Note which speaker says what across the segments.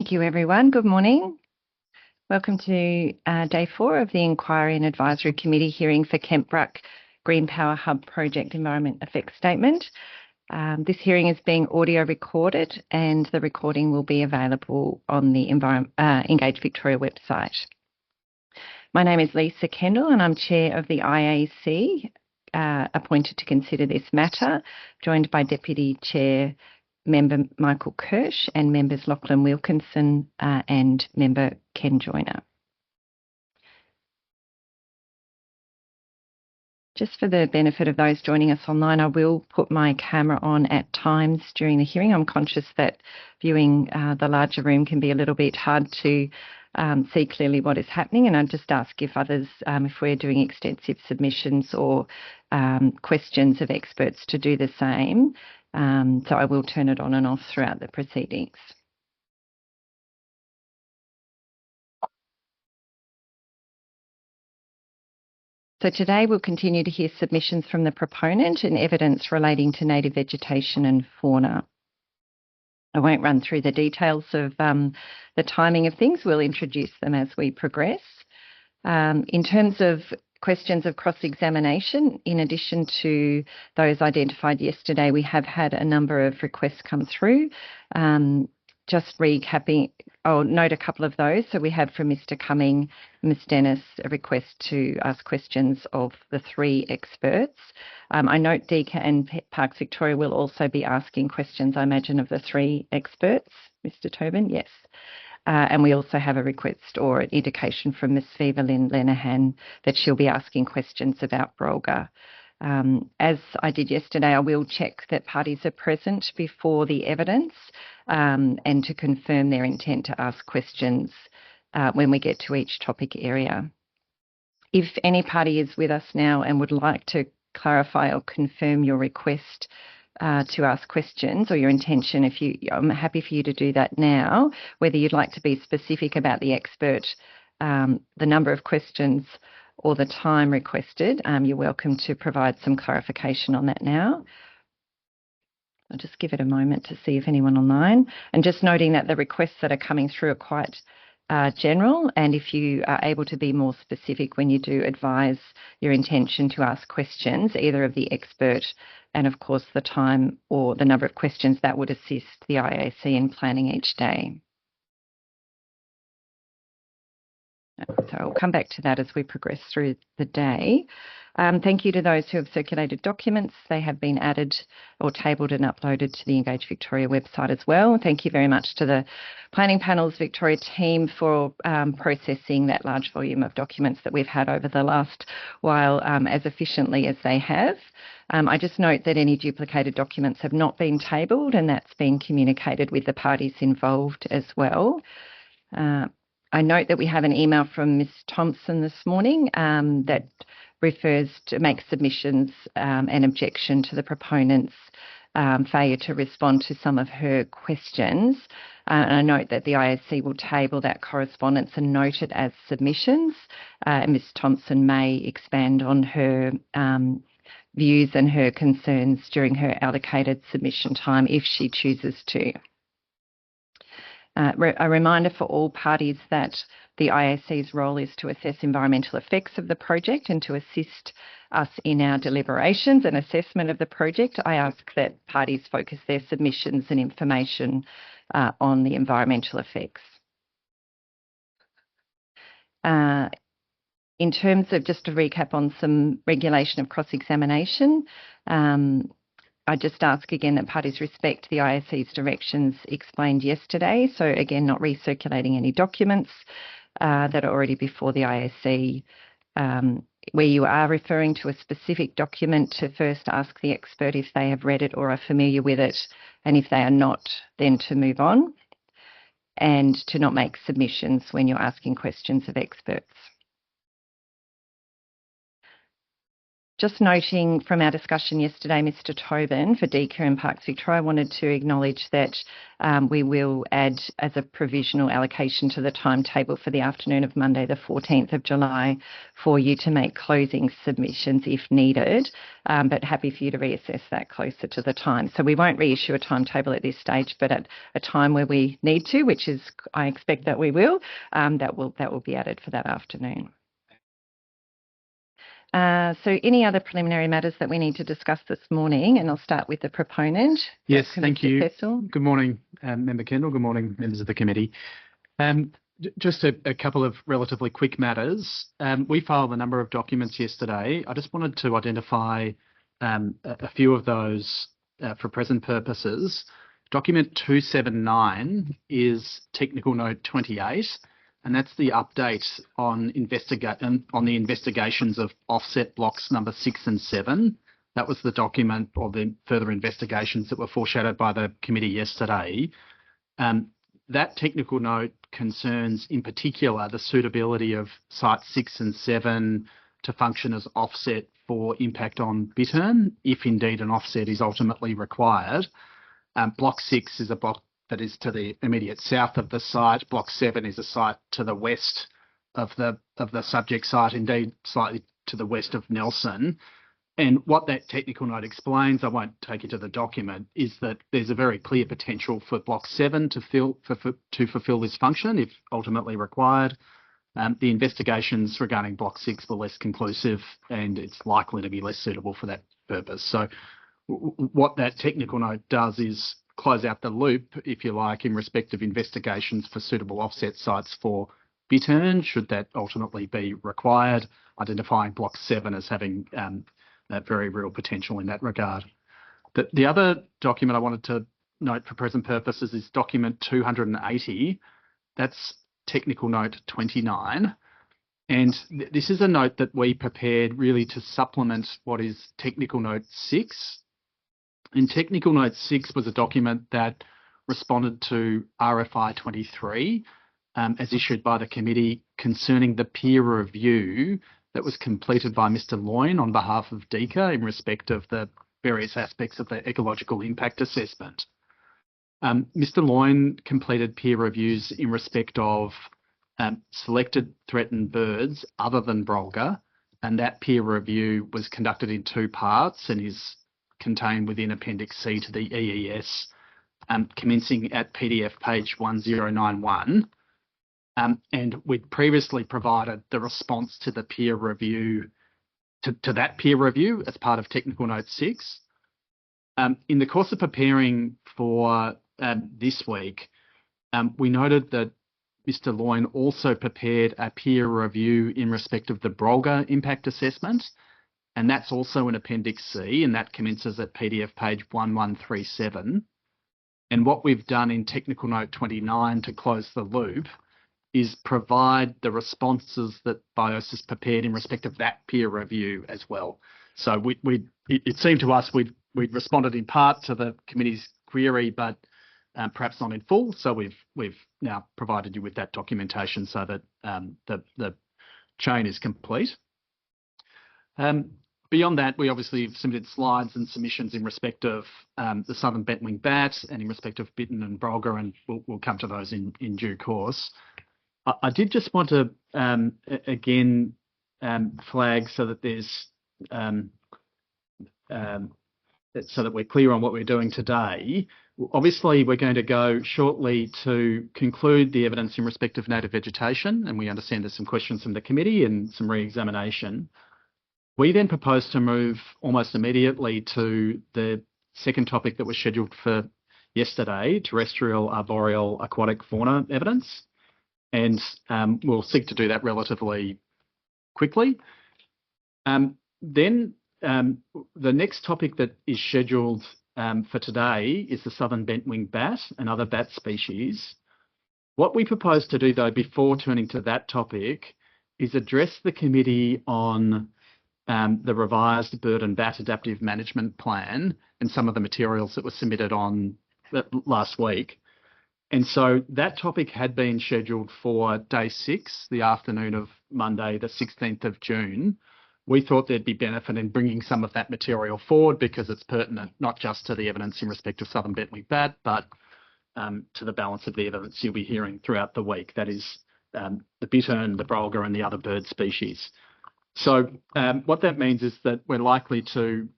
Speaker 1: Thank you, everyone. Good morning. Welcome to day 4 of the Inquiry and Advisory Committee hearing for Kentbruck Green Power Hub Project Environment Effects Statement. This hearing is being audio recorded and the recording will be available on the Engage Victoria website. My name is Lisa Kendall and I'm Chair of the IAC, appointed to consider this matter, joined by Deputy Chair Member Michael Kirsch and members Lachlan Wilkinson and Member Ken Joyner. Just for the benefit of those joining us online, I will put my camera on at times during the hearing. I'm conscious that viewing the larger room can be a little bit hard to see clearly what is happening, and I'd just ask if others, if we're doing extensive submissions or questions of experts, to do the same. So I will turn it on and off throughout the proceedings. So today we'll continue to hear submissions from the proponent and evidence relating to native vegetation and fauna. I won't run through the details of the timing of things. We'll introduce them as we progress. In terms of questions of cross-examination, in addition to those identified yesterday, we have had a number of requests come through. Just recapping, I'll note a couple of those. So we have from Mr. Cumming, Ms. Dennis, a request to ask questions of the 3 experts. I note DECA and Parks Victoria will also be asking questions, I imagine, of the 3 experts. Mr. Tobin, yes. And we also have a request or an indication from Ms. Viva Lynn Lenehan that she'll be asking questions about Brolga. As I did yesterday, I will check that parties are present before the evidence and to confirm their intent to ask questions when we get to each topic area. If any party is with us now and would like to clarify or confirm your request to ask questions or your intention, I'm happy for you to do that now, whether you'd like to be specific about the expert, the number of questions or the time requested. You're welcome to provide some clarification on that now. I'll just give it a moment to see if anyone online. And just noting that the requests that are coming through are quite general, and if you are able to be more specific when you do advise your intention to ask questions, either of the expert and of course the time or the number of questions, that would assist the IAC in planning each day. So I'll come back to that as we progress through the day. Thank you to those who have circulated documents. They have been added or tabled and uploaded to the Engage Victoria website as well. Thank you very much to the Planning Panels Victoria team for processing that large volume of documents that we've had over the last while as efficiently as they have. I just note that any duplicated documents have not been tabled, and that's been communicated with the parties involved as well. I note that we have an email from Ms. Thompson this morning that refers to make submissions and objection to the proponent's failure to respond to some of her questions. And I note that the IAC will table that correspondence and note it as submissions. And Ms. Thompson may expand on her views and her concerns during her allocated submission time if she chooses to. A reminder for all parties that the IAC's role is to assess environmental effects of the project and to assist us in our deliberations and assessment of the project. I ask that parties focus their submissions and information on the environmental effects. In terms of, just to recap on some regulation of cross-examination, I just ask again that parties respect the IAC's directions explained yesterday. So again, not recirculating any documents that are already before the IAC. Where you are referring to a specific document, to first ask the expert if they have read it or are familiar with it, and if they are not, then to move on, and to not make submissions when you're asking questions of experts. Just noting from our discussion yesterday, Mr. Tobin for DECA and Parks Victoria, I wanted to acknowledge that we will add as a provisional allocation to the timetable for the afternoon of Monday, the 14th of July, for you to make closing submissions if needed, but happy for you to reassess that closer to the time. So we won't reissue a timetable at this stage, but at a time where we need to, which is I expect that we will, that will be added for that afternoon. So any other preliminary matters that we need to discuss this morning? And I'll start with the proponent.
Speaker 2: Yes, thank you. Good morning, Member Kendall. Good morning, members of the committee. Just a couple of relatively quick matters. We filed a number of documents yesterday. I just wanted to identify a few of those for present purposes. Document 279 is Technical Note 28. And that's the update on the investigations of offset blocks number 6 and 7. That was the document or the further investigations that were foreshadowed by the committee yesterday. That technical note concerns, in particular, the suitability of sites 6 and 7 to function as offset for impact on bittern, if indeed an offset is ultimately required. Block 6 is a block that is to the immediate south of the site. Block 7 is a site to the west of the subject site, indeed slightly to the west of Nelson. And what that technical note explains, I won't take you to the document, is that there's a very clear potential for Block 7 to fulfil this function if ultimately required. The investigations regarding Block 6 were less conclusive and it's likely to be less suitable for that purpose. So what that technical note does is close out the loop, if you like, in respect of investigations for suitable offset sites for bittern, should that ultimately be required, identifying Block 7 as having that very real potential in that regard. The other document I wanted to note for present purposes is document 280. That's Technical Note 29. And this is a note that we prepared really to supplement what is Technical Note 6. And Technical Note 6 was a document that responded to RFI 23 as issued by the committee concerning the peer review that was completed by Mr. Loyne on behalf of DECA in respect of the various aspects of the ecological impact assessment. Mr. Loyne completed peer reviews in respect of selected threatened birds other than Brolga, and that peer review was conducted in 2 parts and is contained within Appendix C to the EES, commencing at PDF page 1091. And we'd previously provided the response to the peer review, to that peer review as part of Technical Note 6. In the course of preparing for this week, we noted that Mr. Loyne also prepared a peer review in respect of the Brolga impact assessment, and that's also in Appendix C, and that commences at PDF page 1137. And what we've done in Technical Note 29 to close the loop is provide the responses that Biosis prepared in respect of that peer review as well. So it seemed to us we'd responded in part to the committee's query, but perhaps not in full. So we've now provided you with that documentation so that the chain is complete. Beyond that, we obviously have submitted slides and submissions in respect of the southern bent-winged bat and in respect of bittern and Brolga, and we'll come to those in due course. I did just want to again flag so that there's so that we're clear on what we're doing today. Obviously, we're going to go shortly to conclude the evidence in respect of native vegetation, and we understand there's some questions from the committee and some re-examination. We then propose to move almost immediately to the second topic that was scheduled for yesterday, terrestrial, arboreal, aquatic fauna evidence. And we'll seek to do that relatively quickly. Then the next topic that is scheduled for today is the southern bent-winged bat and other bat species. What we propose to do, though, before turning to that topic, is address the committee on the revised bird and bat adaptive management plan and some of the materials that were submitted on last week. And so that topic had been scheduled for day 6, the afternoon of Monday, the 16th of June. we thought there'd be benefit in bringing some of that material forward because it's pertinent not just to the evidence in respect of southern Bentley bat, but to the balance of the evidence you'll be hearing throughout the week. That is the bittern, the brolga and the other bird species. So what that means is that we're likely to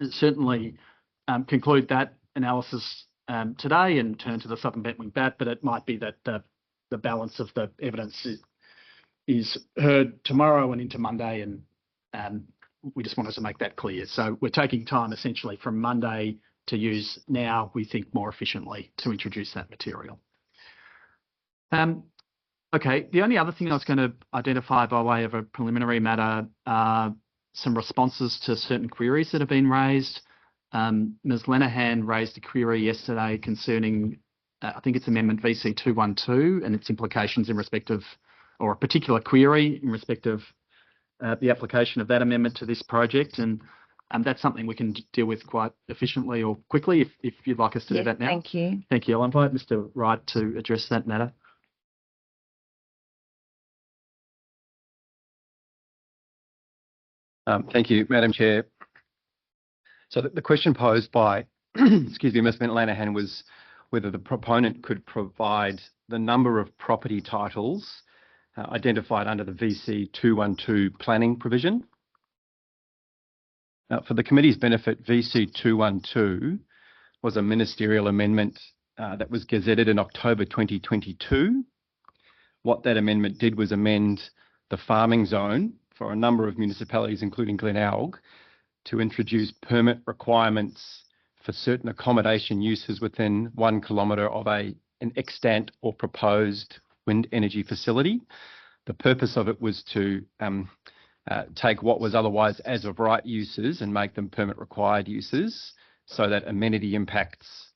Speaker 2: certainly conclude that analysis today and turn to the southern Bentley bat, but it might be that the balance of the evidence is heard tomorrow and into Monday, and we just wanted to make that clear. So we're taking time essentially from Monday to use now, we think, more efficiently to introduce that material. Okay, the only other thing I was going to identify by way of a preliminary matter are some responses to certain queries that have been raised. Ms. Lenihan raised a query yesterday concerning, I think it's Amendment VC 212 and its implications in respect of, or a particular query in respect of the application of that amendment to this project. And that's something we can deal with quite efficiently or quickly if you'd like us to do that now.
Speaker 1: Thank you.
Speaker 2: Thank you. I'll invite Mr. Wright to address that matter.
Speaker 3: Thank you, Madam Chair. So the question posed by, excuse me, Ms. Lenihan was whether the proponent could provide the number of property titles identified under the VC 212 planning provision. For the committee's benefit, VC 212 was a ministerial amendment that was gazetted in October 2022. What that amendment did was amend the farming zone for a number of municipalities, including Glenelg, to introduce permit requirements for certain accommodation uses within 1 kilometre of an extant or proposed wind energy facility. The purpose of it was to take what was otherwise as of right uses and make them permit required uses, so that amenity impacts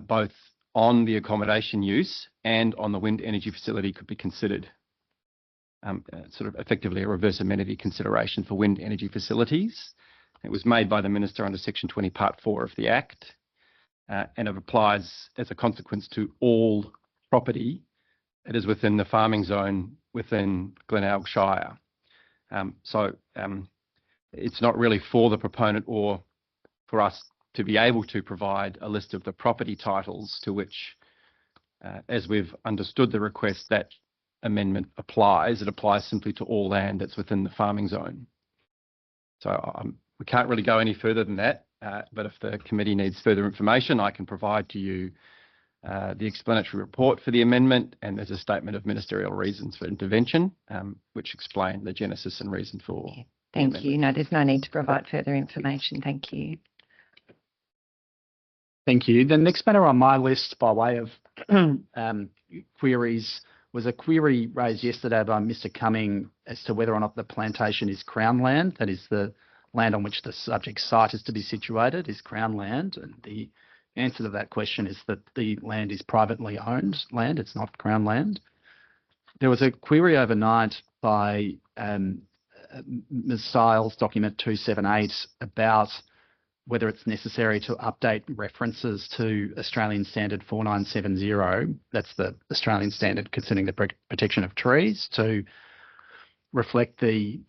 Speaker 3: both on the accommodation use and on the wind energy facility could be considered. Sort of effectively a reverse amenity consideration for wind energy facilities. It was made by the Minister under Section 20 Part 4 of the Act, and it applies as a consequence to all property that is within the farming zone within Glenelg Shire. So it's not really for the proponent or for us to be able to provide a list of the property titles to which, as we've understood the request, that amendment applies. It applies simply to all land that's within the farming zone. So we can't really go any further than that, but if the committee needs further information, I can provide to you the explanatory report for the amendment, and there's a statement of ministerial reasons for intervention, which explain the genesis and reason for.
Speaker 1: Thank you. No, there's no need to provide further information. Thank you.
Speaker 2: Thank you. The next matter on my list by way of queries was a query raised yesterday by Mr. Cumming as to whether or not the plantation is Crown land, that is the land on which the subject site is to be situated, is Crown land. And the answer to that question is that the land is privately owned land, it's not Crown land. There was a query overnight by Ms. Stiles, document 278, about whether it's necessary to update references to Australian Standard 4970, that's the Australian standard concerning the protection of trees, to reflect the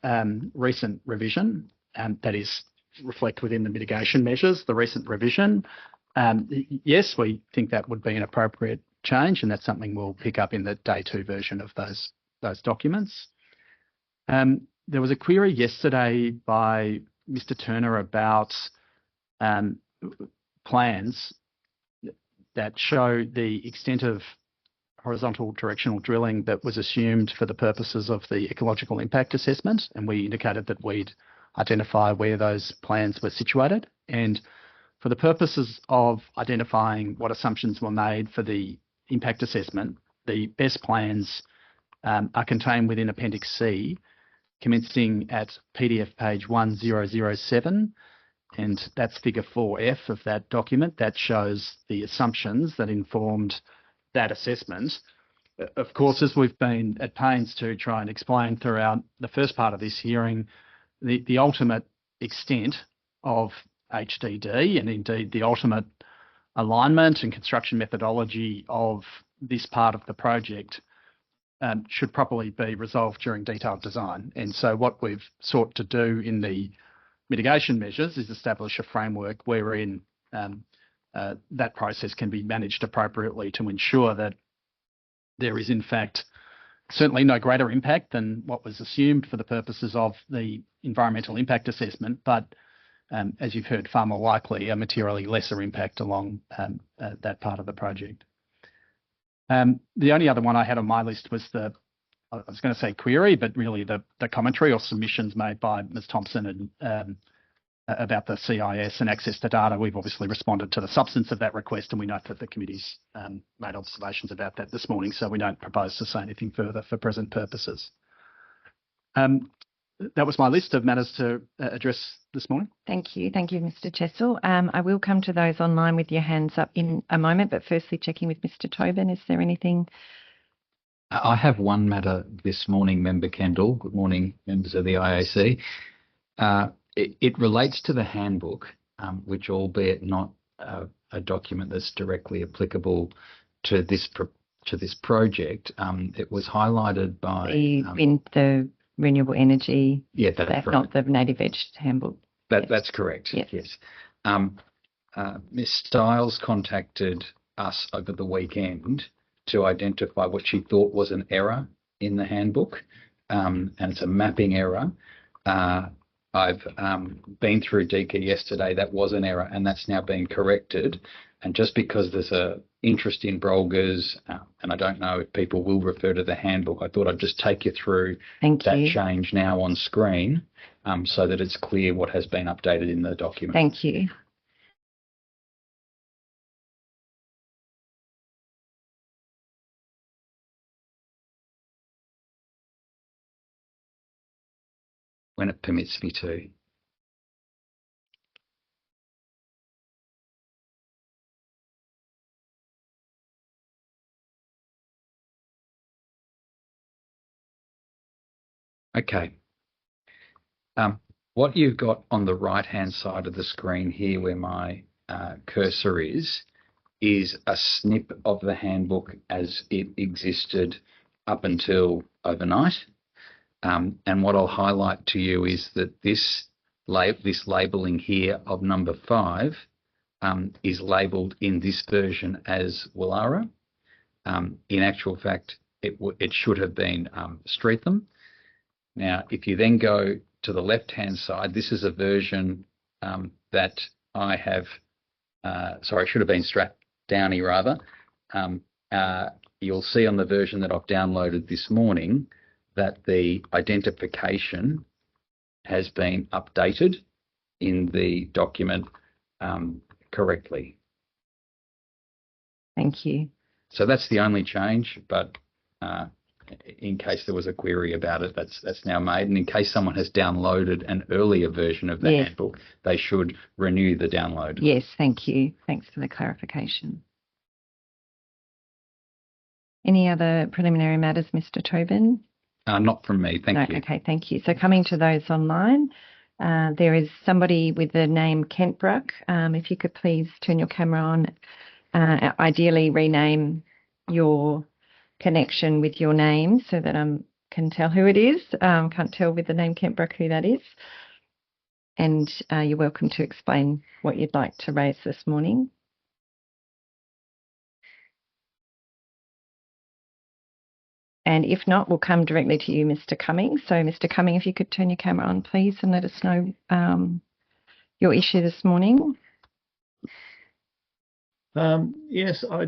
Speaker 2: recent revision, and that is reflect within the mitigation measures, the recent revision. Yes, we think that would be an appropriate change, and that's something we'll pick up in the day 2 version of those documents. There was a query yesterday by Mr. Turner about plans that show the extent of horizontal directional drilling that was assumed for the purposes of the ecological impact assessment, and we indicated that we'd identify where those plans were situated. And for the purposes of identifying what assumptions were made for the impact assessment, the best plans are contained within Appendix C, commencing at PDF page 1007, and that's figure 4F of that document. That shows the assumptions that informed that assessment. Of course, as we've been at pains to try and explain throughout the first part of this hearing, the ultimate extent of HDD, and indeed the ultimate alignment and construction methodology of this part of the project, should properly be resolved during detailed design. And so what we've sought to do in the mitigation measures is establish a framework wherein that process can be managed appropriately to ensure that there is in fact certainly no greater impact than what was assumed for the purposes of the environmental impact assessment, but as you've heard, far more likely a materially lesser impact along that part of the project. The only other one I had on my list was I was going to say query, but really the commentary or submissions made by Ms Thompson and about the CIS and access to data. We've obviously responded to the substance of that request, and we note that the committee's made observations about that this morning, so we don't propose to say anything further for present purposes. That was my list of matters to address this morning.
Speaker 1: Thank you. Thank you, Mr Chessel. I will come to those online with your hands up in a moment, but firstly checking with Mr Tobin, is there anything?
Speaker 4: I have one matter this morning, Member Kendall. Good morning, members of the IAC. It relates to the handbook, which, albeit not a document that's directly applicable to this project, it was highlighted by
Speaker 1: the renewable energy.
Speaker 4: Yeah, that's right.
Speaker 1: Not the native veg handbook.
Speaker 4: That's correct. Yes. Ms Stiles contacted us over the weekend to identify what she thought was an error in the handbook, and it's a mapping error. I've been through DECA yesterday. That was an error, and that's now been corrected. And just because there's a interest in Brolgas, and I don't know if people will refer to the handbook, I thought I'd just take you through that change now on screen, so that it's clear what has been updated in the document.
Speaker 1: Thank you.
Speaker 4: When it permits me to. Okay. What you've got on the right-hand side of the screen here where my cursor is a snip of the handbook as it existed up until overnight. And what I'll highlight to you is that this labelling here of number 5 is labelled in this version as Willara. In actual fact, it should have been Streatham. Now, if you then go to the left-hand side, this is a version that I have, sorry, it should have been Downey rather. You'll see on the version that I've downloaded this morning that the identification has been updated in the document correctly.
Speaker 1: Thank you.
Speaker 4: So that's the only change, but in case there was a query about it, that's now made. And in case someone has downloaded an earlier version of the handbook, they should renew the download.
Speaker 1: Yes, thank you. Thanks for the clarification. Any other preliminary matters, Mr Tobin?
Speaker 4: Not from me, thank you.
Speaker 1: Okay, thank you. So coming to those online, there is somebody with the name Kentbruck. If you could please turn your camera on, ideally rename your connection with your name so that I can tell who it is. Can't tell with the name Kentbruck who that is. And you're welcome to explain what you'd like to raise this morning. And if not, we'll come directly to you, Mr Cumming. So, Mr Cumming, if you could turn your camera on, please, and let us know your issue this morning.
Speaker 5: Yes, I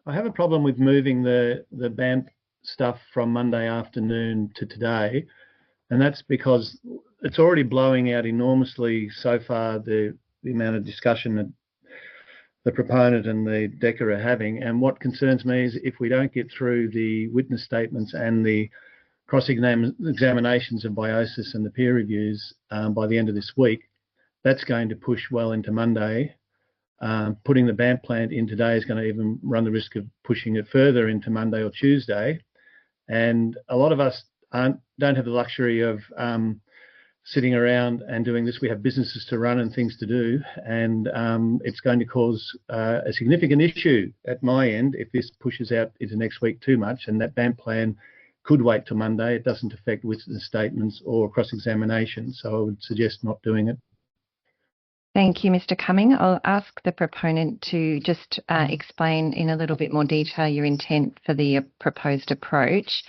Speaker 5: have a problem with moving the BAMP stuff from Monday afternoon to today, and that's because it's already blowing out enormously so far, the amount of discussion that the proponent and the DECA are having. And what concerns me is if we don't get through the witness statements and the cross-examinations of Biosis and the peer reviews by the end of this week, that's going to push well into Monday. Putting the BAMP plant in today is going to even run the risk of pushing it further into Monday or Tuesday. And a lot of us don't have the luxury of sitting around and doing this. We have businesses to run and things to do, and it's going to cause a significant issue at my end if this pushes out into next week too much, and that BAMP plan could wait till Monday. It doesn't affect witness statements or cross-examination, so I would suggest not doing it.
Speaker 1: Thank you, Mr. Cumming. I'll ask the proponent to just explain in a little bit more detail your intent for the proposed approach.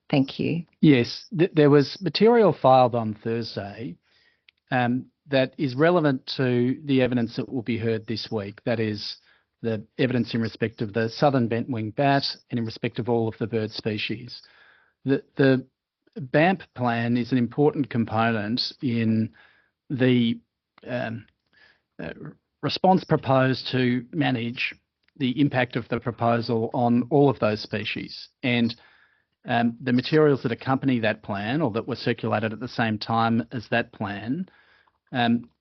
Speaker 1: Thank you.
Speaker 2: Yes, there was material filed on Thursday that is relevant to the evidence that will be heard this week. That is the evidence in respect of the southern bent-winged bat and in respect of all of the bird species. The BAMP plan is an important component in the response proposed to manage the impact of the proposal on all of those species. And the materials that accompany that plan, or that were circulated at the same time as that plan,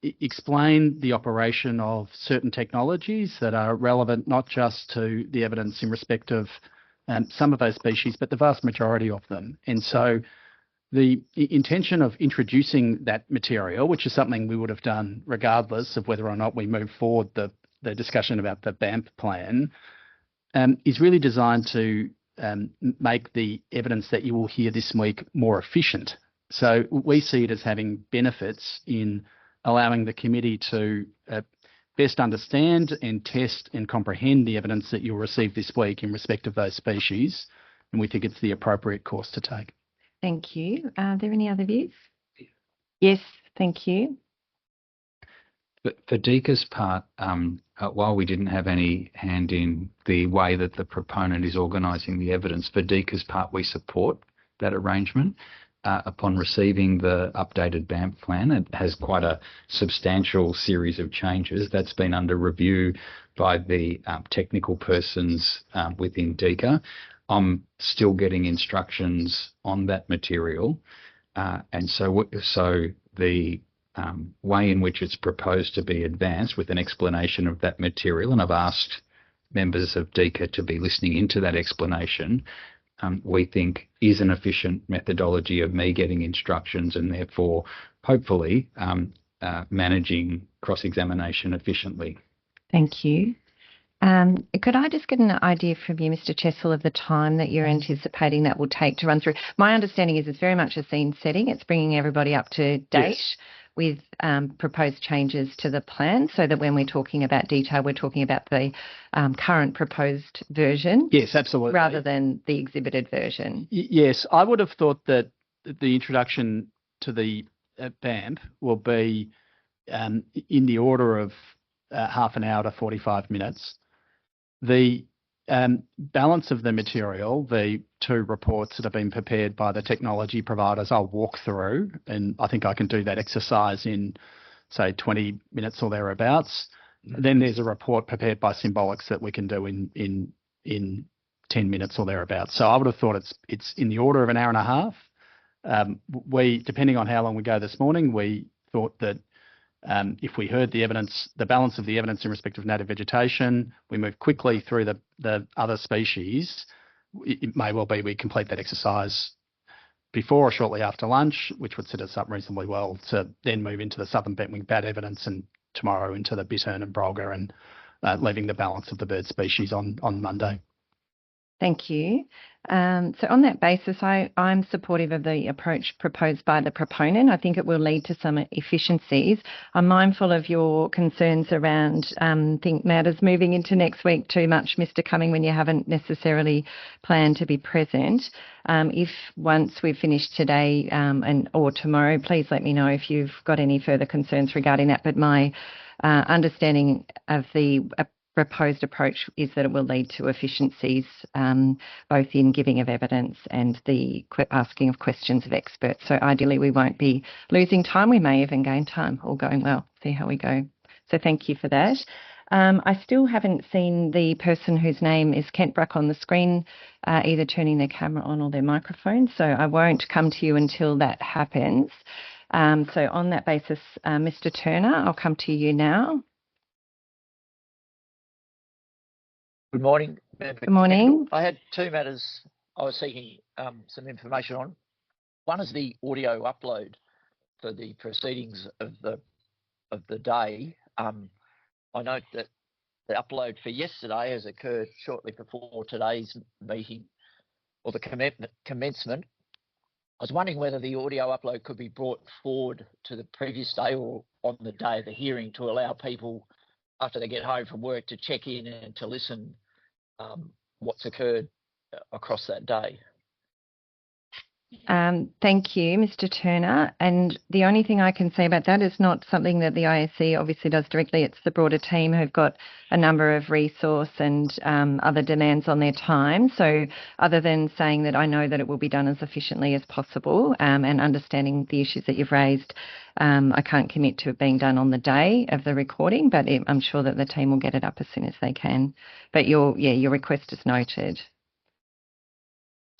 Speaker 2: explain the operation of certain technologies that are relevant not just to the evidence in respect of some of those species, but the vast majority of them. And so the intention of introducing that material, which is something we would have done regardless of whether or not we move forward the discussion about the BAMP plan, is really designed to make the evidence that you will hear this week more efficient. So we see it as having benefits in allowing the committee to best understand and test and comprehend the evidence that you'll receive this week in respect of those species, and we think it's the appropriate course to take.
Speaker 1: Thank you. Are there any other views? Yes, thank you.
Speaker 4: But for DECA's part, while we didn't have any hand in the way that the proponent is organising the evidence, for DECA's part, we support that arrangement. Upon receiving the updated BAMP plan, it has quite a substantial series of changes that's been under review by the technical persons within DECA. I'm still getting instructions on that material, and so the way in which it's proposed to be advanced with an explanation of that material, and I've asked members of DECA to be listening into that explanation, we think is an efficient methodology of me getting instructions and therefore hopefully managing cross-examination efficiently.
Speaker 1: Thank you. Could I just get an idea from you, Mr. Chessel, of the time that you're anticipating that will take to run through? My understanding is it's very much a scene setting. It's bringing everybody up to date. Yes. With proposed changes to the plan, so that when we're talking about detail, we're talking about the current proposed version.
Speaker 2: Yes, absolutely.
Speaker 1: Rather than the exhibited version.
Speaker 2: Yes, I would have thought that the introduction to the BAMP will be in the order of half an hour to 45 minutes. The balance of the material, the two reports that have been prepared by the technology providers, I'll walk through, and I think I can do that exercise in, say, 20 minutes or thereabouts. Then there's a report prepared by Symbolics that we can do in 10 minutes or thereabouts. So I would have thought it's in the order of an hour and a half. Depending on how long we go this morning, we thought that if we heard the evidence, the balance of the evidence in respect of native vegetation, we move quickly through the other species, it may well be we complete that exercise before or shortly after lunch, which would set us up reasonably well to then move into the southern bent-winged bat evidence, and tomorrow into the bittern and brolga, and leaving the balance of the bird species on Monday.
Speaker 1: Thank you. So on that basis, I'm supportive of the approach proposed by the proponent. I think it will lead to some efficiencies. I'm mindful of your concerns around think matters moving into next week too much, Mr. Cumming, when you haven't necessarily planned to be present. If once we've finished today or tomorrow, please let me know if you've got any further concerns regarding that. But my understanding of the proposed approach is that it will lead to efficiencies, both in giving of evidence and the asking of questions of experts. So ideally, we won't be losing time. We may even gain time, all going well. See how we go. So thank you for that. I still haven't seen the person whose name is Kentbruck on the screen, either turning their camera on or their microphone. So I won't come to you until that happens. So on that basis, Mr. Turner, I'll come to you now.
Speaker 6: Good morning.
Speaker 1: Good morning.
Speaker 6: I had two matters I was seeking some information on. One is the audio upload for the proceedings of the day. I note that the upload for yesterday has occurred shortly before today's meeting or the commencement. I was wondering whether the audio upload could be brought forward to the previous day or on the day of the hearing to allow people, after they get home from work, to check in and to listen what's occurred across that day.
Speaker 1: Thank you, Mr. Turner. And the only thing I can say about that is not something that the ISC obviously does directly. It's the broader team who've got a number of resource and other demands on their time. So other than saying that I know that it will be done as efficiently as possible and understanding the issues that you've raised, I can't commit to it being done on the day of the recording, but I'm sure that the team will get it up as soon as they can. But your request is noted.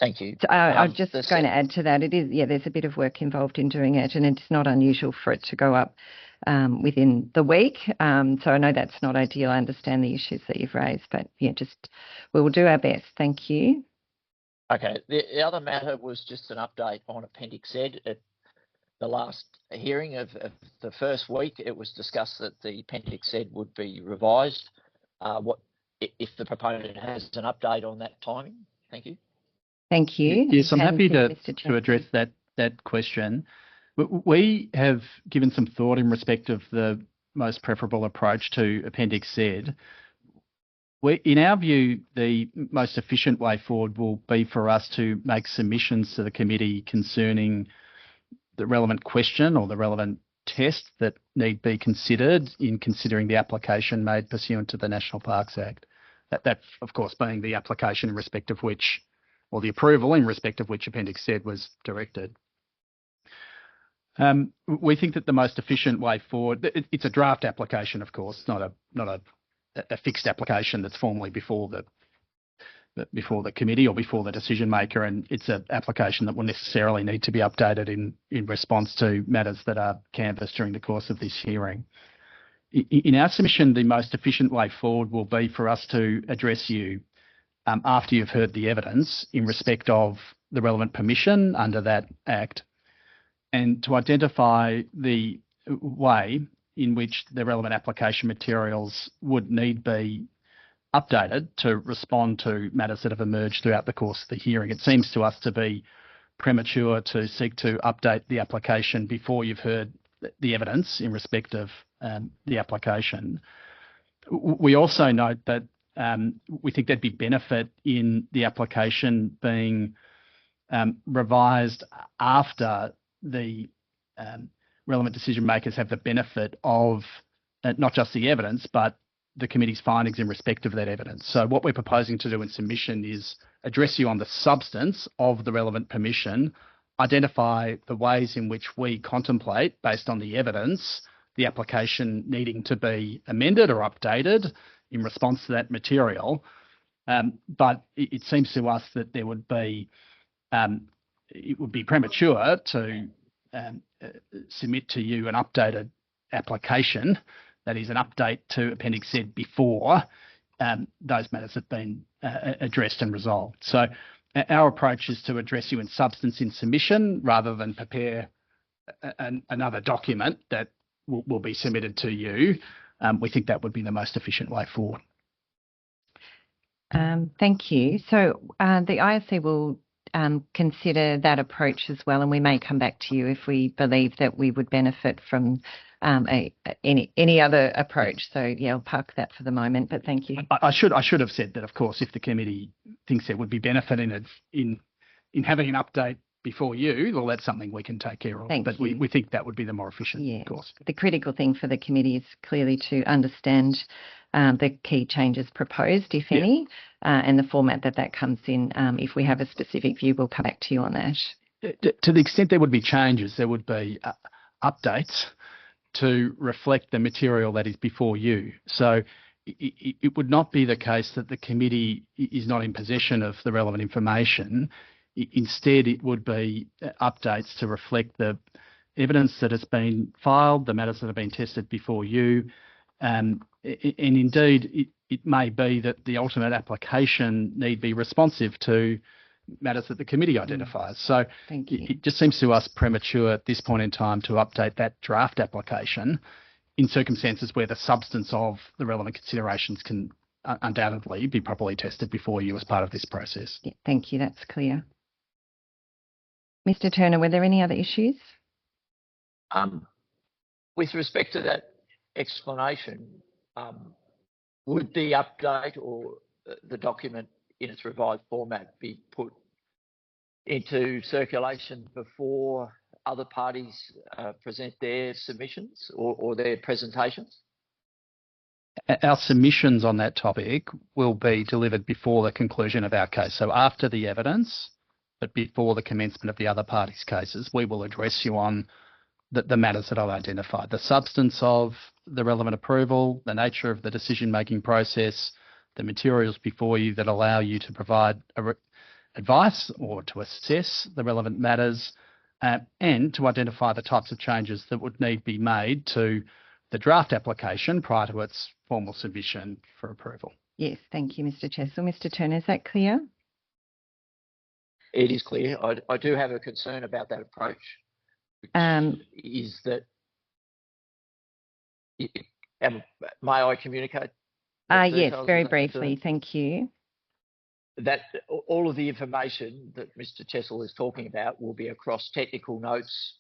Speaker 6: Thank you.
Speaker 1: So I'm just going to add to that. It is, there's a bit of work involved in doing it, and it's not unusual for it to go up within the week. So I know that's not ideal. I understand the issues that you've raised, but we will do our best. Thank you.
Speaker 6: Okay. The other matter was just an update on Appendix Z. At the last hearing of the first week, it was discussed that the Appendix Z would be revised. What if the proponent has an update on that timing? Thank you.
Speaker 1: Thank you.
Speaker 2: Yes, I'm happy to address that question. We have given some thought in respect of the most preferable approach to Appendix Z. In our view, the most efficient way forward will be for us to make submissions to the committee concerning the relevant question or the relevant test that need be considered in considering the application made pursuant to the National Parks Act. That of course, being the application in respect of which, or the approval in respect of which Appendix Z was directed. We think that the most efficient way forward, it's a draft application, of course, not a fixed application that's formally before the committee or before the decision maker, and it's an application that will necessarily need to be updated in response to matters that are canvassed during the course of this hearing. In our submission, the most efficient way forward will be for us to address you after you've heard the evidence in respect of the relevant permission under that Act, and to identify the way in which the relevant application materials would need be updated to respond to matters that have emerged throughout the course of the hearing. It seems to us to be premature to seek to update the application before you've heard the evidence in respect of the application. We also note that we think there'd be benefit in the application being revised after the relevant decision makers have the benefit of not just the evidence, but the committee's findings in respect of that evidence. So what we're proposing to do in submission is address you on the substance of the relevant permission, identify the ways in which we contemplate, based on the evidence, the application needing to be amended or updated in response to that material. But it seems to us that there would be, it would be premature to submit to you an updated application, that is an update to Appendix Z before those matters have been addressed and resolved. So our approach is to address you in substance in submission rather than prepare another document that will be submitted to you. We think that would be the most efficient way forward.
Speaker 1: Thank you. So the ISC will consider that approach as well, and we may come back to you if we believe that we would benefit from any other approach. So I'll park that for the moment, but thank you.
Speaker 2: I should have said that, of course, if the committee thinks there would be benefit in having an update before you, well, that's something we can take care of. But we think that would be the more efficient course.
Speaker 1: The critical thing for the committee is clearly to understand the key changes proposed, if any, and the format that comes in. If we have a specific view, we'll come back to you on that.
Speaker 2: To the extent there would be changes, there would be updates to reflect the material that is before you. So it would not be the case that the committee is not in possession of the relevant information. Instead, it would be updates to reflect the evidence that has been filed, the matters that have been tested before you. And indeed, it may be that the ultimate application need be responsive to matters that the committee identifies. So
Speaker 1: Thank you.
Speaker 2: it just seems to us premature at this point in time to update that draft application in circumstances where the substance of the relevant considerations can undoubtedly be properly tested before you as part of this process.
Speaker 1: Yeah, thank you. That's clear. Mr. Turner, were there any other issues?
Speaker 6: With respect to that explanation, would the update or the document in its revised format be put into circulation before other parties present their submissions or their presentations?
Speaker 2: Our submissions on that topic will be delivered before the conclusion of our case. So after the evidence, but before the commencement of the other parties' cases, we will address you on the matters that I've identified, the substance of the relevant approval, the nature of the decision-making process, the materials before you that allow you to provide advice or to assess the relevant matters, and to identify the types of changes that would need to be made to the draft application prior to its formal submission for approval.
Speaker 1: Yes, thank you, Mr. Chessel. Mr. Turner, is that clear?
Speaker 6: It is clear. I do have a concern about that approach, which is that, may I communicate?
Speaker 1: Yes, very briefly, thank you.
Speaker 6: That all of the information that Mr. Chessel is talking about will be across technical notes,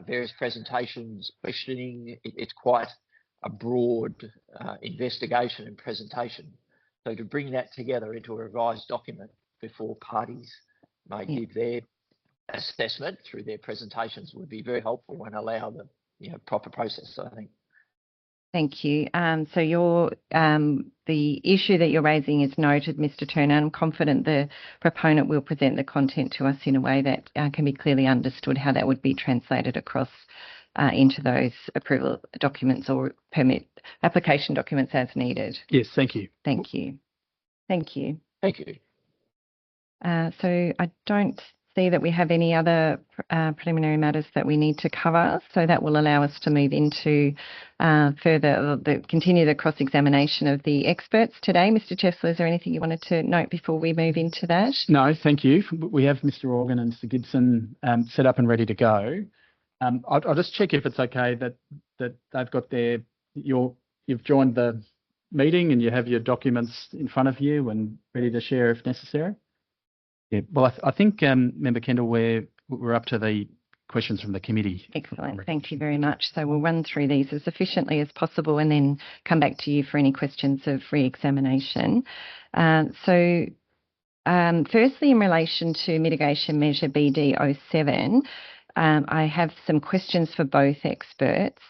Speaker 6: various presentations, questioning. It's quite a broad investigation and presentation. So to bring that together into a revised document before parties may give their assessment through their presentations would be very helpful and allow the proper process, I think.
Speaker 1: Thank you. So the issue that you're raising is noted, Mr. Turner. I'm confident the proponent will present the content to us in a way that can be clearly understood, how that would be translated across into those approval documents or permit application documents as needed.
Speaker 2: Yes, thank you.
Speaker 1: Thank you. Thank you.
Speaker 6: Thank you.
Speaker 1: So I don't see that we have any other preliminary matters that we need to cover. So that will allow us to move into continue the cross-examination of the experts today. Mr. Chessel, is there anything you wanted to note before we move into that?
Speaker 2: No, thank you. We have Mr. Organ and Mr. Gibson set up and ready to go. I'll just check if it's okay that they've got you've joined the meeting and you have your documents in front of you and ready to share if necessary. Yeah, well, I think, Member Kendall, we're up to the questions from the committee.
Speaker 1: Excellent. Thank you very much. So we'll run through these as efficiently as possible and then come back to you for any questions of re-examination. Firstly, in relation to mitigation measure BD07, I have some questions for both experts.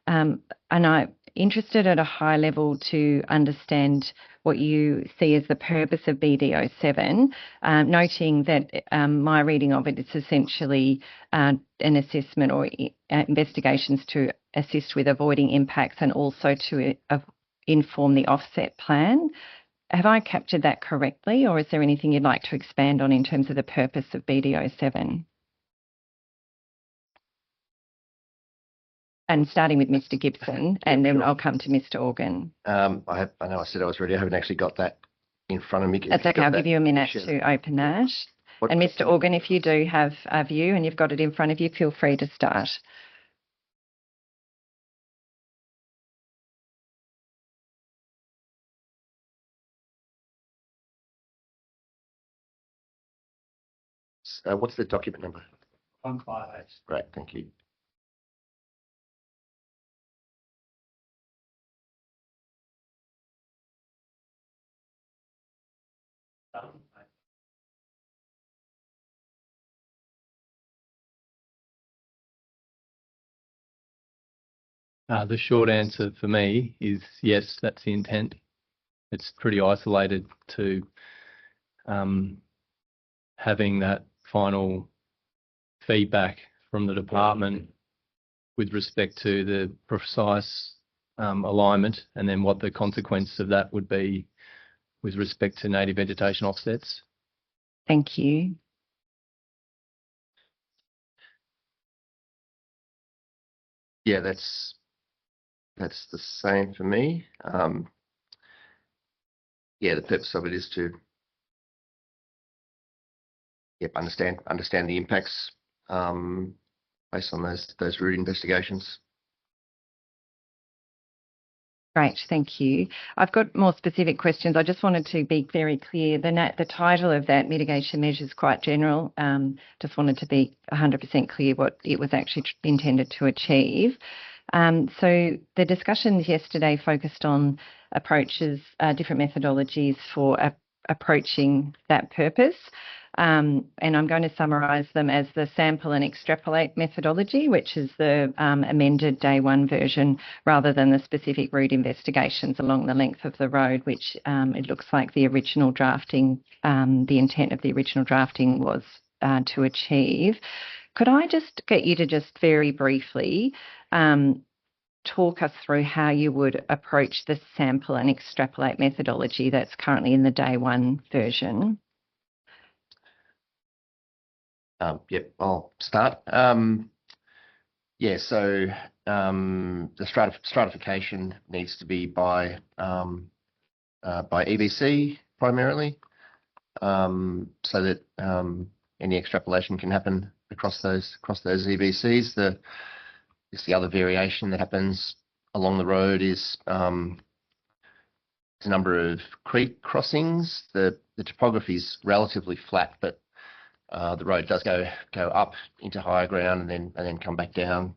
Speaker 1: And I'm interested at a high level to understand what you see as the purpose of BD07, noting that my reading of it is essentially an assessment or investigations to assist with avoiding impacts and also to inform the offset plan. Have I captured that correctly, or is there anything you'd like to expand on in terms of the purpose of BD07? And starting with Mr. Gibson, and then I'll come to Mr. Organ.
Speaker 7: I know I said I was ready. I haven't actually got that in front of me.
Speaker 1: That's okay. I'll give you a minute to open that. And Mr. Organ, if you do have a view and you've got it in front of you, feel free to start.
Speaker 7: What's the document number?
Speaker 2: 158.
Speaker 7: Great, thank you.
Speaker 3: The short answer for me is yes, that's the intent. It's pretty isolated to having that final feedback from the department with respect to the precise alignment and then what the consequence of that would be with respect to native vegetation offsets.
Speaker 1: Thank you.
Speaker 7: Yeah, that's the same for me. Yeah, the purpose of it is to understand the impacts based on those route investigations.
Speaker 1: Great, thank you. I've got more specific questions. I just wanted to be very clear. The title of that mitigation measure is quite general. Just wanted to be 100% clear what it was actually intended to achieve. So the discussions yesterday focused on approaches, different methodologies for approaching that purpose. And I'm going to summarise them as the sample and extrapolate methodology, which is the amended day one version, rather than the specific route investigations along the length of the road, which it looks like the original drafting, the intent of the original drafting was to achieve. Could I just get you to just very briefly talk us through how you would approach the sample and extrapolate methodology that's currently in the day one version?
Speaker 7: Yep, I'll start. So the stratification needs to be by EBC primarily, so that any extrapolation can happen across those EBCs. The other variation that happens along the road is the number of creek crossings. The topography is relatively flat, but the road does go up into higher ground and then come back down,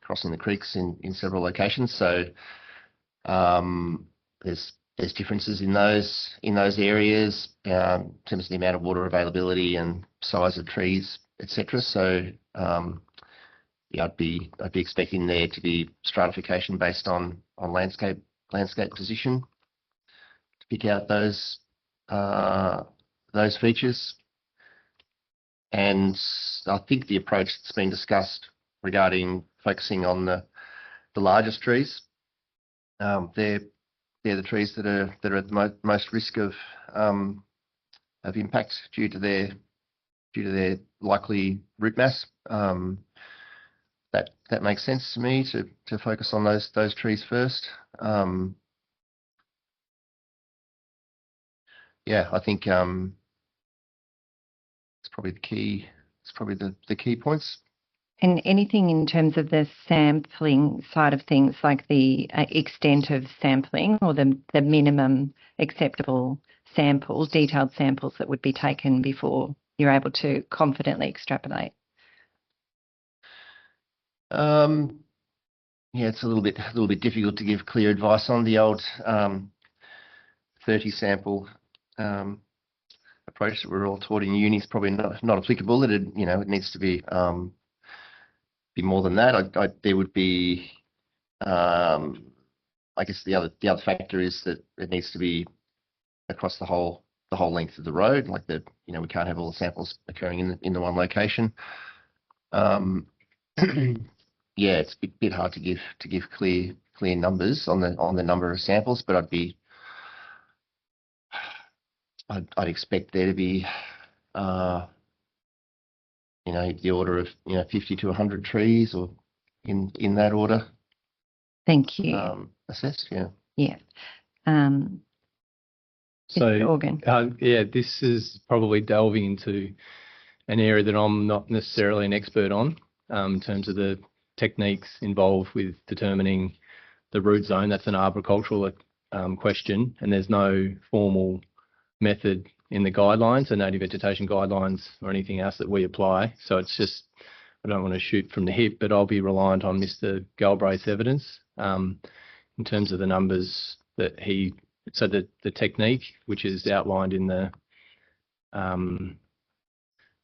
Speaker 7: crossing the creeks in several locations. So there's differences in those areas in terms of the amount of water availability and size of trees, etc. So I'd be expecting there to be stratification based on landscape position to pick out those features. And I think the approach that's been discussed regarding focusing on the largest trees, they're the trees that are at the most risk of impact due to their likely root mass. That makes sense to me to focus on those trees first. I think it's probably the key. It's probably the key points.
Speaker 1: And anything in terms of the sampling side of things, like the extent of sampling or the minimum acceptable samples, detailed samples that would be taken before you're able to confidently extrapolate?
Speaker 7: It's a little bit difficult to give clear advice on the old 30 sample approach that we're all taught in uni. Is probably not applicable. It needs to be more than that. There would be, I guess the other factor is that it needs to be across the whole length of the road. Like we can't have all the samples occurring in the one location. It's a bit hard to give clear numbers on the number of samples, but I'd expect there to be the order of 50 to 100 trees, or in that order.
Speaker 1: Thank you.
Speaker 7: Assessed, yeah.
Speaker 1: Yeah.
Speaker 3: So,
Speaker 1: Organ.
Speaker 3: This is probably delving into an area that I'm not necessarily an expert on, in terms of the techniques involved with determining the root zone. That's an arboricultural question, and there's no formal method in the guidelines, the native vegetation guidelines, or anything else that we apply. So it's just, I don't want to shoot from the hip, but I'll be reliant on Mr. Galbraith's evidence in terms of the numbers that so the technique, which is outlined in the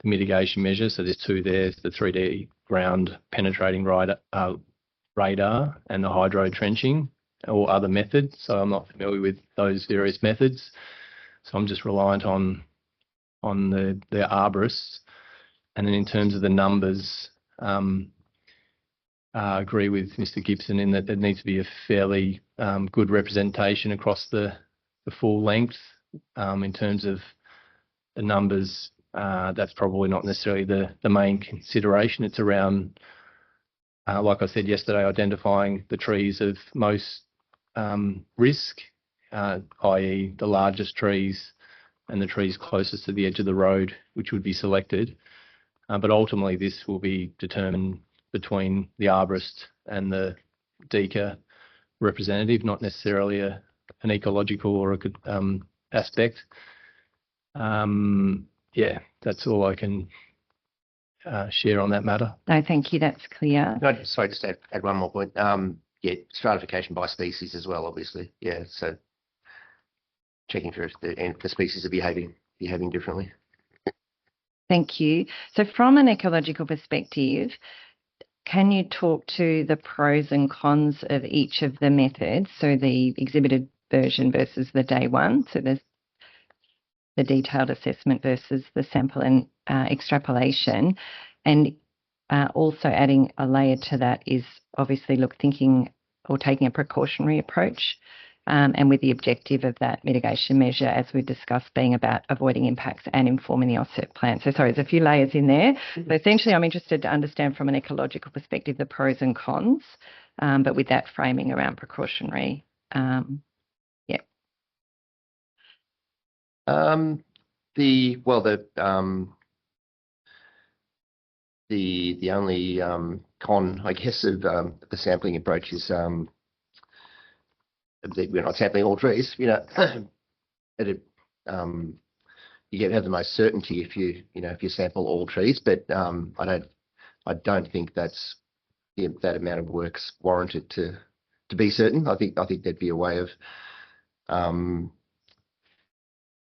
Speaker 3: mitigation measure. So there's two there, the 3D ground penetrating radar and the hydro trenching, or other methods. So I'm not familiar with those various methods. So I'm just reliant on the arborists. And then in terms of the numbers, I agree with Mr. Gibson in that there needs to be a fairly good representation across the full length. In terms of the numbers, that's probably not necessarily the main consideration. It's around, like I said yesterday, identifying the trees of most risk, i.e. the largest trees and the trees closest to the edge of the road, which would be selected. But ultimately, this will be determined between the arborist and the DECA representative, not necessarily an ecological or a aspect. Yeah, that's all I can share on that matter.
Speaker 1: No, thank you. That's clear.
Speaker 7: No, sorry, just to add one more point. Yeah, stratification by species as well, obviously. Yeah, so checking for if the species are behaving differently.
Speaker 1: Thank you. So from an ecological perspective, can you talk to the pros and cons of each of the methods? So the exhibited version versus the day one. So there's the detailed assessment versus the sample and extrapolation. And also adding a layer to that is obviously thinking or taking a precautionary approach, and with the objective of that mitigation measure, as we discussed, being about avoiding impacts and informing the offset plan. So sorry, there's a few layers in there. So essentially, I'm interested to understand from an ecological perspective the pros and cons, but with that framing around precautionary. Yeah.
Speaker 7: The only con, I guess, of the sampling approach is that we're not sampling all trees. You have the most certainty if you sample all trees, but I don't think that's that amount of work's warranted to be certain. I think there'd be a way of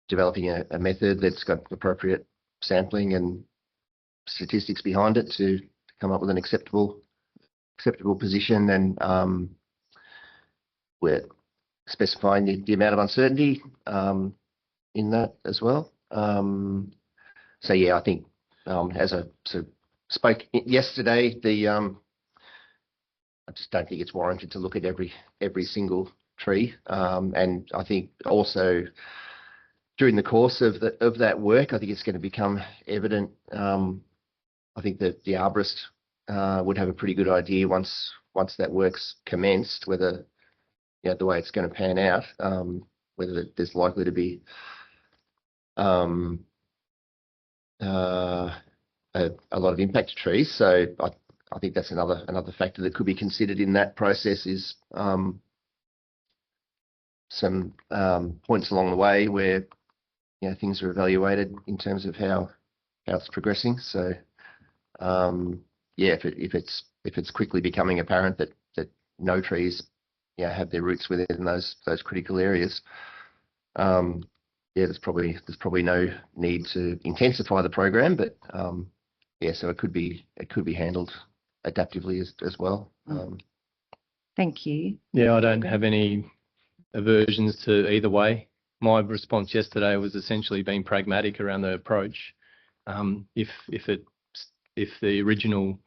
Speaker 7: developing a method that's got appropriate sampling and statistics behind it to come up with an acceptable position, and we're specifying the amount of uncertainty in that as well. So yeah, I think as I sort of spoke yesterday, I just don't think it's warranted to look at every single tree, and I think also during the course of that work, I think it's going to become evident. I think that the arborist would have a pretty good idea once that work's commenced, whether the way it's going to pan out, whether there's likely to be a lot of impact trees. So I think that's another factor that could be considered in that process is some points along the way where things are evaluated in terms of how it's progressing. So if it's quickly becoming apparent that no trees have their roots within those critical areas, there's probably no need to intensify the program, but so it could be handled adaptively as well.
Speaker 1: Thank you.
Speaker 3: Yeah, I don't have any aversions to either way. My response yesterday was essentially being pragmatic around the approach. If the original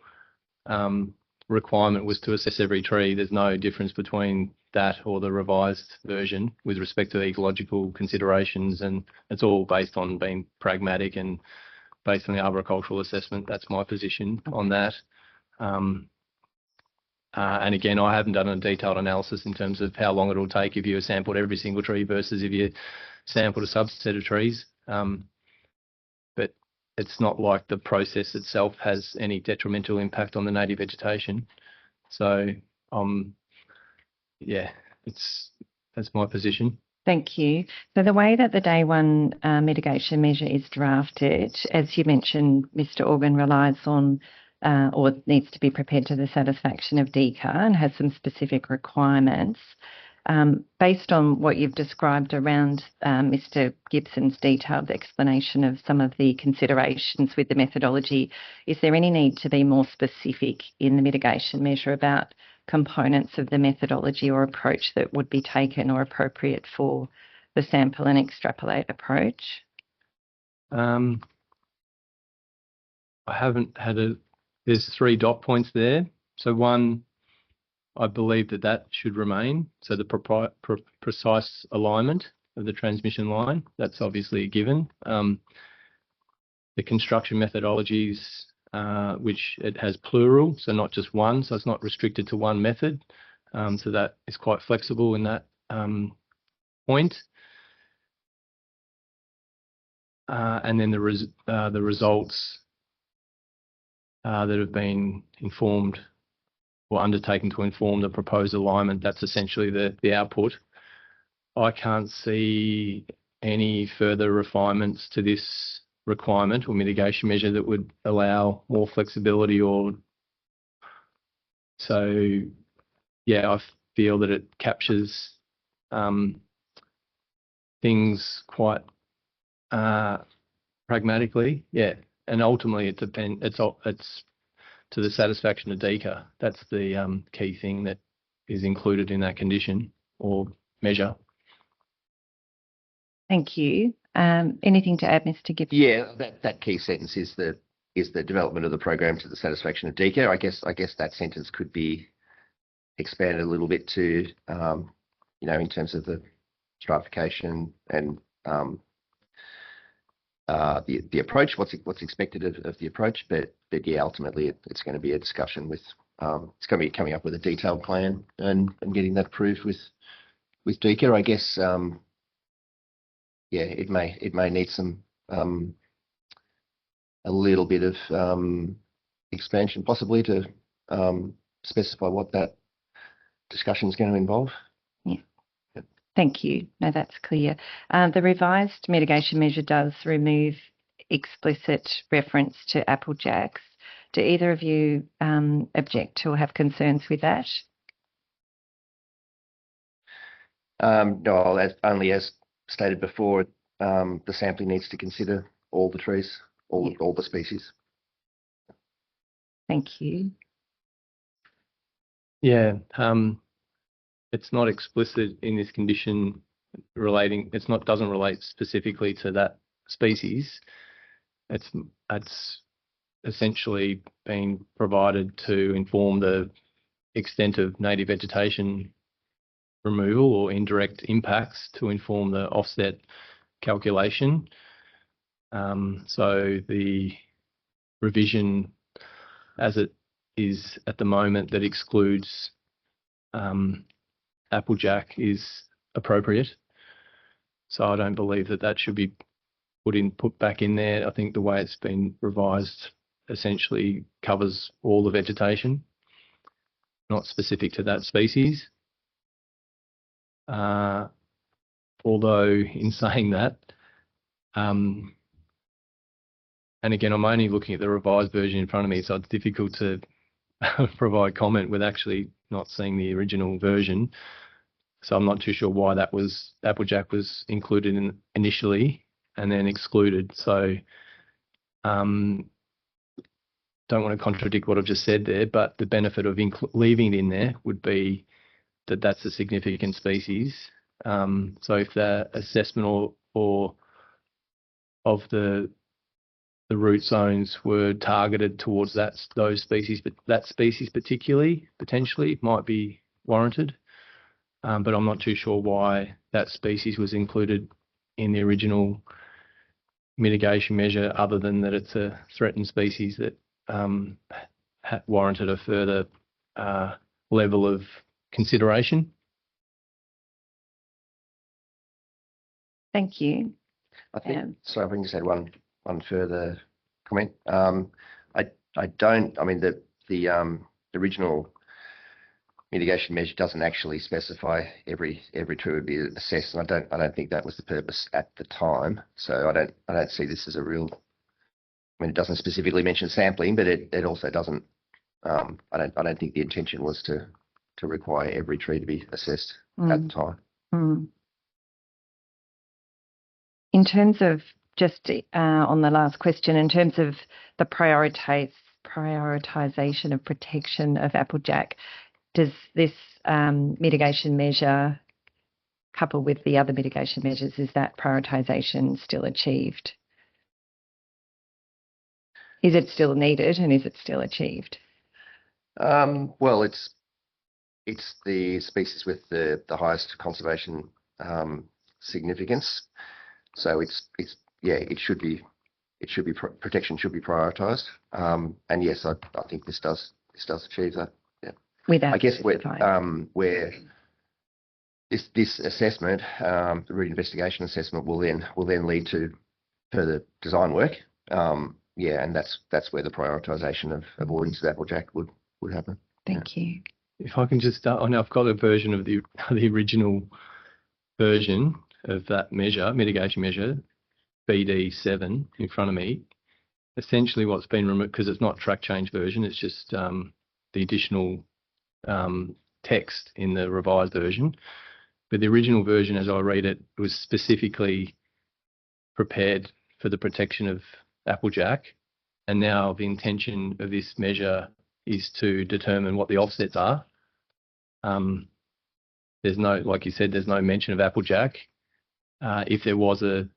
Speaker 3: requirement was to assess every tree, there's no difference between that or the revised version with respect to ecological considerations, and it's all based on being pragmatic and based on the arboricultural assessment. That's my position on that. And again, I haven't done a detailed analysis in terms of how long it will take if you sampled every single tree versus if you sampled a subset of trees. But it's not like the process itself has any detrimental impact on the native vegetation. So, that's my position.
Speaker 1: Thank you. So the way that the day one mitigation measure is drafted, as you mentioned, Mr. Organ relies on or needs to be prepared to the satisfaction of DECA and has some specific requirements. Based on what you've described around Mr. Gibson's detailed explanation of some of the considerations with the methodology, is there any need to be more specific in the mitigation measure about components of the methodology or approach that would be taken or appropriate for the sample and extrapolate approach?
Speaker 3: I haven't had there's 3 dot points there. So one, I believe that should remain. So the precise alignment of the transmission line, that's obviously a given. The construction methodologies, which it has plural, so not just one, so it's not restricted to one method. So that is quite flexible in that point. and then the results that have been informed or undertaken to inform the proposed alignment, that's essentially the output. I can't see any further refinements to this requirement or mitigation measure that would allow more flexibility so yeah, I feel that it captures things quite pragmatically, yeah, and ultimately it's to the satisfaction of DECA. That's the key thing that is included in that condition or measure.
Speaker 1: Thank you. Anything to add, Mr. Gibson?
Speaker 7: Yeah, that key sentence is the development of the program to the satisfaction of DECA. I guess that sentence could be expanded a little bit to, in terms of the stratification and the approach, what's expected of the approach. But yeah, ultimately it's going to be a discussion with, it's going to be coming up with a detailed plan and getting that approved with DECA. I guess, yeah, it may need some a little bit of expansion possibly to specify what that discussion is going to involve.
Speaker 1: Yeah. Yep. Thank you. No, that's clear. The revised mitigation measure does remove explicit reference to Apple Jacks. Do either of you object or have concerns with that?
Speaker 7: No, only as stated before, the sampling needs to consider all the trees, all the species.
Speaker 1: Thank you.
Speaker 3: Yeah, it's not explicit in this condition doesn't relate specifically to that species. It's essentially been provided to inform the extent of native vegetation removal or indirect impacts to inform the offset calculation. So the revision as it is at the moment that excludes Applejack is appropriate. So I don't believe that should be put back in there. I think the way it's been revised essentially covers all the vegetation, not specific to that species. Although in saying that, and again, I'm only looking at the revised version in front of me, so it's difficult to provide comment with actually not seeing the original version. So I'm not too sure why Applejack was included in initially and then excluded. So don't want to contradict what I've just said there, but the benefit of leaving it in there would be that that's a significant species. So if the assessment or of the root zones were targeted towards those species, but that species potentially might be warranted. But I'm not too sure why that species was included in the original mitigation measure, other than that it's a threatened species that warranted a further level of consideration.
Speaker 1: Thank you.
Speaker 7: I think, sorry, if I can just add one further comment. The original mitigation measure doesn't actually specify every tree would be assessed, and I don't think that was the purpose at the time. So I don't see this as a real. I mean, it doesn't specifically mention sampling, but it also doesn't. I don't think the intention was to require every tree to be assessed at the time.
Speaker 1: Mm. In terms of just on the last question, in terms of the prioritisation of protection of Applejack, does this mitigation measure, coupled with the other mitigation measures, is that prioritisation still achieved? Is it still needed, and is it still achieved?
Speaker 7: Well, it's the species with the highest conservation significance. So protection should be prioritised. And yes, I think this does achieve that. Yeah.
Speaker 1: Without
Speaker 7: I guess where this assessment, the root investigation assessment, will then lead to further design work. Yeah, and that's where the prioritisation of avoidance of applejack would happen.
Speaker 1: Thank you.
Speaker 3: If I can just start, I know I've got a version of the original version of that measure, mitigation measure, BD7 in front of me. Essentially what's been removed, because it's not track change version, it's just the additional text in the revised version. But the original version, as I read it, was specifically prepared for the protection of applejack. And now the intention of this measure is to determine what the offsets are. There's no, like you said, there's no mention of applejack. If there was a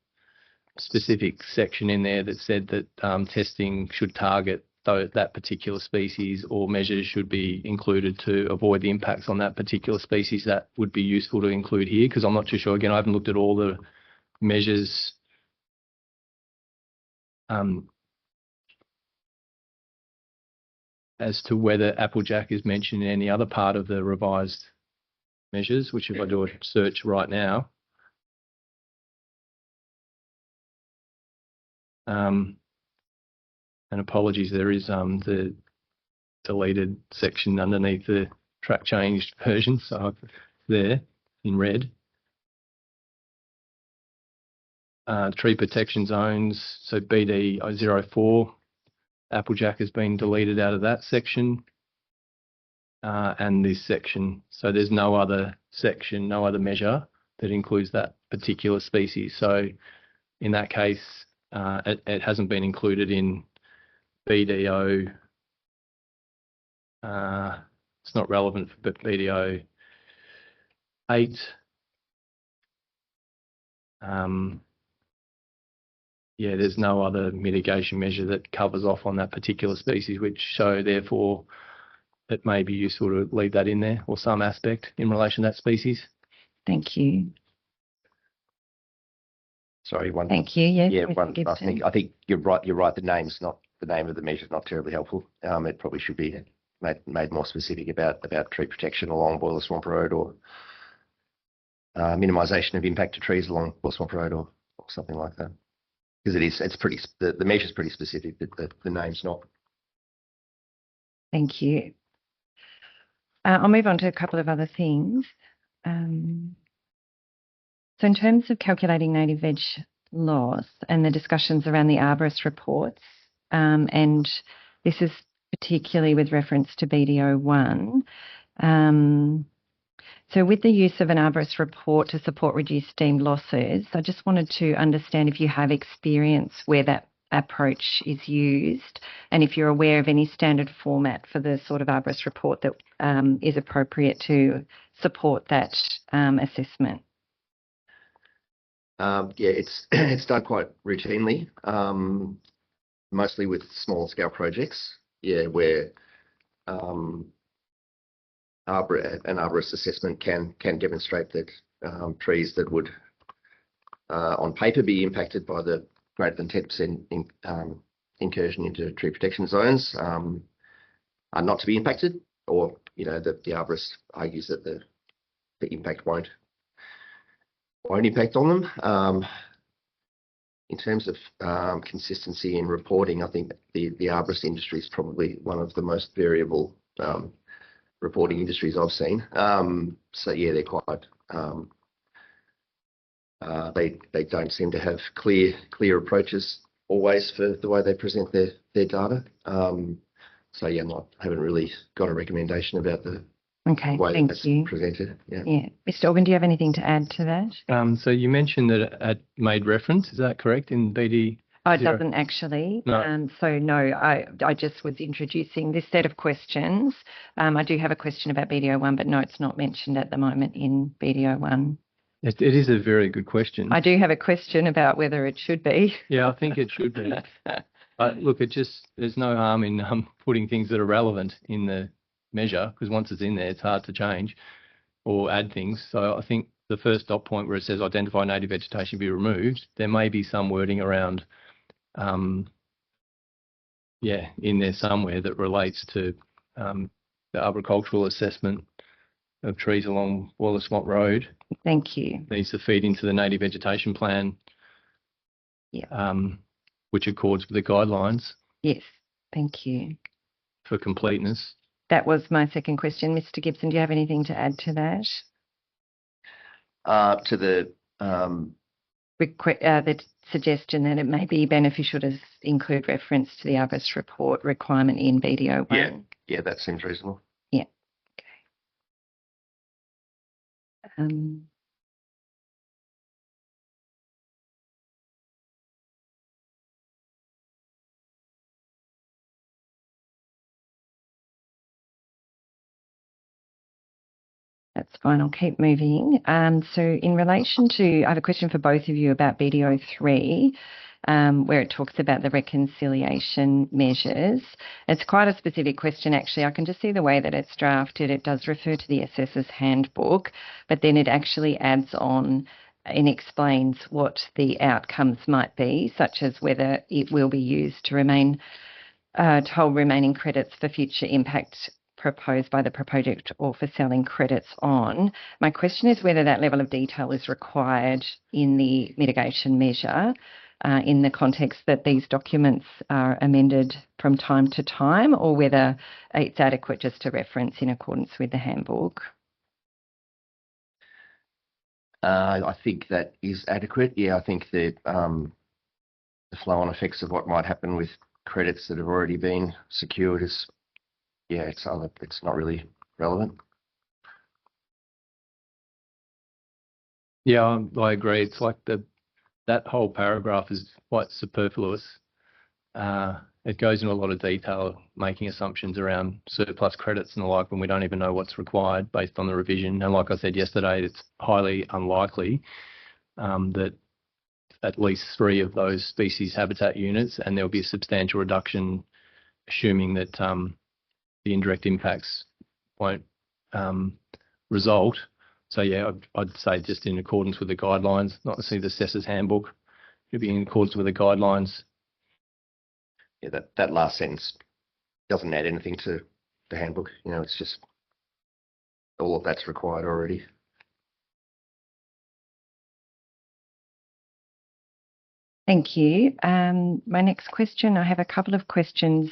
Speaker 3: specific section in there that said that testing should target that particular species, or measures should be included to avoid the impacts on that particular species, that would be useful to include here, because I'm not too sure. Again, I haven't looked at all the measures as to whether applejack is mentioned in any other part of the revised measures, which if I do a search right now, and apologies, there is the deleted section underneath the track changed version, so there in red. Tree protection zones, so BD04, applejack has been deleted out of that section, and this section. So there's no other section, no other measure that includes that particular species. So in that case, it hasn't been included in BDO. It's not relevant for BDO 8. Yeah, there's no other mitigation measure that covers off on that particular species, so therefore it may be useful to leave that in there, or some aspect in relation to that species.
Speaker 1: Thank you.
Speaker 7: Sorry, one.
Speaker 1: Thank you. Yes,
Speaker 7: Yeah,
Speaker 1: Mr.
Speaker 7: one.
Speaker 1: Gibson.
Speaker 7: I think you're right. You're right. The name of the measure is not terribly helpful. It probably should be made more specific about tree protection along Boiler Swamp Road, or minimisation of impact to trees along Boiler Swamp Road, or something like that. Because the measure is pretty specific, but the name's not.
Speaker 1: Thank you. I'll move on to a couple of other things. So in terms of calculating native veg loss and the discussions around the arborist reports, and this is particularly with reference to BDO1, so with the use of an arborist report to support reduced deemed losses, I just wanted to understand if you have experience where that approach is used, and if you're aware of any standard format for the sort of arborist report that is appropriate to support that assessment.
Speaker 7: Yeah, it's done quite routinely, mostly with small scale projects. Yeah, where an arborist assessment can demonstrate that trees that would, on paper, be impacted by the greater than 10% incursion into tree protection zones are not to be impacted, or the arborist argues that the impact won't impact on them. In terms of consistency in reporting, I think the arborist industry is probably one of the most variable reporting industries I've seen. So yeah, they're quite. They don't seem to have clear approaches always for the way they present their data. So yeah, haven't really got a recommendation about the way that's presented. Yeah.
Speaker 1: Mr. Organ, do you have anything to add to that?
Speaker 3: So you mentioned that it made reference. Is that correct in BD?
Speaker 1: Oh, it doesn't actually.
Speaker 3: No.
Speaker 1: So no, I just was introducing this set of questions. I do have a question about BDO1, but no, it's not mentioned at the moment in BDO1.
Speaker 3: It is a very good question.
Speaker 1: I do have a question about whether it should be.
Speaker 3: Yeah, I think it should be. But look, there's no harm in putting things that are relevant in the measure, because once it's in there, it's hard to change or add things. So I think the first dot point where it says identify native vegetation be removed, there may be some wording around in there somewhere that relates to the arboricultural assessment of trees along Boiler Swamp Road.
Speaker 1: Thank you.
Speaker 3: Needs to feed into the native vegetation plan
Speaker 1: Yeah.
Speaker 3: Which accords with the guidelines
Speaker 1: Yes. Thank you.
Speaker 3: for completeness.
Speaker 1: That was my second question. Mr. Gibson, do you have anything to add to that?
Speaker 7: To the
Speaker 1: The suggestion that it may be beneficial to include reference to the August report requirement in BDO1.
Speaker 7: yeah, that seems reasonable.
Speaker 1: Yeah. Okay. That's fine. I'll keep moving. So in relation to, I have a question for both of you about BDO3, where it talks about the reconciliation measures. It's quite a specific question, actually. I can just see the way that it's drafted. It does refer to the assessor's handbook, but then it actually adds on and explains what the outcomes might be, such as whether it will be used to hold remaining credits for future impact proposed by the project or for selling credits on. My question is whether that level of detail is required in the mitigation measure in the context that these documents are amended from time to time, or whether it's adequate just to reference in accordance with the handbook.
Speaker 7: I think that is adequate. Yeah, I think the flow-on effects of what might happen with credits that have already been secured is, yeah, it's not really relevant.
Speaker 3: Yeah, I agree. It's like that whole paragraph is quite superfluous. It goes into a lot of detail, making assumptions around surplus credits and the like when we don't even know what's required based on the revision. And like I said yesterday, it's highly unlikely that at least 3 of those species habitat units, and there'll be a substantial reduction, assuming that the indirect impacts won't result. So yeah, I'd say just in accordance with the guidelines, not necessarily the assessor's handbook. It'll be in accordance with the guidelines.
Speaker 7: Yeah, that last sentence doesn't add anything to the handbook. You know, it's just all of that's required already.
Speaker 1: Thank you. My next question, I have a couple of questions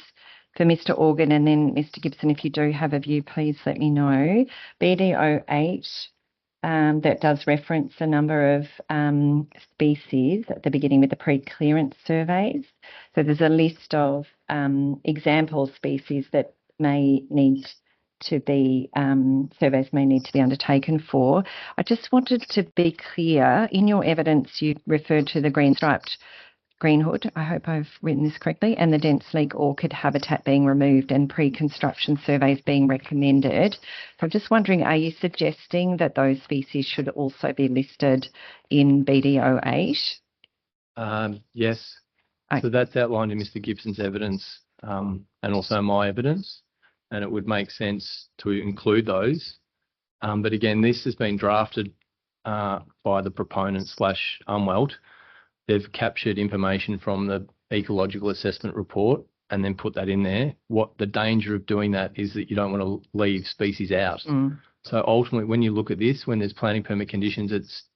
Speaker 1: for Mr. Organ, and then Mr. Gibson, if you do have a view, please let me know. BDO8, that does reference a number of species at the beginning with the pre-clearance surveys. So there's a list of example species that may need to be, surveys may need to be undertaken for. I just wanted to be clear, in your evidence you referred to the green-striped greenhood, I hope I've written this correctly, and the dense leek orchid habitat being removed and pre-construction surveys being recommended. So I'm just wondering, are you suggesting that those species should also be listed in BDO8?
Speaker 3: Yes.
Speaker 1: Okay.
Speaker 3: So that's outlined in Mr. Gibson's evidence and also my evidence, and it would make sense to include those. But again, this has been drafted by the proponent / Umwelt. They've captured information from the ecological assessment report and then put that in there. What the danger of doing that is that you don't want to leave species out. So ultimately, when you look at this, when there's planning permit conditions,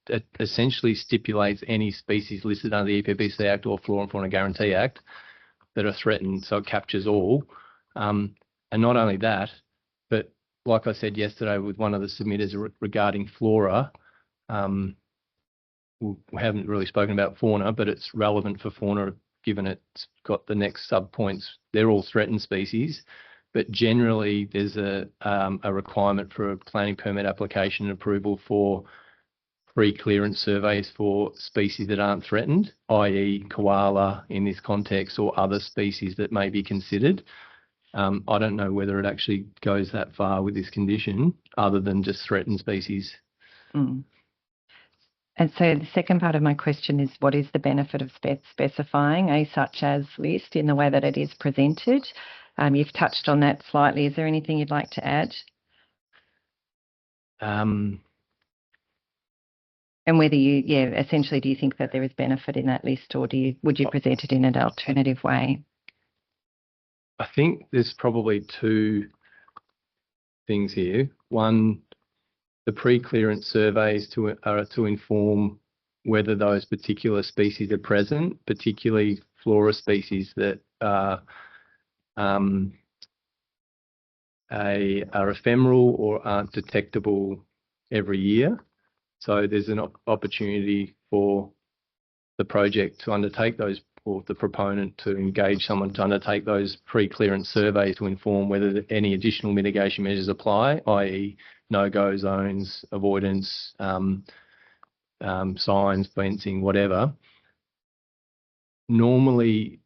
Speaker 3: it essentially stipulates any species listed under the EPBC Act or Flora and Fauna Guarantee Act that are threatened. So it captures all. And not only that, but like I said yesterday with one of the submitters regarding flora, we haven't really spoken about fauna, but it's relevant for fauna given it's got the next sub-points. They're all threatened species, but generally there's a requirement for a planning permit application and approval for pre-clearance surveys for species that aren't threatened, i.e. koala in this context or other species that may be considered. I don't know whether it actually goes that far with this condition other than just threatened species.
Speaker 1: And so the second part of my question is, what is the benefit of specifying a such as list in the way that it is presented? You've touched on that slightly. Is there anything you'd like to add? And whether essentially, do you think that there is benefit in that list, or would you present it in an alternative way?
Speaker 3: I think there's probably 2 things here. One, the pre-clearance surveys are to inform whether those particular species are present, particularly flora species that are ephemeral or aren't detectable every year. So there's an opportunity for the project to undertake those, or the proponent to engage someone to undertake those pre-clearance surveys to inform whether any additional mitigation measures apply, i.e. no-go zones, avoidance, signs, fencing, whatever. Normally,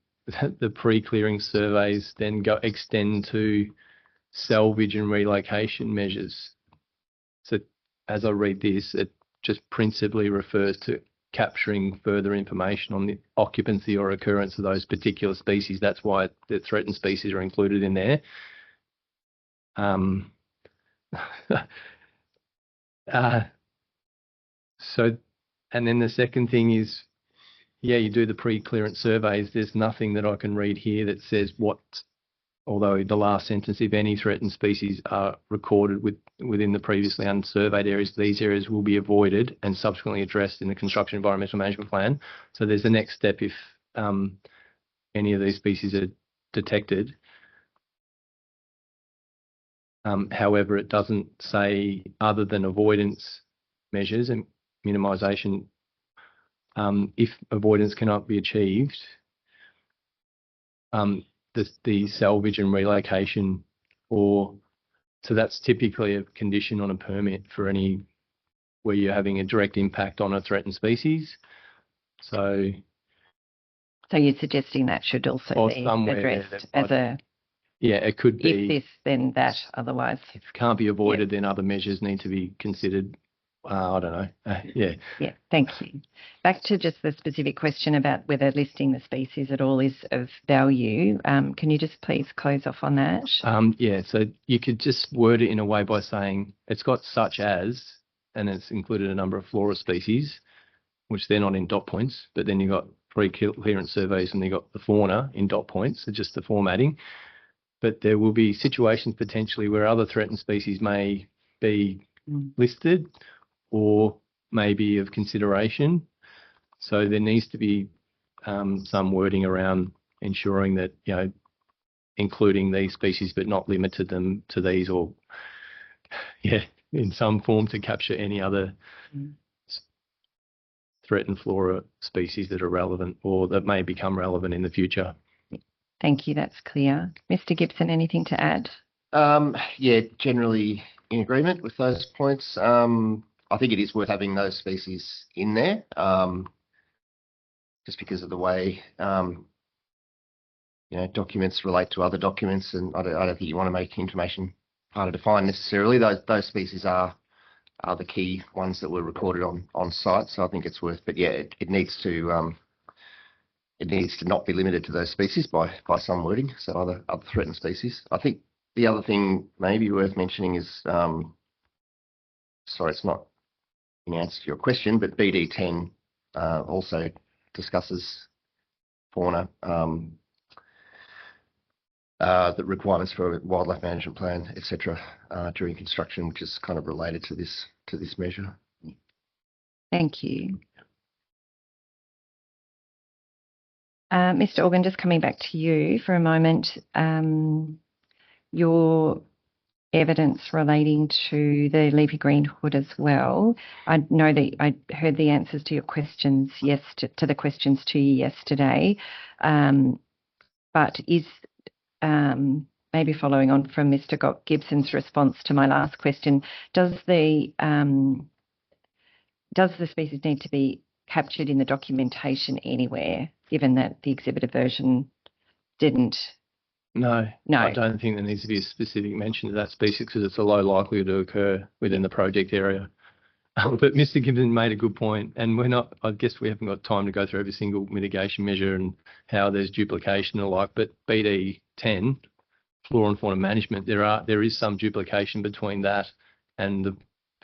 Speaker 3: the pre-clearing surveys then extend to salvage and relocation measures. So as I read this, it just principally refers to capturing further information on the occupancy or occurrence of those particular species. That's why the threatened species are included in there. And then the second thing is, yeah, you do the pre-clearance surveys. There's nothing that I can read here that says what, although the last sentence, if any threatened species are recorded within the previously unsurveyed areas, these areas will be avoided and subsequently addressed in the construction environmental management plan. So there's the next step if any of these species are detected. However, it doesn't say other than avoidance measures and minimisation. If avoidance cannot be achieved, the salvage and relocation, so that's typically a condition on a permit for any where you're having a direct impact on a threatened species. So
Speaker 1: you're suggesting that should also be addressed as a,
Speaker 3: yeah, it could be.
Speaker 1: If this, then that, otherwise.
Speaker 3: If it can't be avoided, then other measures need to be considered. I don't know. Yeah.
Speaker 1: Yeah, thank you. Back to just the specific question about whether listing the species at all is of value. Can you just please close off on that?
Speaker 3: Yeah, so you could just word it in a way by saying it's got such as, and it's included a number of flora species, which they're not in dot points, but then you've got pre-clearance surveys and you've got the fauna in dot points, so just the formatting. But there will be situations potentially where other threatened species may be listed or maybe of consideration. So there needs to be some wording around ensuring that, including these species but not limited them to these, or in some form to capture any other threatened flora species that are relevant or that may become relevant in the future.
Speaker 1: Thank you, that's clear. Mr. Gibson, anything to add?
Speaker 7: Yeah, generally in agreement with those points. I think it is worth having those species in there, just because of the way documents relate to other documents, and I don't think you want to make information harder to find necessarily. Those species are the key ones that were recorded on site, so I think it's worth. But yeah, it needs to not be limited to those species by some wording. So other threatened species. I think the other thing maybe worth mentioning is, sorry, it's not in answer to your question, but BD10 also discusses fauna, the requirements for a wildlife management plan, etc., during construction, which is kind of related to this measure.
Speaker 1: Thank you. Mr. Organ, just coming back to you for a moment, your evidence relating to the leafy green hood as well. I know that I heard the answers to your questions to the questions to you yesterday, but is maybe following on from Mr. Gibson's response to my last question, does the species need to be captured in the documentation anywhere, given that the exhibited version didn't?
Speaker 3: No, I don't think there needs to be a specific mention of that species because it's a low likelihood to occur within the project area. But Mr. Gibson made a good point, and I guess we haven't got time to go through every single mitigation measure and how there's duplication and the like, but BD10, flora and fauna management, there is some duplication between that and the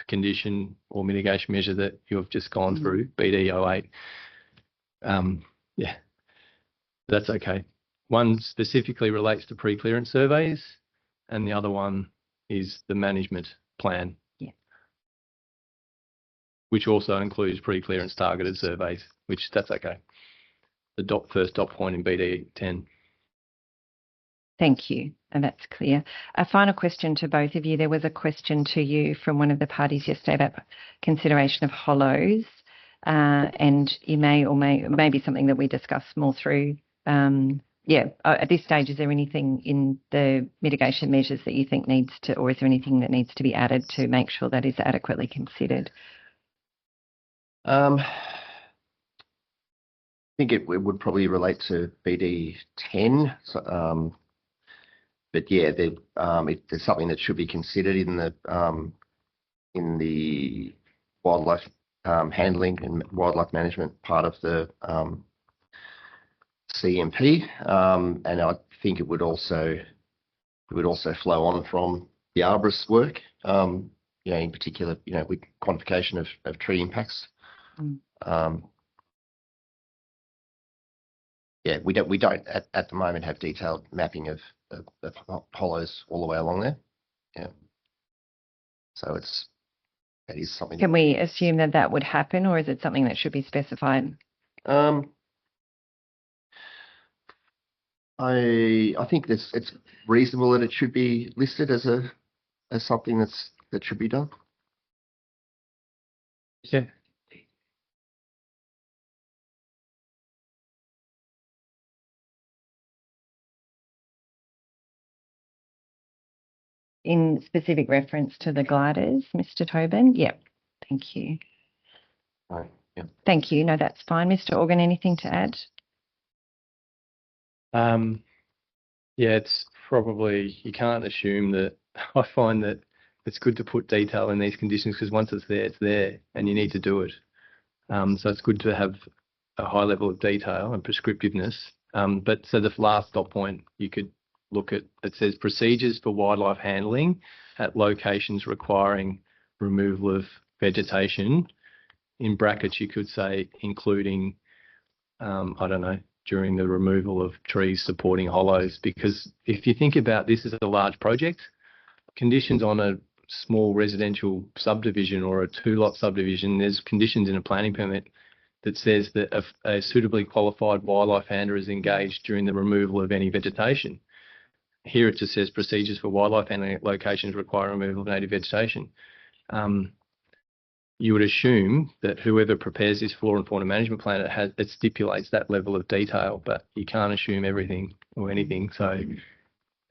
Speaker 3: condition or mitigation measure that you've just gone through, BD08. Yeah, that's okay. One specifically relates to pre-clearance surveys and the other one is the management plan.
Speaker 1: Yeah.
Speaker 3: which also includes pre-clearance targeted surveys, which that's okay. The first dot point in BD 10.
Speaker 1: Thank you. And that's clear. A final question to both of you. There was a question to you from one of the parties yesterday about consideration of hollows, and you may be something that we discuss more through. At this stage, is there anything in the mitigation measures that you think needs to, or is there anything that needs to be added to make sure that is adequately considered?
Speaker 7: I think it would probably relate to BD 10. So, but yeah, there's something that should be considered in the wildlife handling and wildlife management part of the CMP, and I think it would also flow on from the arborist work, in particular, with quantification of tree impacts. We don't at the moment have detailed mapping of hollows all the way along there. Yeah, so that is something.
Speaker 1: Can we assume that would happen, or is it something that should be specified?
Speaker 7: I think it's reasonable that it should be listed as something that should be done.
Speaker 2: Yeah.
Speaker 1: In specific reference to the gliders, Mr. Tobin? Yep. Thank you.
Speaker 7: Right. Yeah.
Speaker 1: Thank you. No, that's fine. Mr. Organ, anything to add?
Speaker 3: It's probably, you can't assume that. I find that it's good to put detail in these conditions because once it's there and you need to do it. So it's good to have a high level of detail and prescriptiveness. But so the last dot point you could look at, it says procedures for wildlife handling at locations requiring removal of vegetation. In brackets, you could say including, during the removal of trees supporting hollows, because if you think about this as a large project, conditions on a small residential subdivision or a 2-lot subdivision, there's conditions in a planning permit that says that a suitably qualified wildlife handler is engaged during the removal of any vegetation. Here it just says procedures for wildlife handling at locations require removal of native vegetation. You would assume that whoever prepares this flora and fauna management plan, it stipulates that level of detail, but you can't assume everything or anything. So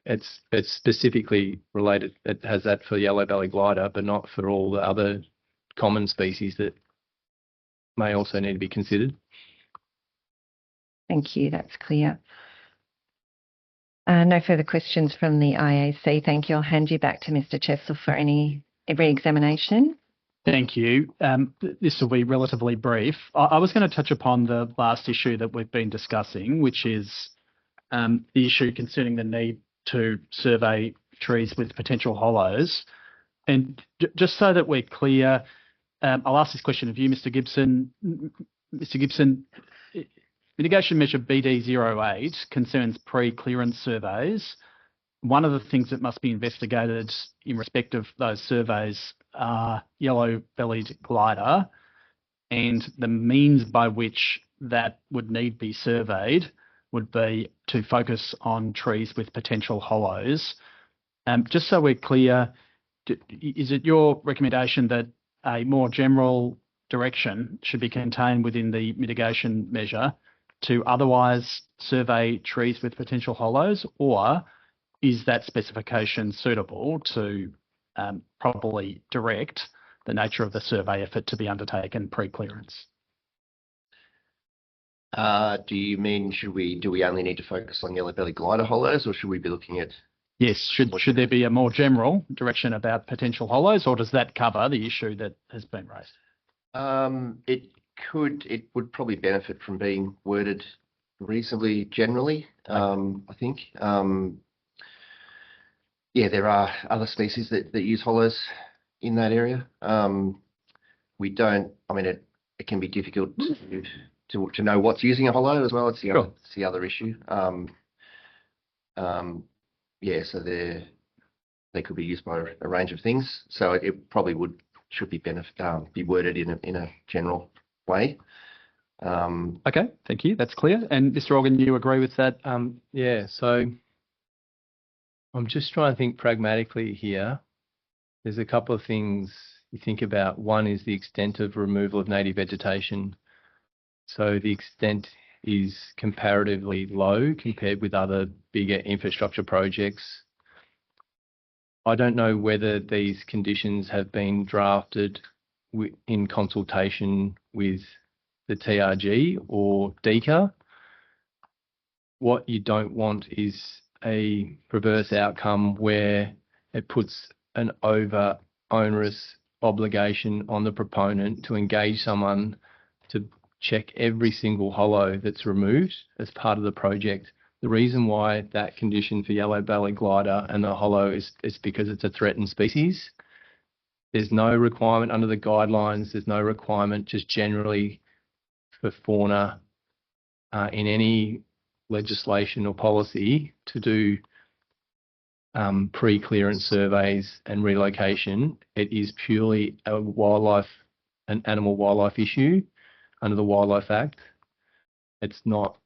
Speaker 3: it's specifically related. It has that for yellow belly glider, but not for all the other common species that may also need to be considered.
Speaker 1: Thank you. That's clear. No further questions from the IAC. Thank you. I'll hand you back to Mr. Chessel for any re-examination.
Speaker 2: Thank you. This will be relatively brief. I was going to touch upon the last issue that we've been discussing, which is the issue concerning the need to survey trees with potential hollows. And just so that we're clear, I'll ask this question of you, Mr. Gibson. Mr. Gibson, mitigation measure BD08 concerns pre-clearance surveys. One of the things that must be investigated in respect of those surveys are yellow-bellied glider, and the means by which that would need be surveyed would be to focus on trees with potential hollows. Just so we're clear, is it your recommendation that a more general direction should be contained within the mitigation measure to otherwise survey trees with potential hollows, or is that specification suitable to properly direct the nature of the survey effort to be undertaken pre-clearance?
Speaker 7: Do you mean do we only need to focus on yellow-bellied glider hollows, or should we be looking at?
Speaker 2: Yes. Should there be a more general direction about potential hollows, or does that cover the issue that has been raised?
Speaker 7: It would probably benefit from being worded reasonably generally. I think. There are other species that use hollows in that area. We don't. I mean, it can be difficult to know what's using a hollow as well. It's the other issue. So they could be used by a range of things. So it probably would should be be worded in a general way.
Speaker 2: Okay, thank you. That's clear. And Mr. Organ, you agree with that?
Speaker 3: Yeah, so I'm just trying to think pragmatically here. There's a couple of things you think about. One is the extent of removal of native vegetation. So the extent is comparatively low compared with other bigger infrastructure projects. I don't know whether these conditions have been drafted in consultation with the TRG or DECA. What you don't want is a perverse outcome where it puts an onerous obligation on the proponent to engage someone to check every single hollow that's removed as part of the project. The reason why that condition for yellow-bellied glider and the hollow is because it's a threatened species. There's no requirement under the guidelines. There's no requirement just generally for fauna in any legislation or policy to do pre-clearance surveys and relocation. It is purely an animal wildlife issue under the Wildlife Act. It's not.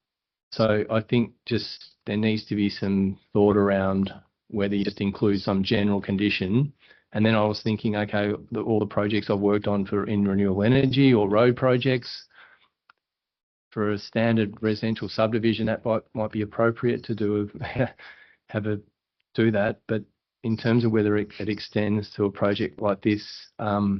Speaker 3: So I think just there needs to be some thought around whether you just include some general condition. And then I was thinking, okay, all the projects I've worked on in renewable energy or road projects, for a standard residential subdivision, that might be appropriate to do do that. But in terms of whether it extends to a project like this, I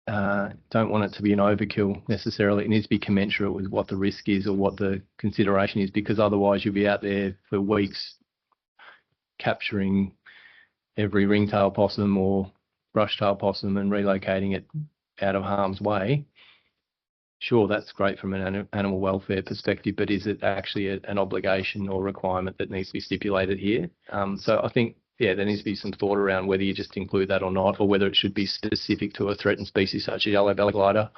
Speaker 3: don't want it to be an overkill necessarily. It needs to be commensurate with what the risk is or what the consideration is, because otherwise you'll be out there for weeks capturing every ringtail possum or brushtail possum and relocating it out of harm's way. Sure, that's great from an animal welfare perspective, but is it actually an obligation or requirement that needs to be stipulated here? So I think, yeah, there needs to be some thought around whether you just include that or not, or whether it should be specific to a threatened species such as yellow-bellied glider.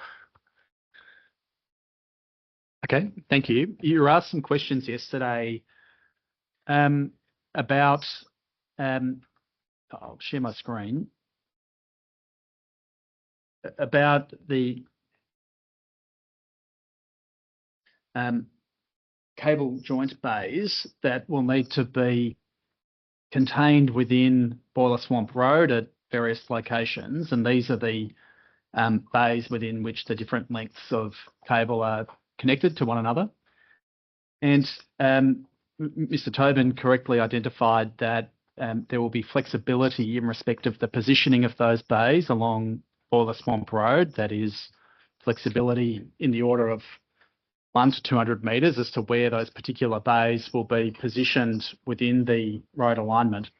Speaker 2: Okay, thank you. You were asked some questions yesterday about, I'll share my screen, about the cable joint bays that will need to be contained within Boiler Swamp Road at various locations, and these are the bays within which the different lengths of cable are connected to one another. And Mr. Tobin correctly identified that there will be flexibility in respect of the positioning of those bays along Boiler Swamp Road. That is flexibility in the order of 100 to 200 metres as to where those particular bays will be positioned within the road alignment.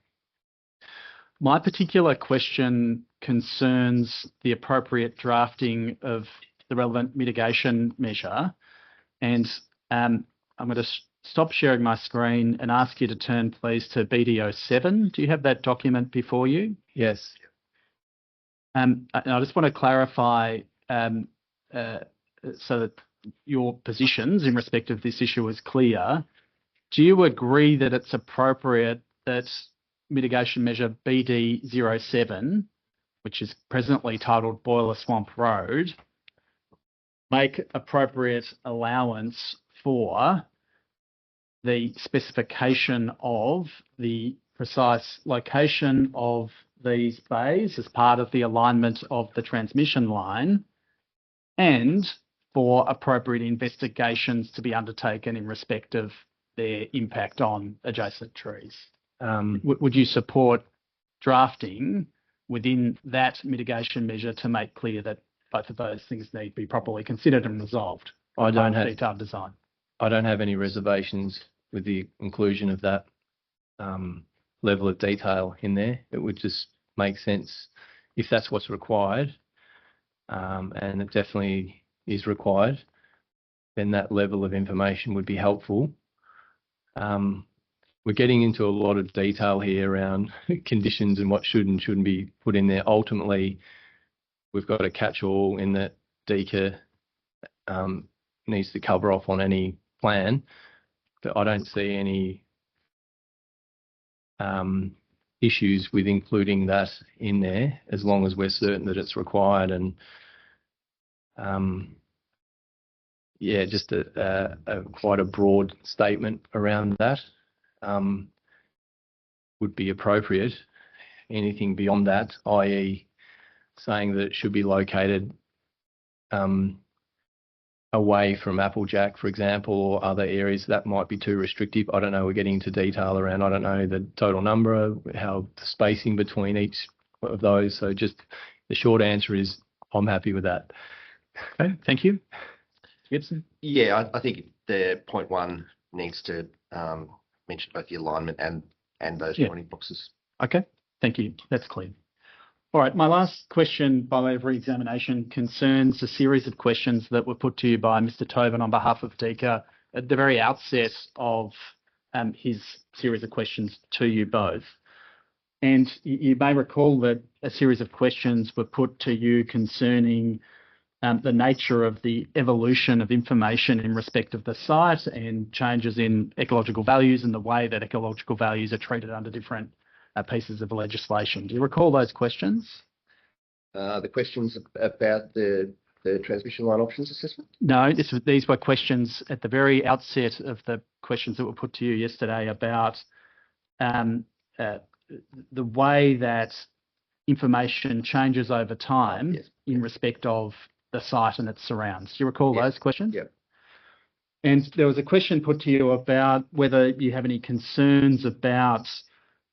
Speaker 2: My particular question concerns the appropriate drafting of the relevant mitigation measure, and I'm going to stop sharing my screen and ask you to turn, please, to BDO7. Do you have that document before you?
Speaker 3: Yes.
Speaker 2: I just want to clarify so that your positions in respect of this issue is clear. Do you agree that it's appropriate that mitigation measure BD07, which is presently titled Boiler Swamp Road, make appropriate allowance for the specification of the precise location of these bays as part of the alignment of the transmission line, and for appropriate investigations to be undertaken in respect of their impact on adjacent trees? Would you support drafting within that mitigation measure to make clear that both of those things need to be properly considered and resolved?
Speaker 3: I don't have
Speaker 2: detailed design.
Speaker 3: I don't have any reservations with the inclusion of that level of detail in there. It would just make sense if that's what's required, and it definitely is required, then that level of information would be helpful. We're getting into a lot of detail here around conditions and what should and shouldn't be put in there. Ultimately, we've got a catch-all in that DECA needs to cover off on any plan, but I don't see any issues with including that in there, as long as we're certain that it's required. And just a quite a broad statement around that would be appropriate. Anything beyond that, i.e. saying that it should be located away from Applejack, for example, or other areas, that might be too restrictive. I don't know. We're getting into detail around, I don't know the total number, how the spacing between each of those. So just the short answer is I'm happy with that.
Speaker 2: Okay, thank you. Gibson?
Speaker 7: Yeah, I think the point one needs to mention both the alignment and those pointing boxes.
Speaker 2: Okay, thank you. That's clear. All right, my last question by way of re-examination concerns a series of questions that were put to you by Mr. Tobin on behalf of DECA at the very outset of his series of questions to you both. And you may recall that a series of questions were put to you concerning the nature of the evolution of information in respect of the site and changes in ecological values and the way that ecological values are treated under different pieces of legislation. Do you recall those questions?
Speaker 7: The questions about the transmission line options assessment?
Speaker 2: No, these were questions at the very outset of the questions that were put to you yesterday about the way that information changes over time in respect of the site and its surrounds. Do you recall those questions?
Speaker 7: Yeah.
Speaker 2: And there was a question put to you about whether you have any concerns about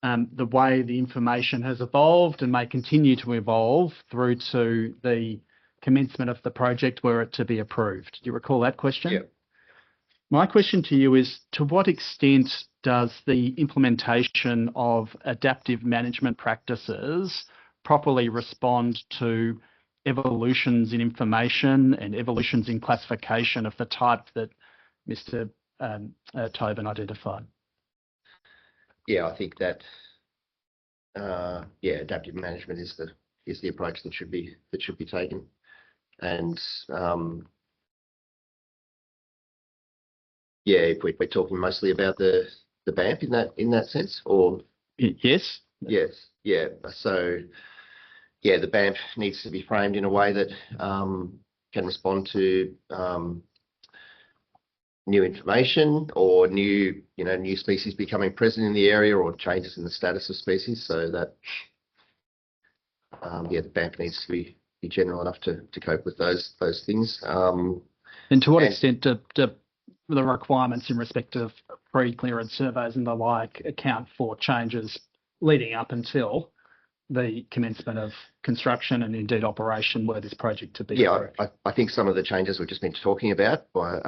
Speaker 2: the way the information has evolved and may continue to evolve through to the commencement of the project were it to be approved. Do you recall that question?
Speaker 7: Yeah.
Speaker 2: My question to you is, to what extent does the implementation of adaptive management practices properly respond to evolutions in information and evolutions in classification of the type that Mr. Tobin identified?
Speaker 7: Yeah, I think that adaptive management is the approach that should be taken, and if we're talking mostly about the BAMP in that sense, or
Speaker 2: yes,
Speaker 7: yeah. So the BAMP needs to be framed in a way that can respond to new information or new species becoming present in the area or changes in the status of species, so that the BAMP needs to be general enough to cope with those things.
Speaker 2: And to what extent do the requirements in respect of pre-clearance surveys and the like account for changes leading up until the commencement of construction and indeed operation were this project to be approved?
Speaker 7: I think some of the changes we've just been talking about by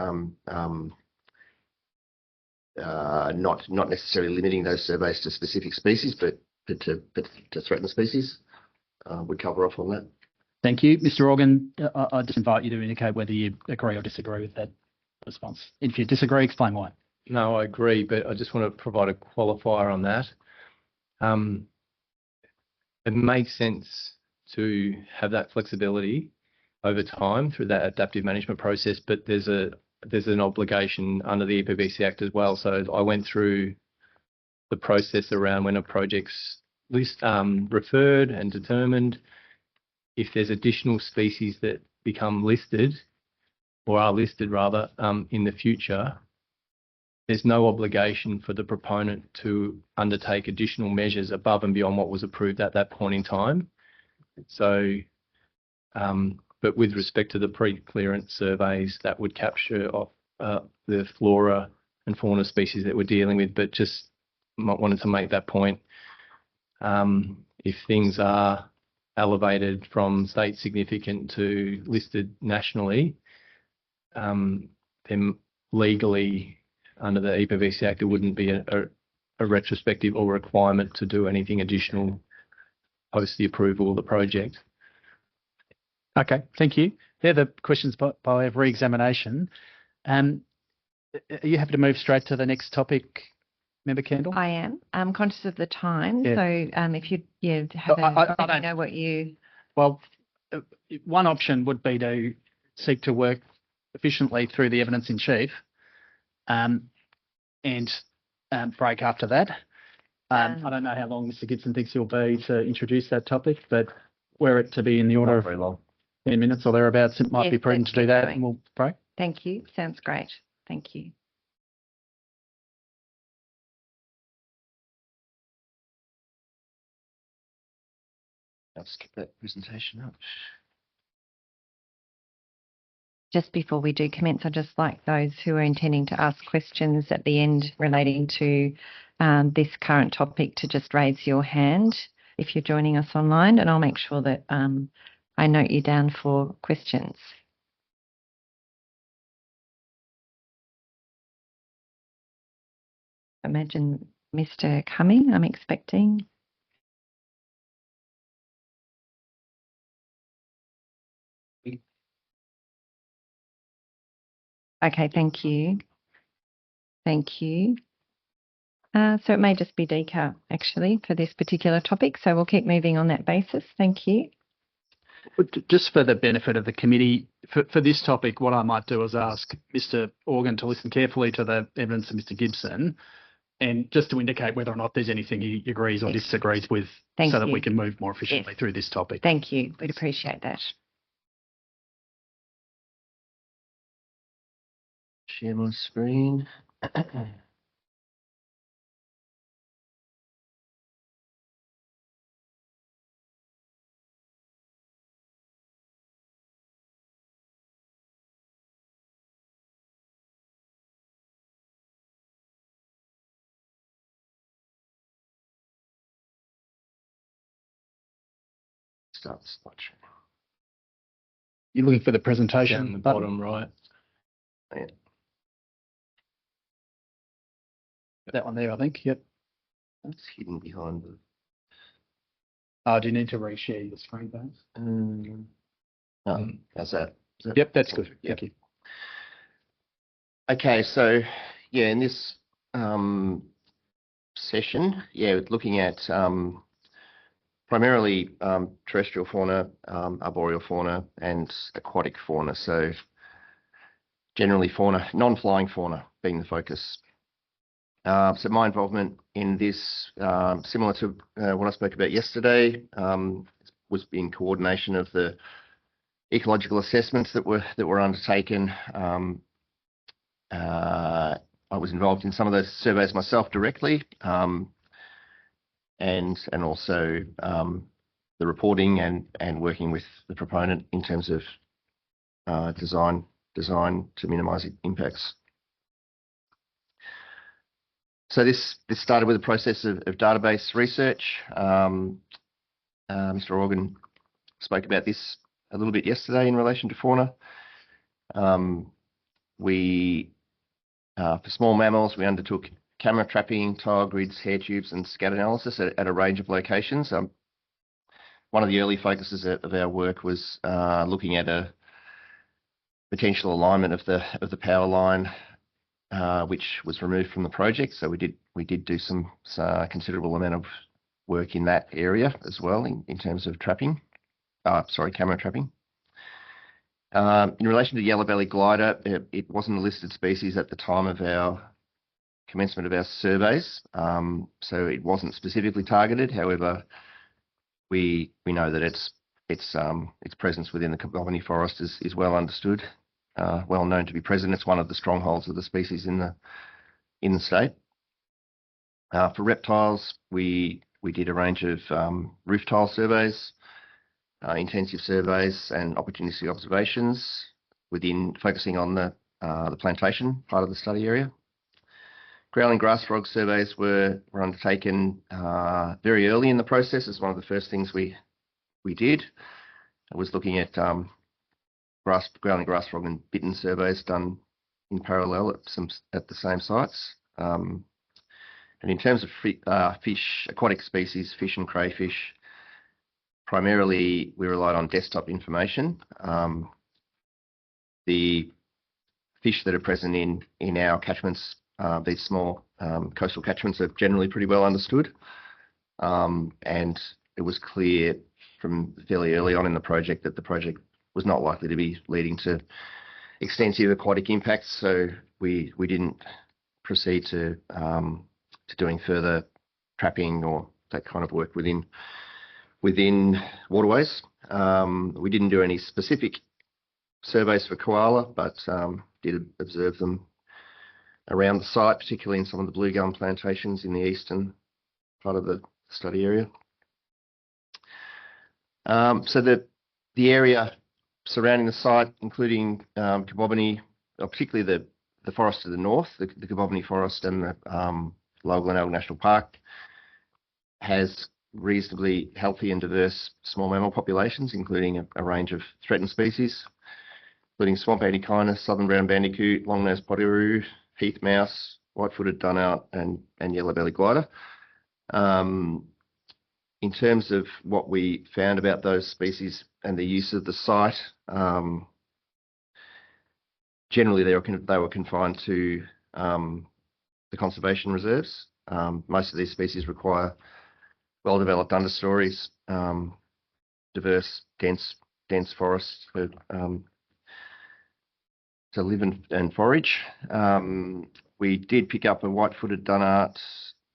Speaker 7: not necessarily limiting those surveys to specific species, but to threatened species would cover off on that.
Speaker 2: Thank you. Mr. Organ, I just invite you to indicate whether you agree or disagree with that response. If you disagree, explain why.
Speaker 3: No, I agree, but I just want to provide a qualifier on that. It makes sense to have that flexibility over time through that adaptive management process, but there's an obligation under the EPBC Act as well. So I went through the process around when a project's referred and determined. If there's additional species that become listed, or are listed rather, in the future, there's no obligation for the proponent to undertake additional measures above and beyond what was approved at that point in time. So, but with respect to the pre-clearance surveys, that would capture off the flora and fauna species that we're dealing with. But just wanted to make that point. If things are elevated from state significant to listed nationally, then legally under the EPBC Act, there wouldn't be a retrospective or requirement to do anything additional post the approval of the project.
Speaker 2: Okay, thank you. They're the questions by way of re-examination. Are you happy to move straight to the next topic, Member Kendall?
Speaker 1: I am. I'm conscious of the time,
Speaker 2: Yeah.
Speaker 1: so if you have let me know what you...
Speaker 2: Well, one option would be to seek to work efficiently through the evidence in chief and break after that. I don't know how long Mr. Gibson thinks he'll be to introduce that topic, but were it to be in the order
Speaker 7: Not very long.
Speaker 2: of 10 minutes or thereabouts, it might
Speaker 1: Yes,
Speaker 2: be prudent
Speaker 1: let's
Speaker 2: to do
Speaker 1: get
Speaker 2: that,
Speaker 1: going.
Speaker 2: and we'll break.
Speaker 1: Thank you. Sounds great. Thank you.
Speaker 7: I'll skip that presentation up.
Speaker 1: Just before we do commence, I'd just like those who are intending to ask questions at the end relating to this current topic to just raise your hand if you're joining us online, and I'll make sure that I note you down for questions. Imagine Mr. Cumming, I'm expecting. Okay, thank you. Thank you. So it may just be Deca actually for this particular topic. So we'll keep moving on that basis. Thank you.
Speaker 2: Just for the benefit of the committee, for this topic, what I might do is ask Mr. Organ to listen carefully to the evidence of Mr. Gibson, and just to indicate whether or not there's anything he agrees or disagrees with, so that we can move more efficiently through this topic.
Speaker 1: Thank you. We'd appreciate that.
Speaker 7: Share my screen. Start the slideshow.
Speaker 2: You're looking for the presentation
Speaker 3: Down the
Speaker 2: button?
Speaker 3: bottom right.
Speaker 7: Yeah.
Speaker 2: That one there, I think. Yep.
Speaker 7: It's hidden behind the.
Speaker 2: Oh, do you need to reshare your screen, James?
Speaker 7: How's that?
Speaker 2: Yep, that's good.
Speaker 7: Yep.
Speaker 2: Thank you.
Speaker 7: Okay, so yeah, in this session, looking at primarily terrestrial fauna, arboreal fauna, and aquatic fauna. So generally fauna, non-flying fauna being the focus. So my involvement in this, similar to what I spoke about yesterday, was in coordination of the ecological assessments that were undertaken. I was involved in some of those surveys myself directly, and also the reporting and working with the proponent in terms of design to minimise impacts. So this started with a process of database research. Mr. Organ spoke about this a little bit yesterday in relation to fauna. For small mammals, we undertook camera trapping, tile grids, hair tubes, and scatter analysis at a range of locations. One of the early focuses of our work was looking at a potential alignment of the power line, which was removed from the project. So we did do some considerable amount of work in that area as well in terms of trapping. Camera trapping. In relation to yellow-bellied glider, it wasn't a listed species at the time of our commencement of our surveys, so it wasn't specifically targeted. However, we know that its presence within the Kentbruck forest is well understood, well known to be present. It's one of the strongholds of the species in the state. For reptiles, we did a range of roof tile surveys, intensive surveys, and opportunistic observations focusing on the plantation part of the study area. Growling grass frog surveys were undertaken very early in the process. It's one of the first things we did. I was looking at growling grass frog and bittern surveys done in parallel at the same sites. And in terms of fish, aquatic species, fish and crayfish, primarily we relied on desktop information. The fish that are present in our catchments, these small coastal catchments, are generally pretty well understood. And it was clear from fairly early on in the project that the project was not likely to be leading to extensive aquatic impacts. So we didn't proceed to doing further trapping or that kind of work within waterways. We didn't do any specific surveys for koala, but did observe them around the site, particularly in some of the blue gum plantations in the eastern part of the study area. So the area surrounding the site, including Kabobini, particularly the forest to the north, the Kabobini Forest and the Lower Glenelg National Park, has reasonably healthy and diverse small mammal populations, including a range of threatened species, including swamp antechinus, southern brown bandicoot, long-nosed potoroo, heath mouse, white-footed dunout, and yellow-bellied glider. In terms of what we found about those species and the use of the site, generally they were confined to the conservation reserves. Most of these species require well-developed understories, diverse, dense forests to live and forage. We did pick up a white-footed dunout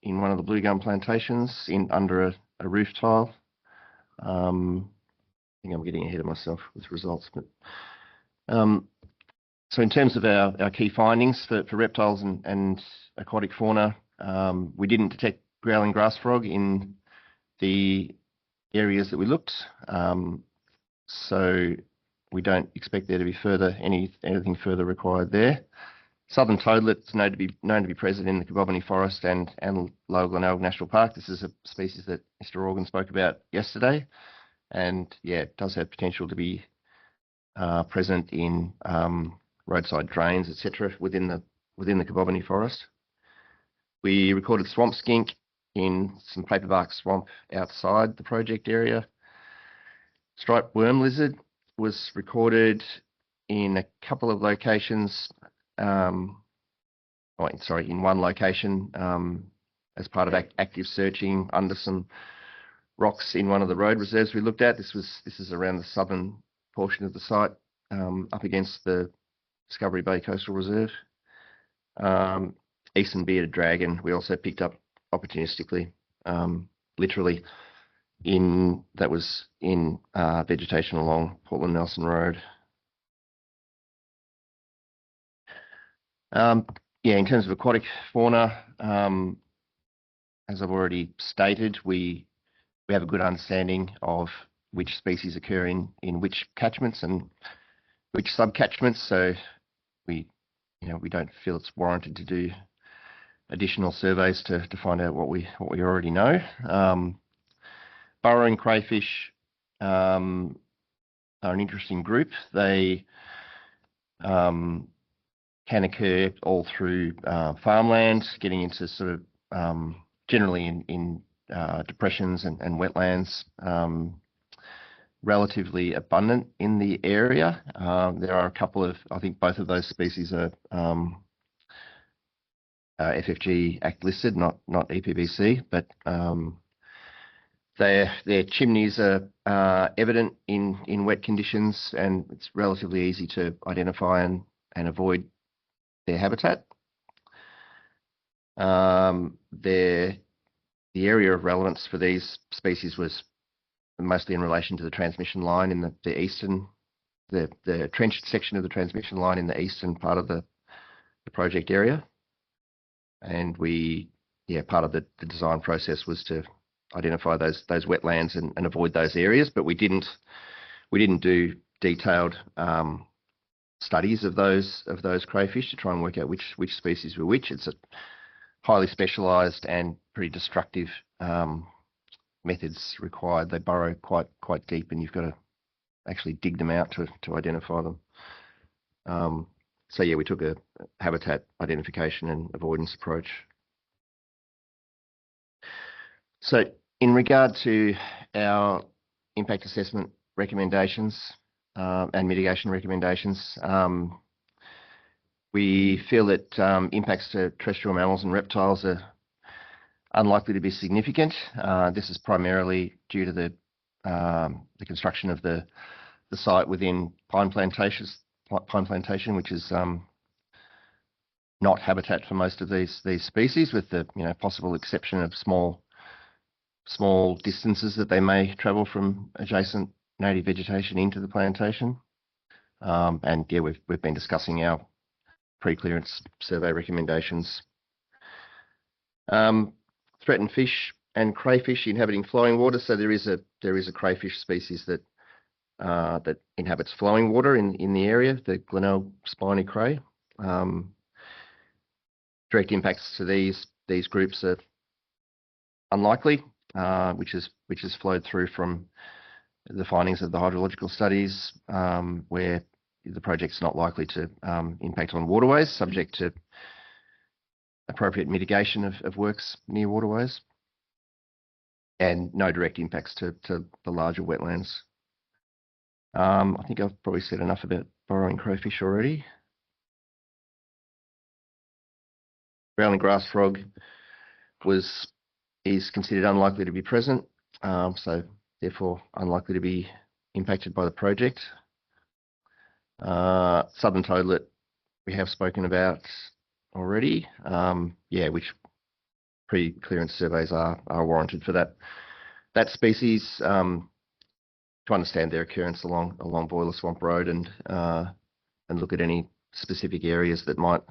Speaker 7: in one of the blue gum plantations under a roof tile. I think I'm getting ahead of myself with results, but so in terms of our key findings for reptiles and aquatic fauna, we didn't detect growling grass frog in the areas that we looked. So we don't expect there to be anything further required there. Southern toadlet is known to be present in the Kabobini Forest and Lower Glenelg National Park. This is a species that Mr. Organ spoke about yesterday, and yeah, it does have potential to be present in roadside drains, etc., within the Kabobini Forest. We recorded swamp skink in some paperbark swamp outside the project area. Striped worm lizard was recorded in a couple of locations. In one location as part of active searching under some rocks in one of the road reserves we looked at. This is around the southern portion of the site, up against the Discovery Bay Coastal Reserve. Eastern bearded dragon we also picked up opportunistically, literally that was in vegetation along Portland Nelson Road. In terms of aquatic fauna, as I've already stated, we have a good understanding of which species occur in which catchments and which subcatchments. So we don't feel it's warranted to do additional surveys to find out what we already know. Burrowing crayfish are an interesting group. They can occur all through farmland, getting into sort of generally in depressions and wetlands, relatively abundant in the area. There are a couple of, I think both of those species are FFG Act listed, not EPBC, but their chimneys are evident in wet conditions, and it's relatively easy to identify and avoid their habitat. The area of relevance for these species was mostly in relation to the transmission line in the trenched section of the transmission line in the eastern part of the project area. And part of the design process was to identify those wetlands and avoid those areas, but we didn't do detailed studies of those crayfish to try and work out which species were which. It's a highly specialised and pretty destructive methods required. They burrow quite deep, and you've got to actually dig them out to identify them. We took a habitat identification and avoidance approach. So in regard to our impact assessment recommendations and mitigation recommendations, we feel that impacts to terrestrial mammals and reptiles are unlikely to be significant. This is primarily due to the construction of the site within pine plantation, which is not habitat for most of these species, with the possible exception of small small distances that they may travel from adjacent native vegetation into the plantation. And yeah, we've been discussing our pre-clearance survey recommendations. Threatened fish and crayfish inhabiting flowing water. So there is a crayfish species that inhabits flowing water in the area, the Glenelg spiny cray. Direct impacts to these groups are unlikely, which has flowed through from the findings of the hydrological studies, where the project's not likely to impact on waterways, subject to appropriate mitigation of works near waterways, and no direct impacts to the larger wetlands. I think I've probably said enough about burrowing crayfish already. Growling grass frog is considered unlikely to be present, so therefore unlikely to be impacted by the project. Southern toadlet we have spoken about already, which pre-clearance surveys are warranted for that species, to understand their occurrence along Boiler Swamp Road and look at any specific areas that might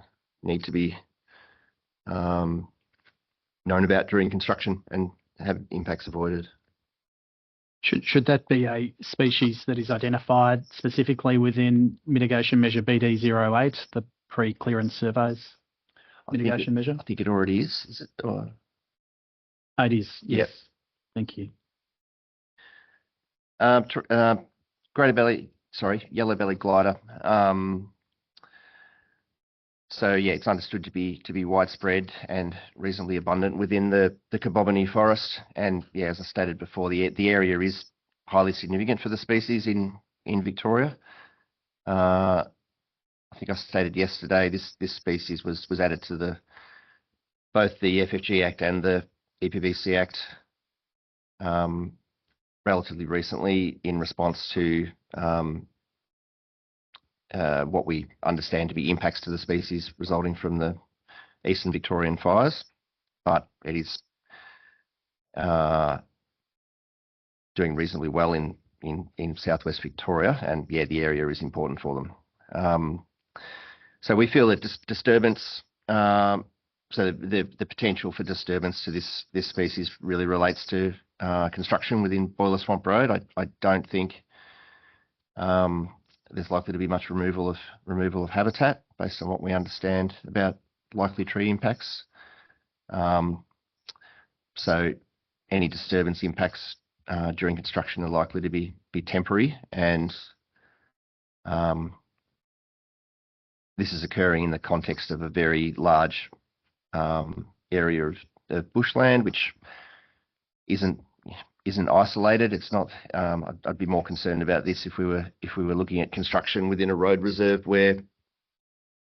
Speaker 7: need to be known about during construction and have impacts avoided.
Speaker 2: Should that be a species that is identified specifically within mitigation measure BD08, the pre-clearance surveys mitigation measure?
Speaker 7: I think it already is. Is it? Or...
Speaker 2: It is. Yes.
Speaker 7: Yep.
Speaker 2: Thank you.
Speaker 7: Yellow bellied glider. So yeah, it's understood to be widespread and reasonably abundant within the Cobobony forest. And yeah, as I stated before, the area is highly significant for the species in Victoria. I think I stated yesterday this species was added to both the FFG Act and the EPBC Act relatively recently in response to what we understand to be impacts to the species resulting from the Eastern Victorian fires, but it is doing reasonably well in southwest Victoria, and yeah, the area is important for them. So we feel that disturbance, so the potential for disturbance to this species really relates to construction within Boiler Swamp Road. I don't think there's likely to be much removal of habitat based on what we understand about likely tree impacts. So any disturbance impacts during construction are likely to be temporary, and this is occurring in the context of a very large area of bushland, which isn't isolated. It's not. I'd be more concerned about this if we were looking at construction within a road reserve where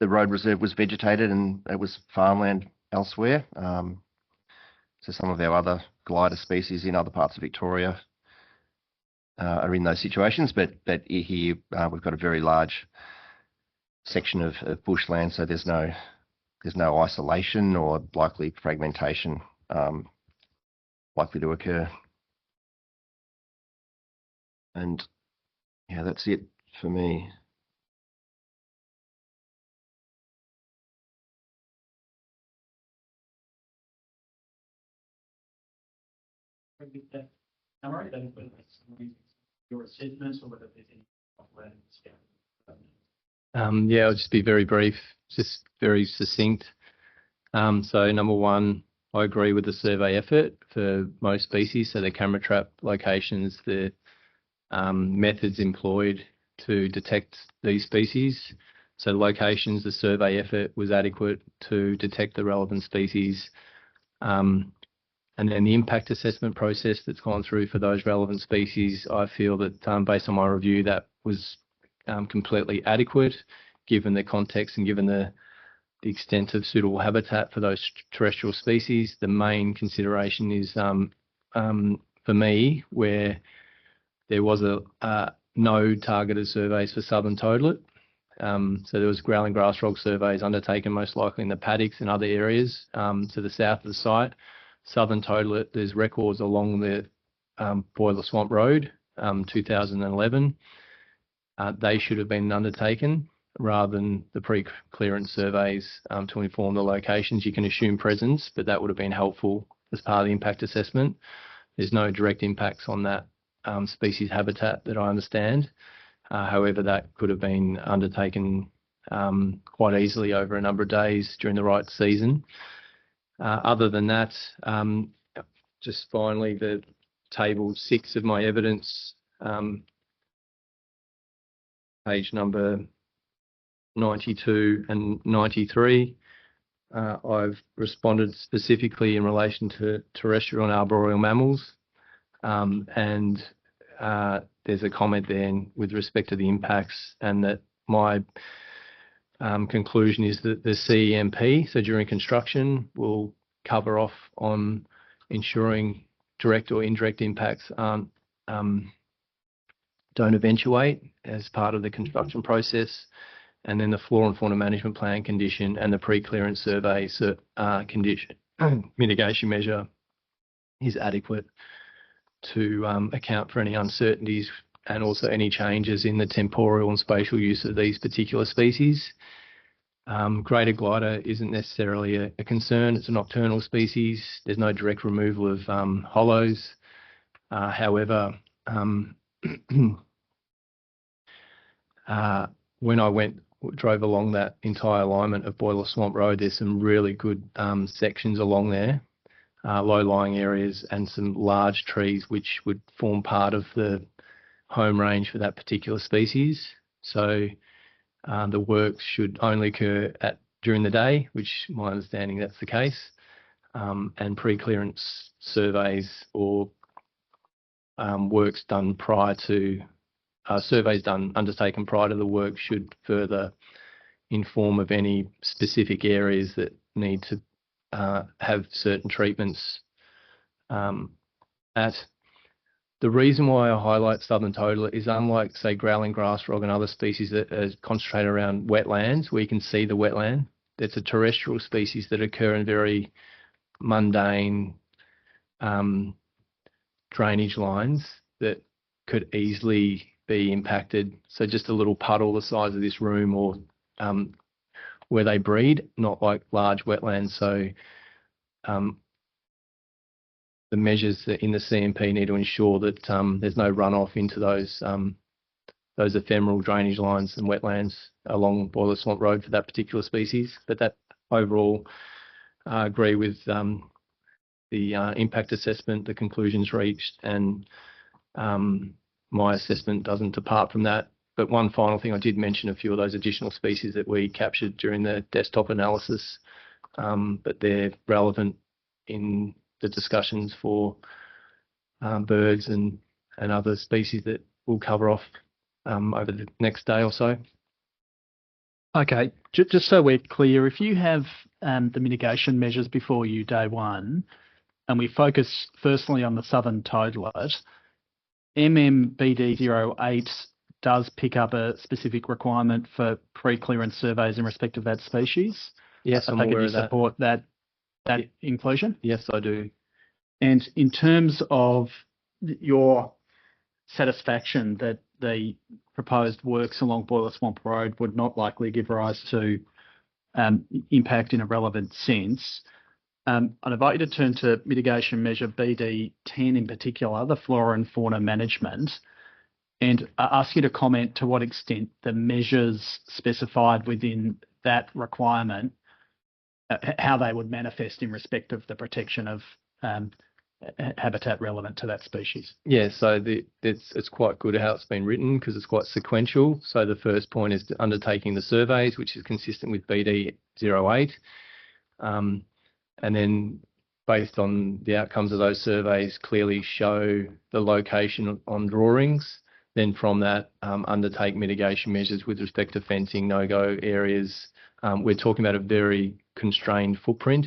Speaker 7: the road reserve was vegetated and it was farmland elsewhere. So some of our other glider species in other parts of Victoria are in those situations, but here we've got a very large section of bushland, so there's no isolation or likely fragmentation likely to occur. And yeah, that's it for me.
Speaker 2: Your assessments or whether there's any
Speaker 3: Yeah, I'll just be very brief, just very succinct. So number one, I agree with the survey effort for most species. So the camera trap locations, the methods employed to detect these species. So locations, the survey effort was adequate to detect the relevant species. And then the impact assessment process that's gone through for those relevant species, I feel that based on my review, that was completely adequate, given the context and given the extent of suitable habitat for those terrestrial species. The main consideration is, for me, where there was no targeted surveys for southern toadlet. So there was growling grass frog surveys undertaken most likely in the paddocks and other areas to the south of the site, Southern Toilet, there's records along the Boiler Swamp Road, 2011. They should have been undertaken rather than the pre-clearance surveys to inform the locations. You can assume presence, but that would have been helpful as part of the impact assessment. There's no direct impacts on that species habitat that I understand. However, that could have been undertaken quite easily over a number of days during the right season. Other than that, just finally, the table 6 of my evidence, page number 92 and 93. I've responded specifically in relation to terrestrial and arboreal mammals, and there's a comment there with respect to the impacts, and that my conclusion is that the CEMP, so during construction, will cover off on ensuring direct or indirect impacts don't eventuate as part of the construction process. And then the flora and fauna management plan condition and the pre-clearance survey condition mitigation measure is adequate to account for any uncertainties and also any changes in the temporal and spatial use of these particular species. Greater glider isn't necessarily a concern. It's a nocturnal species. There's no direct removal of hollows. However, when I drove along that entire alignment of Boiler Swamp Road, there's some really good sections along there, low-lying areas and some large trees which would form part of the home range for that particular species. So the works should only occur during the day, which my understanding that's the case, and pre-clearance surveys or works done prior to surveys undertaken prior to the work should further inform of any specific areas that need to have certain treatments at. The reason why I highlight Southern Totaler is, unlike, say, growling grass frog and other species that are concentrated around wetlands, where you can see the wetland, that's a terrestrial species that occur in very mundane drainage lines that could easily be impacted. So just a little puddle the size of this room, or where they breed, not like large wetlands. So the measures that in the CMP need to ensure that there's no runoff into those ephemeral drainage lines and wetlands along Boiler Swamp Road for that particular species. But that overall, I agree with the impact assessment, the conclusions reached, and my assessment doesn't depart from that. But one final thing, I did mention a few of those additional species that we captured during the desktop analysis, but they're relevant in the discussions for birds and other species that we'll cover off over the next day or so.
Speaker 8: Okay, just so we're clear, if you have the mitigation measures before you day one, and we focus firstly on the Southern Toadlet, MMBD08 does pick up a specific requirement for pre-clearance surveys in respect of that species.
Speaker 3: Yes, I'm aware of that.
Speaker 8: Support that inclusion?
Speaker 3: Yes, I do.
Speaker 8: And in terms of your satisfaction that the proposed works along Boiler Swamp Road would not likely give rise to impact in a relevant sense, I'd invite you to turn to mitigation measure BD10 in particular, the flora and fauna management, and ask you to comment to what extent the measures specified within that requirement, how they would manifest in respect of the protection of habitat relevant to that species.
Speaker 3: Yeah, so it's quite good how it's been written, because it's quite sequential. So the first point is undertaking the surveys, which is consistent with BD08. And then based on the outcomes of those surveys, clearly show the location on drawings. Then from that, undertake mitigation measures with respect to fencing, no-go areas. We're talking about a very constrained footprint,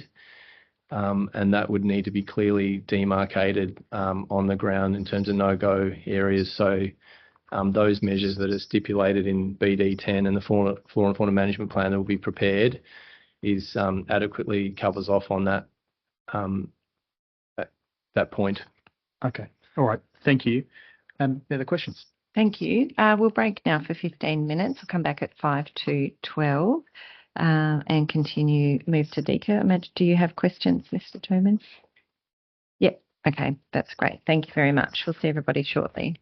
Speaker 3: and that would need to be clearly demarcated on the ground in terms of no-go areas. So those measures that are stipulated in BD10 and the flora and fauna management plan that will be prepared is adequately covers off on that that point.
Speaker 8: Okay. All right. Thank you. Any other questions?
Speaker 1: Thank you. We'll break now for 15 minutes. We'll come back at 5 to 12 and continue, move to Dika. Do you have questions, Mr. Toman? Yep. Okay, that's great. Thank you very much. We'll see everybody shortly.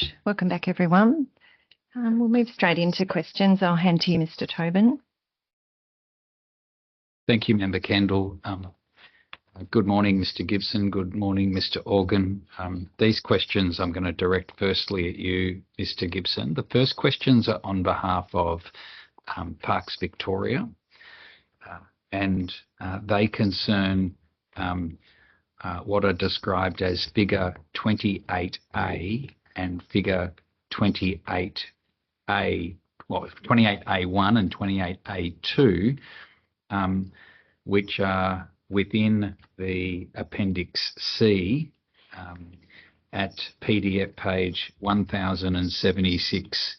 Speaker 1: much. Welcome back, everyone. We'll move straight into questions. I'll hand to you, Mr. Tobin.
Speaker 4: Thank you, Member Kendall. Good morning, Mr. Gibson. Good morning, Mr. Organ. These questions I'm going to direct firstly at you, Mr. Gibson. The first questions are on behalf of Parks Victoria, and they concern what are described as Figure 28A and Figure 28A, well, 28A1 and 28A2, which are within the Appendix C at PDF page 1076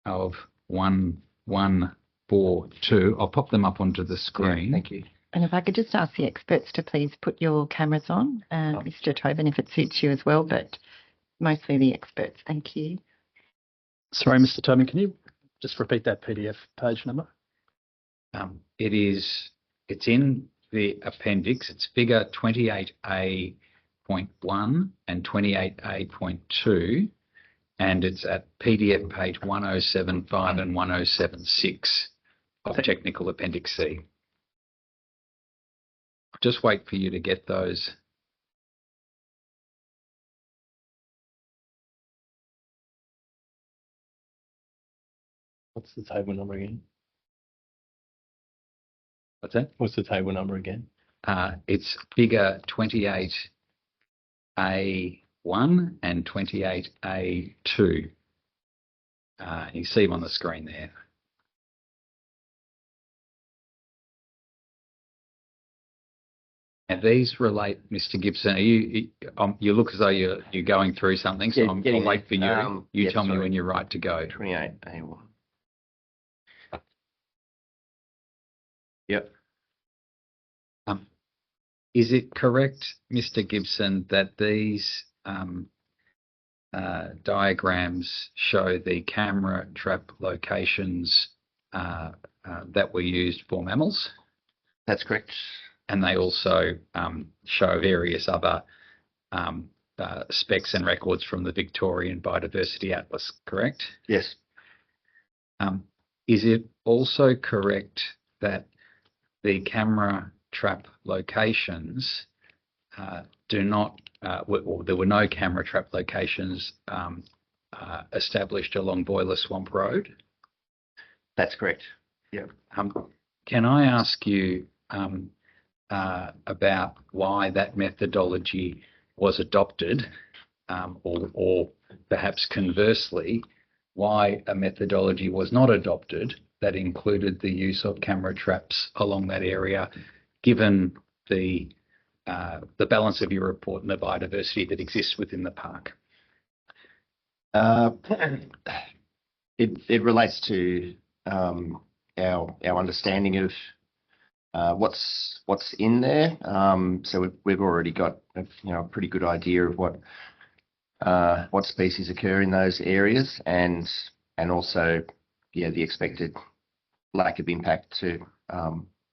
Speaker 4: of 1142. I'll pop them up onto the screen.
Speaker 7: Yeah, thank you.
Speaker 1: And if I could just ask the experts to please put your cameras on, Mr. Tobin, if it suits you as well, but mostly the experts. Thank you.
Speaker 8: Sorry, Mr. Tobin, can you just repeat that PDF page number?
Speaker 4: It's in the appendix. It's Figure 28A.1 and 28A.2, and it's at PDF page 1075 and 1076 of Technical Appendix C. Just wait for you to get those.
Speaker 3: What's the table number again?
Speaker 4: What's that?
Speaker 3: What's the table number again?
Speaker 4: It's Figure 28A1 and 28A2. You see them on the screen there. And these relate, Mr. Gibson. You look as though you're going through something, so I'll wait for you. You tell me when you're right to go.
Speaker 7: 28A1. Yep.
Speaker 4: Is it correct, Mr. Gibson, that these diagrams show the camera trap locations that were used for mammals?
Speaker 7: That's correct.
Speaker 4: And they also show various other specs and records from the Victorian Biodiversity Atlas, correct?
Speaker 7: Yes.
Speaker 4: Is it also correct that the camera trap locations do not, or there were no camera trap locations established along Boiler Swamp Road?
Speaker 7: That's correct. Yep.
Speaker 4: Can I ask you about why that methodology was adopted, or perhaps conversely, why a methodology was not adopted that included the use of camera traps along that area, given the balance of your report and the biodiversity that exists within the park?
Speaker 7: It relates to our understanding of what's in there. So we've already got a pretty good idea of what species occur in those areas, and also the expected lack of impact to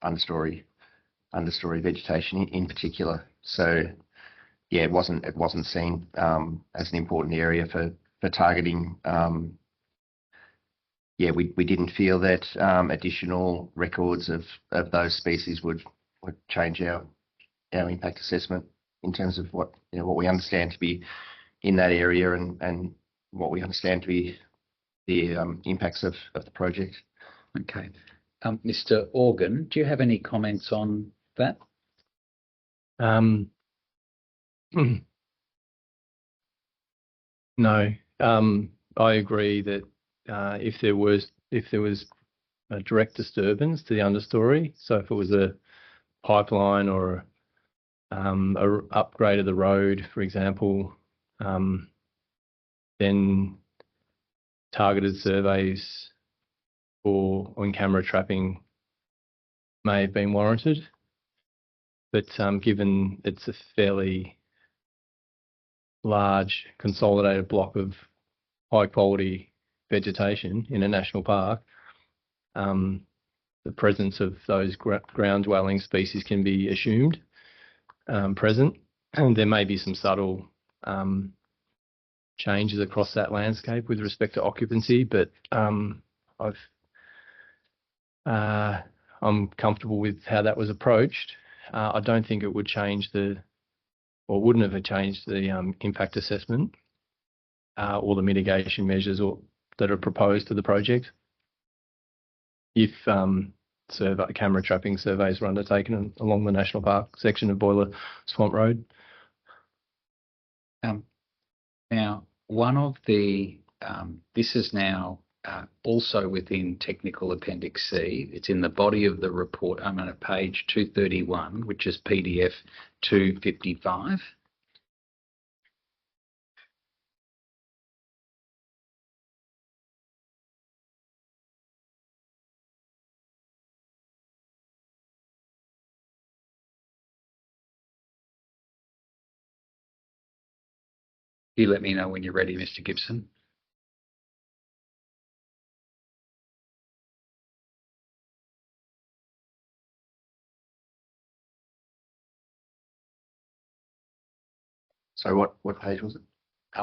Speaker 7: understory vegetation in particular. So it wasn't seen as an important area for targeting. We didn't feel that additional records of those species would change our impact assessment in terms of what we understand to be in that area and what we understand to be the impacts of the project.
Speaker 4: Okay. Mr. Organ, do you have any comments on that?
Speaker 3: No. I agree that if there was a direct disturbance to the understory, so if it was a pipeline or a upgrade of the road, for example, then targeted surveys for on-camera trapping may have been warranted. But given it's a fairly large consolidated block of high quality vegetation in a national park, the presence of those ground dwelling species can be assumed present. And there may be some subtle
Speaker 9: changes across that landscape with respect to occupancy, but I'm comfortable with how that was approached. I don't think it would change wouldn't have changed the impact assessment or the mitigation measures that are proposed to the project if camera trapping surveys were undertaken along the National Park section of Boiler Swamp Road.
Speaker 4: Now, one of the this is now also within Technical Appendix C. It's in the body of the report. I'm on page 231, which is PDF 255. You let me know when you're ready, Mr. Gibson.
Speaker 7: So what page was it?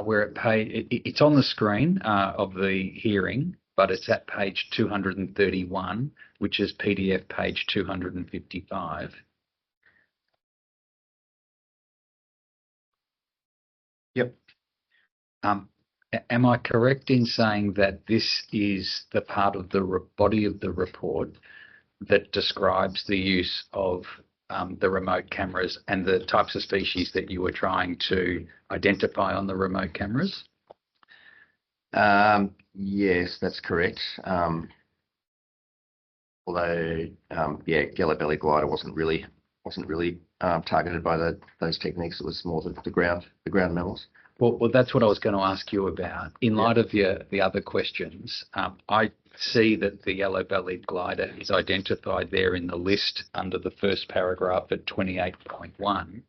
Speaker 4: We're at page. It's on the screen of the hearing, but it's at page 231, which is PDF page 255.
Speaker 7: Yep.
Speaker 4: Am I correct in saying that this is the part of the body of the report that describes the use of the remote cameras and the types of species that you were trying to identify on the remote cameras?
Speaker 7: Yes, that's correct. Although, yellow-bellied glider wasn't really targeted by those techniques. It was more the ground mammals.
Speaker 4: Well, that's what I was going to ask you about. In light of the other questions, I see that the yellow-bellied glider is identified there in the list under the first paragraph at 28.1,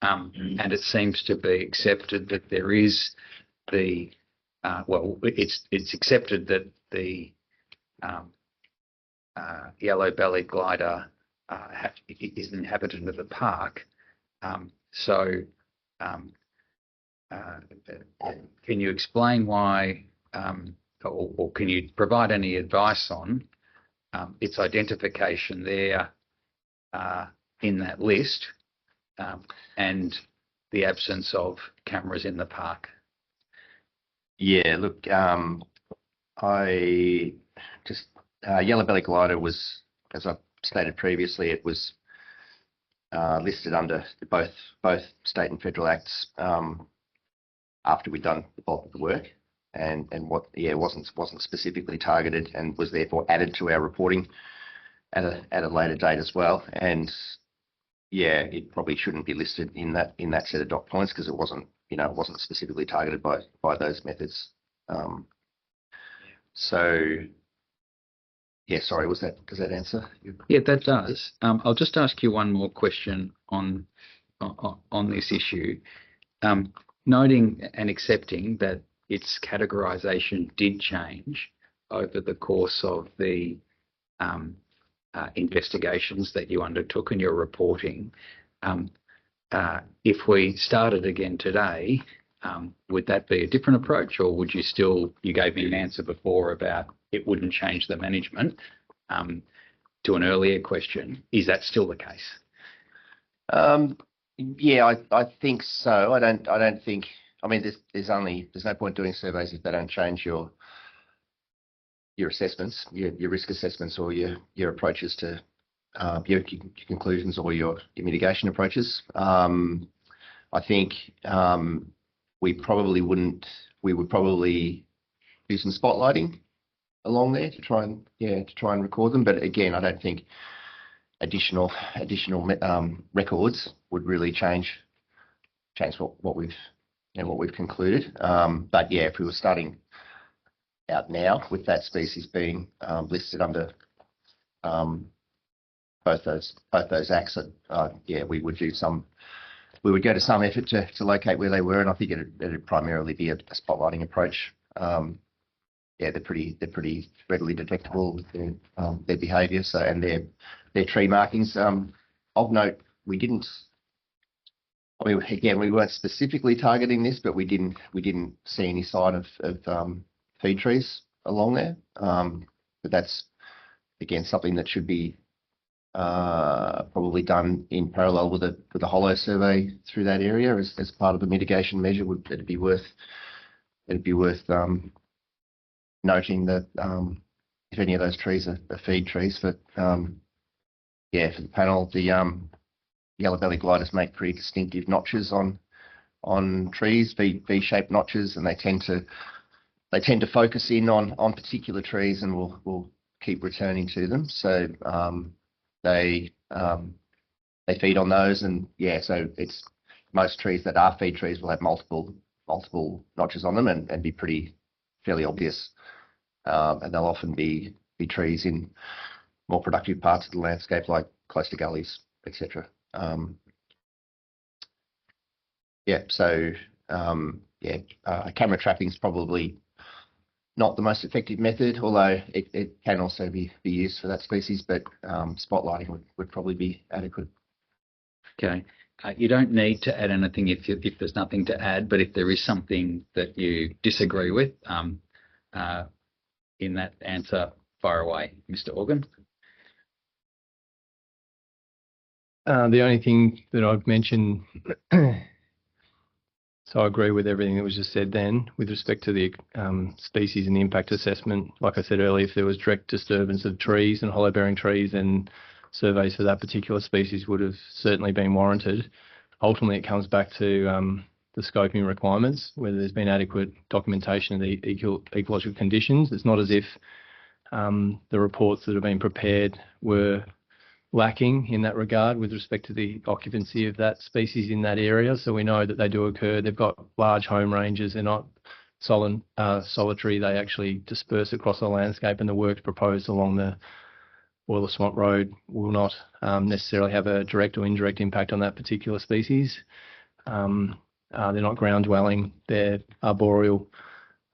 Speaker 4: and it seems to be accepted that there is it's accepted that the yellow-bellied glider is an inhabitant of the park. Can you explain why, or can you provide any advice on its identification there in that list and the absence of cameras in the park?
Speaker 7: Yeah, look, yellow-bellied glider was, as I stated previously, it was listed under both state and federal acts after we'd done the bulk of the work, and wasn't specifically targeted and was therefore added to our reporting at a later date as well. And yeah, it probably shouldn't be listed in that set of dot points because it wasn't specifically targeted by those methods. So yeah, sorry, does that answer?
Speaker 4: Yeah, that does. I'll just ask you one more question on this issue. Noting and accepting that its categorisation did change over the course of the investigations that you undertook and your reporting, if we started again today, would that be a different approach, or would you gave me an answer before about it wouldn't change the management, to an earlier question. Is that still the case?
Speaker 7: Yeah, I think so. I don't think. I mean, there's no point doing surveys if they don't change your assessments, your risk assessments, or your approaches to your conclusions or your mitigation approaches. I think we would probably do some spotlighting along there to try and record them. But again, I don't think additional records would really change what we've concluded. But yeah, if we were starting out now with that species being listed under both those acts, we would go to some effort to locate where they were, and I think it'd primarily be a spotlighting approach. They're pretty readily detectable with their behaviour, and their tree markings. Of note, we didn't I mean, again, we weren't specifically targeting this, but we didn't see any sign of feed trees along there. But that's again something that should be probably done in parallel with a hollow survey through that area as part of the mitigation measure. It'd be worth noting that if any of those trees are feed trees, but yeah, for the panel, the yellow belly gliders make pretty distinctive notches on trees, V-shaped notches, and they tend to focus in on particular trees, and we'll keep returning to them. So they feed on those, and yeah, so it's most trees that are feed trees will have multiple notches on them and be fairly obvious, and they'll often be trees in more productive parts of the landscape, like close to gullies, etc. Camera trapping is probably not the most effective method, although it can also be used for that species, but spotlighting would probably be adequate.
Speaker 4: Okay. You don't need to add anything if there's nothing to add, but if there is something that you disagree with in that answer, fire away, Mr. Organ.
Speaker 9: The only thing that I'd mention, so I agree with everything that was just said then, with respect to the species and the impact assessment. Like I said earlier, if there was direct disturbance of trees and hollow-bearing trees, then surveys for that particular species would have certainly been warranted. Ultimately, it comes back to the scoping requirements, whether there's been adequate documentation of the ecological conditions. It's not as if the reports that have been prepared were lacking in that regard with respect to the occupancy of that species in that area. So we know that they do occur. They've got large home ranges. They're not solitary. They actually disperse across the landscape, and the work proposed along the Boiler Swamp Road will not necessarily have a direct or indirect impact on that particular species. They're not ground dwelling. They're arboreal.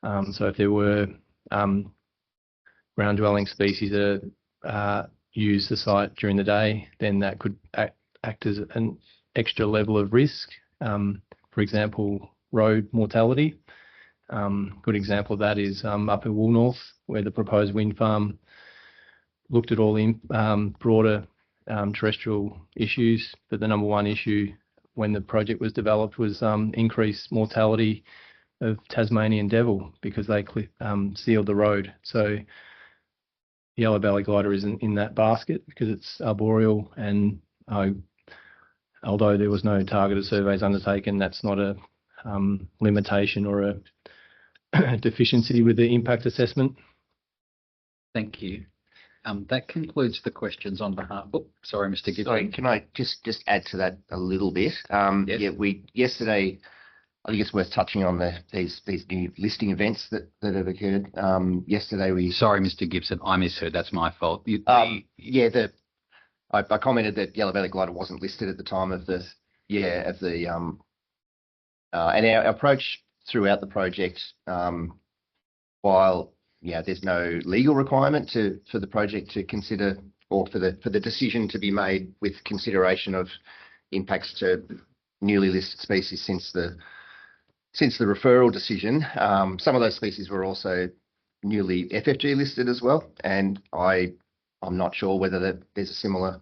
Speaker 9: So if there were ground dwelling species that use the site during the day, then that could act as an extra level of risk. For example, road mortality. Good example of that is up in Woolnorth, where the proposed wind farm looked at all the broader terrestrial issues, but the number one issue when the project was developed was increased mortality of Tasmanian devil because they sealed the road. So yellow belly glider isn't in that basket because it's arboreal, and although there was no targeted surveys undertaken, that's not a limitation or a deficiency with the impact assessment.
Speaker 4: Thank you. That concludes the questions on behalf. Oh, sorry, Mr. Gibson.
Speaker 7: Sorry, can I just add to that a little bit?
Speaker 4: Yes.
Speaker 7: Yeah, yesterday, I think it's worth touching on these new listing events that have occurred. Yesterday
Speaker 4: Sorry, Mr. Gibson, I misheard. That's my fault.
Speaker 7: I commented that yellow belly glider wasn't listed at the time of and our approach throughout the project, while there's no legal requirement for the project to consider, or for the decision to be made with consideration of impacts to newly listed species since the referral decision. Some of those species were also newly FFG listed as well, and I'm not sure whether there's a similar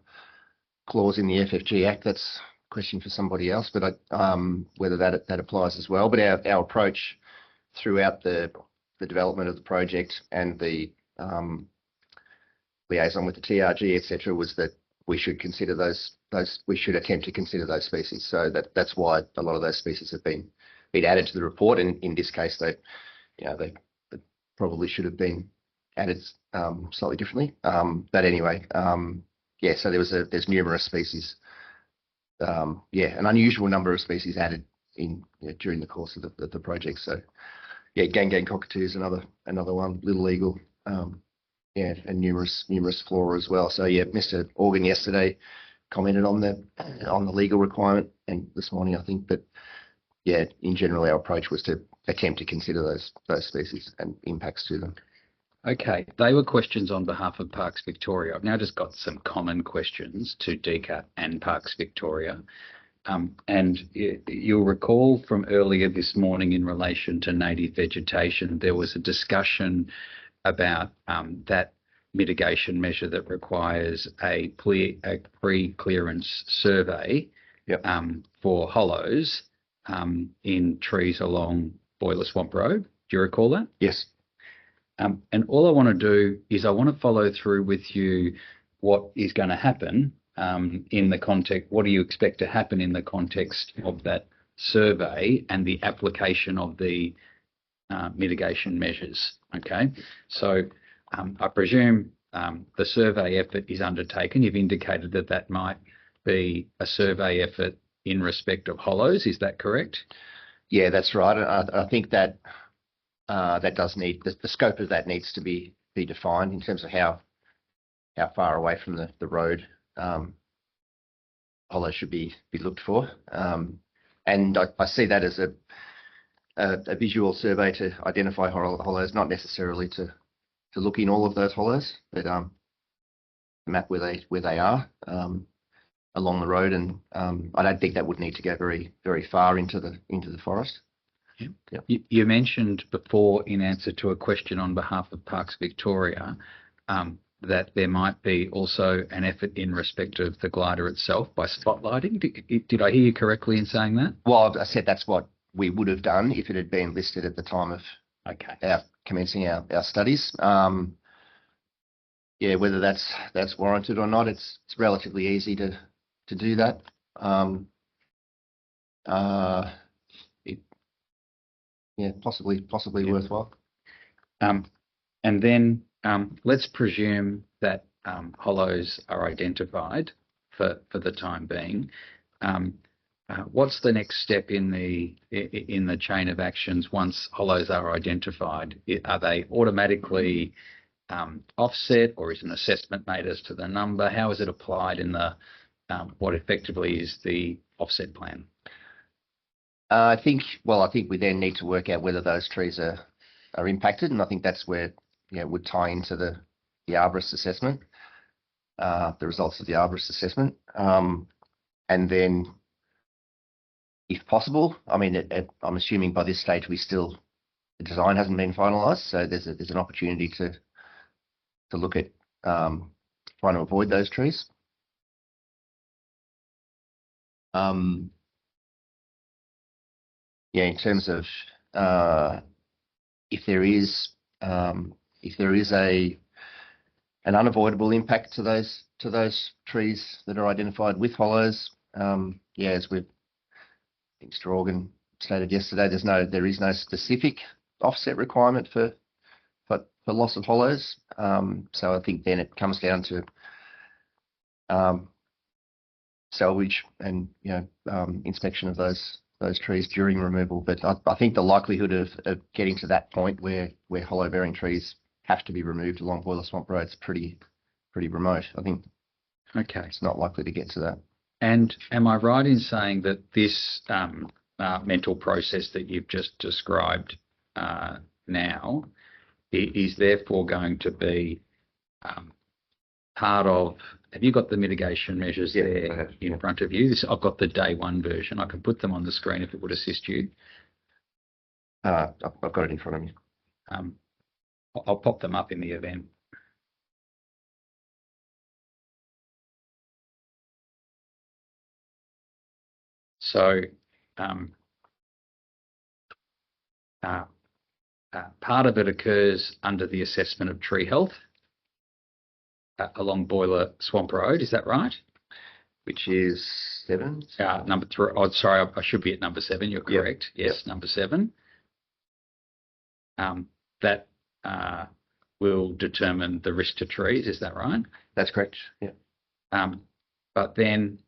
Speaker 7: clause in the FFG Act. That's a question for somebody else, but whether that applies as well. But our approach throughout the development of the project and the liaison with the TRG, etc., was that we should consider we should attempt to consider those species. So that's why a lot of those species have been added to the report, and in this case they probably should have been added slightly differently. But anyway, so there's numerous species, an unusual number of species added in during the course of the project. So gang cockatoos, another one, little eagle, and numerous flora as well. So Mr. Organ yesterday commented on the legal requirement, and this morning I think, but in general our approach was to attempt to consider those species and impacts to them.
Speaker 4: Okay, they were questions on behalf of Parks Victoria. I've now just got some common questions to DCAT and Parks Victoria. You'll recall from earlier this morning in relation to native vegetation, there was a discussion about that mitigation measure that requires a pre-clearance survey for hollows in trees along Boiler Swamp Road. Do you recall that?
Speaker 7: Yes.
Speaker 4: And all I want to do is I want to follow through with you what is going to happen in the context, what do you expect to happen in the context of that survey and the application of the mitigation measures. Okay, so I presume the survey effort is undertaken. You've indicated that that might be a survey effort in respect of hollows. Is that correct?
Speaker 7: Yeah, that's right. I think that that does need the scope of that needs to be defined in terms of how far away from the road hollows should be looked for. And I see that as a visual survey to identify hollows, not necessarily to look in all of those hollows, but map where they are along the road. And I don't think that would need to go very far into the forest.
Speaker 4: Yep. You mentioned before, in answer to a question on behalf of Parks Victoria, that there might be also an effort in respect of the glider itself by spotlighting. Did I hear you correctly in saying that?
Speaker 7: Well, I said that's what we would have done if it had been listed at the time of our commencing our studies. Yeah, whether that's warranted or not, it's relatively easy to do that. Possibly worthwhile.
Speaker 4: And then let's presume that hollows are identified for the time being. What's the next step in the chain of actions once hollows are identified? Are they automatically offset, or is an assessment made as to the number? How is it applied in the what effectively is the offset plan?
Speaker 7: I think we then need to work out whether those trees are impacted, and I think that's where it would tie into the arborist assessment, the results of the arborist assessment, and then, if possible, I mean, I'm assuming by this stage the design hasn't been finalised, so there's an opportunity to look at trying to avoid those trees. In terms of if there is an unavoidable impact to those trees that are identified with hollows, as I think Mr. Organ stated yesterday, there is no specific offset requirement for loss of hollows. So I think then it comes down to salvage and inspection of those trees during removal. But I think the likelihood of getting to that point where hollow bearing trees have to be removed along Boiler Swamp Road is pretty remote. I think it's not likely to get to that.
Speaker 4: And am I right in saying that this mental process that you've just described now is therefore going to be part of? Have you got the mitigation measures there in front of you? I've got the day one version. I can put them on the screen if it would assist you.
Speaker 7: I've got it in front of me.
Speaker 4: I'll pop them up in the event. So part of it occurs under the assessment of tree health along Boiler Swamp Road. Is that right?
Speaker 7: Which is 7?
Speaker 4: Number 3. Oh, sorry, I should be at number 7. You're correct. Yes, number 7. That will determine the risk to trees. Is that right?
Speaker 7: That's correct. Yeah.
Speaker 4: But then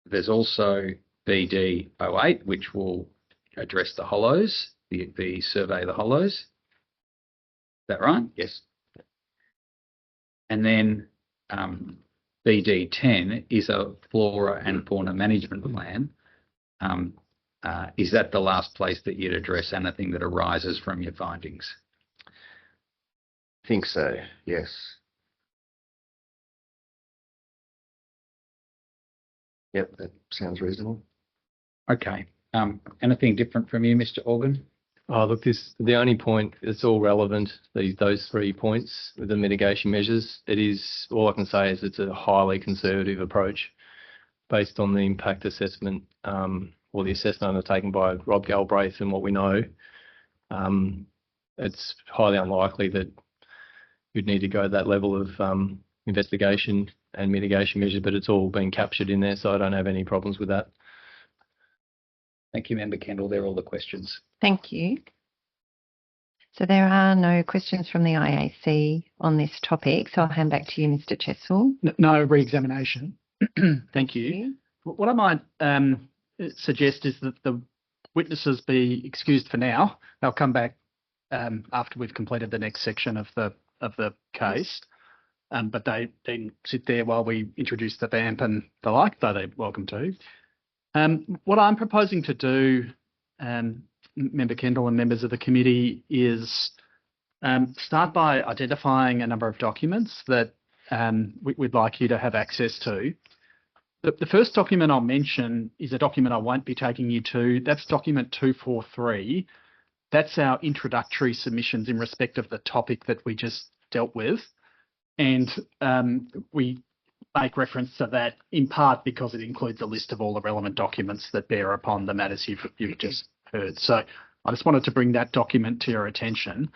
Speaker 4: there's also BD08, which will address the hollows, the survey of the hollows. Is that right?
Speaker 7: Yes.
Speaker 4: And then BD10 is a flora and fauna management plan. Is that the last place that you'd address anything that arises from your findings?
Speaker 7: I think so, yes. Yep, that sounds reasonable.
Speaker 4: Okay. Anything different from you, Mr. Organ?
Speaker 9: Oh, look, the only point, it's all relevant, those 3 points with the mitigation measures. It is, all I can say is it's a highly conservative approach based on the impact assessment, or the assessment undertaken by Rob Galbraith and what we know. It's highly unlikely that you'd need to go to that level of investigation and mitigation measures, but it's all been captured in there, so I don't have any problems with that.
Speaker 4: Thank you, Member Kendall. They're all the questions.
Speaker 1: Thank you. So there are no questions from the IAC on this topic, so I'll hand back to you, Mr. Chessel.
Speaker 8: No re-examination. Thank you. What I might suggest is that the witnesses be excused for now. They'll come back after we've completed the next section of the case. But they then sit there while we introduce the BAMP and the like, though they're welcome to. What I'm proposing to do, Member Kendall and members of the committee, is start by identifying a number of documents that we'd like you to have access to. The first document I'll mention is a document I won't be taking you to. That's document 243. That's our introductory submissions in respect of the topic that we just dealt with. And we make reference to that in part because it includes a list of all the relevant documents that bear upon the matters you've just heard. So I just wanted to bring that document to your attention.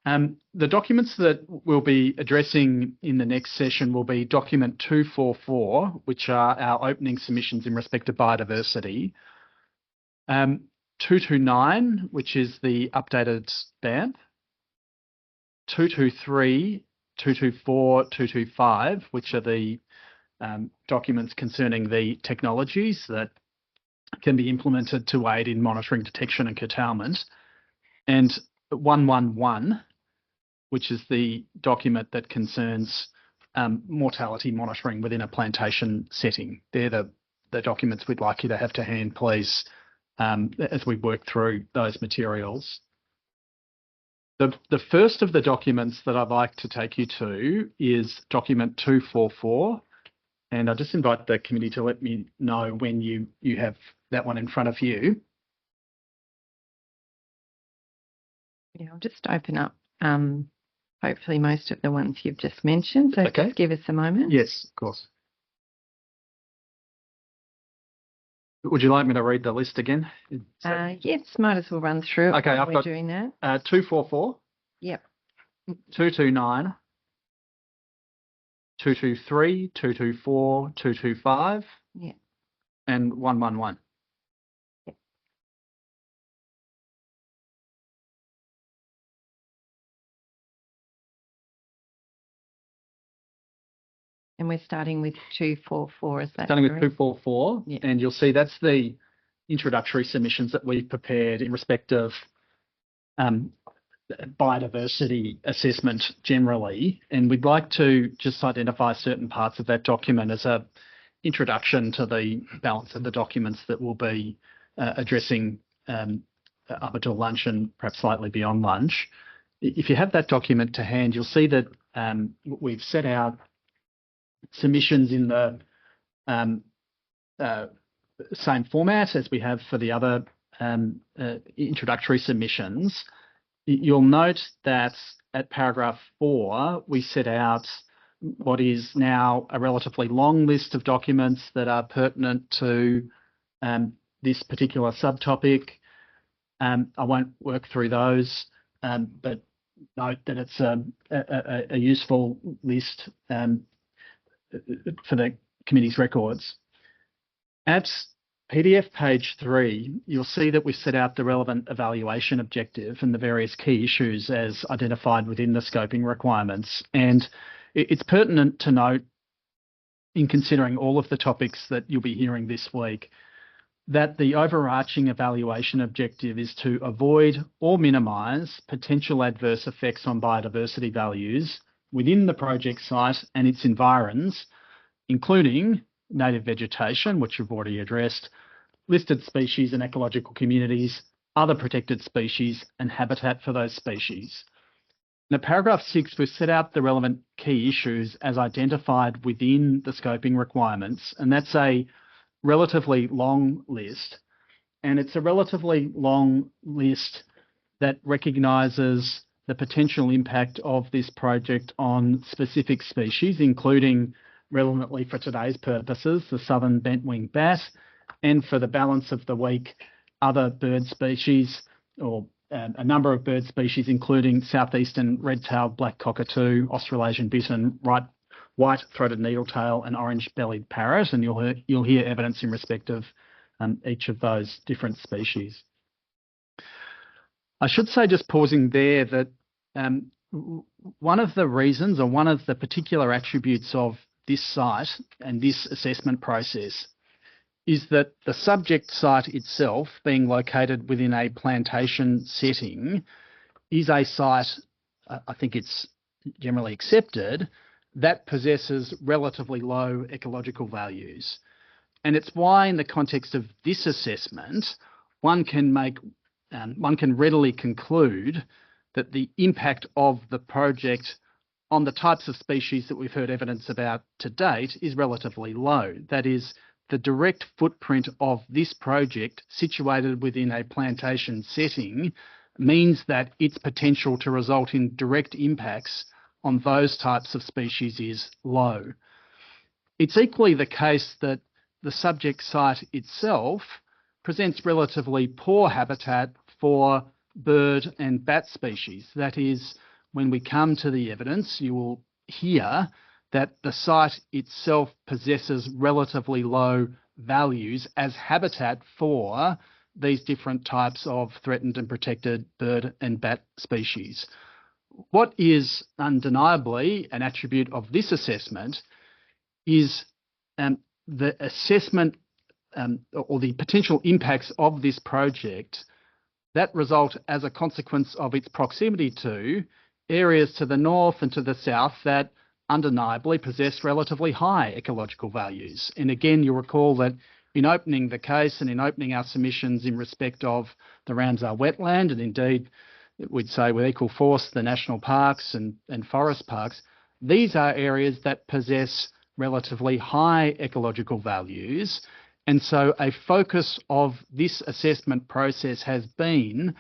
Speaker 8: The documents that we'll be addressing in the next session will be document 244, which are our opening submissions in respect of biodiversity. 229, which is the updated BAMP. 223, 224, 225, which are the documents concerning the technologies that can be implemented to aid in monitoring, detection and curtailment. And 111, which is the document that concerns mortality monitoring within a plantation setting. They're the documents we'd like you to have to hand, please, as we work through those materials. The first of the documents that I'd like to take you to is document 244. And I just invite the committee to let me know when you have that one in front of you.
Speaker 1: Yeah, I'll just open up hopefully most of the ones you've just mentioned. So
Speaker 8: Okay.
Speaker 1: Just give us a moment.
Speaker 8: Yes, of course. Would you like me to read the list again?
Speaker 1: Yes, might as well run through it
Speaker 8: Okay,
Speaker 1: while
Speaker 8: I've
Speaker 1: we're
Speaker 8: got
Speaker 1: doing that.
Speaker 8: 244.
Speaker 1: Yep.
Speaker 8: 229. 223, 224, 225.
Speaker 1: Yeah.
Speaker 8: And 111.
Speaker 1: And we're starting with 244, is that
Speaker 8: Starting with
Speaker 1: correct?
Speaker 8: 244,
Speaker 1: Yeah.
Speaker 8: and you'll see that's the introductory submissions that we've prepared in respect of biodiversity assessment generally. And we'd like to just identify certain parts of that document as a introduction to the balance of the documents that we'll be addressing up until lunch and perhaps slightly beyond lunch. If you have that document to hand, you'll see that we've set out submissions in the same format as we have for the other introductory submissions. You'll note that at paragraph 4, we set out what is now a relatively long list of documents that are pertinent to this particular subtopic. I won't work through those, but note that it's a useful list for the committee's records. At PDF page 3, you'll see that we've set out the relevant evaluation objective and the various key issues as identified within the scoping requirements. And it's pertinent to note, in considering all of the topics that you'll be hearing this week, that the overarching evaluation objective is to avoid or minimise potential adverse effects on biodiversity values within the project site and its environs, including native vegetation, which you've already addressed, listed species and ecological communities, other protected species, and habitat for those species. Now, paragraph 6, we've set out the relevant key issues as identified within the scoping requirements, and that's a relatively long list, and it's a relatively long list that recognises the potential impact of this project on specific species, including, relevantly for today's purposes, the southern bent-winged bat, and for the balance of the week, other bird species, or a number of bird species, including southeastern red-tailed black cockatoo, Australasian bittern, white-throated needletail, and orange-bellied parrot, and you'll hear evidence in respect of each of those different species. I should say, just pausing there, that one of the reasons, or one of the particular attributes of this site and this assessment process, is that the subject site itself, being located within a plantation setting, is a site, I think it's generally accepted, that possesses relatively low ecological values. And it's why, in the context of this assessment, one can readily conclude that the impact of the project on the types of species that we've heard evidence about to date is relatively low. That is, the direct footprint of this project, situated within a plantation setting, means that its potential to result in direct impacts on those types of species is low. It's equally the case that the subject site itself presents relatively poor habitat for bird and bat species. That is, when we come to the evidence, you will hear that the site itself possesses relatively low values as habitat for these different types of threatened and protected bird and bat species. What is undeniably an attribute of this assessment is the assessment or the potential impacts of this project that result as a consequence of its proximity to areas to the north and to the south that undeniably possess relatively high ecological values. And again, you'll recall that in opening the case and in opening our submissions in respect of the Ramsar wetland, and indeed we'd say with equal force the national parks and forest parks, these are areas that possess relatively high ecological values. And so a focus of this assessment process has been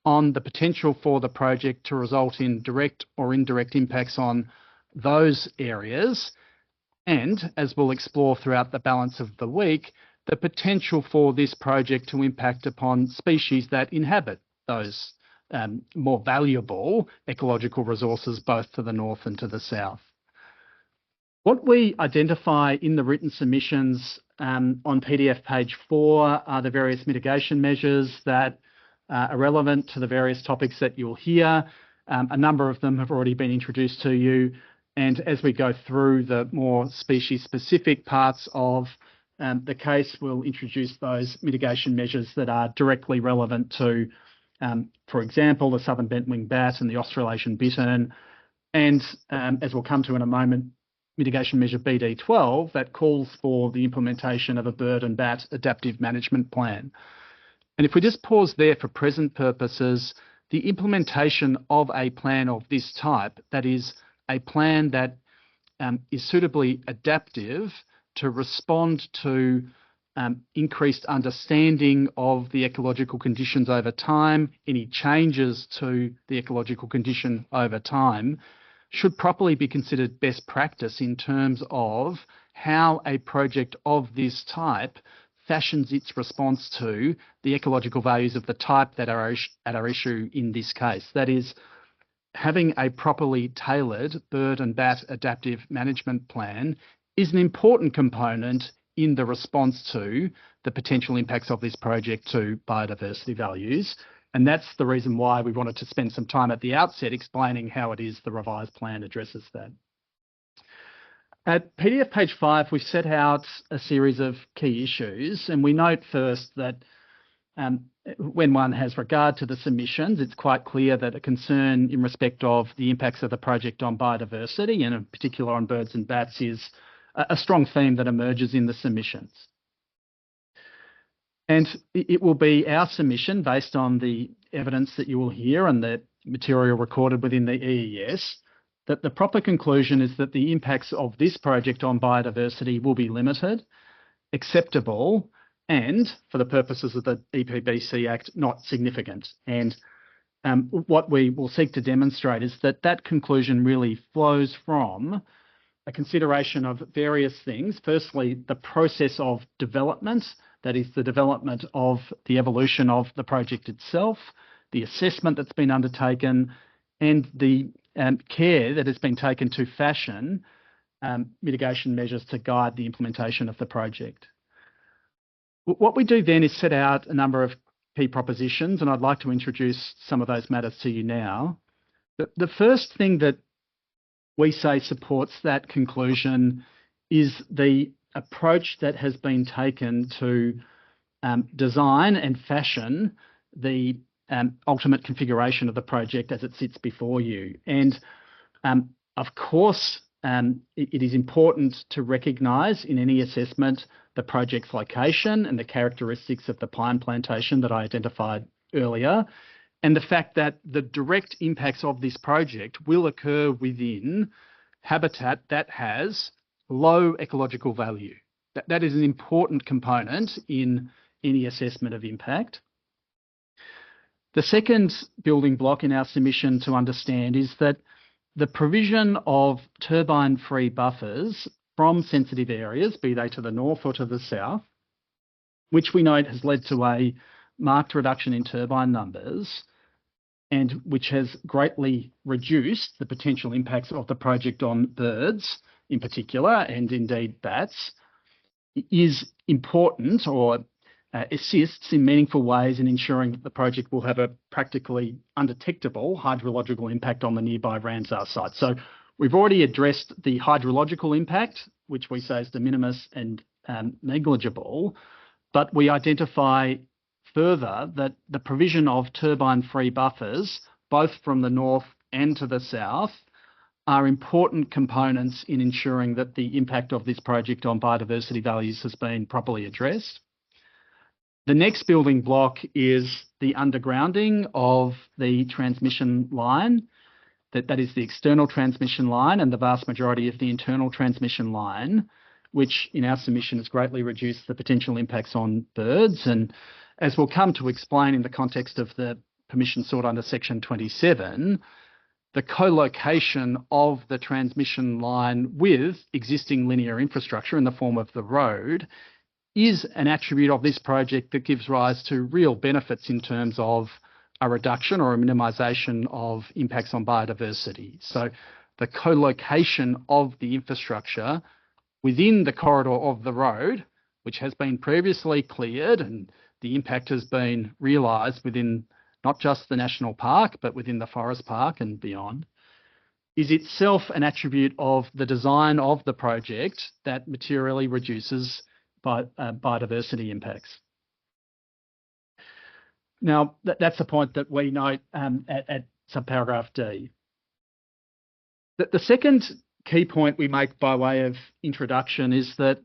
Speaker 8: on the potential for the project to result in direct or indirect impacts on those areas, and, as we'll explore throughout the balance of the week, the potential for this project to impact upon species that inhabit those more valuable ecological resources, both to the north and to the south. What we identify in the written submissions on PDF page 4 are the various mitigation measures that are relevant to the various topics that you'll hear. A number of them have already been introduced to you. And as we go through the more species-specific parts of the case, we'll introduce those mitigation measures that are directly relevant to, for example, the southern bent-winged bat and the Australasian bittern. And as we'll come to in a moment, mitigation measure BD12 that calls for the implementation of a bird and bat adaptive management plan. And if we just pause there for present purposes, the implementation of a plan of this type, that is a plan that is suitably adaptive to respond to increased understanding of the ecological conditions over time, any changes to the ecological condition over time, should properly be considered best practice in terms of how a project of this type fashions its response to the ecological values of the type that are at our issue in this case. That is, having a properly tailored bird and bat adaptive management plan is an important component in the response to the potential impacts of this project to biodiversity values. And that's the reason why we wanted to spend some time at the outset explaining how it is the revised plan addresses that. At PDF page 5, we've set out a series of key issues, and we note first that when one has regard to the submissions, it's quite clear that a concern in respect of the impacts of the project on biodiversity, and in particular on birds and bats, is a strong theme that emerges in the submissions. And it will be our submission, based on the evidence that you will hear and the material recorded within the EES, that the proper conclusion is that the impacts of this project on biodiversity will be limited, acceptable, and for the purposes of the EPBC Act, not significant. And what we will seek to demonstrate is that that conclusion really flows from a consideration of various things. Firstly, the process of development, that is the development of the evolution of the project itself, the assessment that's been undertaken, and the care that has been taken to fashion mitigation measures to guide the implementation of the project. What we do then is set out a number of key propositions, and I'd like to introduce some of those matters to you now. The first thing that we say supports that conclusion is the approach that has been taken to design and fashion the ultimate configuration of the project as it sits before you. And of course, it is important to recognise in any assessment the project's location and the characteristics of the pine plantation that I identified earlier, and the fact that the direct impacts of this project will occur within habitat that has low ecological value. That is an important component in any assessment of impact. The second building block in our submission to understand is that the provision of turbine-free buffers from sensitive areas, be they to the north or to the south, which we note has led to a marked reduction in turbine numbers and which has greatly reduced the potential impacts of the project on birds in particular, and indeed bats, is important or assists in meaningful ways in ensuring that the project will have a practically undetectable hydrological impact on the nearby Ramsar site. So we've already addressed the hydrological impact, which we say is de minimis and negligible, but we identify further that the provision of turbine-free buffers, both from the north and to the south, are important components in ensuring that the impact of this project on biodiversity values has been properly addressed. The next building block is the undergrounding of the transmission line, that is the external transmission line, and the vast majority of the internal transmission line, which in our submission has greatly reduced the potential impacts on birds. And as we'll come to explain in the context of the permission sought under Section 27, the co-location of the transmission line with existing linear infrastructure in the form of the road is an attribute of this project that gives rise to real benefits in terms of a reduction or a minimisation of impacts on biodiversity. So the co-location of the infrastructure within the corridor of the road, which has been previously cleared, and the impact has been realised within not just the national park, but within the forest park and beyond, is itself an attribute of the design of the project that materially reduces biodiversity impacts. Now, that's the point that we note at subparagraph D. The second key point we make by way of introduction is that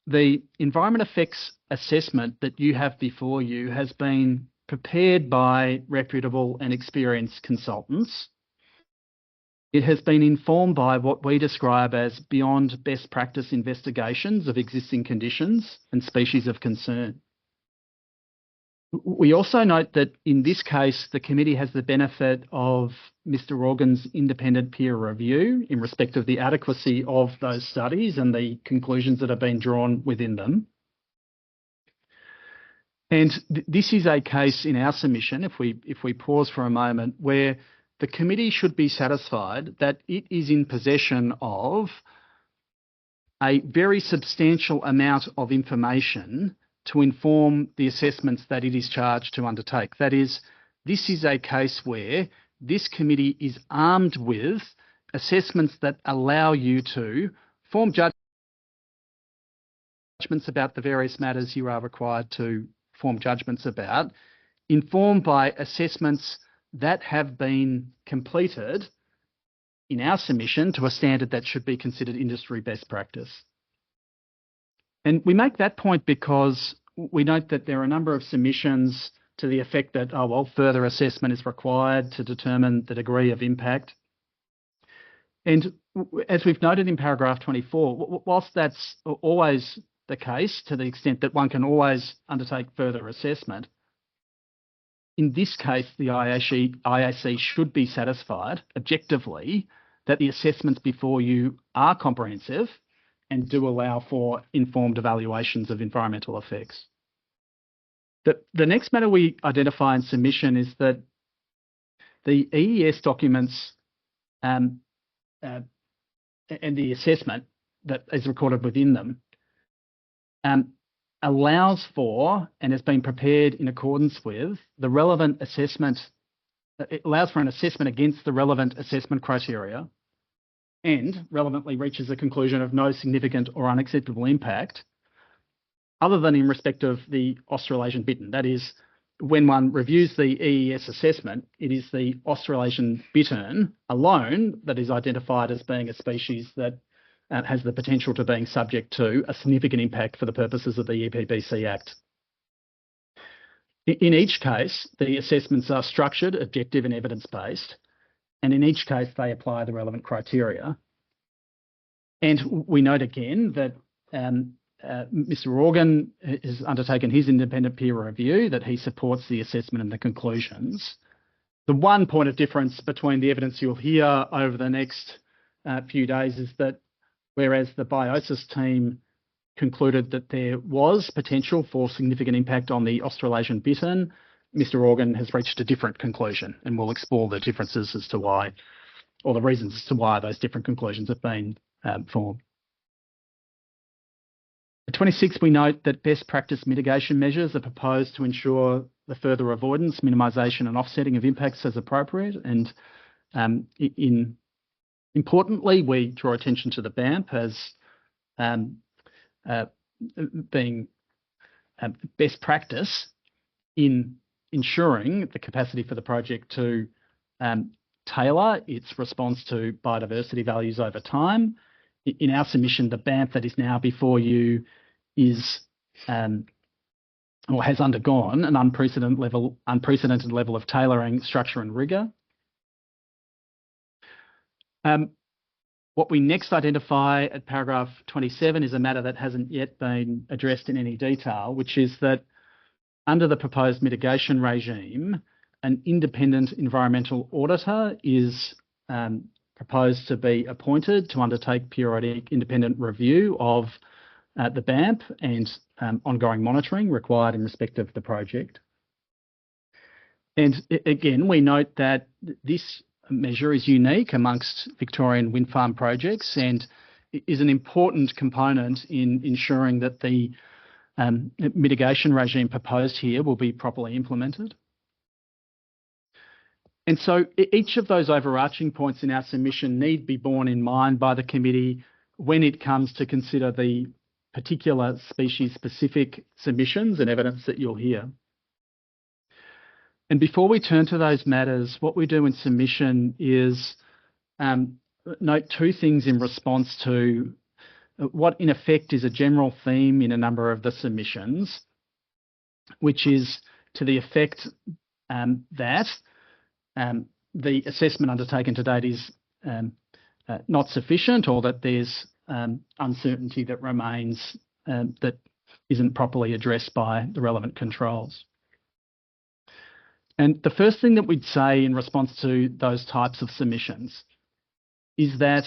Speaker 8: the environment effects assessment that you have before you has been prepared by reputable and experienced consultants. It has been informed by what we describe as beyond best practice investigations of existing conditions and species of concern. We also note that in this case, the committee has the benefit of Mr. Organ's independent peer review in respect of the adequacy of those studies and the conclusions that have been drawn within them. And this is a case in our submission, if we pause for a moment, where the committee should be satisfied that it is in possession of a very substantial amount of information to inform the assessments that it is charged to undertake. That is, this is a case where this committee is armed with assessments that allow you to form judgments about the various matters you are required to form judgments about, informed by assessments that have been completed in our submission to a standard that should be considered industry best practice. And we make that point because we note that there are a number of submissions to the effect that, oh, well, further assessment is required to determine the degree of impact. And as we've noted in paragraph 24, whilst that's always the case to the extent that one can always undertake further assessment. In this case, the IAC should be satisfied objectively that the assessments before you are comprehensive and do allow for informed evaluations of environmental effects. The next matter we identify in submission is that the EES documents and the assessment that is recorded within them allows for and has been prepared in accordance with the relevant assessment. It allows for an assessment against the relevant assessment criteria and relevantly reaches a conclusion of no significant or unacceptable impact other than in respect of the Australasian bittern. That is, when one reviews the EES assessment, it is the Australasian bittern alone that is identified as being a species that has the potential to being subject to a significant impact for the purposes of the EPBC Act. In each case, the assessments are structured, objective and evidence-based, and in each case they apply the relevant criteria. And we note again that Mr. Organ has undertaken his independent peer review, that he supports the assessment and the conclusions. The one point of difference between the evidence you'll hear over the next few days is that whereas the Biosis team concluded that there was potential for significant impact on the Australasian bittern, Mr. Organ has reached a different conclusion, and we'll explore the differences as to why, or the reasons as to why those different conclusions have been formed. At 26, we note that best practice mitigation measures are proposed to ensure the further avoidance, minimisation and offsetting of impacts as appropriate. And importantly, we draw attention to the BAMP as being best practice in ensuring the capacity for the project to tailor its response to biodiversity values over time. In our submission, the BAMP that is now before you is or has undergone an unprecedented level of tailoring, structure and rigour. What we next identify at paragraph 27 is a matter that hasn't yet been addressed in any detail, which is that under the proposed mitigation regime, an independent environmental auditor is proposed to be appointed to undertake periodic independent review of the BAMP and ongoing monitoring required in respect of the project. And again, we note that this measure is unique amongst Victorian wind farm projects and is an important component in ensuring that the mitigation regime proposed here will be properly implemented. And so each of those overarching points in our submission need be borne in mind by the committee when it comes to consider the particular species-specific submissions and evidence that you'll hear. And before we turn to those matters, what we do in submission is note two things in response to what in effect is a general theme in a number of the submissions, which is to the effect that the assessment undertaken to date is not sufficient, or that there's uncertainty that remains that isn't properly addressed by the relevant controls. And the first thing that we'd say in response to those types of submissions is that,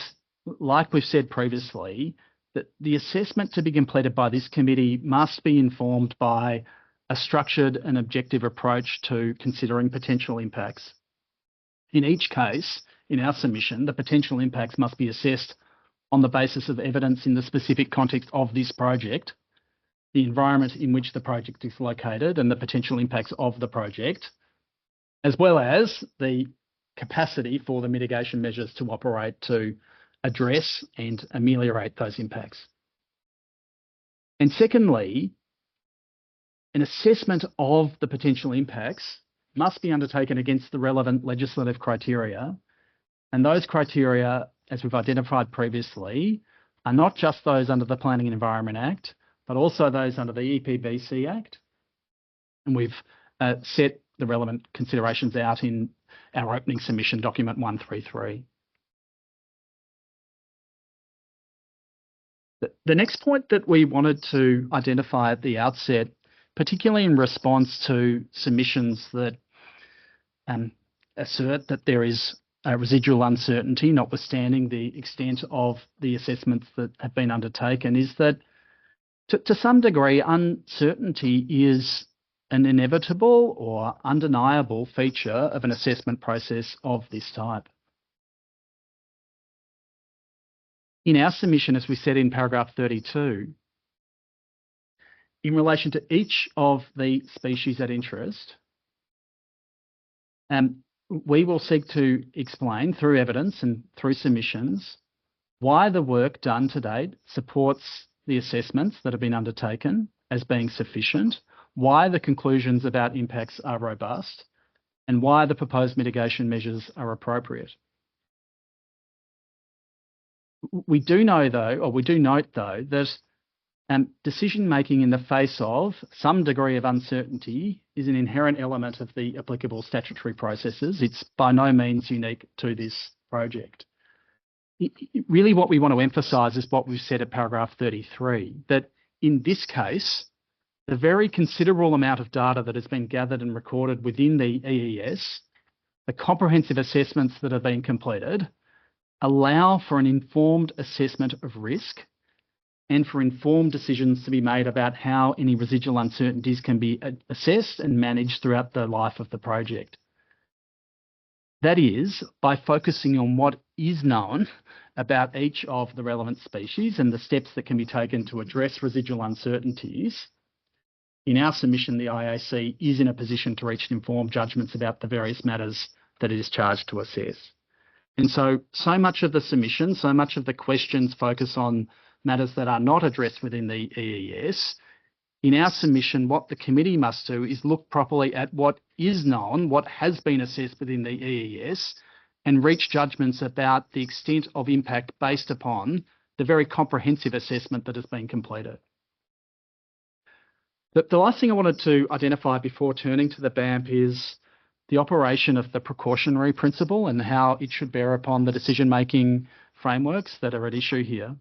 Speaker 8: like we've said previously, that the assessment to be completed by this committee must be informed by a structured and objective approach to considering potential impacts. In each case, in our submission, the potential impacts must be assessed on the basis of evidence in the specific context of this project, the environment in which the project is located and the potential impacts of the project, as well as the capacity for the mitigation measures to operate to address and ameliorate those impacts. And secondly, an assessment of the potential impacts must be undertaken against the relevant legislative criteria. And those criteria, as we've identified previously, are not just those under the Planning and Environment Act, but also those under the EPBC Act. And we've set the relevant considerations out in our opening submission, document 133. The next point that we wanted to identify at the outset, particularly in response to submissions that assert that there is a residual uncertainty, notwithstanding the extent of the assessments that have been undertaken, is that to some degree, uncertainty is an inevitable or undeniable feature of an assessment process of this type. In our submission, as we said in paragraph 32, in relation to each of the species at interest, we will seek to explain through evidence and through submissions why the work done to date supports the assessments that have been undertaken as being sufficient, why the conclusions about impacts are robust, and why the proposed mitigation measures are appropriate. We do note though, that decision-making in the face of some degree of uncertainty is an inherent element of the applicable statutory processes. It's by no means unique to this project. Really what we want to emphasise is what we've said at paragraph 33, that in this case, the very considerable amount of data that has been gathered and recorded within the EES, the comprehensive assessments that have been completed, allow for an informed assessment of risk and for informed decisions to be made about how any residual uncertainties can be assessed and managed throughout the life of the project. That is, by focusing on what is known about each of the relevant species and the steps that can be taken to address residual uncertainties, in our submission, the IAC is in a position to reach informed judgments about the various matters that it is charged to assess. And so much of the submission, so much of the questions focus on matters that are not addressed within the EES. In our submission, what the committee must do is look properly at what is known, what has been assessed within the EES, and reach judgments about the extent of impact based upon the very comprehensive assessment that has been completed. The last thing I wanted to identify before turning to the BAMP is the operation of the precautionary principle and how it should bear upon the decision-making frameworks that are at issue here.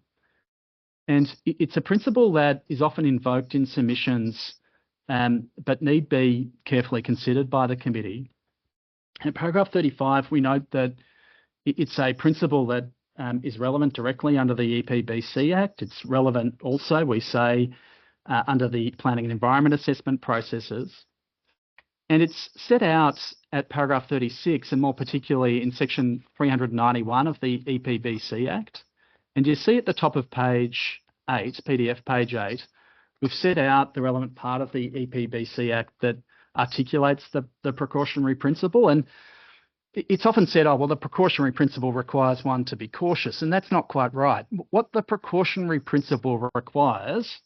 Speaker 8: And it's a principle that is often invoked in submissions, but need be carefully considered by the committee. In paragraph 35, we note that it's a principle that is relevant directly under the EPBC Act. It's relevant also, we say, under the planning and environment assessment processes. And it's set out at paragraph 36, and more particularly in section 391 of the EPBC Act. And you see at the top of page 8, PDF page 8, we've set out the relevant part of the EPBC Act that articulates the precautionary principle. And it's often said, oh, well, the precautionary principle requires one to be cautious, and that's not quite right. What the precautionary principle requires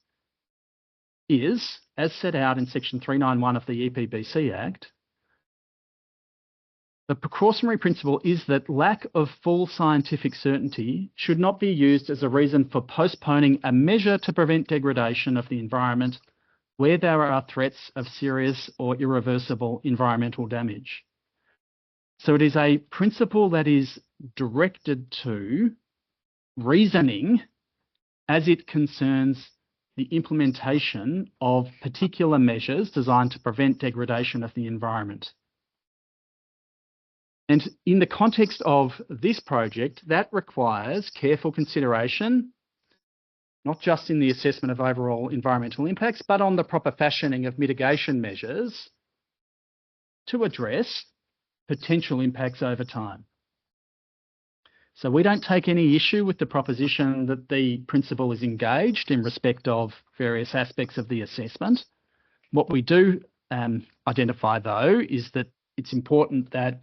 Speaker 8: is, as set out in section 391 of the EPBC Act, the precautionary principle is that lack of full scientific certainty should not be used as a reason for postponing a measure to prevent degradation of the environment where there are threats of serious or irreversible environmental damage. So it is a principle that is directed to reasoning as it concerns the implementation of particular measures designed to prevent degradation of the environment. And in the context of this project, that requires careful consideration, not just in the assessment of overall environmental impacts, but on the proper fashioning of mitigation measures to address potential impacts over time. So we don't take any issue with the proposition that the principle is engaged in respect of various aspects of the assessment. What we do identify, though, is that it's important that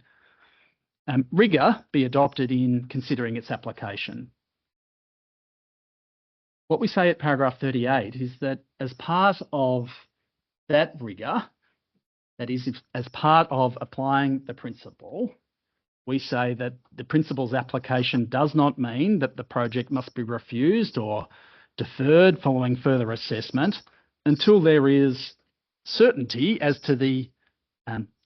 Speaker 8: rigour be adopted in considering its application. What we say at paragraph 38 is that as part of that rigour, that is, as part of applying the principle, we say that the principle's application does not mean that the project must be refused or deferred following further assessment until there is certainty as to the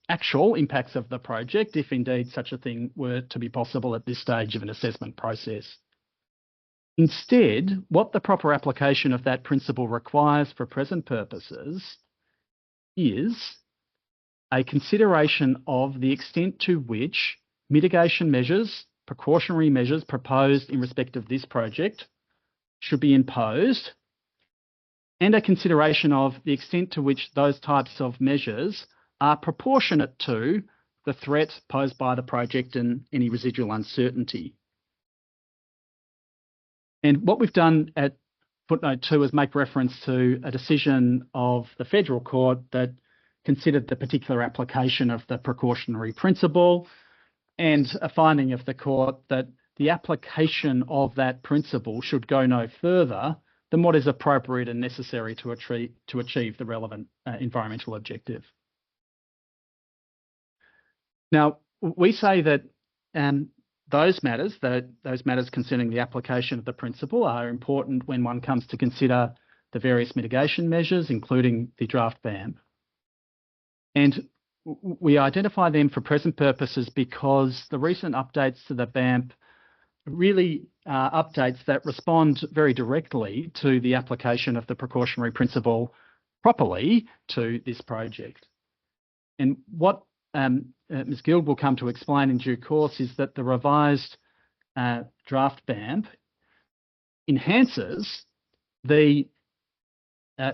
Speaker 8: actual impacts of the project, if indeed such a thing were to be possible at this stage of an assessment process. Instead, what the proper application of that principle requires for present purposes is a consideration of the extent to which mitigation measures, precautionary measures proposed in respect of this project should be imposed, and a consideration of the extent to which those types of measures are proportionate to the threat posed by the project and any residual uncertainty. And what we've done at footnote 2 is make reference to a decision of the Federal Court that considered the particular application of the precautionary principle, and a finding of the court that the application of that principle should go no further than what is appropriate and necessary to achieve the relevant environmental objective. Now, we say that those matters concerning the application of the principle are important when one comes to consider the various mitigation measures, including the draft BAM. And we identify them for present purposes because the recent updates to the BAMP really are updates that respond very directly to the application of the precautionary principle properly to this project. And what Ms Guild will come to explain in due course is that the revised draft BAMP enhances the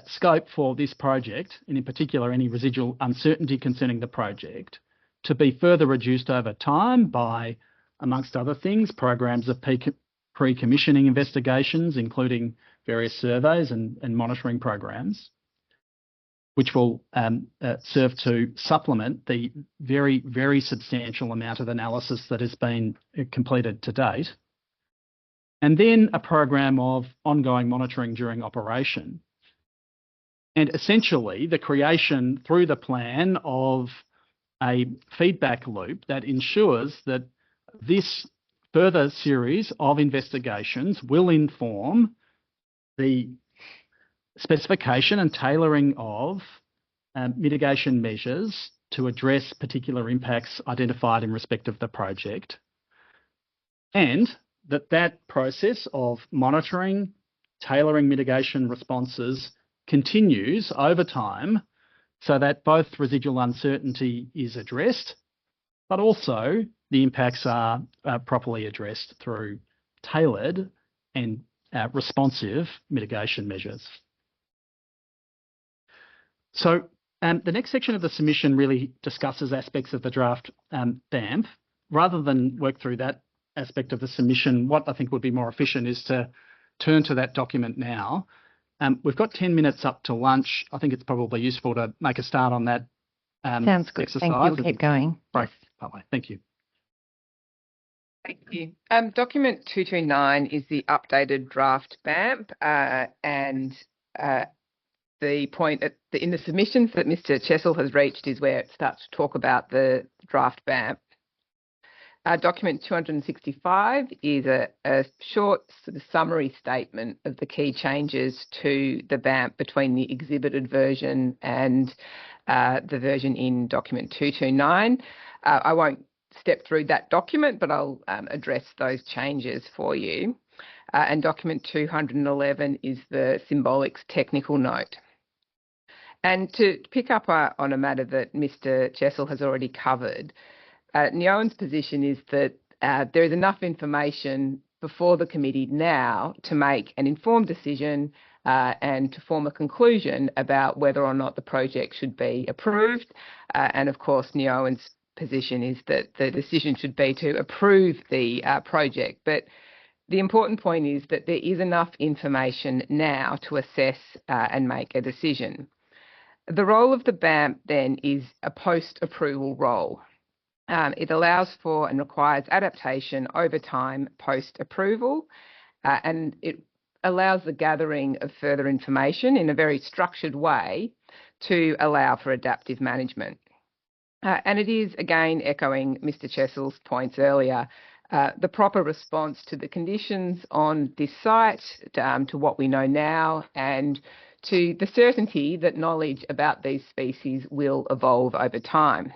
Speaker 8: scope for this project, and in particular any residual uncertainty concerning the project, to be further reduced over time by, amongst other things, programs of pre-commissioning investigations, including various surveys and monitoring programs, which will serve to supplement the very, very substantial amount of analysis that has been completed to date. And then a program of ongoing monitoring during operation. And essentially the creation through the plan of a feedback loop that ensures that this further series of investigations will inform the specification and tailoring of mitigation measures to address particular impacts identified in respect of the project, and that process of monitoring, tailoring mitigation responses continues over time so that both residual uncertainty is addressed, but also the impacts are properly addressed through tailored and responsive mitigation measures. So the next section of the submission really discusses aspects of the draft BAMP. Rather than work through that aspect of the submission, what I think would be more efficient is to turn to that document now. We've got 10 minutes up to lunch. I think it's probably useful to make a start on that
Speaker 1: Sounds good.
Speaker 8: exercise.
Speaker 1: Thank you. We'll keep going.
Speaker 8: Right. Bye-bye. Thank you.
Speaker 10: Thank you. Document 229 is the updated draft BAMP, and the point in the submissions that Mr. Chessel has reached is where it starts to talk about the draft BAMP. Document 265 is a short sort of summary statement of the key changes to the BAMP between the exhibited version and the version in document 229. I won't step through that document, but I'll address those changes for you. And document 211 is the symbolics technical note. And to pick up on a matter that Mr. Chessel has already covered, Neowen's position is that there is enough information before the committee now to make an informed decision and to form a conclusion about whether or not the project should be approved. And of course, Neowen's position is that the decision should be to approve the project. But the important point is that there is enough information now to assess and make a decision. The role of the BAMP then is a post-approval role. It allows for and requires adaptation over time post-approval, and it allows the gathering of further information in a very structured way to allow for adaptive management. And it is, again, echoing Mr. Chessel's points earlier, the proper response to the conditions on this site, to what we know now, and to the certainty that knowledge about these species will evolve over time.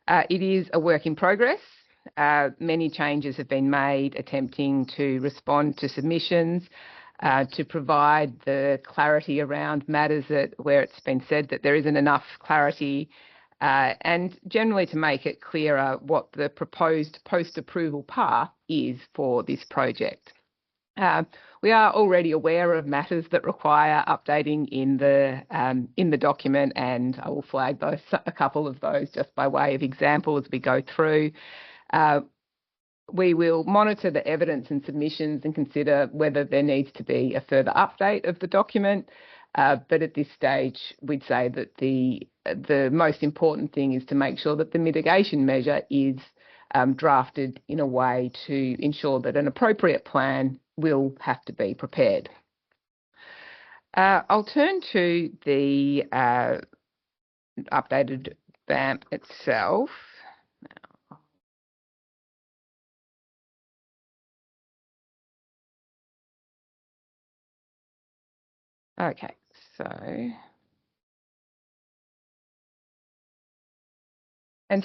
Speaker 10: It is a work in progress, many changes have been made attempting to respond to submissions, to provide the clarity around matters where it's been said that there isn't enough clarity, and generally to make it clearer what the proposed post-approval path is for this project. We are already aware of matters that require updating in the document, and I will flag a couple of those just by way of example as we go through. We will monitor the evidence and submissions and consider whether there needs to be a further update of the document. But at this stage, we'd say that the most important thing is to make sure that the mitigation measure is drafted in a way to ensure that an appropriate plan will have to be prepared. I'll turn to the updated BAMP itself. Okay, so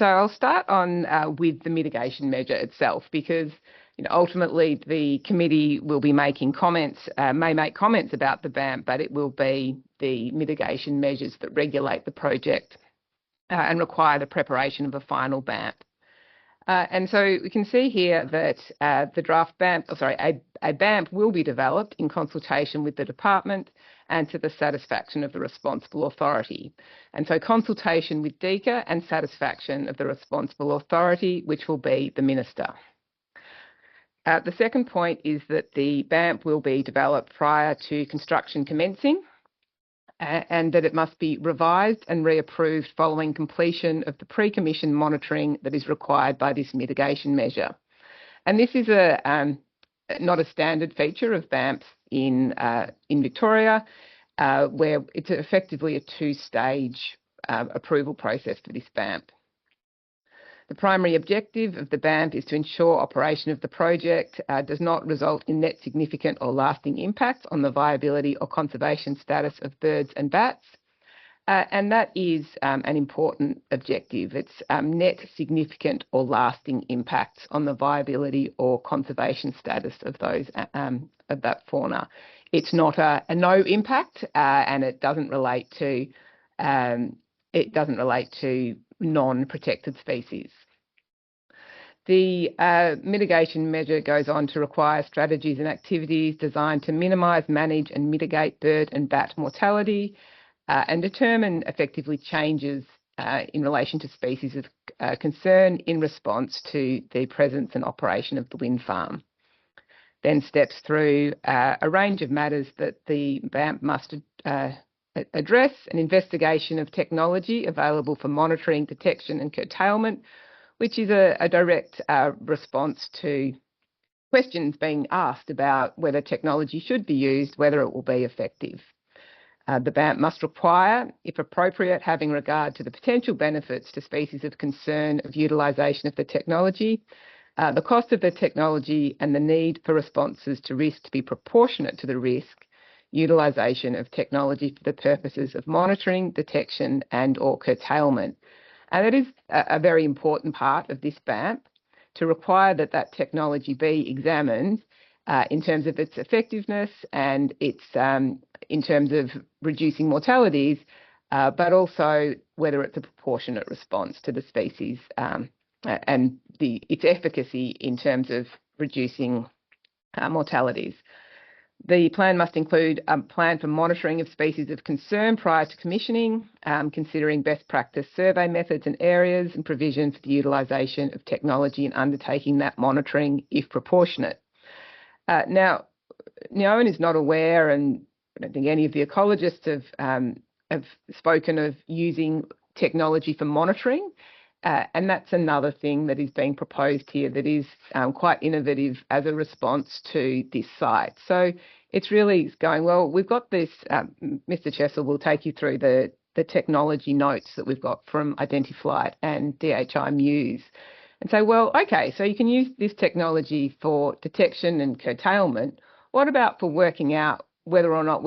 Speaker 10: I'll start on with the mitigation measure itself, because ultimately the committee will be making comments, may make comments about the BAMP, but it will be the mitigation measures that regulate the project and require the preparation of a final BAMP. And so we can see here that the draft BAMP, a BAMP will be developed in consultation with the department and to the satisfaction of the responsible authority. And so consultation with DECA and satisfaction of the responsible authority, which will be the minister. The second point is that the BAMP will be developed prior to construction commencing, and that it must be revised and reapproved following completion of the pre-commission monitoring that is required by this mitigation measure. And this is not a standard feature of BAMPs in Victoria, where it's effectively a two-stage approval process for this BAMP. The primary objective of the BAMP is to ensure operation of the project does not result in net significant or lasting impacts on the viability or conservation status of birds and bats. And that is an important objective. It's net significant or lasting impacts on the viability or conservation status of of that fauna. It's not a no impact, and it doesn't relate to non-protected species. The mitigation measure goes on to require strategies and activities designed to minimise, manage and mitigate bird and bat mortality, and determine effectively changes in relation to species of concern in response to the presence and operation of the wind farm. Then steps through a range of matters that the BAMP must address: an investigation of technology available for monitoring, detection and curtailment, which is a direct response to questions being asked about whether technology should be used, whether it will be effective. The BAMP must require, if appropriate, having regard to the potential benefits to species of concern of utilisation of the technology, the cost of the technology and the need for responses to risk to be proportionate to the risk, utilisation of technology for the purposes of monitoring, detection and or curtailment. And it is a very important part of this BAMP to require that technology be examined in terms of its effectiveness and its in terms of reducing mortalities, but also whether it's a proportionate response to the species and its efficacy in terms of reducing mortalities. The plan must include a plan for monitoring of species of concern prior to commissioning, considering best practice survey methods and areas, and provision for the utilisation of technology in undertaking that monitoring if proportionate. Now, Neowen is not aware, and I don't think any of the ecologists have spoken of using technology for monitoring. And that's another thing that is being proposed here that is quite innovative as a response to this site. So it's really going, well, we've got this, Mr. Chessel will take you through the technology notes that we've got from Identiflight and DHI Muse. And say, well, okay, so you can use this technology for detection and curtailment. What about for working out whether or not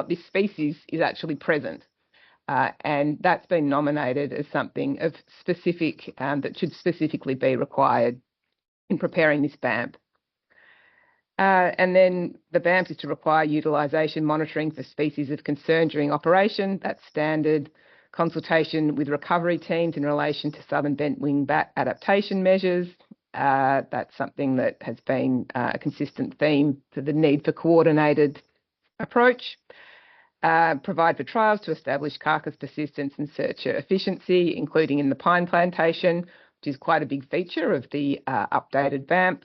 Speaker 10: this species is actually present? and that's been nominated as something of specific that should specifically be required in preparing this BAMP. And then the BAMP is to require utilisation monitoring for species of concern during operation. That's standard. Consultation with recovery teams in relation to southern bent wing bat adaptation measures. That's something that has been a consistent theme for the need for coordinated approach. Provide for trials to establish carcass persistence and searcher efficiency, including in the pine plantation, which is quite a big feature of the updated BAMP.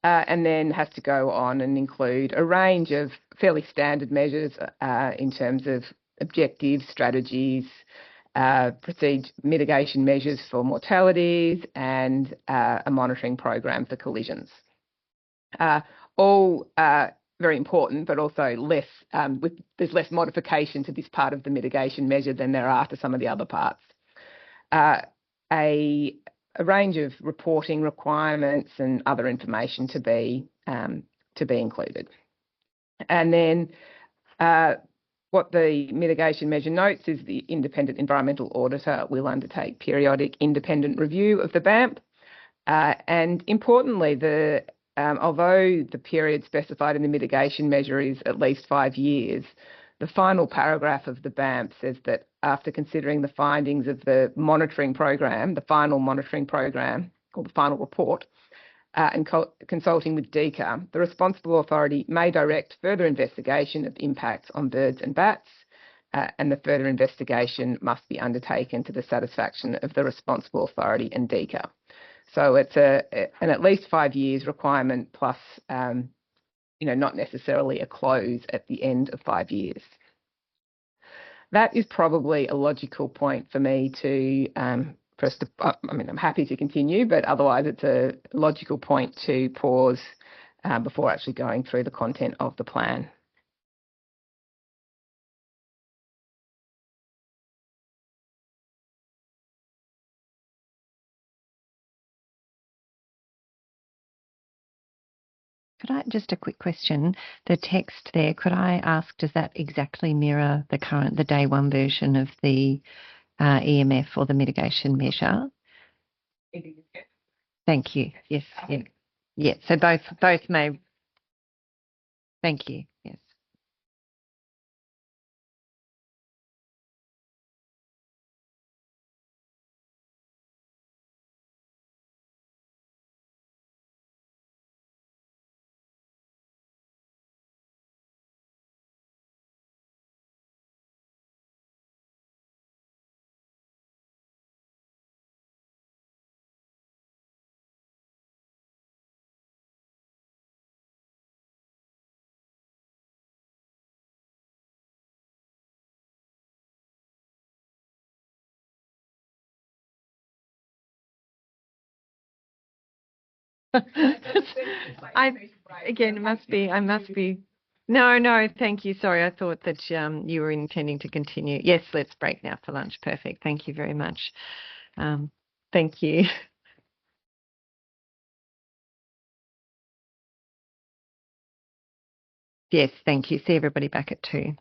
Speaker 10: And then has to go on and include a range of fairly standard measures in terms of objectives, strategies, mitigation measures for mortalities, and a monitoring program for collisions. All very important, but also there's less modification to this part of the mitigation measure than there are to some of the other parts. A range of reporting requirements and other information to be included. And then what the mitigation measure notes is the independent environmental auditor will undertake periodic independent review of the BAMP. And importantly, although the period specified in the mitigation measure is at least 5 years, the final paragraph of the BAMP says that after considering the findings of the monitoring program, the final monitoring program, or the final report, and consulting with DECA, the responsible authority may direct further investigation of impacts on birds and bats, and the further investigation must be undertaken to the satisfaction of the responsible authority and DECA. So it's an at least 5 years requirement plus, not necessarily a close at the end of 5 years. That is probably a logical point for me to, I'm happy to continue, but otherwise it's a logical point to pause before actually going through the content of the plan.
Speaker 1: Could I just a quick question? The text there, could I ask, does that exactly mirror the day one version of the EMF or the mitigation measure? Thank you. Yes. Yeah. Yeah. So both may. Thank you. Yes. I must be. No, thank you. Sorry, I thought that you were intending to continue. Yes, let's break now for lunch. Perfect. Thank you very much. Thank you. Yes, thank you. See everybody back at 2.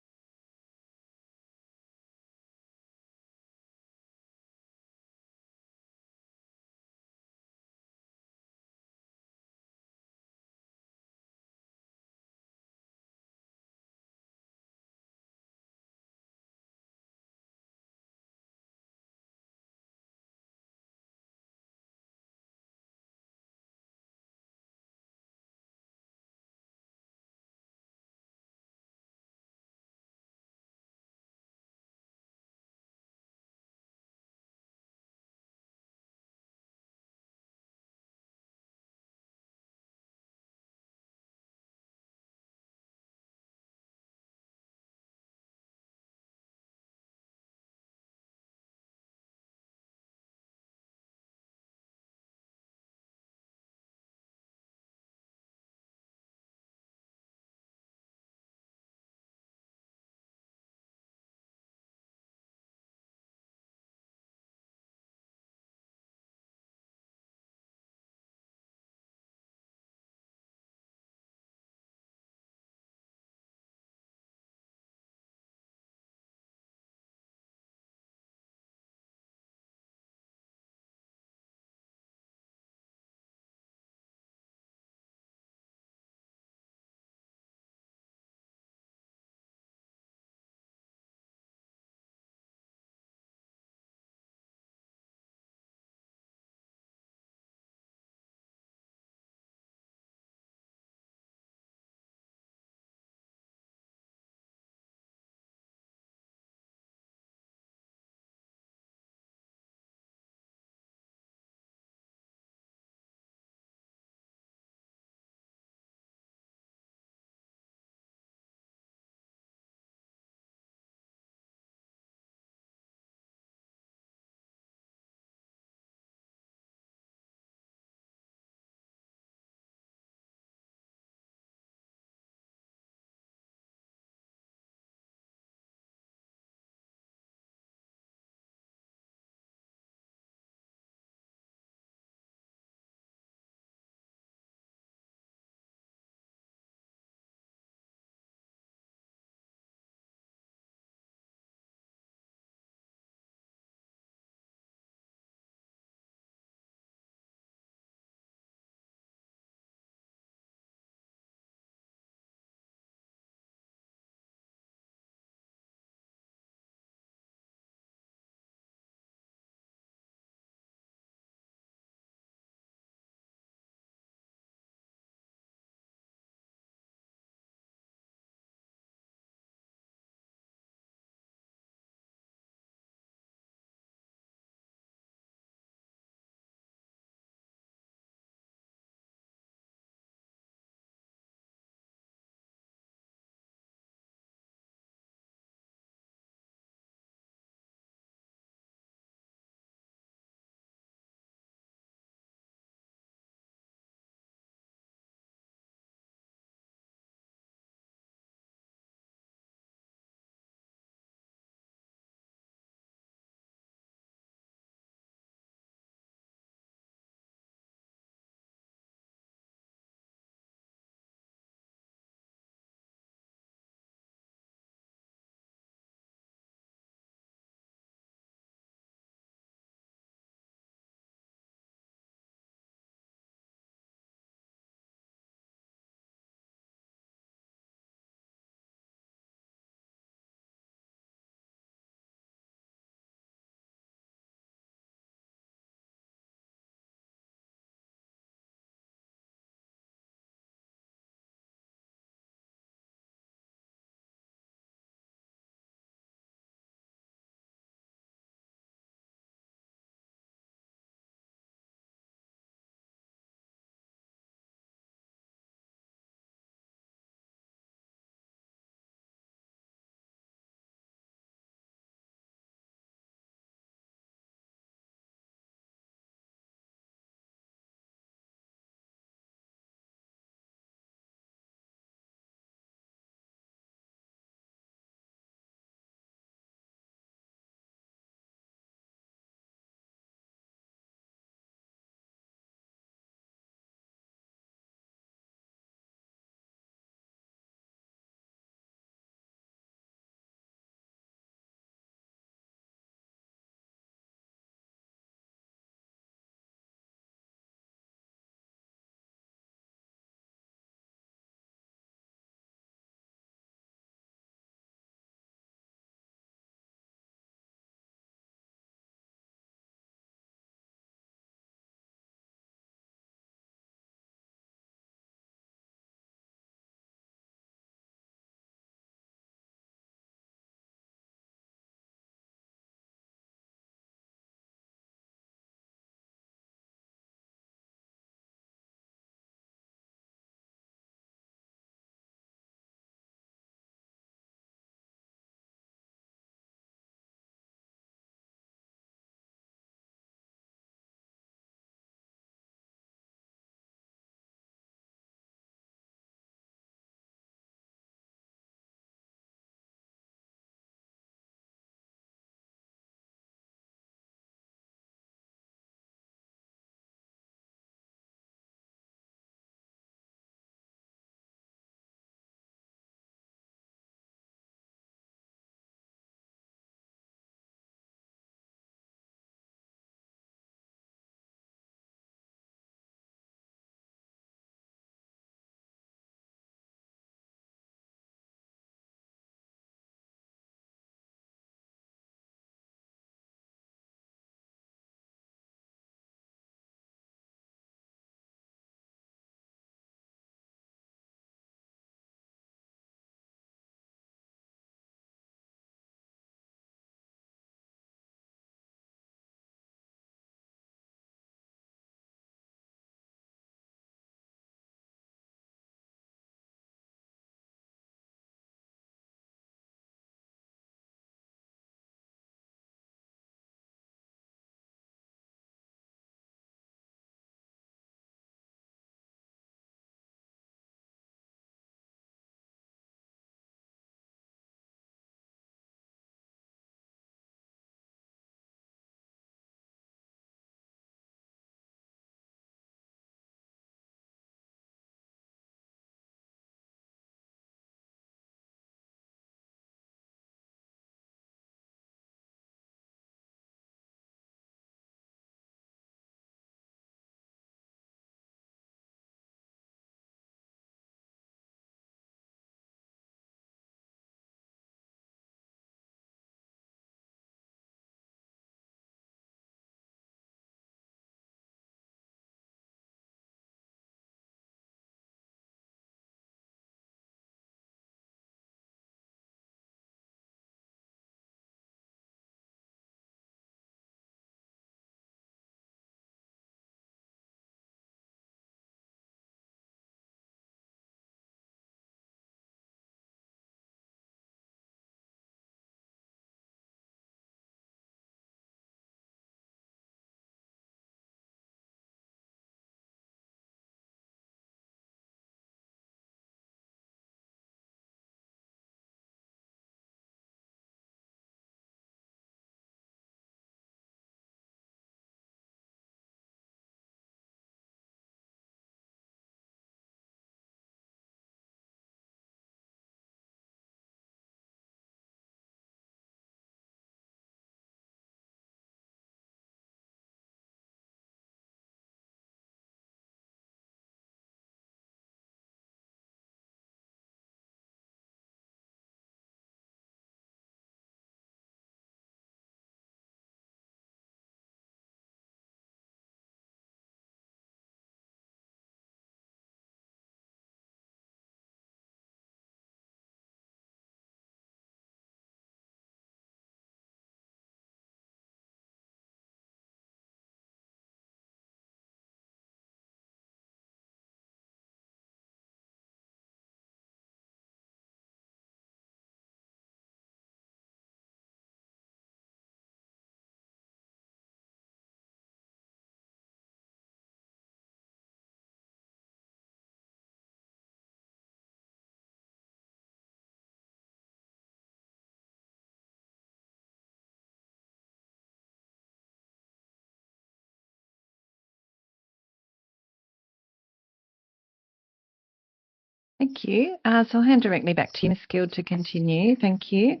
Speaker 1: Thank you. So I'll hand directly back to you, Ms. Guild, to continue. Thank you.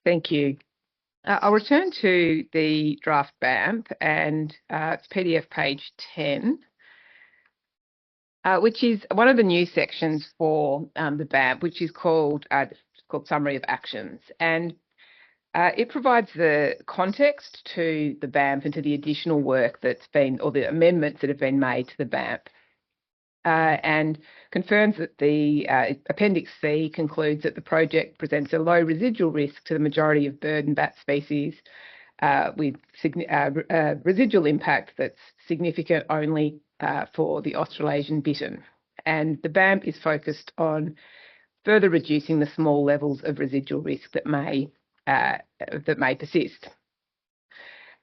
Speaker 10: Thank you. I'll return to the draft BAMP, and it's PDF page 10, which is one of the new sections for the BAMP, which is called Summary of Actions. And it provides the context to the BAMP and to the additional work that's been, or the amendments that have been made to the BAMP. And confirms that the Appendix C concludes that the project presents a low residual risk to the majority of bird and bat species, with residual impact that's significant only for the Australasian bittern. And the BAMP is focused on further reducing the small levels of residual risk that may persist.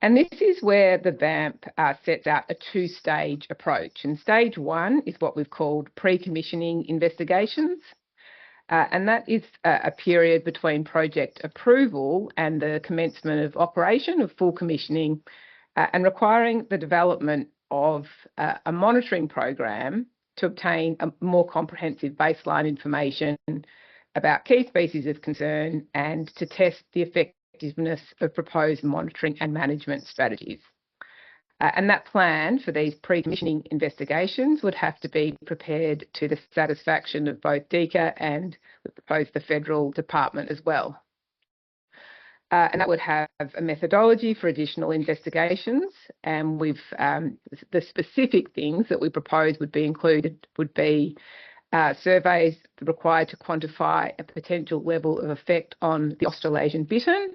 Speaker 10: And this is where the BAMP sets out a two-stage approach. And stage one is what we've called pre-commissioning investigations. And that is a period between project approval and the commencement of operation of full commissioning, and requiring the development of a monitoring program to obtain a more comprehensive baseline information about key species of concern and to test the effectiveness of proposed monitoring and management strategies. And that plan for these pre-commissioning investigations would have to be prepared to the satisfaction of both DECA and, we propose, the Federal Department as well. And that would have a methodology for additional investigations, and the specific things that we propose would be included would be surveys required to quantify a potential level of effect on the Australasian bittern,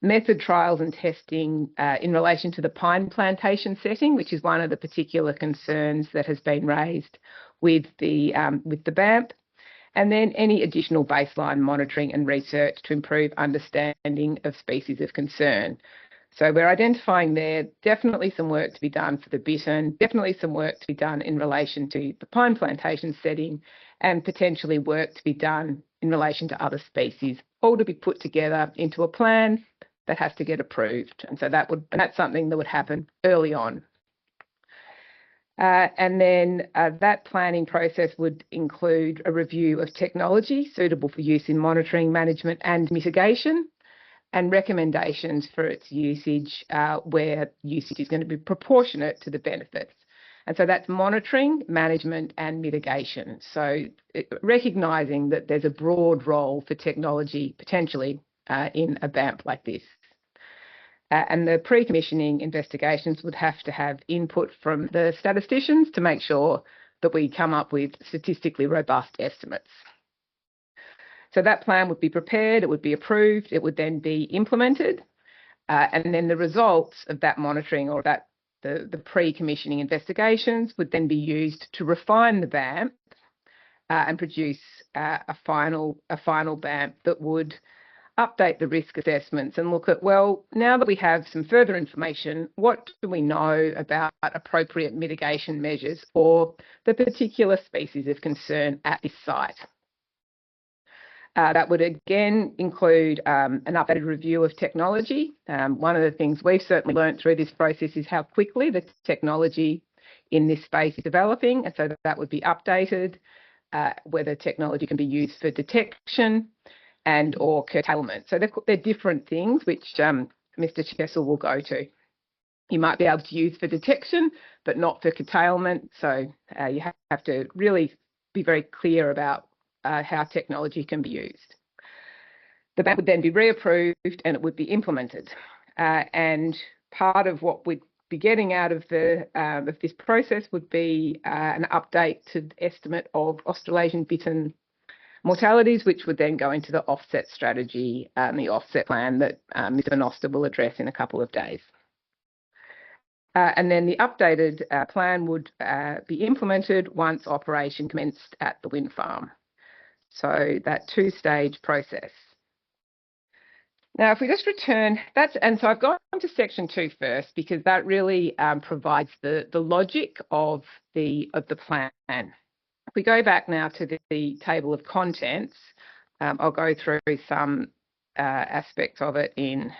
Speaker 10: method trials and testing in relation to the pine plantation setting, which is one of the particular concerns that has been raised with the BAMP, and then any additional baseline monitoring and research to improve understanding of species of concern. So we're identifying there definitely some work to be done for the bittern, definitely some work to be done in relation to the pine plantation setting, and potentially work to be done in relation to other species, all to be put together into a plan that has to get approved. And so that's something that would happen early on. And then that planning process would include a review of technology suitable for use in monitoring, management and mitigation, and recommendations for its usage where usage is going to be proportionate to the benefits. And so that's monitoring, management and mitigation. So recognising that there's a broad role for technology potentially in a BAMP like this. And the pre-commissioning investigations would have to have input from the statisticians to make sure that we come up with statistically robust estimates. So that plan would be prepared, it would be approved, it would then be implemented, and then the results of that monitoring or the pre-commissioning investigations would then be used to refine the BAMP and produce a final BAMP that would update the risk assessments and look at, well, now that we have some further information, what do we know about appropriate mitigation measures for the particular species of concern at this site? That would again include an updated review of technology. One of the things we've certainly learned through this process is how quickly the technology in this space is developing, and so that would be updated, whether technology can be used for detection and or curtailment. So they're different things which Mr. Chessel will go to. You might be able to use for detection, but not for curtailment. So you have to really be very clear about how technology can be used. The BAMP would then be reapproved and it would be implemented. And part of what we'd be getting out of this process would be an update to the estimate of Australasian bittern mortalities, which would then go into the offset strategy and the offset plan that Mr. Van Oster will address in a couple of days. And then the updated plan would be implemented once operation commenced at the wind farm. So that two-stage process. Now, if we just return, so I've gone to section 2 first because that really provides the logic of the plan. If we go back now to the table of contents, I'll go through some aspects of it in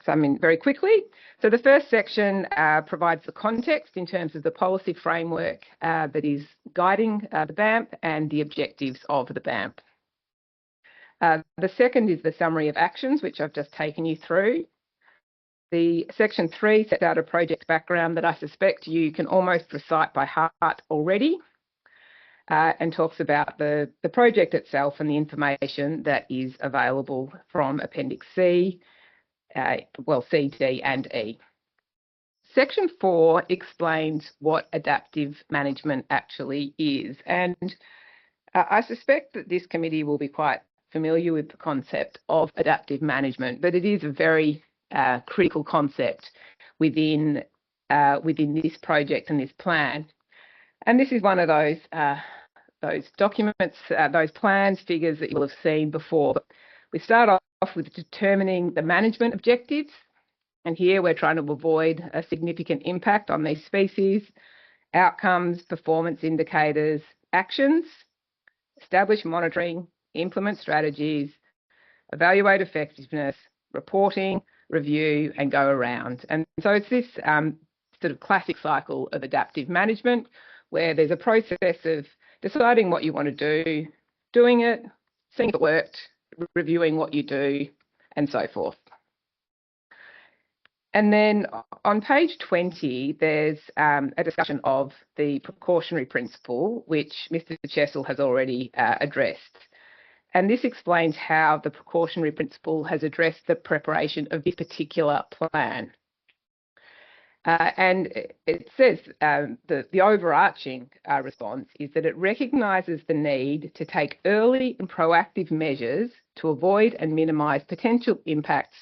Speaker 10: very quickly. So the first section provides the context in terms of the policy framework that is guiding the BAMP and the objectives of the BAMP. The second is the summary of actions, which I've just taken you through. The section 3 sets out a project background that I suspect you can almost recite by heart already, and talks about the project itself and the information that is available from Appendix C, C, D and E. Section 4 explains what adaptive management actually is, and I suspect that this committee will be quite familiar with the concept of adaptive management, but it is a very critical concept within this project and this plan. And this is one of those documents, those plans, figures that you'll have seen before. We start off with determining the management objectives, and here we're trying to avoid a significant impact on these species, outcomes, performance indicators, actions, establish monitoring, implement strategies, evaluate effectiveness, reporting, review, and go around. And so it's this sort of classic cycle of adaptive management where there's a process of deciding what you want to do, doing it, seeing if it worked, reviewing what you do, and so forth. And then on page 20, there's a discussion of the precautionary principle, which Mr. Chessel has already addressed. And this explains how the precautionary principle has addressed the preparation of this particular plan. And it says the overarching response is that it recognises the need to take early and proactive measures to avoid and minimise potential impacts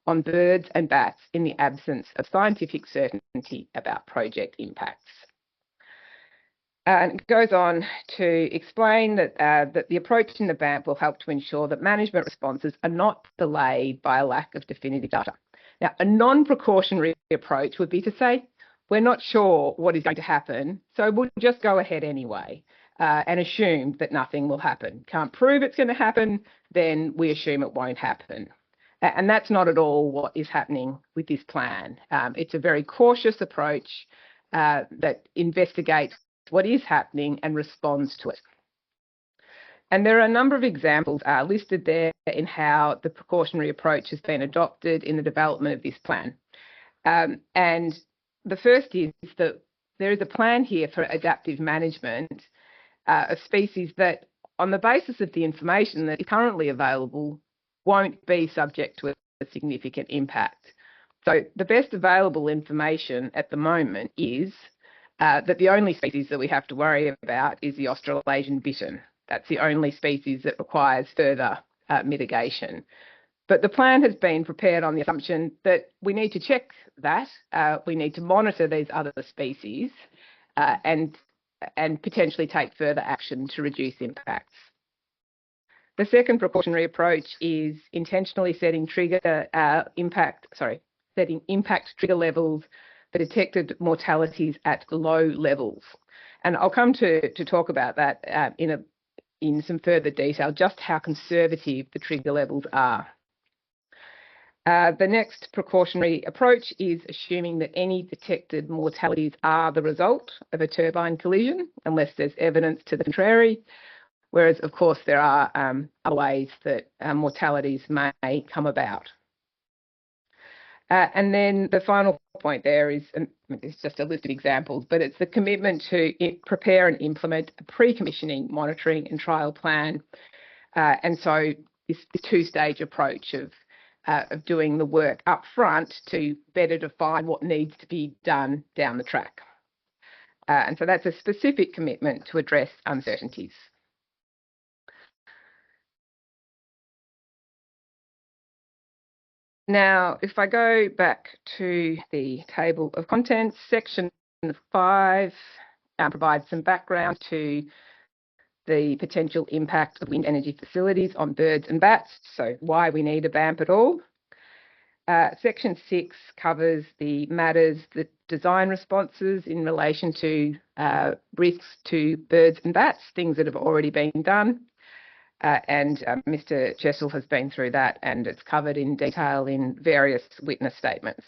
Speaker 10: on birds and bats in the absence of scientific certainty about project impacts. And it goes on to explain that, that the approach in the BAMP will help to ensure that management responses are not delayed by a lack of definitive data. Now, a non-precautionary approach would be to say, we're not sure what is going to happen, so we'll just go ahead anyway and assume that nothing will happen. Can't prove it's going to happen, then we assume it won't happen. And that's not at all what is happening with this plan. It's a very cautious approach that investigates what is happening and responds to it. And there are a number of examples listed there in how the precautionary approach has been adopted in the development of this plan. And the first is that there is a plan here for adaptive management of species that, on the basis of the information that is currently available, won't be subject to a significant impact. So the best available information at the moment is that the only species that we have to worry about is the Australasian bittern. That's the only species that requires further mitigation. But the plan has been prepared on the assumption that we need to check that, we need to monitor these other species and potentially take further action to reduce impacts. The second precautionary approach is intentionally setting impact trigger levels for detected mortalities at low levels. And I'll come to talk about that in some further detail, just how conservative the trigger levels are. The next precautionary approach is assuming that any detected mortalities are the result of a turbine collision, unless there's evidence to the contrary. Whereas, of course, there are other ways that mortalities may come about. And then the final point there is, and it's just a list of examples, but it's the commitment to prepare and implement a pre-commissioning, monitoring and trial plan. And so this two-stage approach of doing the work up front to better define what needs to be done down the track. And so that's a specific commitment to address uncertainties. Now, if I go back to the table of contents, section 5 provides some background to the potential impact of wind energy facilities on birds and bats, so why we need a BAMP at all. Section 6 covers the matters, the design responses in relation to risks to birds and bats, things that have already been done. Mr. Jessel has been through that, and it's covered in detail in various witness statements.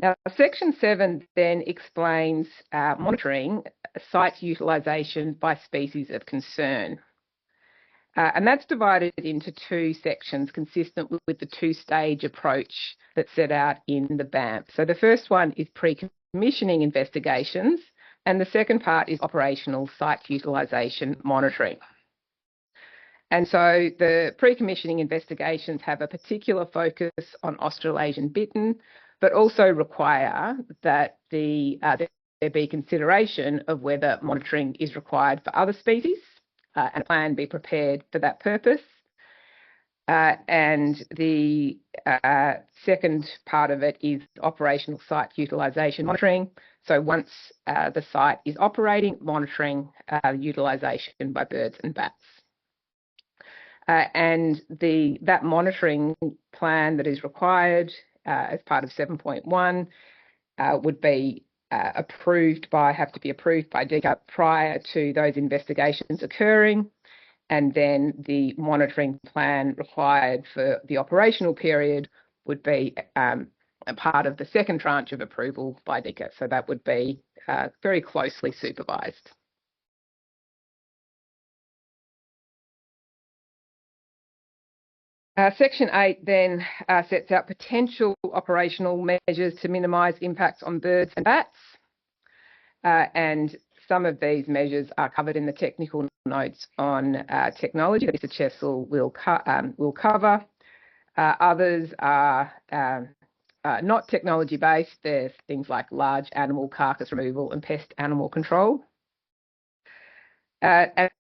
Speaker 10: Now, Section 7 then explains monitoring site utilisation by species of concern. And that's divided into two sections consistent with the two-stage approach that's set out in the BAMP. So the first one is pre-commissioning investigations, and the second part is operational site utilisation monitoring. And so the pre-commissioning investigations have a particular focus on Australasian bittern, but also require that there be consideration of whether monitoring is required for other species and a plan be prepared for that purpose. And the second part of it is operational site utilisation monitoring. So once the site is operating, monitoring utilisation by birds and bats. And that monitoring plan that is required as part of 7.1 would be have to be approved by DECA prior to those investigations occurring. And then the monitoring plan required for the operational period would be a part of the second tranche of approval by DECA. So that would be very closely supervised. Section 8 then sets out potential operational measures to minimise impacts on birds and bats. And some of these measures are covered in the technical notes on technology that Mr. Chessel will cover. Others are not technology-based. There's things like large animal carcass removal and pest animal control. But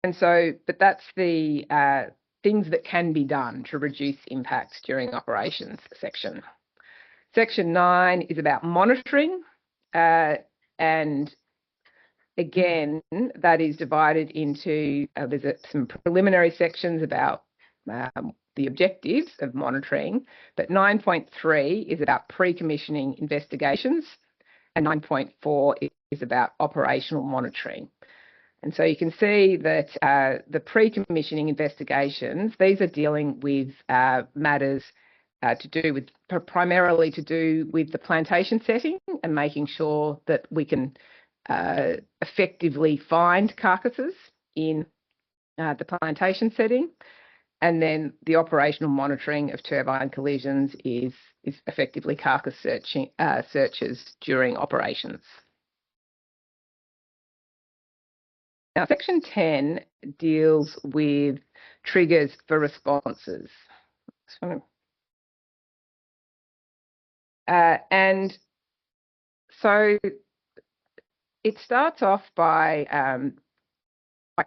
Speaker 10: that's the things that can be done to reduce impacts during operations section. Section 9 is about monitoring, and again, that is divided into, there's some preliminary sections about the objectives of monitoring, but 9.3 is about pre-commissioning investigations, and 9.4 is about operational monitoring. And so you can see that the pre-commissioning investigations, these are dealing with matters primarily to do with the plantation setting and making sure that we can effectively find carcasses in the plantation setting. And then the operational monitoring of turbine collisions is effectively carcass searches during operations. Now, Section 10 deals with triggers for responses. And so it starts off by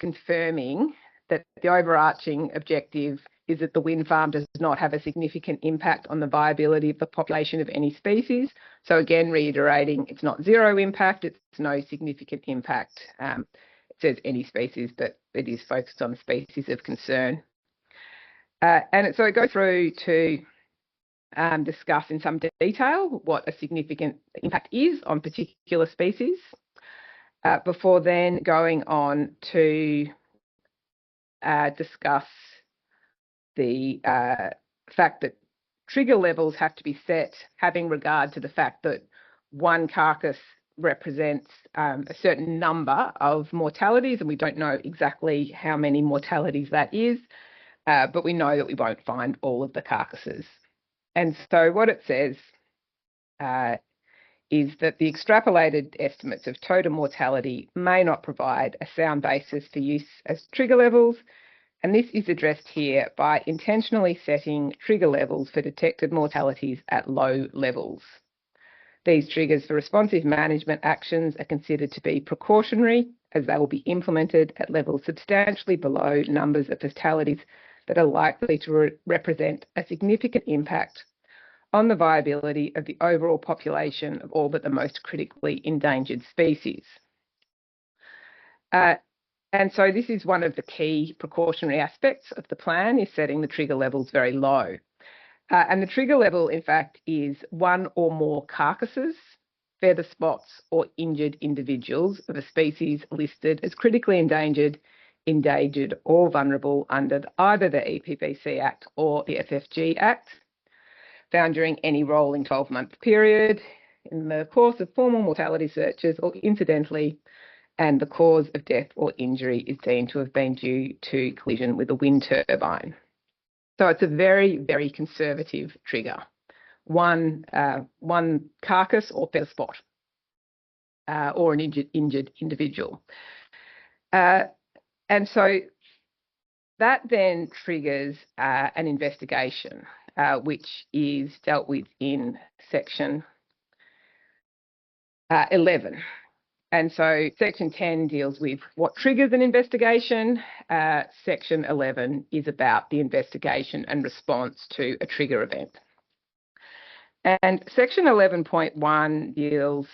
Speaker 10: confirming that the overarching objective is that the wind farm does not have a significant impact on the viability of the population of any species. So again, reiterating, it's not zero impact, it's no significant impact. It says any species, but it is focused on species of concern. So it goes through to discuss in some detail what a significant impact is on particular species, before then going on to discuss the fact that trigger levels have to be set having regard to the fact that one carcass represents a certain number of mortalities, and we don't know exactly how many mortalities that is, but we know that we won't find all of the carcasses. And so what it says is that the extrapolated estimates of total mortality may not provide a sound basis for use as trigger levels, and this is addressed here by intentionally setting trigger levels for detected mortalities at low levels. These triggers for responsive management actions are considered to be precautionary, as they will be implemented at levels substantially below numbers of fatalities that are likely to represent a significant impact on the viability of the overall population of all but the most critically endangered species. And so this is one of the key precautionary aspects of the plan, is setting the trigger levels very low. And the trigger level, in fact, is one or more carcasses, feather spots or injured individuals of a species listed as critically endangered endangered or vulnerable under either the EPBC Act or the FFG Act, found during any rolling 12-month period in the course of formal mortality searches or incidentally, and the cause of death or injury is deemed to have been due to collision with a wind turbine. So it's a very, very conservative trigger. One carcass or feather spot or an injured individual. And so that then triggers an investigation, which is dealt with in section 11. And so section 10 deals with what triggers an investigation. Section 11 is about the investigation and response to a trigger event. And section 11.1 deals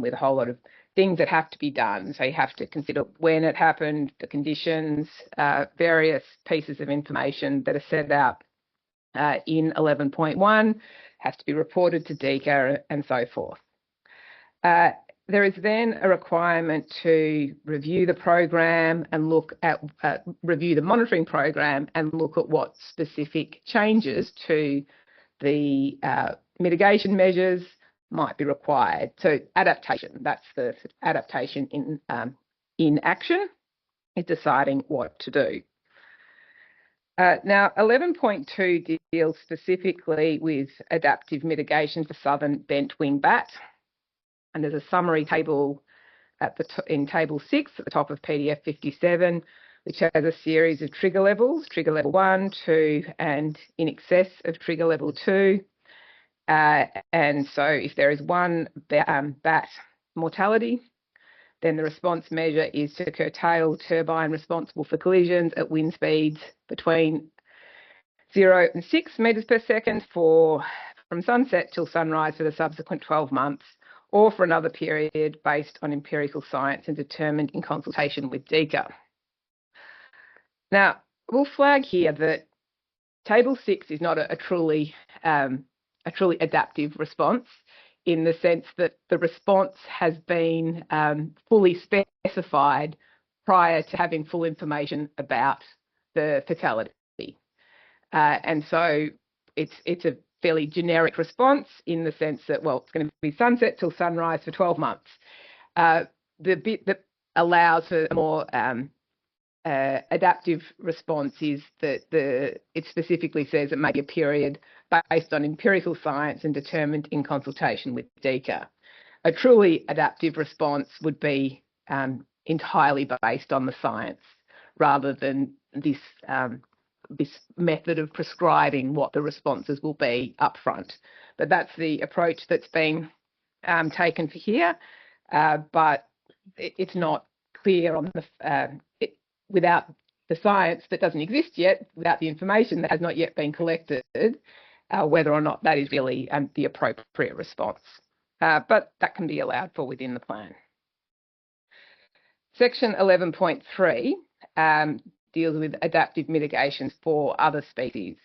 Speaker 10: with a whole lot of things that have to be done. So you have to consider when it happened, the conditions, various pieces of information that are set out in 11.1 has to be reported to DECA and so forth. There is then a requirement to review the program and look at, review the monitoring program and look at what specific changes to the mitigation measures might be required. So adaptation, that's the adaptation in action, is deciding what to do. Now, 11.2 deals specifically with adaptive mitigation for southern bent wing bat. And there's a summary table at in table 6 at the top of PDF 57, which has a series of trigger levels, trigger level 1, 2, and in excess of trigger level 2. And so if there is one bat mortality, then the response measure is to curtail turbine responsible for collisions at wind speeds between 0 and 6 metres per second from sunset till sunrise for the subsequent 12 months, or for another period based on empirical science and determined in consultation with DECA. Now, we'll flag here that Table 6 is not a truly adaptive response, in the sense that the response has been fully specified prior to having full information about the fatality. And so it's a fairly generic response in the sense that, well, it's going to be sunset till sunrise for 12 months. The bit that allows for a more adaptive response is that it specifically says it may be a period based on empirical science and determined in consultation with DECA. A truly adaptive response would be entirely based on the science, rather than this method of prescribing what the responses will be up front. But that's the approach that's been taken for here, but it's not clear on the without the science that doesn't exist yet, without the information that has not yet been collected, whether or not that is really the appropriate response. But that can be allowed for within the plan. Section 11.3 deals with adaptive mitigations for other species.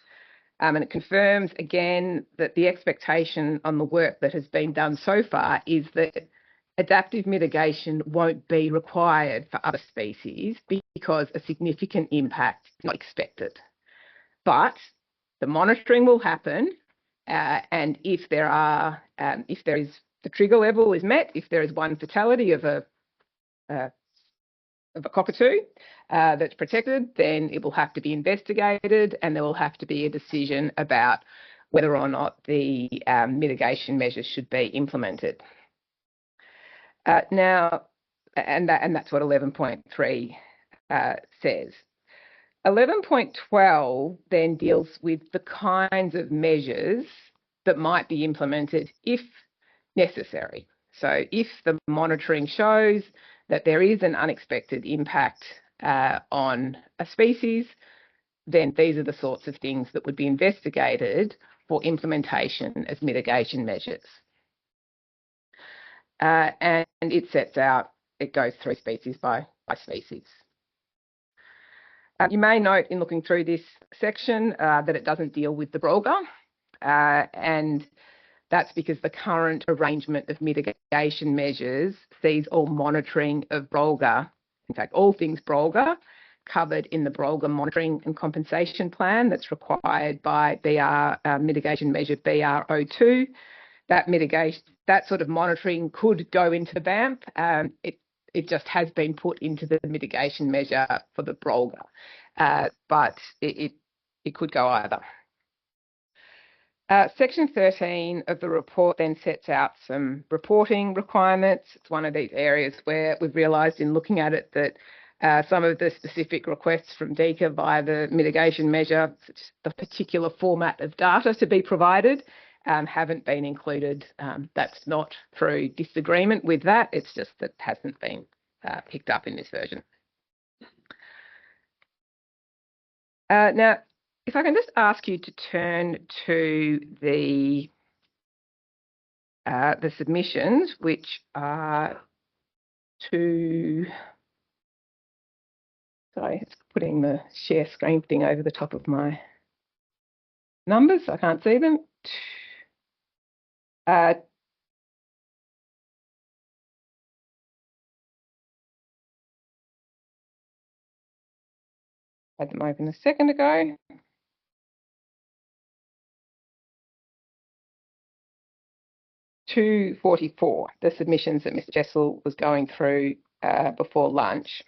Speaker 10: And it confirms again that the expectation on the work that has been done so far is that adaptive mitigation won't be required for other species because a significant impact is not expected. But the monitoring will happen, and if the trigger level is met, if there is one fatality of a cockatoo that's protected, then it will have to be investigated, and there will have to be a decision about whether or not the mitigation measures should be implemented. Now, and that's what 11.3 says. 11.12 then deals with the kinds of measures that might be implemented if necessary. So if the monitoring shows that there is an unexpected impact on a species, then these are the sorts of things that would be investigated for implementation as mitigation measures. And it sets out, it goes through species by species. You may note in looking through this section that it doesn't deal with the brolga, and that's because the current arrangement of mitigation measures sees all monitoring of brolga, in fact all things brolga, covered in the Brolga monitoring and compensation plan that's required by BR mitigation measure BR02. That sort of monitoring could go into the BAMP. It just has been put into the mitigation measure for the Brolga, but it could go either. Section 13 of the report then sets out some reporting requirements. It's one of these areas where we've realised in looking at it that some of the specific requests from DECA via the mitigation measure, such as the particular format of data to be provided, haven't been included. That's not through disagreement with that, it's just that it hasn't been picked up in this version. Now, if I can just ask you to turn to the submissions, which are sorry, it's putting the share screen thing over the top of my numbers. I can't see them. Had them open a second ago. To 44, the submissions that Mr. Jessel was going through before lunch,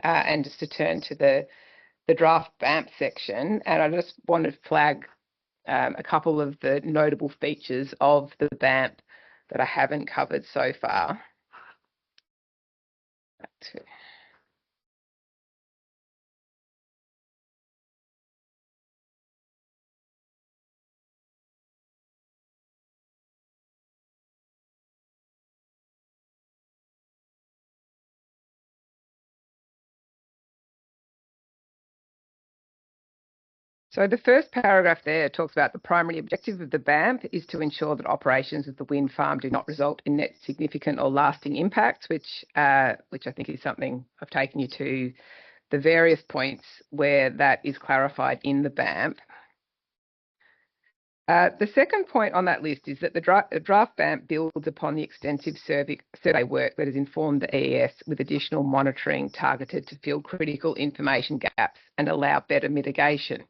Speaker 10: and just to turn to the draft BAMP section, and I just wanted to flag a couple of the notable features of the BAMP that I haven't covered so far. So the first paragraph there talks about the primary objective of the BAMP is to ensure that operations of the wind farm do not result in net significant or lasting impacts, which I think is something I've taken you to the various points where that is clarified in the BAMP. The second point on that list is that the draft BAMP builds upon the extensive survey work that has informed the EES with additional monitoring targeted to fill critical information gaps and allow better mitigation.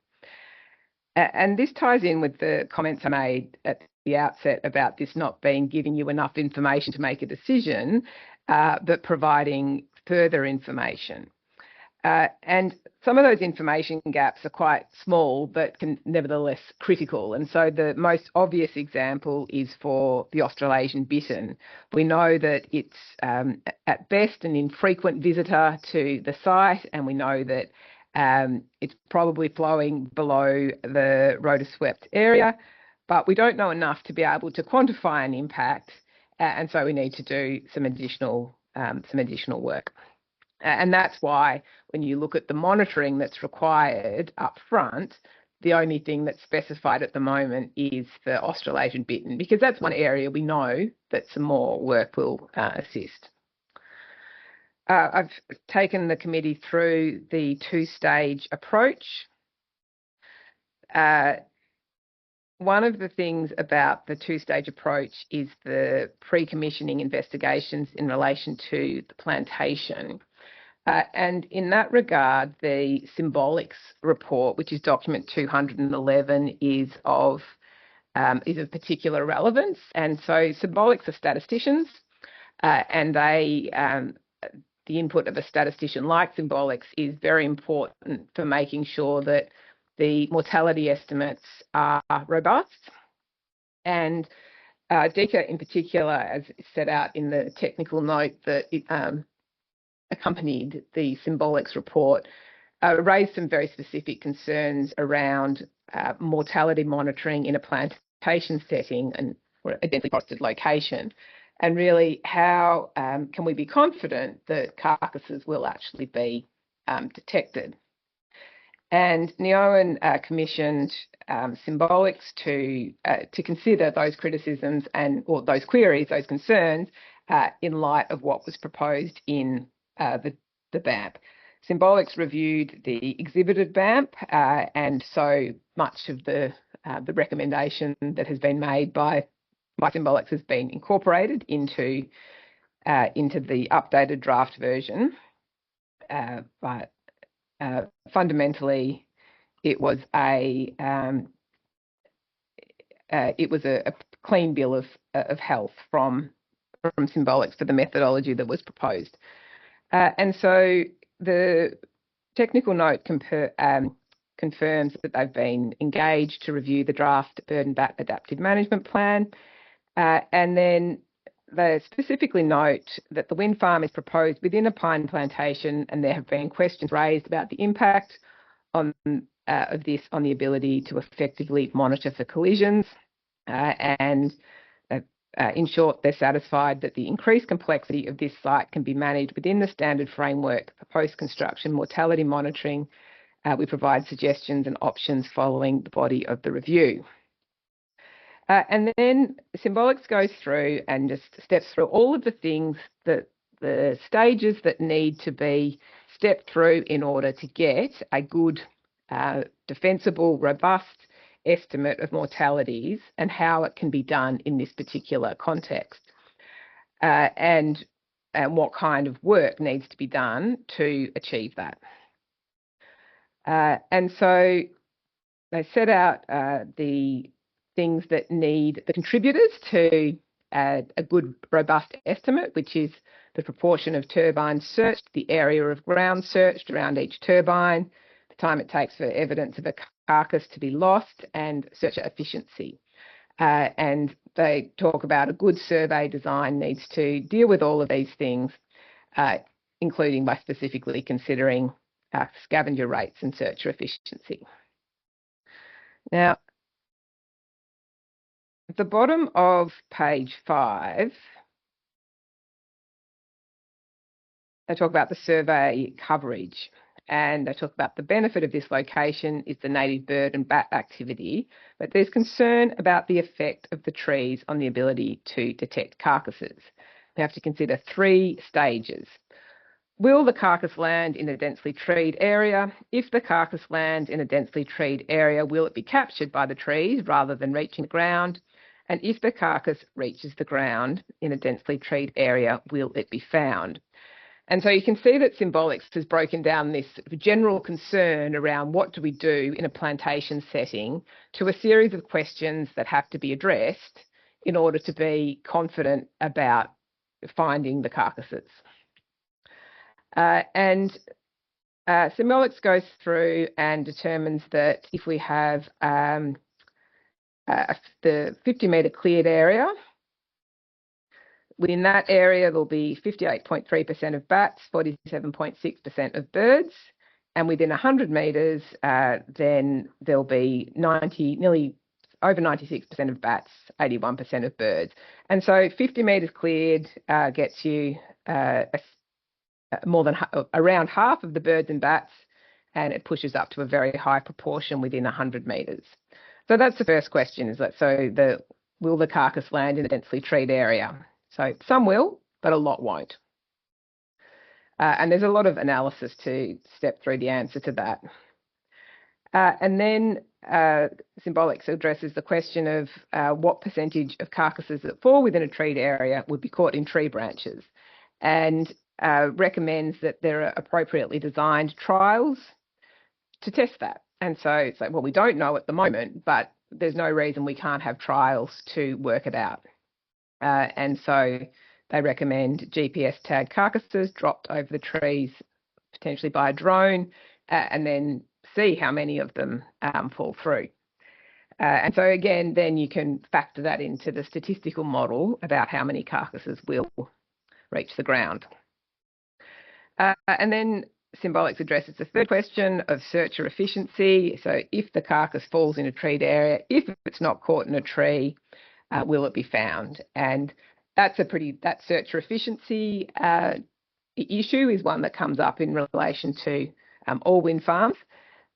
Speaker 10: And this ties in with the comments I made at the outset about this not being giving you enough information to make a decision, but providing further information. And some of those information gaps are quite small, but can nevertheless critical. And so the most obvious example is for the Australasian bittern. We know that it's at best an infrequent visitor to the site, and we know that it's probably flowing below the rotor-swept area, but we don't know enough to be able to quantify an impact, and so we need to do some additional work. And that's why when you look at the monitoring that's required up front, the only thing that's specified at the moment is the Australasian bittern, because that's one area we know that some more work will assist. I've taken the committee through the two-stage approach. One of the things about the two-stage approach is the pre-commissioning investigations in relation to the plantation. And in that regard, the Symbolics report, which is document 211, is of particular relevance. And so Symbolics are statisticians, and the input of a statistician like Symbolics is very important for making sure that the mortality estimates are robust. And DECA in particular, as set out in the technical note that it accompanied the Symbolics report, raised some very specific concerns around mortality monitoring in a plantation setting and a densely forested location. And really, how can we be confident that carcasses will actually be detected? And Neowen commissioned Symbolics to consider those criticisms or those queries, those concerns, in light of what was proposed in the BAMP. Symbolics reviewed the exhibited BAMP, and so much of the recommendation that has been made by Symbolics has been incorporated into the updated draft version. But fundamentally, it was a clean bill of health from Symbolics for the methodology that was proposed. And so the technical note confirms that they've been engaged to review the draft bird and bat adaptive management plan. And then they specifically note that the wind farm is proposed within a pine plantation, and there have been questions raised about the impact of this on the ability to effectively monitor for collisions. In short, they're satisfied that the increased complexity of this site can be managed within the standard framework for post-construction mortality monitoring. We provide suggestions and options following the body of the review. And then Symbolics goes through and just steps through all of the things that the stages that need to be stepped through in order to get a good, defensible, robust estimate of mortalities and how it can be done in this particular context, and what kind of work needs to be done to achieve that. And so they set out the things that need the contributors to a good, robust estimate, which is the proportion of turbines searched, the area of ground searched around each turbine, the time it takes for evidence of a carcass to be lost, and searcher efficiency. And they talk about a good survey design needs to deal with all of these things, including by specifically considering scavenger rates and searcher efficiency. Now, at the bottom of page 5, they talk about the survey coverage, and they talk about the benefit of this location is the native bird and bat activity, but there's concern about the effect of the trees on the ability to detect carcasses. We have to consider 3 stages. Will the carcass land in a densely treed area? If the carcass lands in a densely treed area, will it be captured by the trees rather than reaching the ground? And if the carcass reaches the ground in a densely treed area, will it be found? And so you can see that Symbolics has broken down this general concern around what do we do in a plantation setting to a series of questions that have to be addressed in order to be confident about finding the carcasses. Symbolics goes through and determines that if we have the 50-metre cleared area, within that area there'll be 58.3% of bats, 47.6% of birds, and within 100 metres then there'll be nearly over 96% of bats, 81% of birds. And so 50 metres cleared gets you more than around half of the birds and bats, and it pushes up to a very high proportion within 100 metres. So that's the first question, is that will the carcass land in a densely treed area? So some will, but a lot won't. And there's a lot of analysis to step through the answer to that. And then Symbolics addresses the question of what percentage of carcasses that fall within a treed area would be caught in tree branches, and recommends that there are appropriately designed trials to test that. And so it's like, well, we don't know at the moment, but there's no reason we can't have trials to work it out. And so they recommend GPS tagged carcasses dropped over the trees, potentially by a drone, and then see how many of them fall through. And so again, then you can factor that into the statistical model about how many carcasses will reach the ground. And then Symbolics addresses the third question of searcher efficiency. So if the carcass falls in a treed area, if it's not caught in a tree, will it be found? And that searcher efficiency issue is one that comes up in relation to all wind farms.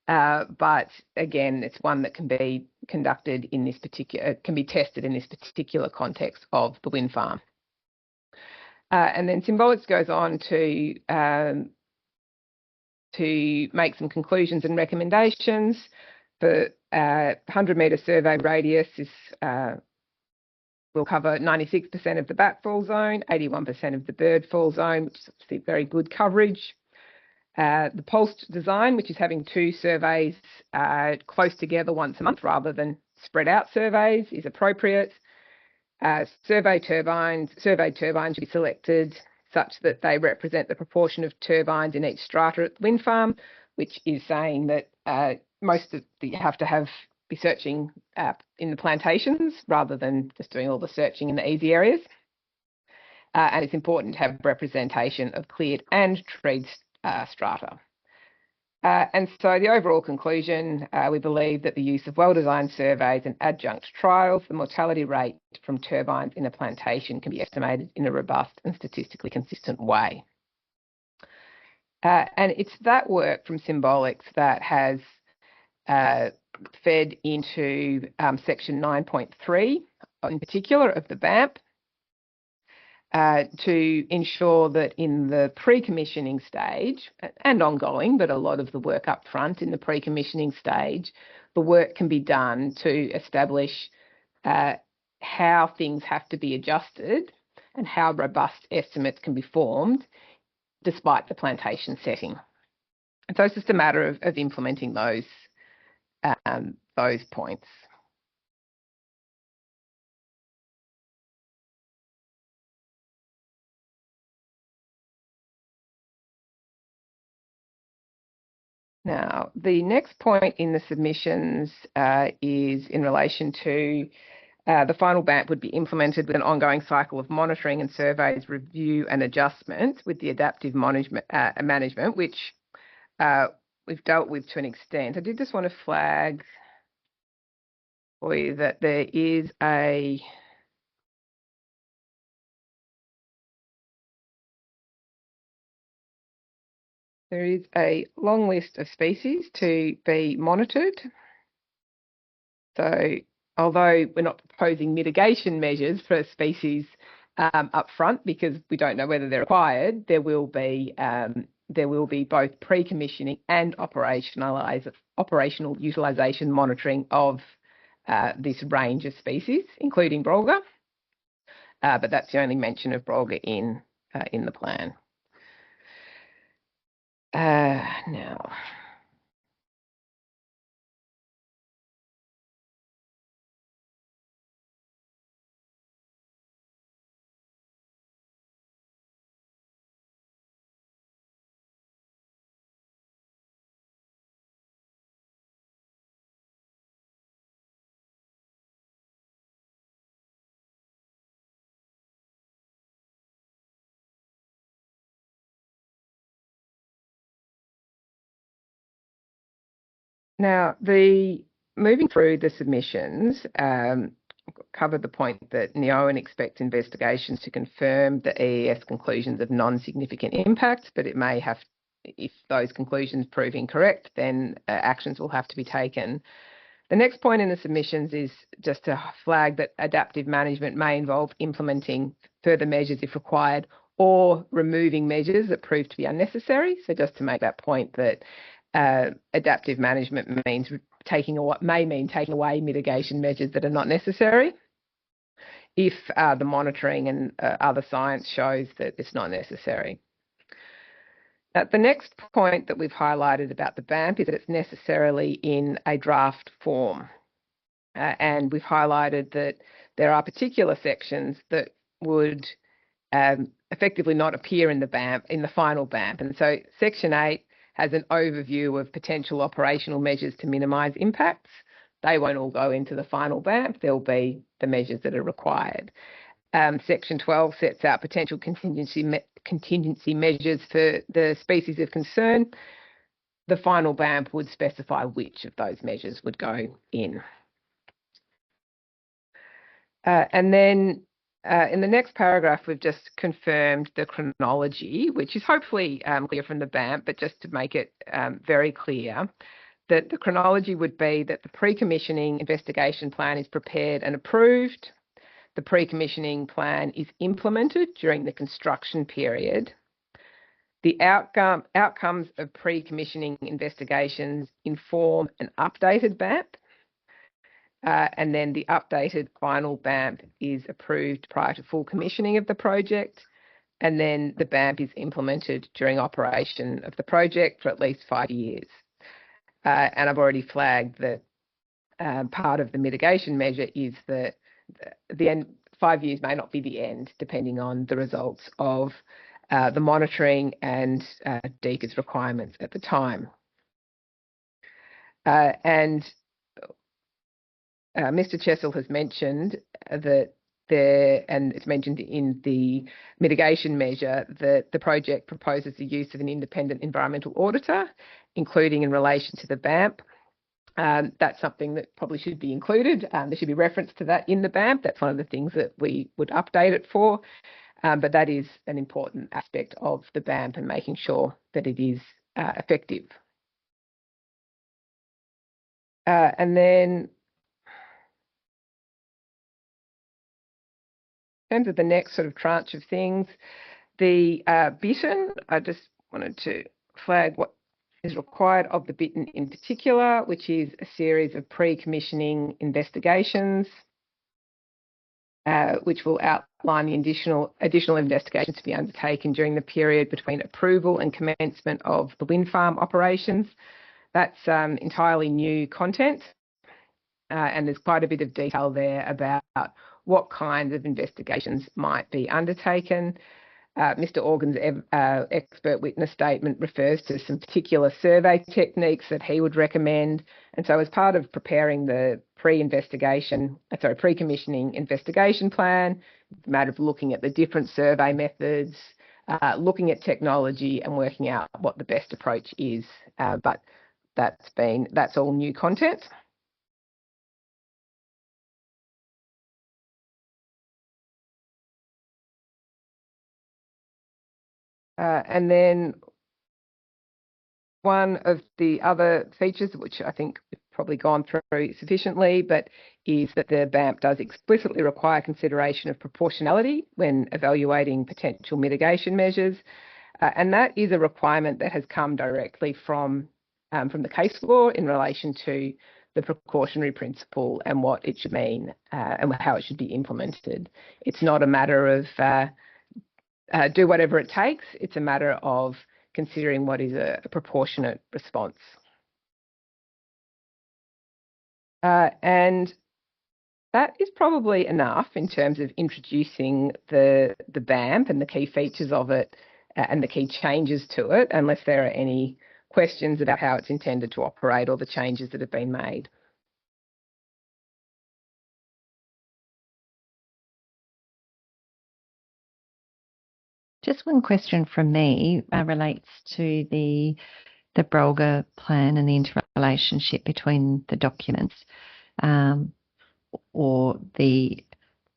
Speaker 10: But again, it's one that can be conducted in this particular, can be tested in this particular context of the wind farm. And then Symbolics goes on to make some conclusions and recommendations. The 100-metre survey radius will cover 96% of the bat fall zone, 81% of the bird fall zone, which is obviously very good coverage. The pulsed design, which is having two surveys close together once a month rather than spread out surveys, is appropriate. Surveyed turbines should be selected such that they represent the proportion of turbines in each strata at the wind farm, which is saying that you have to be searching in the plantations rather than just doing all the searching in the easy areas. And it's important to have representation of cleared and treed strata. And so the overall conclusion, we believe that the use of well-designed surveys and adjunct trials, the mortality rate from turbines in a plantation can be estimated in a robust and statistically consistent way. And it's that work from Symbolics that has fed into section 9.3 in particular of the BAMP, to ensure that in the pre-commissioning stage and ongoing, but a lot of the work up front in the pre-commissioning stage, the work can be done to establish how things have to be adjusted and how robust estimates can be formed despite the plantation setting. And so it's just a matter of implementing those points. Now, the next point in the submissions is in relation to the final BAMP would be implemented with an ongoing cycle of monitoring and surveys, review and adjustment with the adaptive management, which we've dealt with to an extent. I did just want to flag for you that there is a long list of species to be monitored. So although we're not proposing mitigation measures for species up front because we don't know whether they're required, there will be both pre-commissioning and operational utilisation monitoring of this range of species, including Brolga. But that's the only mention of Brolga in the plan. Now, moving through the submissions, covered the point that NEOAN expects investigations to confirm the EES conclusions of non-significant impact, but it may have, if those conclusions prove incorrect, then actions will have to be taken. The next point in the submissions is just to flag that adaptive management may involve implementing further measures if required or removing measures that prove to be unnecessary. So just to make that point that adaptive management may mean taking away mitigation measures that are not necessary if the monitoring and other science shows that it's not necessary. The next point that we've highlighted about the BAMP is that it's necessarily in a draft form. And we've highlighted that there are particular sections that would effectively not appear in the BAMP, in the final BAMP. And so Section 8 has an overview of potential operational measures to minimise impacts. They won't all go into the final BAMP. There'll be the measures that are required. Section 12 sets out potential contingency measures for the species of concern. The final BAMP would specify which of those measures would go in. And then in the next paragraph, we've just confirmed the chronology, which is hopefully clear from the BAMP, but just to make it very clear, that the chronology would be that the pre-commissioning investigation plan is prepared and approved. The pre-commissioning plan is implemented during the construction period. The outcomes of pre-commissioning investigations inform an updated BAMP. And then the updated final BAMP is approved prior to full commissioning of the project. and then the BAMP is implemented during operation of the project for at least 5 years. And I've already flagged that part of the mitigation measure is that the end 5 years may not be the end, depending on the results of the monitoring and DECA's requirements at the time. And Mr. Chessel has mentioned that and it's mentioned in the mitigation measure that the project proposes the use of an independent environmental auditor, including in relation to the BAMP. That's something that probably should be included. There should be reference to that in the BAMP. That's one of the things that we would update it for. But that is an important aspect of the BAMP and making sure that it is effective. And then in terms of the next sort of tranche of things, the BITN, I just wanted to flag what is required of the BITN in particular, which is a series of pre-commissioning investigations, which will outline the additional investigations to be undertaken during the period between approval and commencement of the wind farm operations. That's entirely new content, and there's quite a bit of detail there about what kinds of investigations might be undertaken. Mr. Organ's expert witness statement refers to some particular survey techniques that he would recommend. And so as part of preparing the pre-commissioning investigation plan, it's a matter of looking at the different survey methods, looking at technology and working out what the best approach is. But that's all new content. And then one of the other features, which I think we've probably gone through sufficiently, but is that the BAMP does explicitly require consideration of proportionality when evaluating potential mitigation measures. And that is a requirement that has come directly from the case law in relation to the precautionary principle and what it should mean and how it should be implemented. It's not a matter of do whatever it takes. It's a matter of considering what is a proportionate response. And that is probably enough in terms of introducing the BAMP and the key features of it and the key changes to it, unless there are any questions about how it's intended to operate or the changes that have been made.
Speaker 1: Just one question from me relates to the Brolga plan and the interrelationship between the documents, or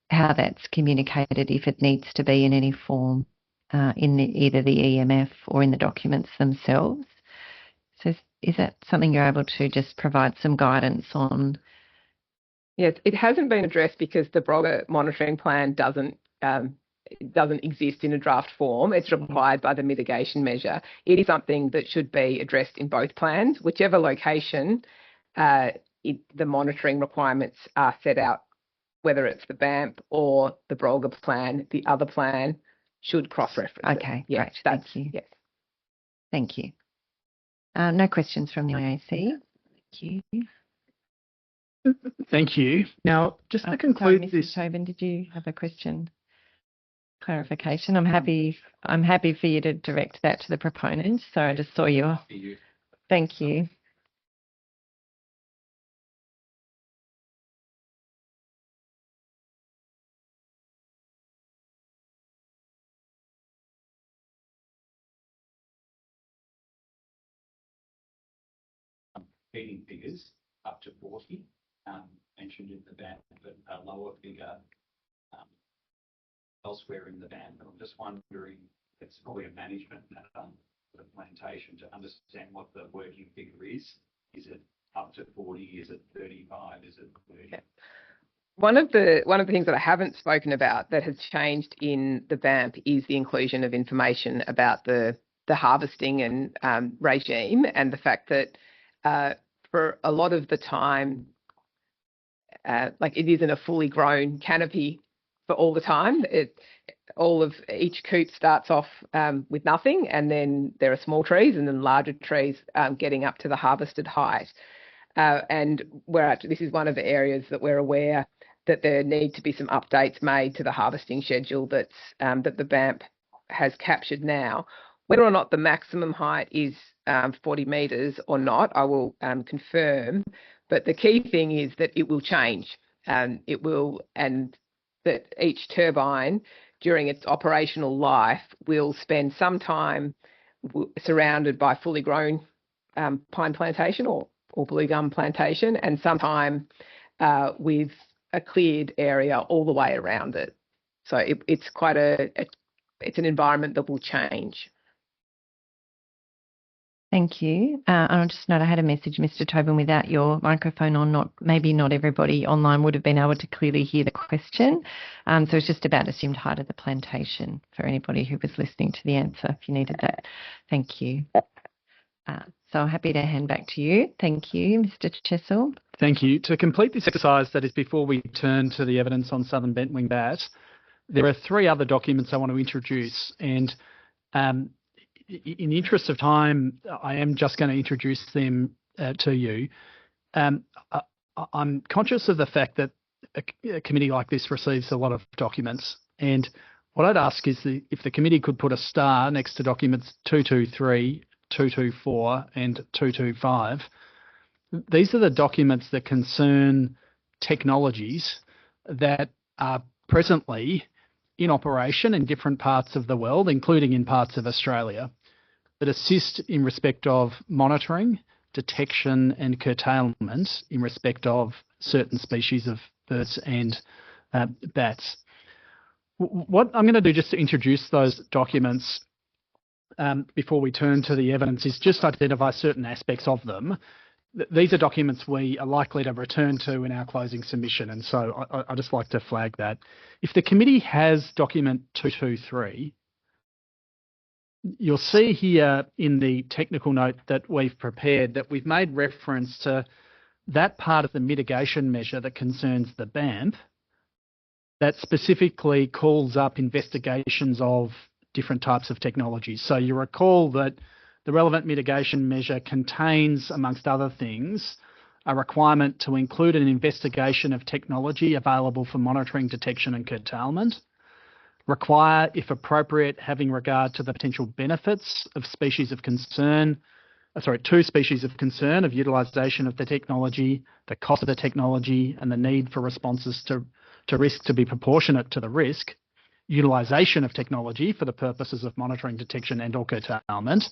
Speaker 1: how that's communicated, if it needs to be in any form in either the EMF or in the documents themselves. So is that something you're able to just provide some guidance on?
Speaker 10: Yes, it hasn't been addressed because the Brolga monitoring plan doesn't exist in a draft form. It's required by the mitigation measure. It is something that should be addressed in both plans, whichever location the monitoring requirements are set out, whether it's the BAMP or the Brolga plan. The other plan should cross-reference.
Speaker 1: Okay,
Speaker 10: yes,
Speaker 1: great. Thank you.
Speaker 10: Yes.
Speaker 1: Thank you. No questions from the IAC. Thank you.
Speaker 8: Thank you. Now, just to conclude
Speaker 1: Mr.
Speaker 8: this.
Speaker 1: Tobin, did you have a question? Clarification. I'm happy for you to direct that to the proponent. So I just saw your. Thank you.
Speaker 2: Feeding figures up to 40 mentioned in the ban, but a lower figure elsewhere in the ban. I'm just wondering, it's probably a management matter for the plantation to understand what the working figure is. Is it up to 40? Is it 35? Is it 30?
Speaker 10: Yeah. One of the things that I haven't spoken about that has changed in the BAMP is the inclusion of information about the harvesting and regime, and the fact that for a lot of the time, like it isn't a fully grown canopy for all the time. each coop starts off with nothing, and then there are small trees and then larger trees getting up to the harvested height. And this is one of the areas that we're aware that there need to be some updates made to the harvesting schedule that the BAMP has captured now. Whether or not the maximum height is 40 metres or not, I will confirm. But the key thing is that it will change. And that each turbine during its operational life will spend some time surrounded by fully grown pine plantation or blue gum plantation, and some time with a cleared area all the way around it. So it's quite it's an environment that will change.
Speaker 1: Thank you. I'll just note I had a message, Mr. Tobin, without your microphone on, maybe not everybody online would have been able to clearly hear the question. So it's just about assumed height of the plantation for anybody who was listening to the answer if you needed that. Thank you. So I'm happy to hand back to you. Thank you, Mr. Chessel.
Speaker 8: Thank you. To complete this exercise, that is before we turn to the evidence on southern bentwing bat, there are 3 other documents I want to introduce, and in the interest of time, I am just going to introduce them to you. I'm conscious of the fact that a committee like this receives a lot of documents, and what I'd ask is if the committee could put a star next to documents 223, 224 and 225. These are the documents that concern technologies that are presently in operation in different parts of the world, including in parts of Australia, that assist in respect of monitoring, detection and curtailment in respect of certain species of birds and bats. What I'm going to do just to introduce those documents before we turn to the evidence is just identify certain aspects of them. These are documents we are likely to return to in our closing submission, and so I'd just like to flag that. If the committee has document 223, you'll see here in the technical note that we've prepared that we've made reference to that part of the mitigation measure that concerns the BAMP that specifically calls up investigations of different types of technologies. So you recall that the relevant mitigation measure contains, amongst other things, a requirement to include an investigation of technology available for monitoring, detection and curtailment, require, if appropriate, having regard to the potential benefits of species of concern, two species of concern of utilisation of the technology, the cost of the technology and the need for responses to risk to be proportionate to the risk, utilisation of technology for the purposes of monitoring, detection and or curtailment,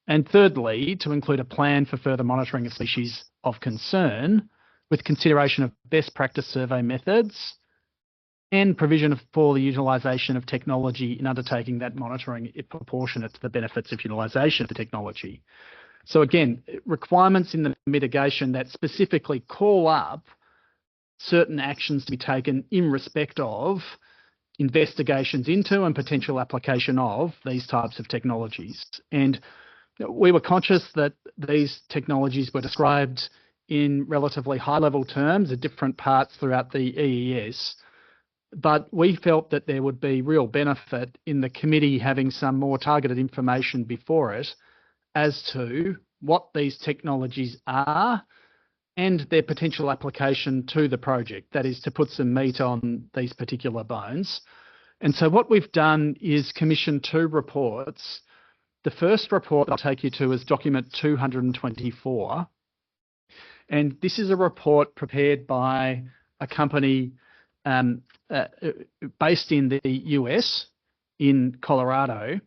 Speaker 8: and thirdly, to include a plan for further monitoring of species of concern with consideration of best practice survey methods and provision for the utilisation of technology in undertaking that monitoring if proportionate to the benefits of utilisation of the technology. So again, requirements in the mitigation that specifically call up certain actions to be taken in respect of investigations into and potential application of these types of technologies. And we were conscious that these technologies were described in relatively high-level terms at different parts throughout the EES, but we felt that there would be real benefit in the committee having some more targeted information before it as to what these technologies are and their potential application to the project, that is to put some meat on these particular bones. And so what we've done is commission 2 reports. The first report I'll take you to is document 224. And this is a report prepared by a company based in the US, in Colorado,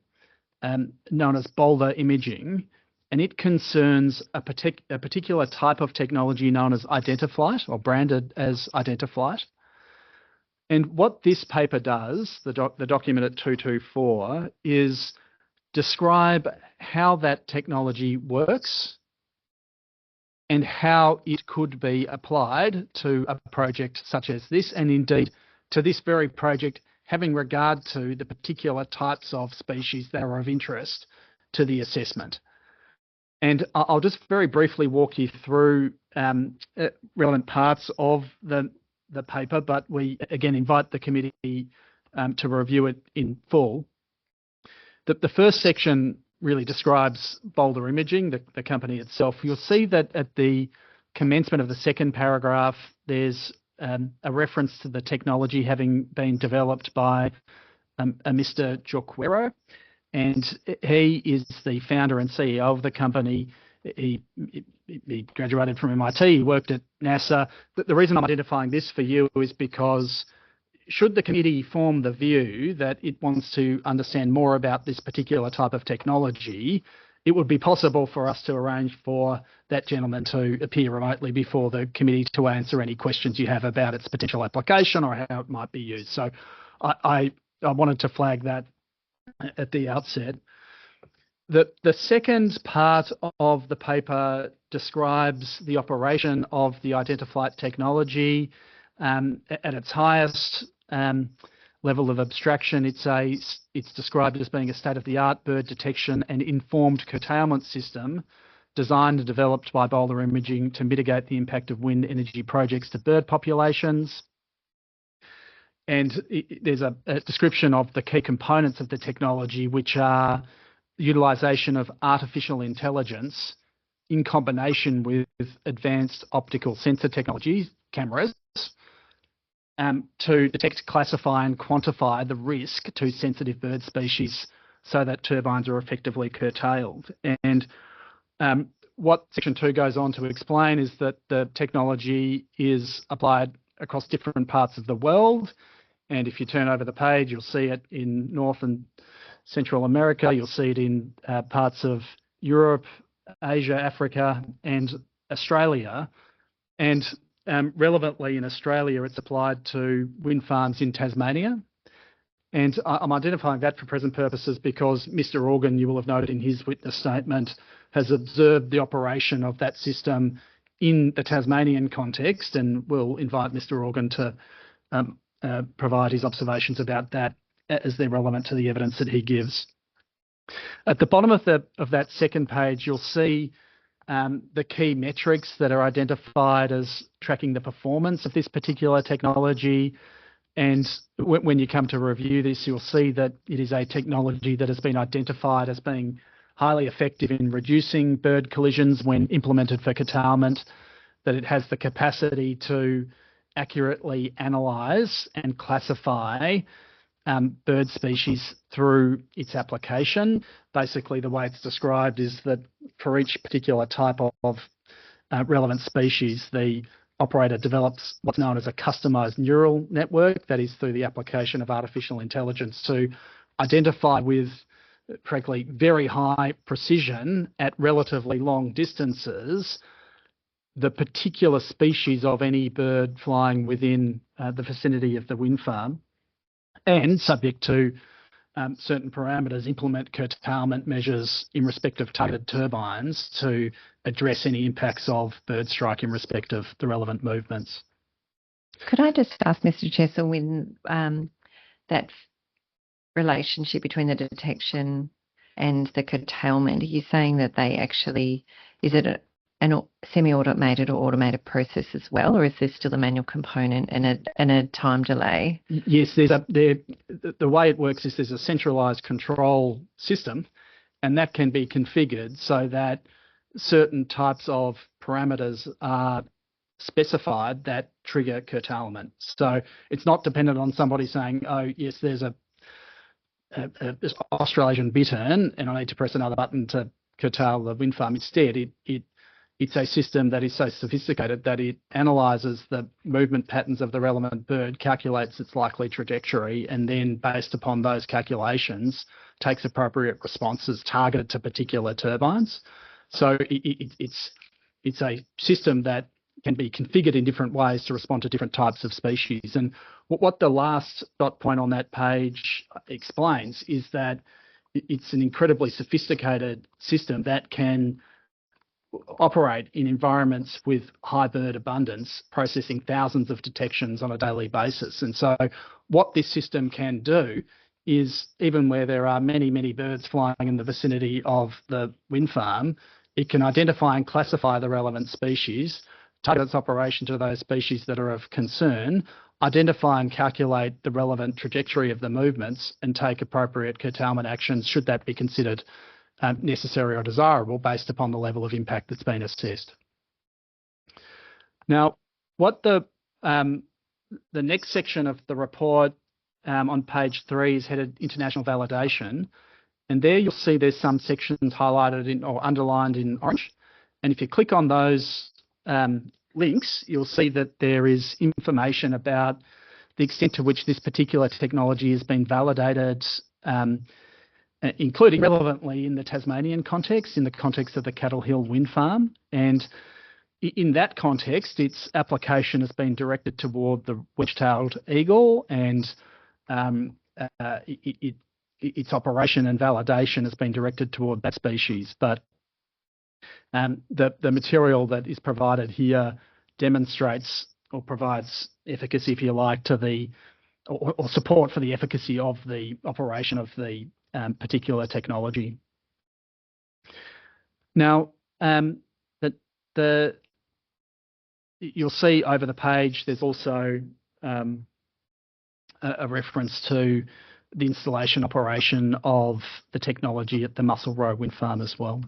Speaker 8: known as Boulder Imaging. And it concerns a particular type of technology known as Identiflight, or branded as Identiflight. And what this paper does, the document at 224, is describe how that technology works and how it could be applied to a project such as this, and indeed to this very project, having regard to the particular types of species that are of interest to the assessment. And I'll just very briefly walk you through relevant parts of the paper, but we again invite the committee to review it in full. The first section really describes Boulder Imaging, the company itself. You'll see that at the commencement of the second paragraph, there's a reference to the technology having been developed by a Mr. Joquero, and he is the founder and CEO of the company. He graduated from MIT, he worked at NASA. The reason I'm identifying this for you is because should the committee form the view that it wants to understand more about this particular type of technology, it would be possible for us to arrange for that gentleman to appear remotely before the committee to answer any questions you have about its potential application or how it might be used. So I wanted to flag that at the outset. The second part of the paper describes the operation of the identified technology. At its highest level of abstraction, it's described as being a state-of-the-art bird detection and informed curtailment system designed and developed by Boulder Imaging to mitigate the impact of wind energy projects to bird populations. And there's a description of the key components of the technology, which are utilisation of artificial intelligence in combination with advanced optical sensor technologies, cameras, to detect, classify and quantify the risk to sensitive bird species so that turbines are effectively curtailed. And what Section 2 goes on to explain is that the technology is applied across different parts of the world. And if you turn over the page, you'll see it in North and Central America. You'll see it in parts of Europe, Asia, Africa, and Australia. And relevantly in Australia, it's applied to wind farms in Tasmania. And I'm identifying that for present purposes because Mr. Organ, you will have noted in his witness statement, has observed the operation of that system in the Tasmanian context, and we'll invite Mr. Organ to provide his observations about that as they're relevant to the evidence that he gives. At the bottom of that second page, you'll see the key metrics that are identified as tracking the performance of this particular technology. And when you come to review this, you'll see that it is a technology that has been identified as being highly effective in reducing bird collisions when implemented for curtailment, that it has the capacity to accurately analyse and classify bird species through its application. Basically, the way it's described is that for each particular type of relevant species, the operator develops what's known as a customised neural network, that is through the application of artificial intelligence to identify with, frankly, very high precision at relatively long distances the particular species of any bird flying within the vicinity of the wind farm, and subject to certain parameters, implement curtailment measures in respect of targeted turbines to address any impacts of bird strike in respect of the relevant movements.
Speaker 1: Could I just ask Mr. Chessel, when that relationship between the detection and the curtailment, are you saying that they actually, is it a semi-automated or automated process as well, or is there still a manual component and a time delay?
Speaker 8: Yes, the way it works is there's a centralised control system, and that can be configured so that certain types of parameters are specified that trigger curtailment. So it's not dependent on somebody saying, oh, yes, there's this Australasian bittern and I need to press another button to curtail the wind farm. Instead, it's a system that is so sophisticated that it analyses the movement patterns of the relevant bird, calculates its likely trajectory, and then based upon those calculations, takes appropriate responses targeted to particular turbines. So it's a system that can be configured in different ways to respond to different types of species. And what the last dot point on that page explains is that it's an incredibly sophisticated system that can operate in environments with high bird abundance, processing thousands of detections on a daily basis. And so what this system can do is, even where there are many, many birds flying in the vicinity of the wind farm, it can identify and classify the relevant species, target its operation to those species that are of concern, identify and calculate the relevant trajectory of the movements and take appropriate curtailment actions should that be considered necessary or desirable based upon the level of impact that's been assessed. Now, what the next section of the report on page 3 is headed International Validation, and there you'll see there's some sections highlighted in or underlined in orange, and if you click on those links, you'll see that there is information about the extent to which this particular technology has been validated, including relevantly in the Tasmanian context, in the context of the Cattle Hill wind farm. And in that context, its application has been directed toward the wedge-tailed eagle, and its operation and validation has been directed toward that species. But the material that is provided here demonstrates or provides efficacy, if you like, to the or support for the efficacy of the operation of the particular technology. Now, you'll see over the page there's also a reference to the installation operation of the technology at the Muscle Row wind farm as well.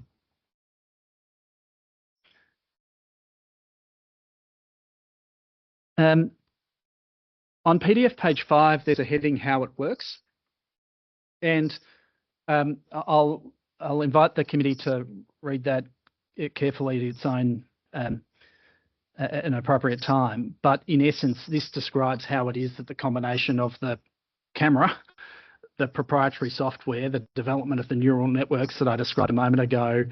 Speaker 8: On PDF page 5, there's a heading, How It Works. And I'll invite the committee to read that carefully at its own an appropriate time. But in essence, this describes how it is that the combination of the camera, the proprietary software, the development of the neural networks that I described a moment ago,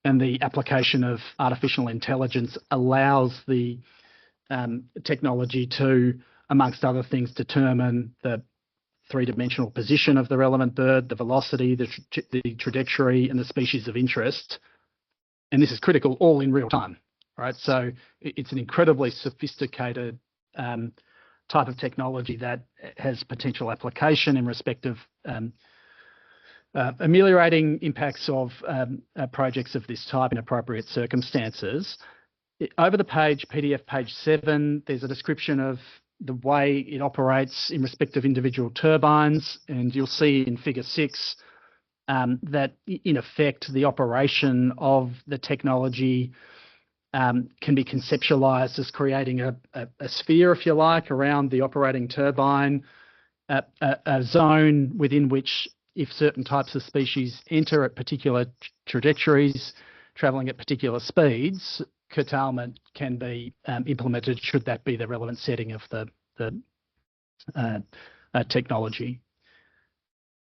Speaker 8: and the application of artificial intelligence allows the technology to, amongst other things, determine the three-dimensional position of the relevant bird, the velocity, the trajectory, and the species of interest. And this is critical all in real time, right? So it's an incredibly sophisticated type of technology that has potential application in respect of ameliorating impacts of projects of this type in appropriate circumstances. Over the page, PDF page 7, there's a description of the way it operates in respect of individual turbines, and you'll see in figure 6 that in effect the operation of the technology can be conceptualized as creating a sphere, if you like, around the operating turbine, a zone within which, if certain types of species enter at particular trajectories, travelling at particular speeds, curtailment can be implemented should that be the relevant setting of the technology.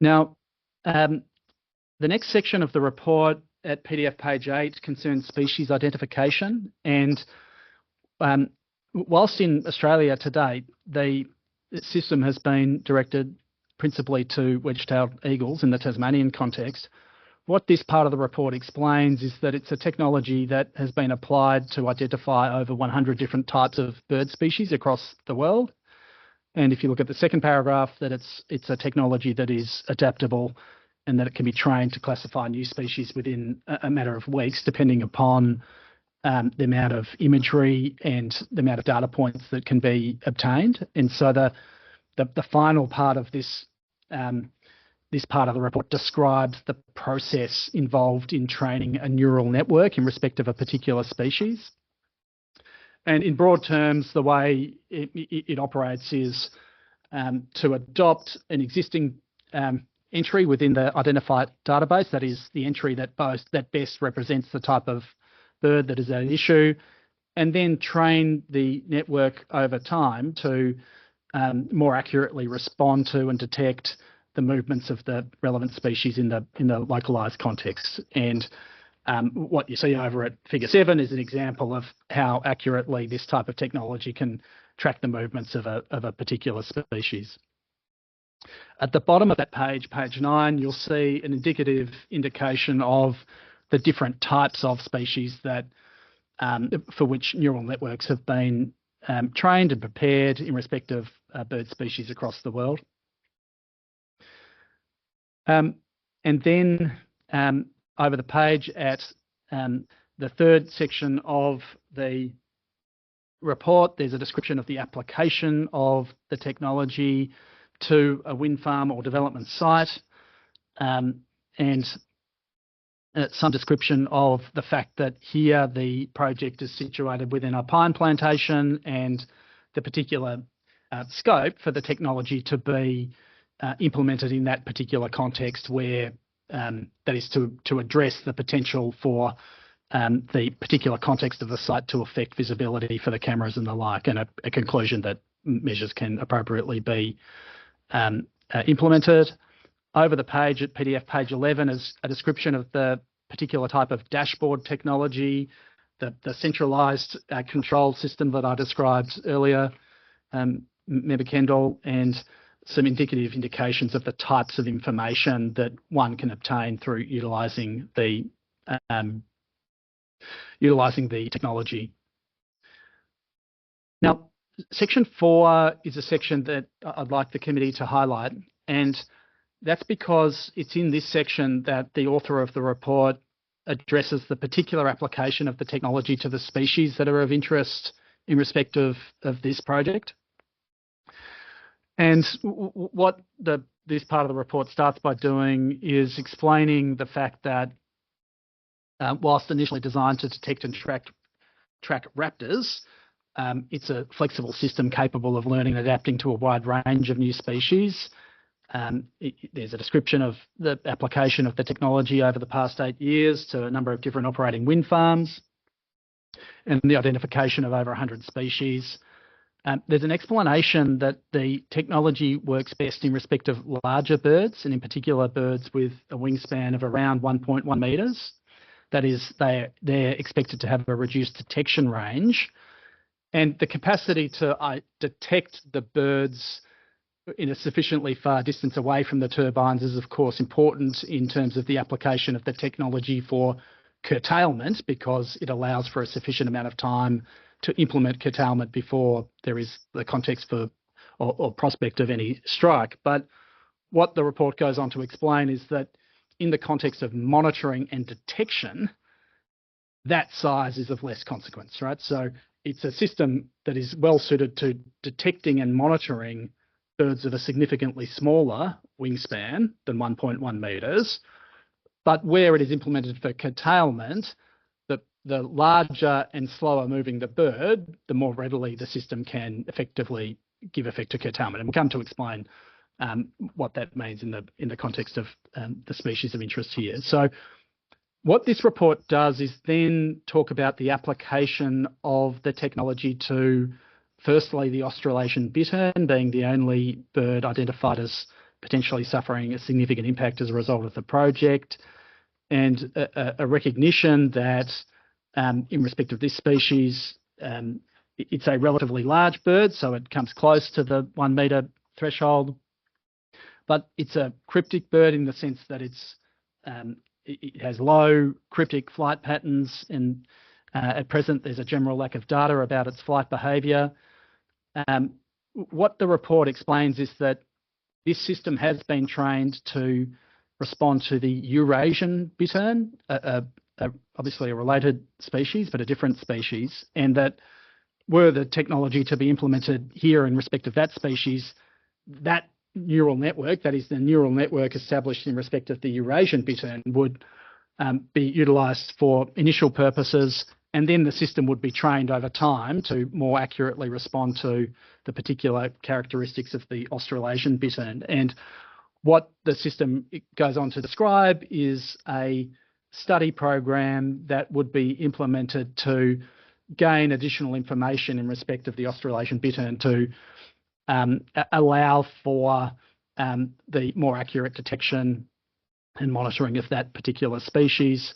Speaker 8: Now, the next section of the report at PDF page 8 concerns species identification. And whilst in Australia to date, the system has been directed principally to wedge-tailed eagles in the Tasmanian context, what this part of the report explains is that it's a technology that has been applied to identify over 100 different types of bird species across the world. And if you look at the second paragraph, that it's a technology that is adaptable and that it can be trained to classify new species within a matter of weeks, depending upon the amount of imagery and the amount of data points that can be obtained. And so the final part of this this part of the report describes the process involved in training a neural network in respect of a particular species. And in broad terms, the way it operates is to adopt an existing entry within the identified database, that is the entry that best represents the type of bird that is at issue, and then train the network over time to more accurately respond to and detect the movements of the relevant species in the localized context. And what you see over at figure 7 is an example of how accurately this type of technology can track the movements of a particular species. At the bottom of that page, page 9, you'll see an indicative indication of the different types of species that for which neural networks have been trained and prepared in respect of bird species across the world. And then over the page at the third section of the report, there's a description of the application of the technology to a wind farm or development site, and some description of the fact that here the project is situated within a pine plantation and the particular scope for the technology to be implemented in that particular context where that is to address the potential for the particular context of the site to affect visibility for the cameras and the like, and a conclusion that measures can appropriately be implemented. Over the page at PDF page 11 is a description of the particular type of dashboard technology, the centralised control system that I described earlier, Member Kendall, and some indicative indications of the types of information that one can obtain through utilising the technology. Now, section 4 is a section that I'd like the committee to highlight, and that's because it's in this section that the author of the report addresses the particular application of the technology to the species that are of interest in respect of this project. And what this part of the report starts by doing is explaining the fact that whilst initially designed to detect and track raptors, it's a flexible system capable of learning and adapting to a wide range of new species. There's a description of the application of the technology over the past 8 years to a number of different operating wind farms and the identification of over 100 species. There's an explanation that the technology works best in respect of larger birds, and in particular birds with a wingspan of around 1.1 metres. That is, they're expected to have a reduced detection range, and the capacity to detect the birds in a sufficiently far distance away from the turbines is, of course, important in terms of the application of the technology for curtailment, because it allows for a sufficient amount of time to implement curtailment before there is the context for or prospect of any strike. But what the report goes on to explain is that in the context of monitoring and detection, that size is of less consequence, right? So it's a system that is well suited to detecting and monitoring birds of a significantly smaller wingspan than 1.1 metres, but where it is implemented for curtailment, the larger and slower moving the bird, the more readily the system can effectively give effect to curtailment. And we'll come to explain what that means in the context of the species of interest here. So what this report does is then talk about the application of the technology to, firstly, the Australasian bittern, being the only bird identified as potentially suffering a significant impact as a result of the project, and a recognition that in respect of this species, it's a relatively large bird, so it comes close to the 1 metre threshold, but it's a cryptic bird in the sense that it has low cryptic flight patterns, and at present there's a general lack of data about its flight behaviour. What the report explains is that this system has been trained to respond to the Eurasian bittern, obviously a related species, but a different species, and that were the technology to be implemented here in respect of that species, that neural network, that is the neural network established in respect of the Eurasian bittern, would be utilised for initial purposes, and then the system would be trained over time to more accurately respond to the particular characteristics of the Australasian bittern. And what the system goes on to describe is a study program that would be implemented to gain additional information in respect of the Australasian bittern to allow for the more accurate detection and monitoring of that particular species.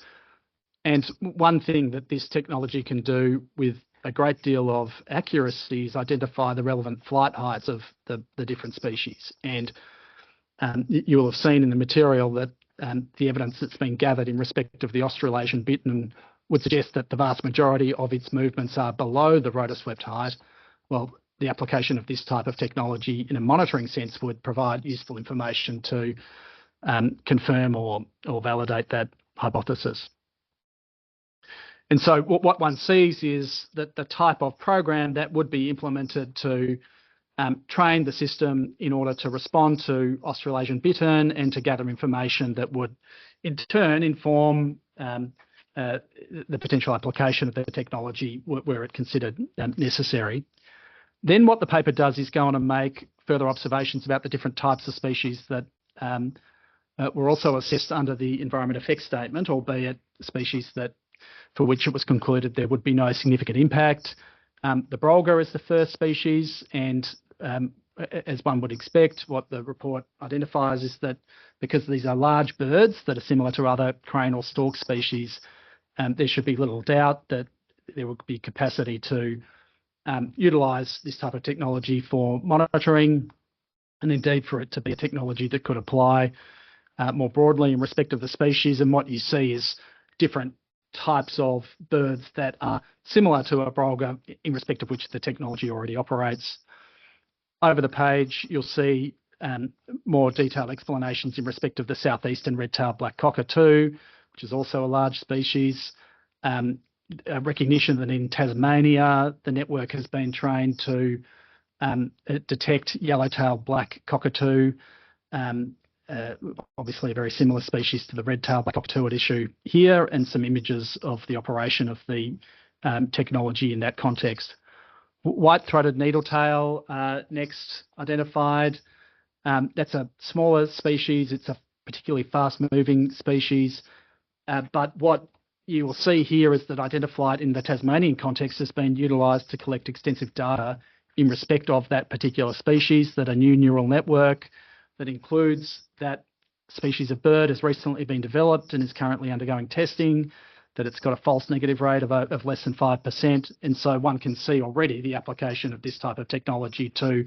Speaker 8: And one thing that this technology can do with a great deal of accuracy is identify the relevant flight heights of the different species. And you will have seen in the material that the evidence that's been gathered in respect of the Australasian bittern would suggest that the vast majority of its movements are below the rotor-swept height. Well, the application of this type of technology in a monitoring sense would provide useful information to confirm or validate that hypothesis. And so what one sees is that the type of program that would be implemented to train the system in order to respond to Australasian bittern and to gather information that would in turn inform the potential application of the technology where it considered necessary. Then what the paper does is go on and make further observations about the different types of species that were also assessed under the environment effects statement, albeit species that for which it was concluded there would be no significant impact. The brolga is the first species, and as one would expect, what the report identifies is that because these are large birds that are similar to other crane or stork species, there should be little doubt that there would be capacity to utilise this type of technology for monitoring, and indeed for it to be a technology that could apply more broadly in respect of the species. And what you see is different types of birds that are similar to a brolga in respect of which the technology already operates. Over the page, you'll see more detailed explanations in respect of the southeastern red-tailed black cockatoo, which is also a large species. A recognition that in Tasmania, the network has been trained to detect yellow-tailed black cockatoo, obviously a very similar species to the red-tailed black cockatoo at issue here, and some images of the operation of the technology in that context. White-throated needletail next identified. That's a smaller species. It's a particularly fast-moving species. But what you will see here is that identified in the Tasmanian context has been utilised to collect extensive data in respect of that particular species, that a new neural network that includes that species of bird has recently been developed and is currently undergoing testing, that it's got a false negative rate of less than 5%. And so one can see already the application of this type of technology to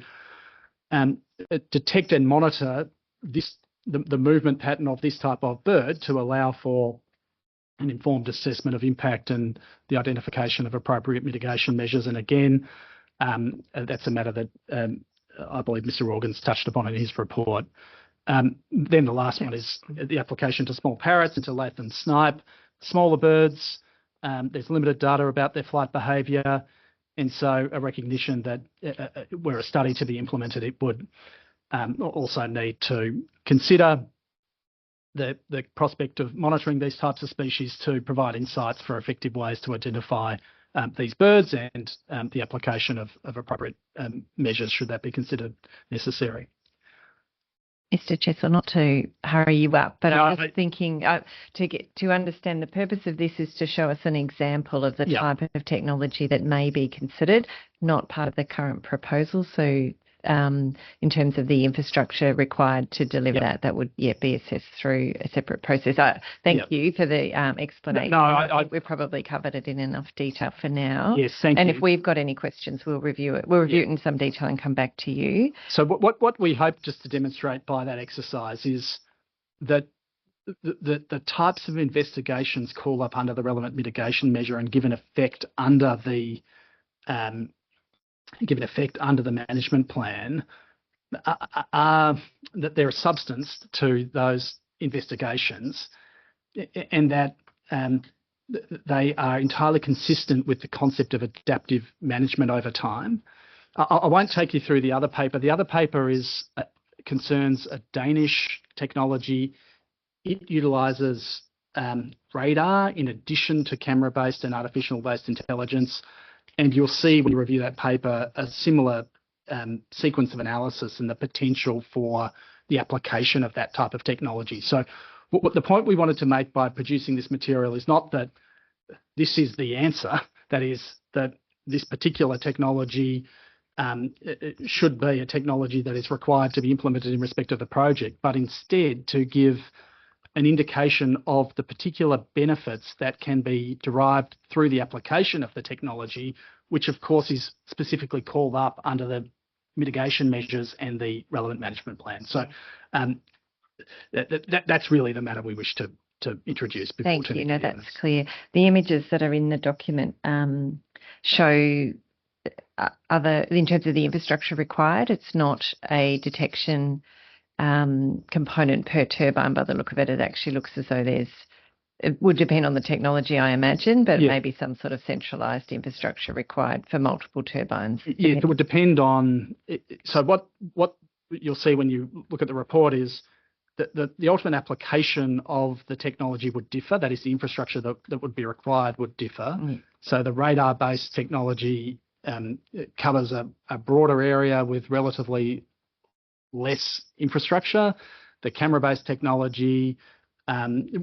Speaker 8: detect and monitor the movement pattern of this type of bird to allow for an informed assessment of impact and the identification of appropriate mitigation measures. And again, that's a matter that I believe Mr. Organs touched upon in his report. Then the last one is the application to small parrots and to Latham snipe. Smaller birds, there's limited data about their flight behaviour, and so a recognition that were a study to be implemented, it would also need to consider the prospect of monitoring these types of species to provide insights for effective ways to identify these birds and the application of appropriate measures should that be considered necessary.
Speaker 1: Mr. Chessel, not to hurry you up, but I'm just thinking to understand the purpose of this is to show us an example of the type of technology that may be considered, not part of the current proposal. So in terms of the infrastructure required to deliver that would be assessed through a separate process. Thank you for the explanation. No, we've probably covered it in enough detail for now.
Speaker 8: Yes, thank you.
Speaker 1: And if we've got any questions, we'll review it. We'll review it in some detail and come back to you.
Speaker 8: So what we hope just to demonstrate by that exercise is that the types of investigations called up under the relevant mitigation measure and given effect under the management plan are that they're a substance to those investigations, and that they are entirely consistent with the concept of adaptive management over time. I won't take you through the other paper. The other paper concerns a Danish technology. It utilises radar in addition to camera-based and artificial-based intelligence. And you'll see when you review that paper a similar sequence of analysis and the potential for the application of that type of technology. So what the point we wanted to make by producing this material is not that this is the answer, that is that this particular technology should be a technology that is required to be implemented in respect of the project, but instead to give an indication of the particular benefits that can be derived through the application of the technology, which of course is specifically called up under the mitigation measures and the relevant management plan. So that's really the matter we wish to introduce.
Speaker 1: Thank you. No, that's clear. The images that are in the document show in terms of the infrastructure required, it's not a detection component per turbine. By the look of it, it actually looks as though there's It would depend on the technology, I imagine, but
Speaker 8: Yeah.
Speaker 1: maybe some sort of centralised infrastructure required for multiple turbines.
Speaker 8: Yeah, it would depend on. So what you'll see when you look at the report is that the ultimate application of the technology would differ. That is, the infrastructure that would be required would differ.
Speaker 1: Mm.
Speaker 8: So the radar-based technology it covers a broader area with relatively less infrastructure. The camera-based technology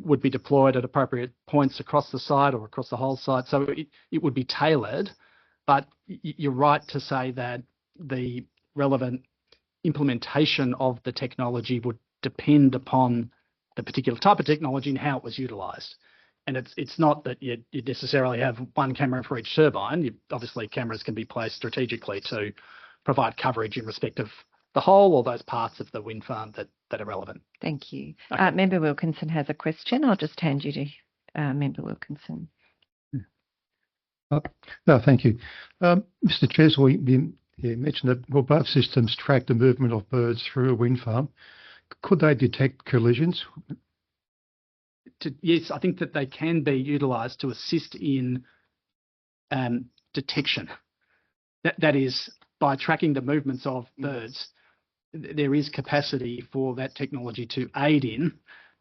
Speaker 8: would be deployed at appropriate points across the site or across the whole site. So it would be tailored, but you're right to say that the relevant implementation of the technology would depend upon the particular type of technology and how it was utilised. And it's not that you necessarily have one camera for each turbine. Obviously, cameras can be placed strategically to provide coverage in respect of the whole or those parts of the wind farm that are relevant.
Speaker 1: Thank you.
Speaker 8: Okay.
Speaker 1: Member Wilkinson has a question. I'll just hand you to Member Wilkinson.
Speaker 11: No, thank you. Mr. Chesley, you mentioned that both systems track the movement of birds through a wind farm. Could they detect collisions?
Speaker 8: Yes, I think that they can be utilised to assist in detection. That is, by tracking the movements of birds, there is capacity for that technology to aid in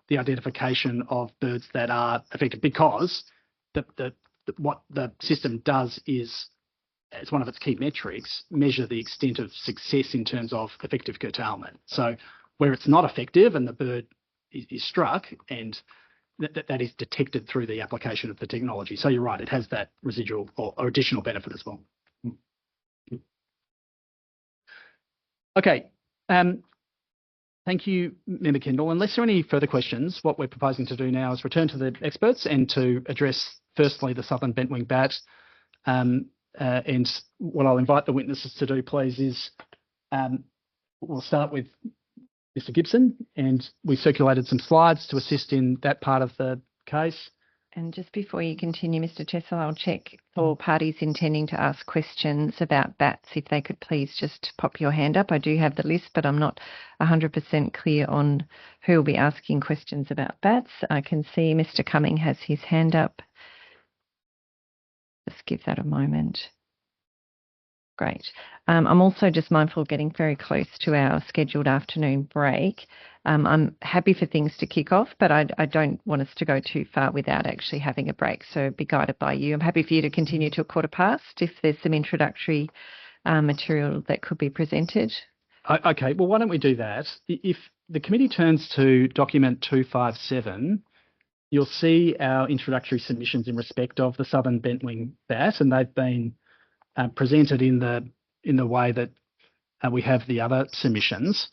Speaker 8: the identification of birds that are affected, because what the system does is, as one of its key metrics, measure the extent of success in terms of effective curtailment. So where it's not effective and the bird is struck, and that is detected through the application of the technology. So you're right, it has that residual or additional benefit as well. Okay. Thank you, Member Kendall. Unless there are any further questions, what we're proposing to do now is return to the experts and to address, firstly, the southern bent wing bat. And what I'll invite the witnesses to do, please, is we'll start with Mr. Gibson, and we circulated some slides to assist in that part of the case.
Speaker 1: And just before you continue, Mr. Chessel, I'll check for parties intending to ask questions about bats, if they could please just pop your hand up. I do have the list, but I'm not 100% clear on who will be asking questions about bats. I can see Mr. Cumming has his hand up. Just give that a moment. Great. I'm also just mindful of getting very close to our scheduled afternoon break. I'm happy for things to kick off, but I don't want us to go too far without actually having a break, so be guided by you. I'm happy for you to continue till past if there's some introductory material that could be presented.
Speaker 8: Okay, well, why don't we do that? If the committee turns to document 257, you'll see our introductory submissions in respect of the southern bent wing bat, and they've been presented in the way that we have the other submissions.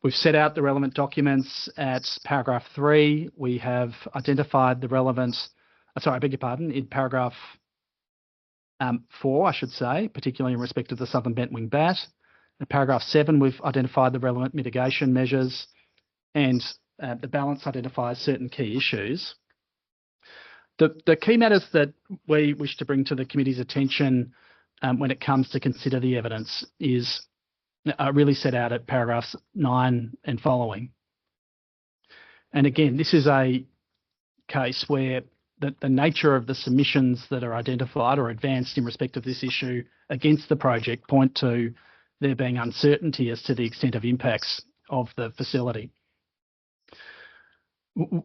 Speaker 8: We've set out the relevant documents at paragraph 3. We have identified the relevant, in paragraph 4, I should say, particularly in respect of the southern bent wing bat. In paragraph 7, we've identified the relevant mitigation measures, and the balance identifies certain key issues. The key matters that we wish to bring to the committee's attention when it comes to consider the evidence is really set out at paragraphs 9 and following. And again, this is a case where the nature of the submissions that are identified or advanced in respect of this issue against the project point to there being uncertainty as to the extent of impacts of the facility.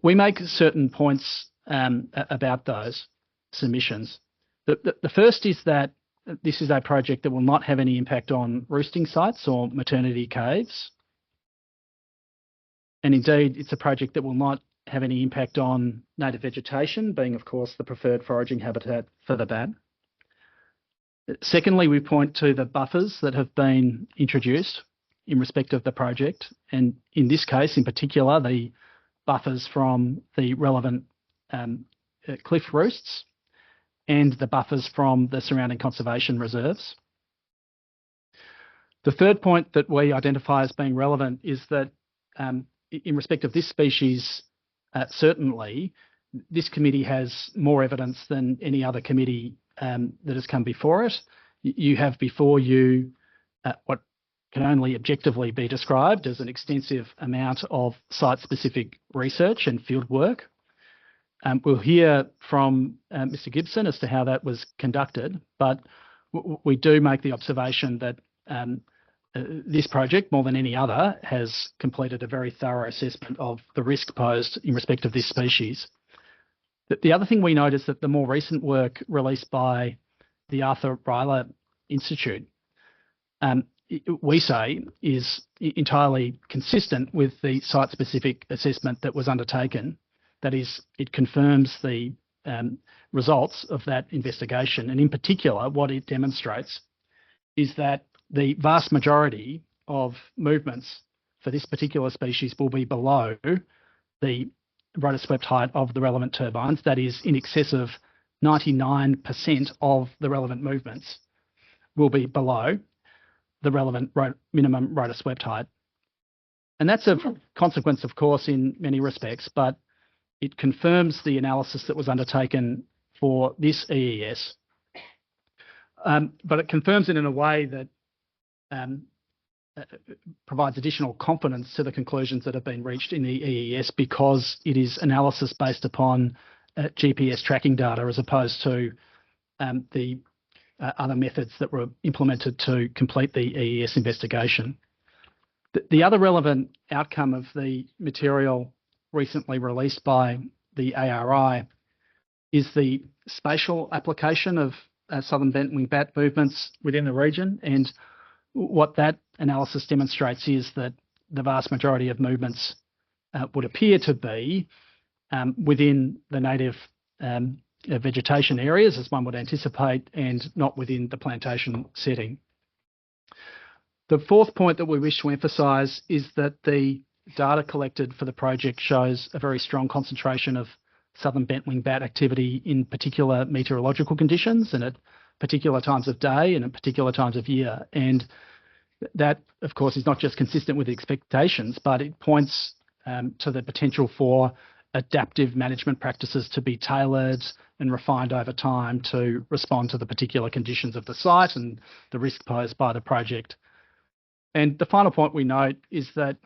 Speaker 8: We make certain points about those submissions. The first is that this is a project that will not have any impact on roosting sites or maternity caves. And indeed, it's a project that will not have any impact on native vegetation, being, of course, the preferred foraging habitat for the bat. Secondly, we point to the buffers that have been introduced in respect of the project. And in this case, in particular, the buffers from the relevant cliff roosts and the buffers from the surrounding conservation reserves. The third point that we identify as being relevant is that in respect of this species, certainly, this committee has more evidence than any other committee that has come before it. You have before you what can only objectively be described as an extensive amount of site-specific research and field work. we'll hear from Mr. Gibson as to how that was conducted, but we do make the observation that this project, more than any other, has completed a very thorough assessment of the risk posed in respect of this species. The other thing we note is that the more recent work released by the Arthur Ryler Institute, we say, is entirely consistent with the site-specific assessment that was undertaken. That is, it confirms the results of that investigation, and in particular, what it demonstrates is that the vast majority of movements for this particular species will be below the rotor swept height of the relevant turbines. That is, in excess of 99% of the relevant movements will be below the relevant minimum rotor swept height. And that's a consequence, of course, in many respects, but it confirms the analysis that was undertaken for this EES. But it confirms it in a way that provides additional confidence to the conclusions that have been reached in the EES, because it is analysis based upon GPS tracking data as opposed to the other methods that were implemented to complete the EES investigation. The other relevant outcome of the material recently released by the ARI is the spatial application of southern bent-wing bat movements within the region. And what that analysis demonstrates is that the vast majority of movements would appear to be within the native vegetation areas, as one would anticipate, and not within the plantation setting. The fourth point that we wish to emphasise is that the data collected for the project shows a very strong concentration of southern bent-wing bat activity in particular meteorological conditions and at particular times of day and at particular times of year. And that, of course, is not just consistent with expectations, but it points to the potential for adaptive management practices to be tailored and refined over time to respond to the particular conditions of the site and the risk posed by the project. And the final point we note is that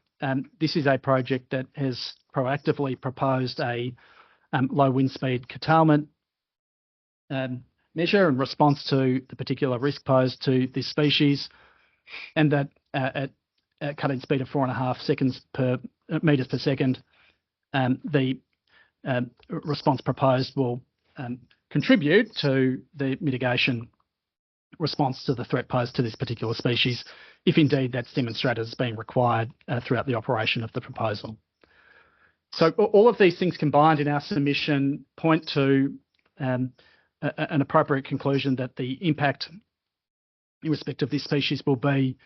Speaker 8: this is a project that has proactively proposed a low wind speed curtailment measure in response to the particular risk posed to this species, and that at a cutting speed of 4.5 metres per second, the response proposed will contribute to the mitigation response to the threat posed to this particular species, if indeed that's demonstrated as being required throughout the operation of the proposal. So all of these things combined in our submission point to an appropriate conclusion that the impact in respect of this species will be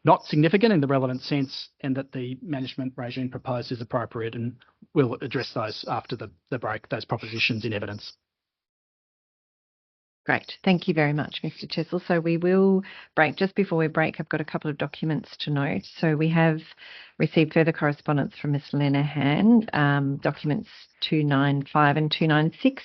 Speaker 8: not significant in the relevant sense, and that the management regime proposed is appropriate, and we'll address those after the break, those propositions in evidence.
Speaker 1: Great. Thank you very much, Mr. Chessel. So we will break. Just before we break, I've got a couple of documents to note. So we have received further correspondence from Ms. Lenahan, documents 295 and 296,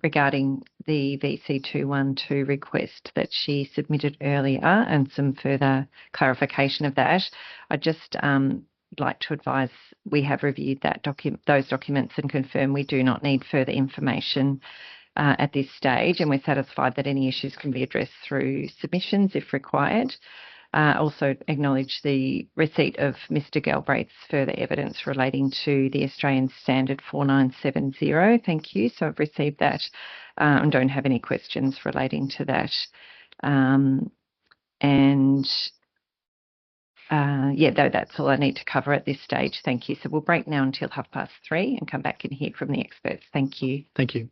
Speaker 1: regarding the VC212 request that she submitted earlier, and some further clarification of that. I just like to advise we have reviewed those documents and confirm we do not need further information at this stage, and we're satisfied that any issues can be addressed through submissions if required. Also acknowledge the receipt of Mr. Galbraith's further evidence relating to the Australian Standard 4970. Thank you. So I've received that and don't have any questions relating to that. That's all I need to cover at this stage. Thank you. So we'll break now until 3:30 and come back and hear from the experts. Thank you.
Speaker 8: Thank you.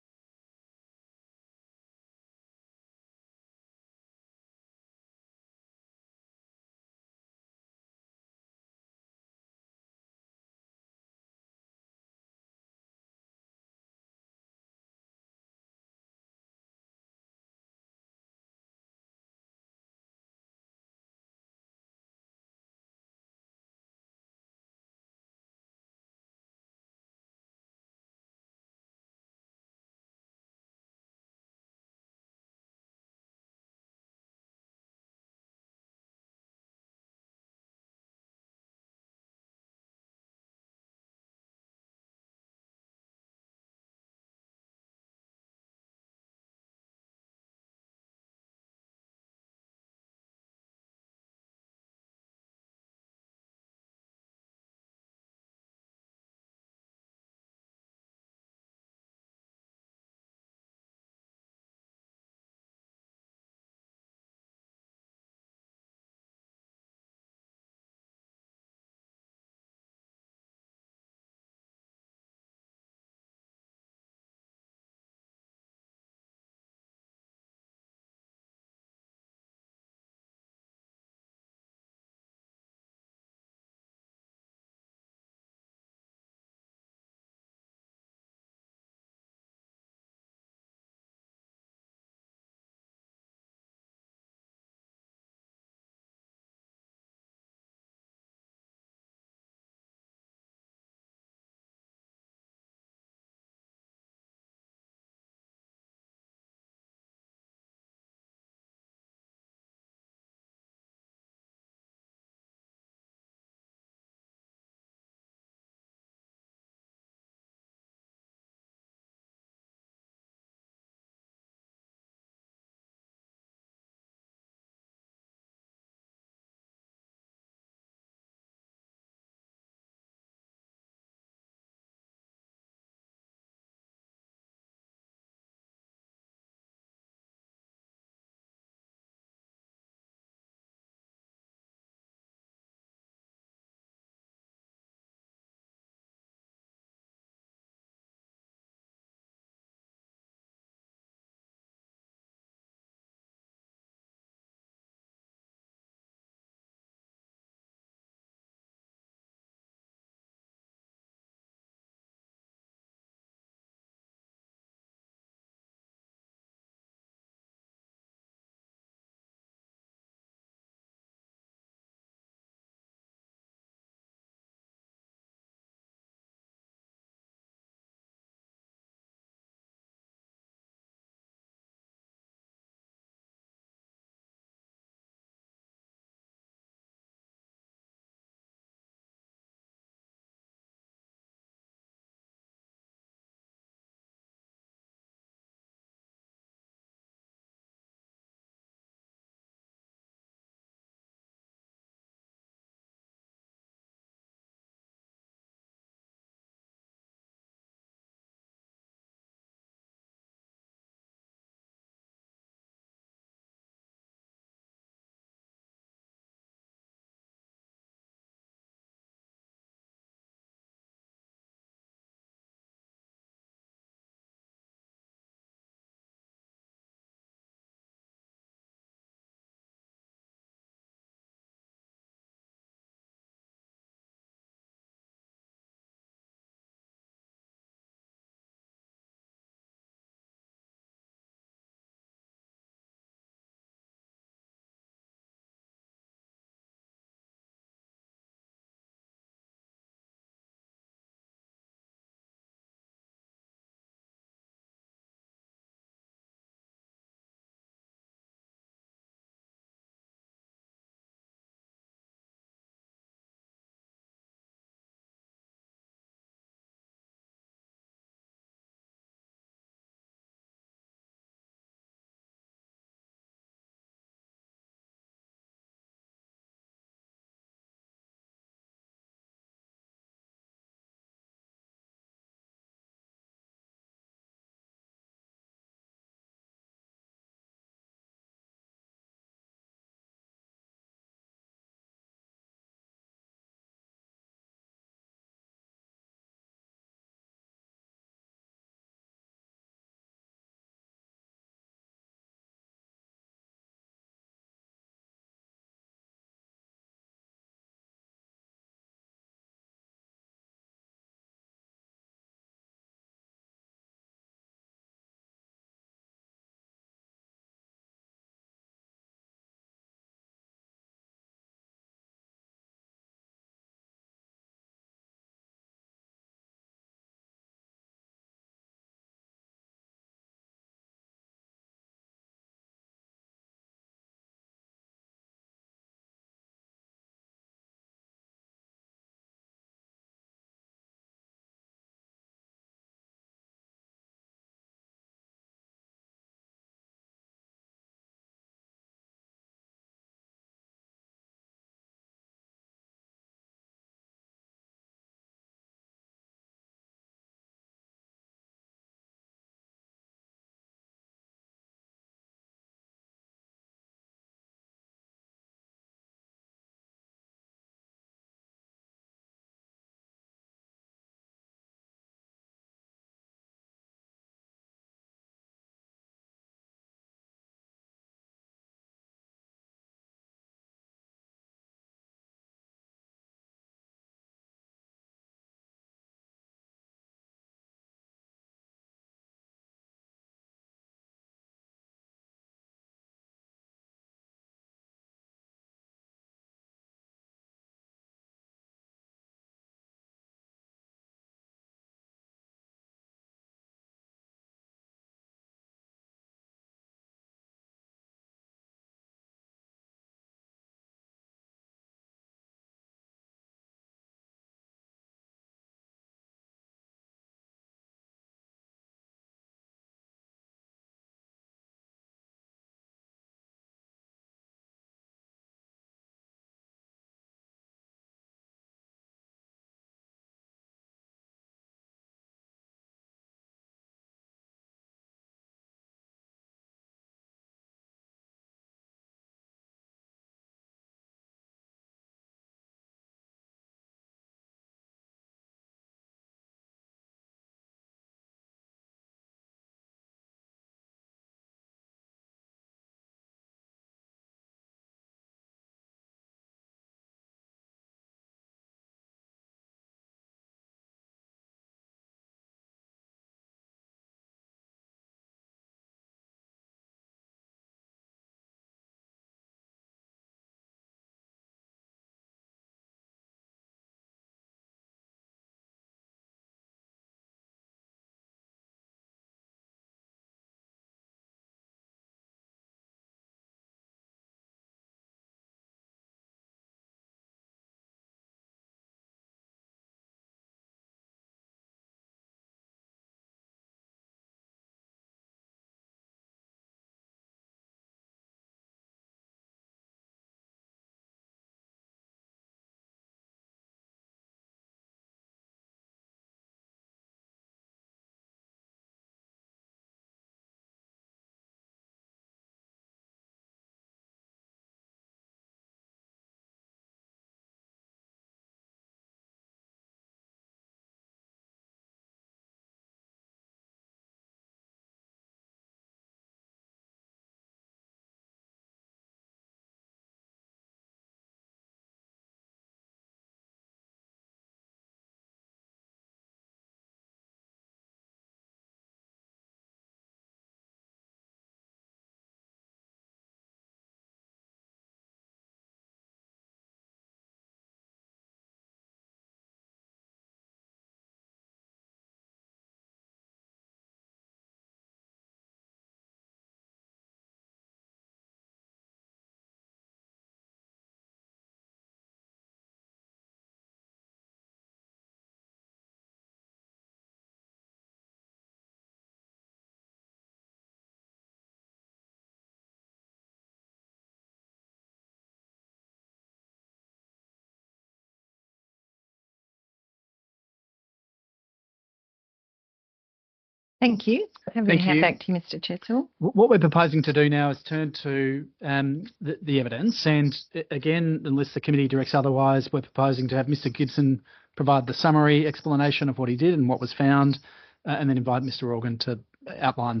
Speaker 1: Thank you. I'm going
Speaker 2: Thank
Speaker 1: to hand
Speaker 2: you.
Speaker 1: back to you, Mr. Chetzel.
Speaker 2: What we're proposing to do now is turn to the evidence, and again, unless the committee directs otherwise, we're proposing to have Mr. Gibson provide the summary explanation of what he did and what was found, and then invite Mr. Organ to outline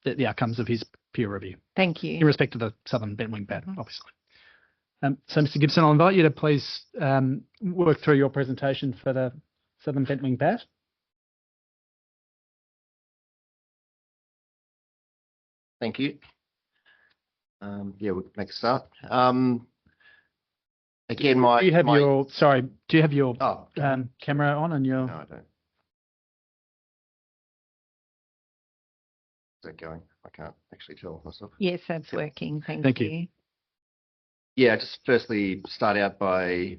Speaker 2: the outcomes of his peer review.
Speaker 1: Thank you.
Speaker 2: In respect to the southern bentwing bat, obviously. So, Mr. Gibson, I'll invite you to please work through your presentation for the southern bentwing bat.
Speaker 7: Thank you. Yeah, we'll make a start. Again,
Speaker 2: do you have your camera on and your?
Speaker 7: No, I don't. Is that going? I can't actually tell myself.
Speaker 1: Yes, that's working. Thank you.
Speaker 7: Yeah, just firstly start out by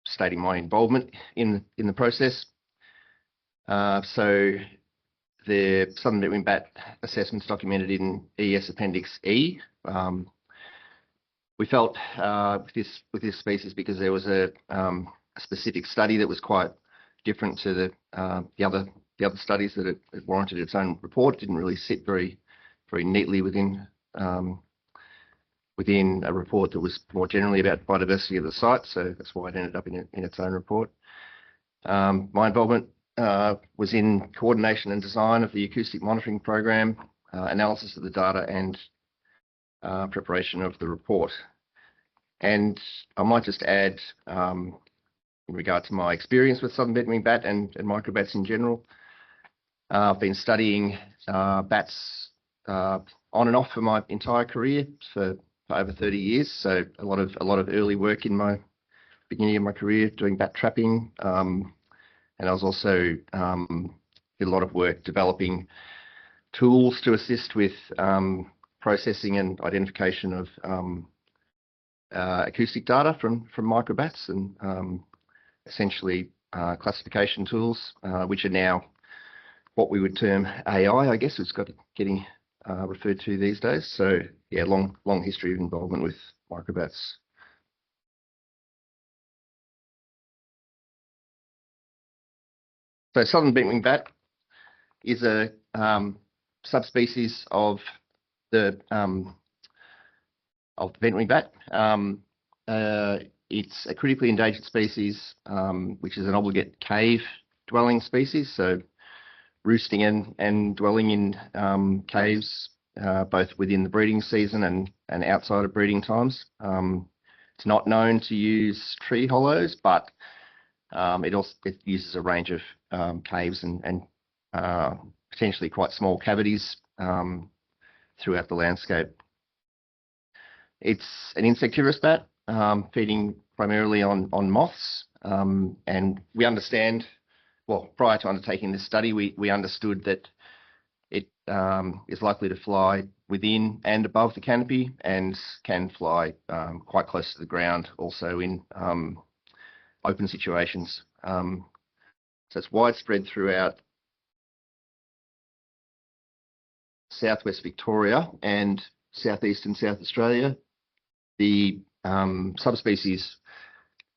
Speaker 7: stating my involvement in the process. So the southern bentwing bat assessments documented in ES Appendix E. We felt with this species, because there was a specific study that was quite different to the other studies, that it warranted its own report. It didn't really sit very neatly within a report that was more generally about biodiversity of the site. So that's why it ended up in its own report. My involvement was in coordination and design of the acoustic monitoring program, analysis of the data, and preparation of the report. And I might just add, in regard to my experience with southern bentwing bat and microbats in general, I've been studying bats on and off for my entire career for over 30 years. So a lot of early work in my beginning of my career doing bat trapping. And I was also did a lot of work developing tools to assist with processing and identification of acoustic data from microbats, and essentially classification tools, which are now what we would term AI, I guess, it's getting referred to these days. So yeah, long history of involvement with microbats. So southern bentwing bat is a subspecies of the bentwing bat. It's a critically endangered species, which is an obligate cave dwelling species. So roosting and dwelling in caves, both within the breeding season and outside of breeding times. It's not known to use tree hollows, but it uses a range of caves and potentially quite small cavities throughout the landscape. It's an insectivorous bat, feeding primarily on moths, and we understand, well, prior to undertaking this study, we understood that it is likely to fly within and above the canopy, and can fly quite close to the ground, also in open situations. So it's widespread throughout southwest Victoria and southeast and South Australia. The subspecies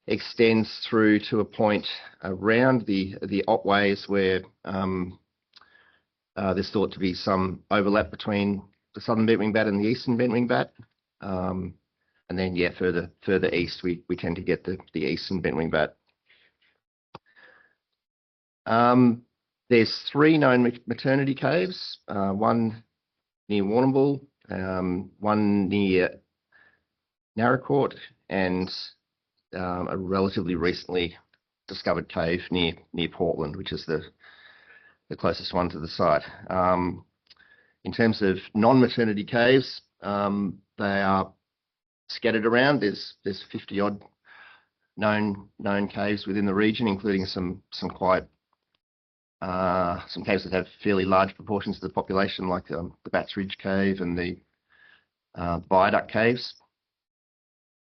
Speaker 7: extends through to a point around the Otways where there's thought to be some overlap between the southern bentwing bat and the eastern bentwing bat. And then, yeah, further east, we tend to get the eastern bentwing bat. There's 3 known maternity caves, one near Warrnambool, one near Narracourt, and a relatively recently discovered cave near Portland, which is the closest one to the site. In terms of non-maternity caves, they are scattered around. There's 50 odd known caves within the region, including some caves that have fairly large proportions of the population, like the Bats Ridge Cave and the Viaduct Caves,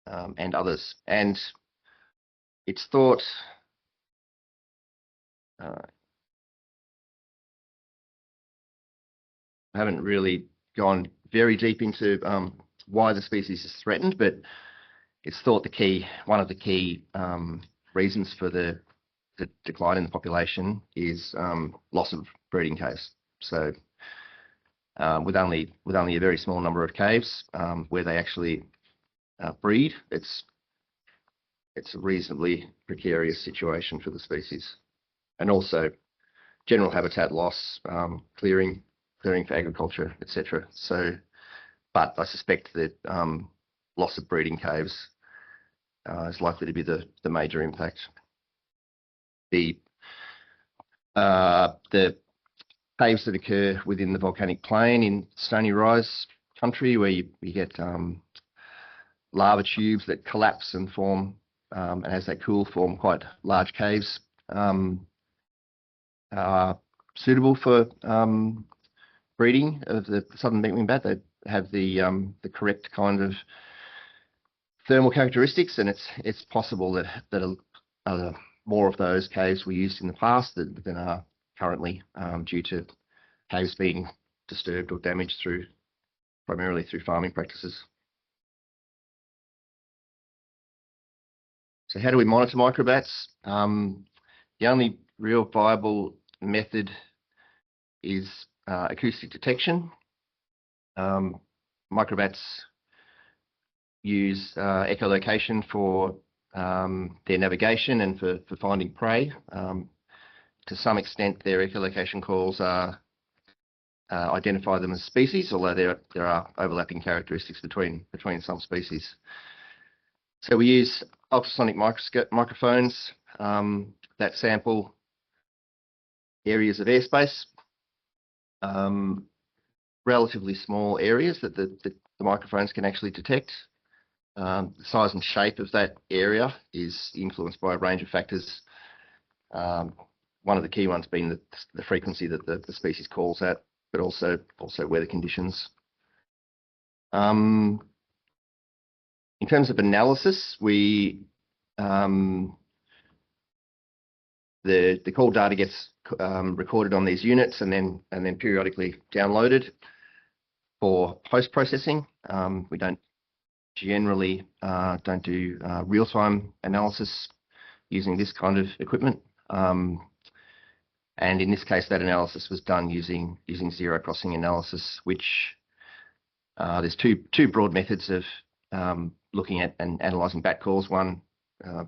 Speaker 7: and others. And it's thought I haven't really gone very deep into why the species is threatened, but it's thought one of the key reasons for the the decline in the population is loss of breeding caves. So with only a very small number of caves where they actually breed, it's a reasonably precarious situation for the species, and also general habitat loss, clearing for agriculture, etc. So, but I suspect that loss of breeding caves is likely to be the major impact. The caves that occur within the volcanic plain in Stony Rise country, where you get lava tubes that collapse and form, and as they cool, form quite large caves, are suitable for breeding of the southern bent-winged bat. They have the correct kind of thermal characteristics, and it's possible that more of those caves were used in the past than are currently, due to caves being disturbed or damaged primarily through farming practices. So how do we monitor microbats? The only real viable method is acoustic detection. Microbats use echolocation for their navigation and for finding prey. To some extent, their echolocation calls identify them as species, although there are overlapping characteristics between some species. So we use ultrasonic microphones that sample areas of airspace, relatively small areas that the microphones can actually detect. The size and shape of that area is influenced by a range of factors. One of the key ones being the frequency that the species calls at, but also weather conditions. In terms of analysis, the call data gets recorded on these units and then periodically downloaded for post processing. We generally don't do real-time analysis using this kind of equipment. And in this case, that analysis was done using zero crossing analysis, which there's two broad methods of looking at and analysing bat calls, one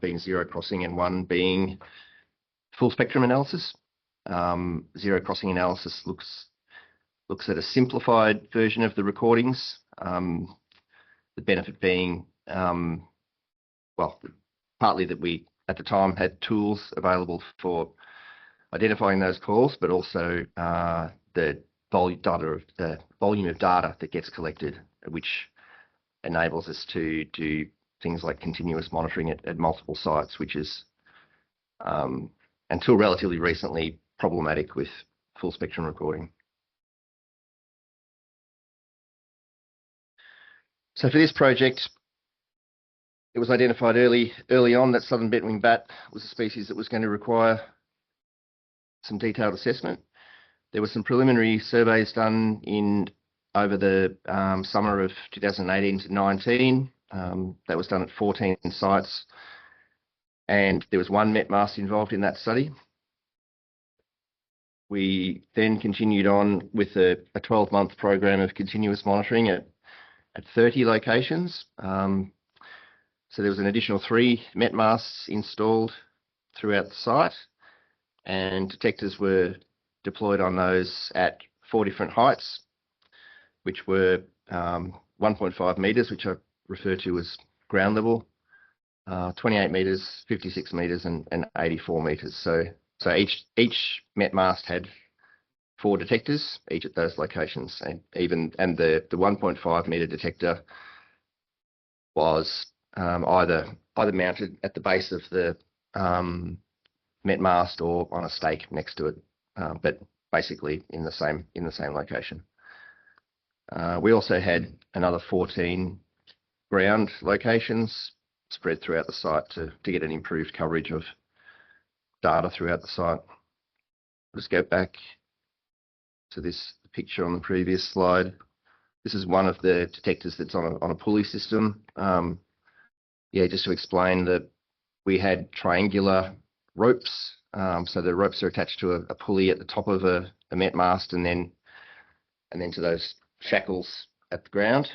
Speaker 7: being zero crossing and one being full spectrum analysis. Zero crossing analysis looks at a simplified version of the recordings. The benefit being, well, partly that we at the time had tools available for identifying those calls, but also the volume of data that gets collected, which enables us to do things like continuous monitoring at multiple sites, which is until relatively recently problematic with full spectrum recording. So for this project, it was identified early on that southern bent-winged bat was a species that was going to require some detailed assessment. There were some preliminary surveys done over the summer of 2018 to 19. That was done at 14 sites, and there was one met mast involved in that study. We then continued on with a 12-month program of continuous monitoring at 30 locations. So there was an additional 3 met masts installed throughout the site, and detectors were deployed on those at 4 different heights, which were 1.5 metres, which I refer to as ground level, 28 metres, 56 metres, and 84 metres. So each met mast had 4 detectors, each at those locations, and the 1.5 metre detector was either mounted at the base of the met mast or on a stake next to it, but basically in the same location. We also had another 14 ground locations spread throughout the site to get an improved coverage of data throughout the site. Let's go back to this picture on the previous slide. This is one of the detectors that's on a pulley system. Just to explain that we had triangular ropes So the ropes are attached to a pulley at the top of a met mast, and then to those shackles at the ground,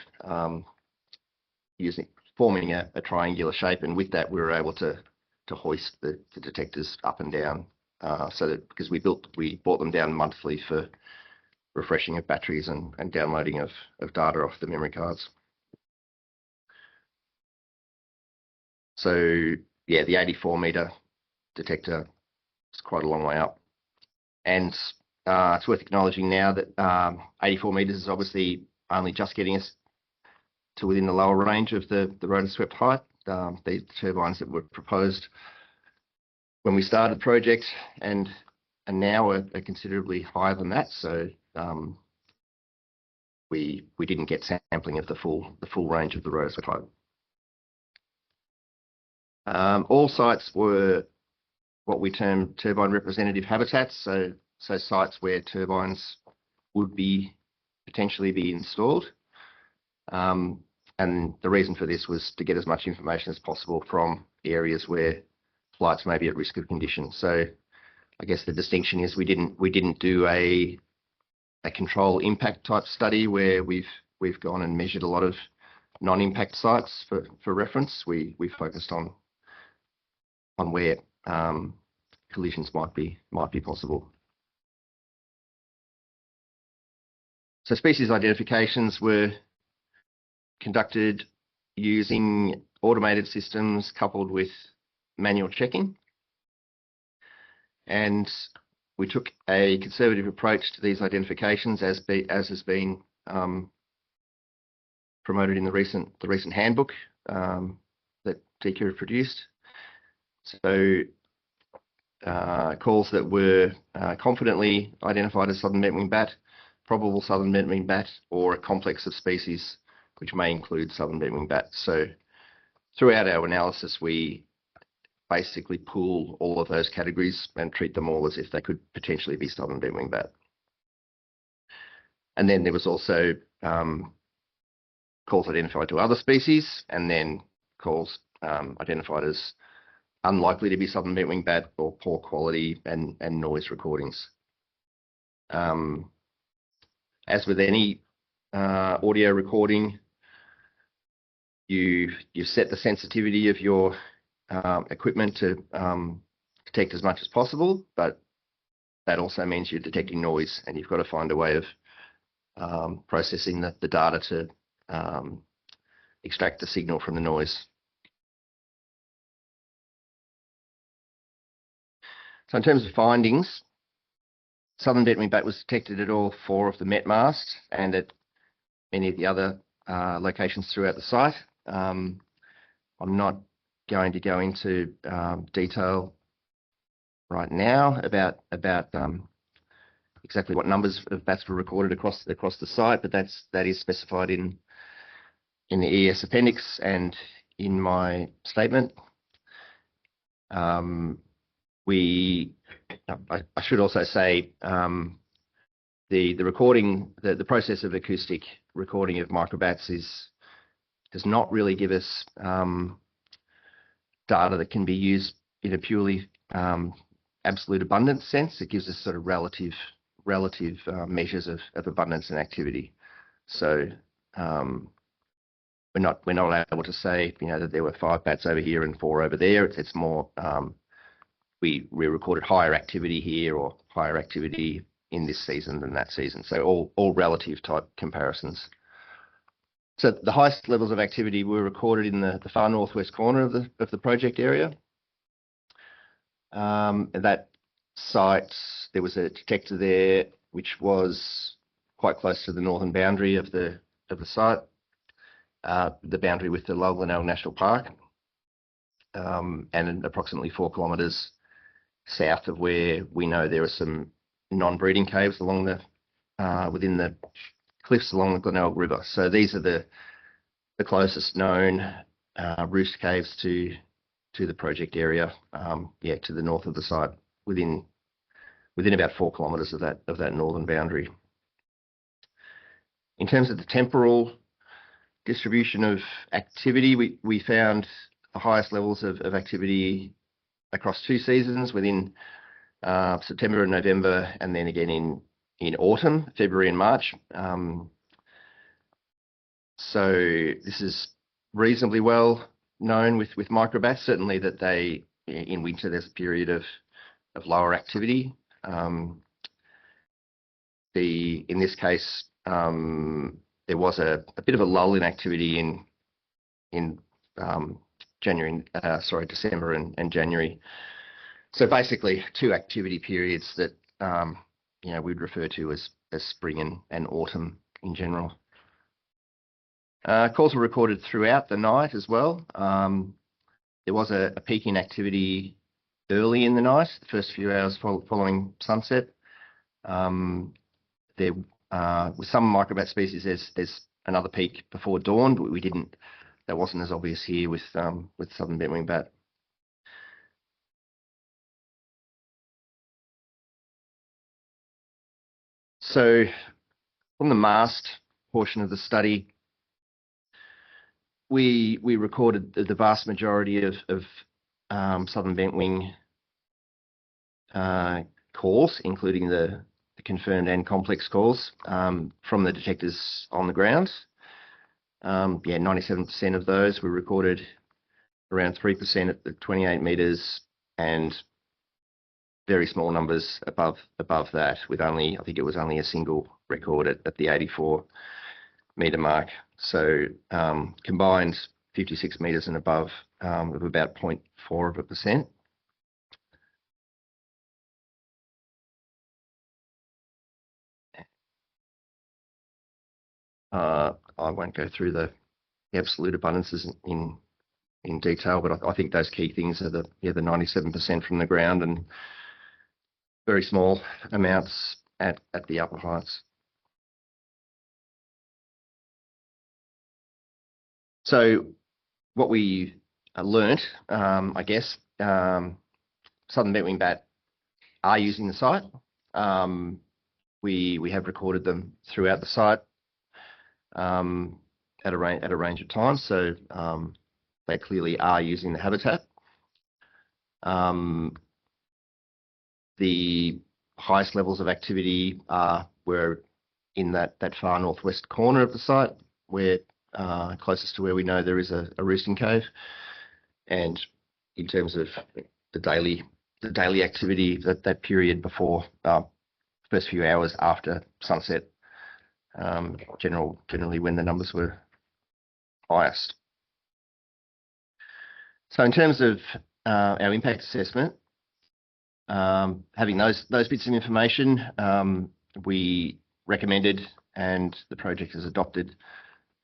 Speaker 7: forming a triangular shape. And with that, we were able to hoist the detectors up and down. So that because we brought them down monthly for refreshing of batteries and downloading of data off the memory cards. So yeah, the 84-meter detector is quite a long way up, and it's worth acknowledging now that 84 meters is obviously only just getting us to within the lower range of the rotor swept height. The turbines that were proposed when we started the project and now are considerably higher than that. So we didn't get sampling of the full range of the rotor swept height. All sites were what we term turbine representative habitats, so sites where turbines would potentially be installed. And the reason for this was to get as much information as possible from areas where flights may be at risk of condition. So I guess the distinction is we didn't do a control impact type study where we've gone and measured a lot of non-impact sites for reference. We focused on where collisions might be possible. So species identifications were conducted using automated systems coupled with manual checking, and we took a conservative approach to these identifications, as has been promoted in the recent handbook that TQ have produced. So calls that were confidently identified as southern bent-winged bat, probable southern bent-winged bat, or a complex of species which may include southern bent-winged bat. So throughout our analysis, we basically pool all of those categories and treat them all as if they could potentially be southern bent-winged bat. And then there was also calls identified to other species, and then calls identified as unlikely to be southern bent-winged bat or poor quality and noise recordings. As with any audio recording, you set the sensitivity of your equipment to detect as much as possible, but that also means you're detecting noise, and you've got to find a way of processing the data to extract the signal from the noise. So in terms of findings, southern bent-winged bat was detected at all 4 of the met mast and at many of the other locations throughout the site. I'm not going to go into detail right now about exactly what numbers of bats were recorded across the site, but that is specified in the ES appendix and in my statement. I should also say the recording, the process of acoustic recording of microbats does not really give us data that can be used in a purely absolute abundance sense. It gives us sort of relative measures of abundance and activity. So we're not able to say, that there were 5 bats over here and 4 over there. It's more we recorded higher activity here or higher activity in this season than that season. So all relative type comparisons. So the highest levels of activity were recorded in the far northwest corner of the project area. That site, there was a detector there which was quite close to the northern boundary of the site, the boundary with the Lower Glenelg National Park, and approximately 4 kilometres south of where we know there are some non-breeding caves along within the cliffs along the Glenelg River. So these are the closest known roost caves to the project area, to the north of the site, within about 4 kilometres of that northern boundary. In terms of the temporal distribution of activity, we found the highest levels of activity across 2 seasons within September and November, and then again in autumn, February and March. So this is reasonably well known with microbats, certainly that in winter there's a period of lower activity. In this case, there was a bit of a lull in activity in December and January. So basically, two activity periods that we'd refer to as spring and autumn in general. Calls were recorded throughout the night as well. There was a peak in activity early in the night, the first few hours following sunset. With some microbat species, there's another peak before dawn. That wasn't as obvious here with southern bentwing bat. So from the mast portion of the study, we recorded the vast majority of southern bentwing calls, including the confirmed and complex calls from the detectors on the ground. 97% of those were recorded, around 3% at the 28 metres, and very small numbers above that, with I think it was only a single record at the 84 metre mark. So combined 56 metres and above of about 0.4%. I won't go through the absolute abundances in detail, but I think those key things are the 97% from the ground and very small amounts at the upper heights. So what we learnt, I guess, southern bentwing bat are using the site. We have recorded them throughout the site at a range of times, so they clearly are using the habitat. The highest levels of activity were in that far northwest corner of the site, where closest to where we know there is a roosting cave. And in terms of the daily activity, that period before first few hours after sunset, generally when the numbers were highest. So in terms of our impact assessment, having those bits of information, we recommended, and the project has adopted,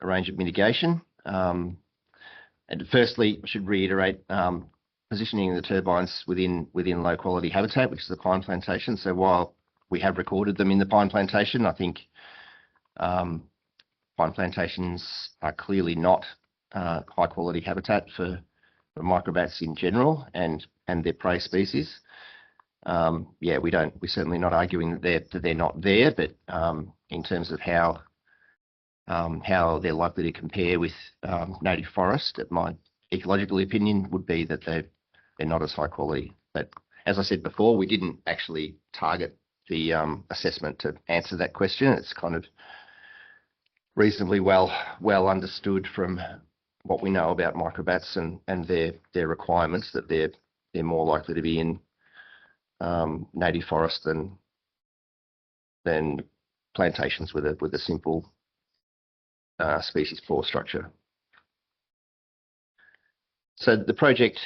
Speaker 7: a range of mitigation. And firstly, I should reiterate, positioning the turbines within low quality habitat, which is the pine plantation. So while we have recorded them in the pine plantation, I think pine plantations are clearly not high quality habitat for microbats in general and their prey species. We're certainly not arguing that they're not there, but in terms of how they're likely to compare with native forest, my ecological opinion would be that they're not as high quality. But as I said before, we didn't actually target the assessment to answer that question. It's kind of reasonably well understood from what we know about microbats and their requirements, that they're more likely to be in native forest than plantations with a simple species floor structure. So the project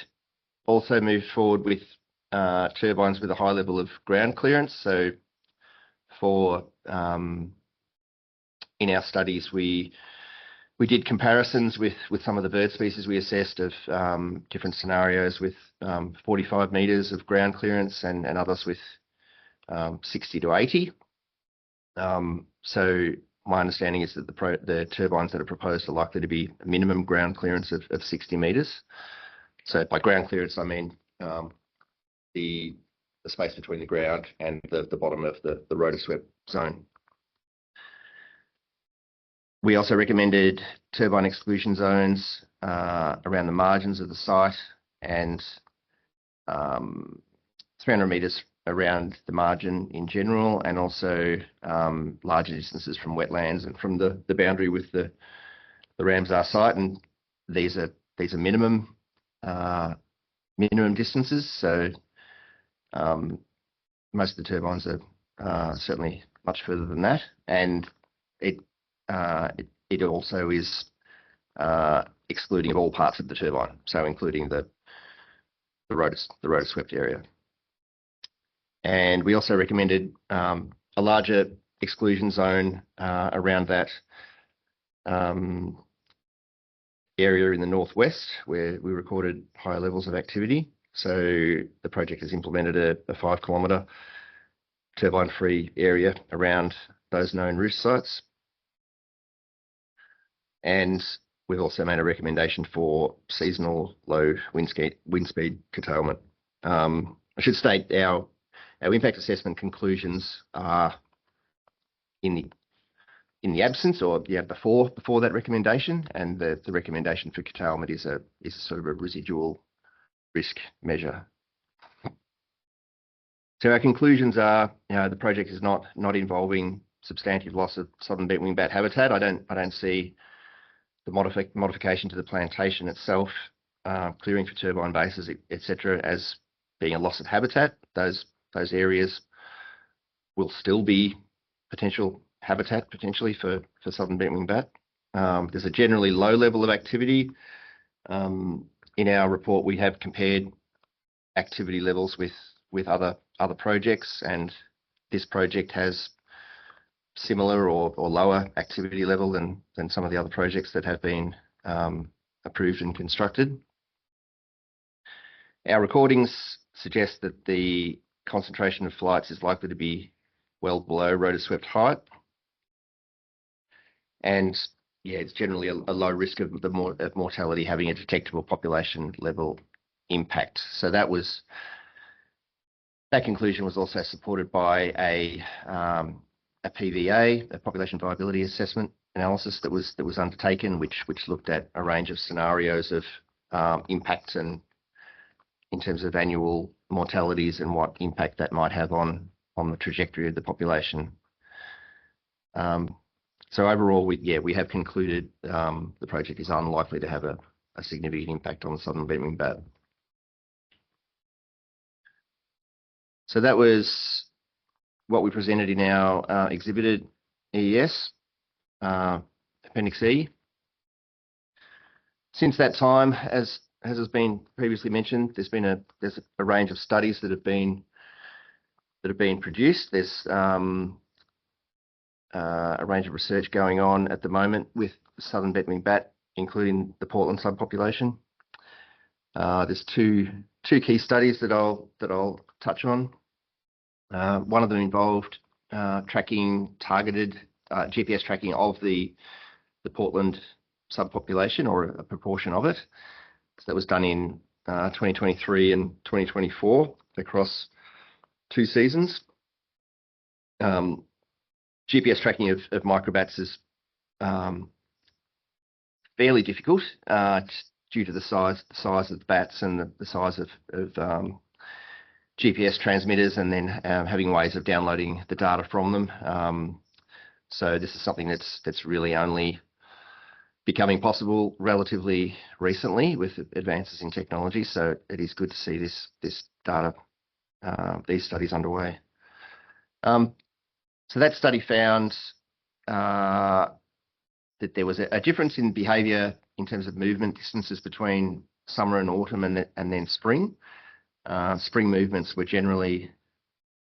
Speaker 7: also moved forward with turbines with a high level of ground clearance. So in our studies, we did comparisons with some of the bird species we assessed of different scenarios with 45 metres of ground clearance and others with 60 to 80. So my understanding is that the turbines that are proposed are likely to be a minimum ground clearance of 60 metres. So by ground clearance, I mean the space between the ground and the bottom of the rotoswept zone. We also recommended turbine exclusion zones around the margins of the site and 300 metres around the margin in general, and also larger distances from wetlands and from the boundary with the Ramsar site. And these are minimum distances. So most of the turbines are certainly much further than that, and it also is excluding of all parts of the turbine, so including the rotor swept area. And we also recommended a larger exclusion zone around that area in the northwest, where we recorded higher levels of activity. So the project has implemented a 5 kilometre turbine-free area around those known roost sites. And we've also made a recommendation for seasonal low wind speed curtailment. I should state our impact assessment conclusions are in the absence, or before that recommendation, and the recommendation for curtailment is a sort of a residual risk measure. So our conclusions are, the project is not involving substantive loss of southern bent wingbat habitat. I don't see the modification to the plantation itself, clearing for turbine bases, etc., as being a loss of habitat. Those areas will still be potential habitat potentially for southern bent wingbat. There's a generally low level of activity. In our report, we have compared activity levels with other projects, and this project has similar or lower activity level than some of the other projects that have been approved and constructed. Our recordings suggest that the concentration of flights is likely to be well below rotor swept height, and it's generally a low risk of mortality having a detectable population level impact. So that conclusion was also supported by a PVA, a population viability assessment analysis that was undertaken, which looked at a range of scenarios of impacts and in terms of annual mortalities and what impact that might have on the trajectory of the population. So overall, we have concluded the project is unlikely to have a significant impact on the southern bent wingbat. So that was what we presented in our exhibited EES, Appendix E. Since that time, as has been previously mentioned, there's a range of studies that have been produced. There's a range of research going on at the moment with southern bent wingbat, including the Portland subpopulation. There's two key studies that I'll touch on. One of them involved targeted GPS tracking of the Portland subpopulation, or a proportion of it. So that was done in 2023 and 2024 across 2 seasons. GPS tracking of microbats is fairly difficult due to the size of the bats and the size of GPS transmitters, and then having ways of downloading the data from them. So this is something that's really only becoming possible relatively recently with advances in technology. So it is good to see this data, these studies underway. So that study found that there was a difference in behaviour in terms of movement distances between summer and autumn, and then spring. Spring movements were generally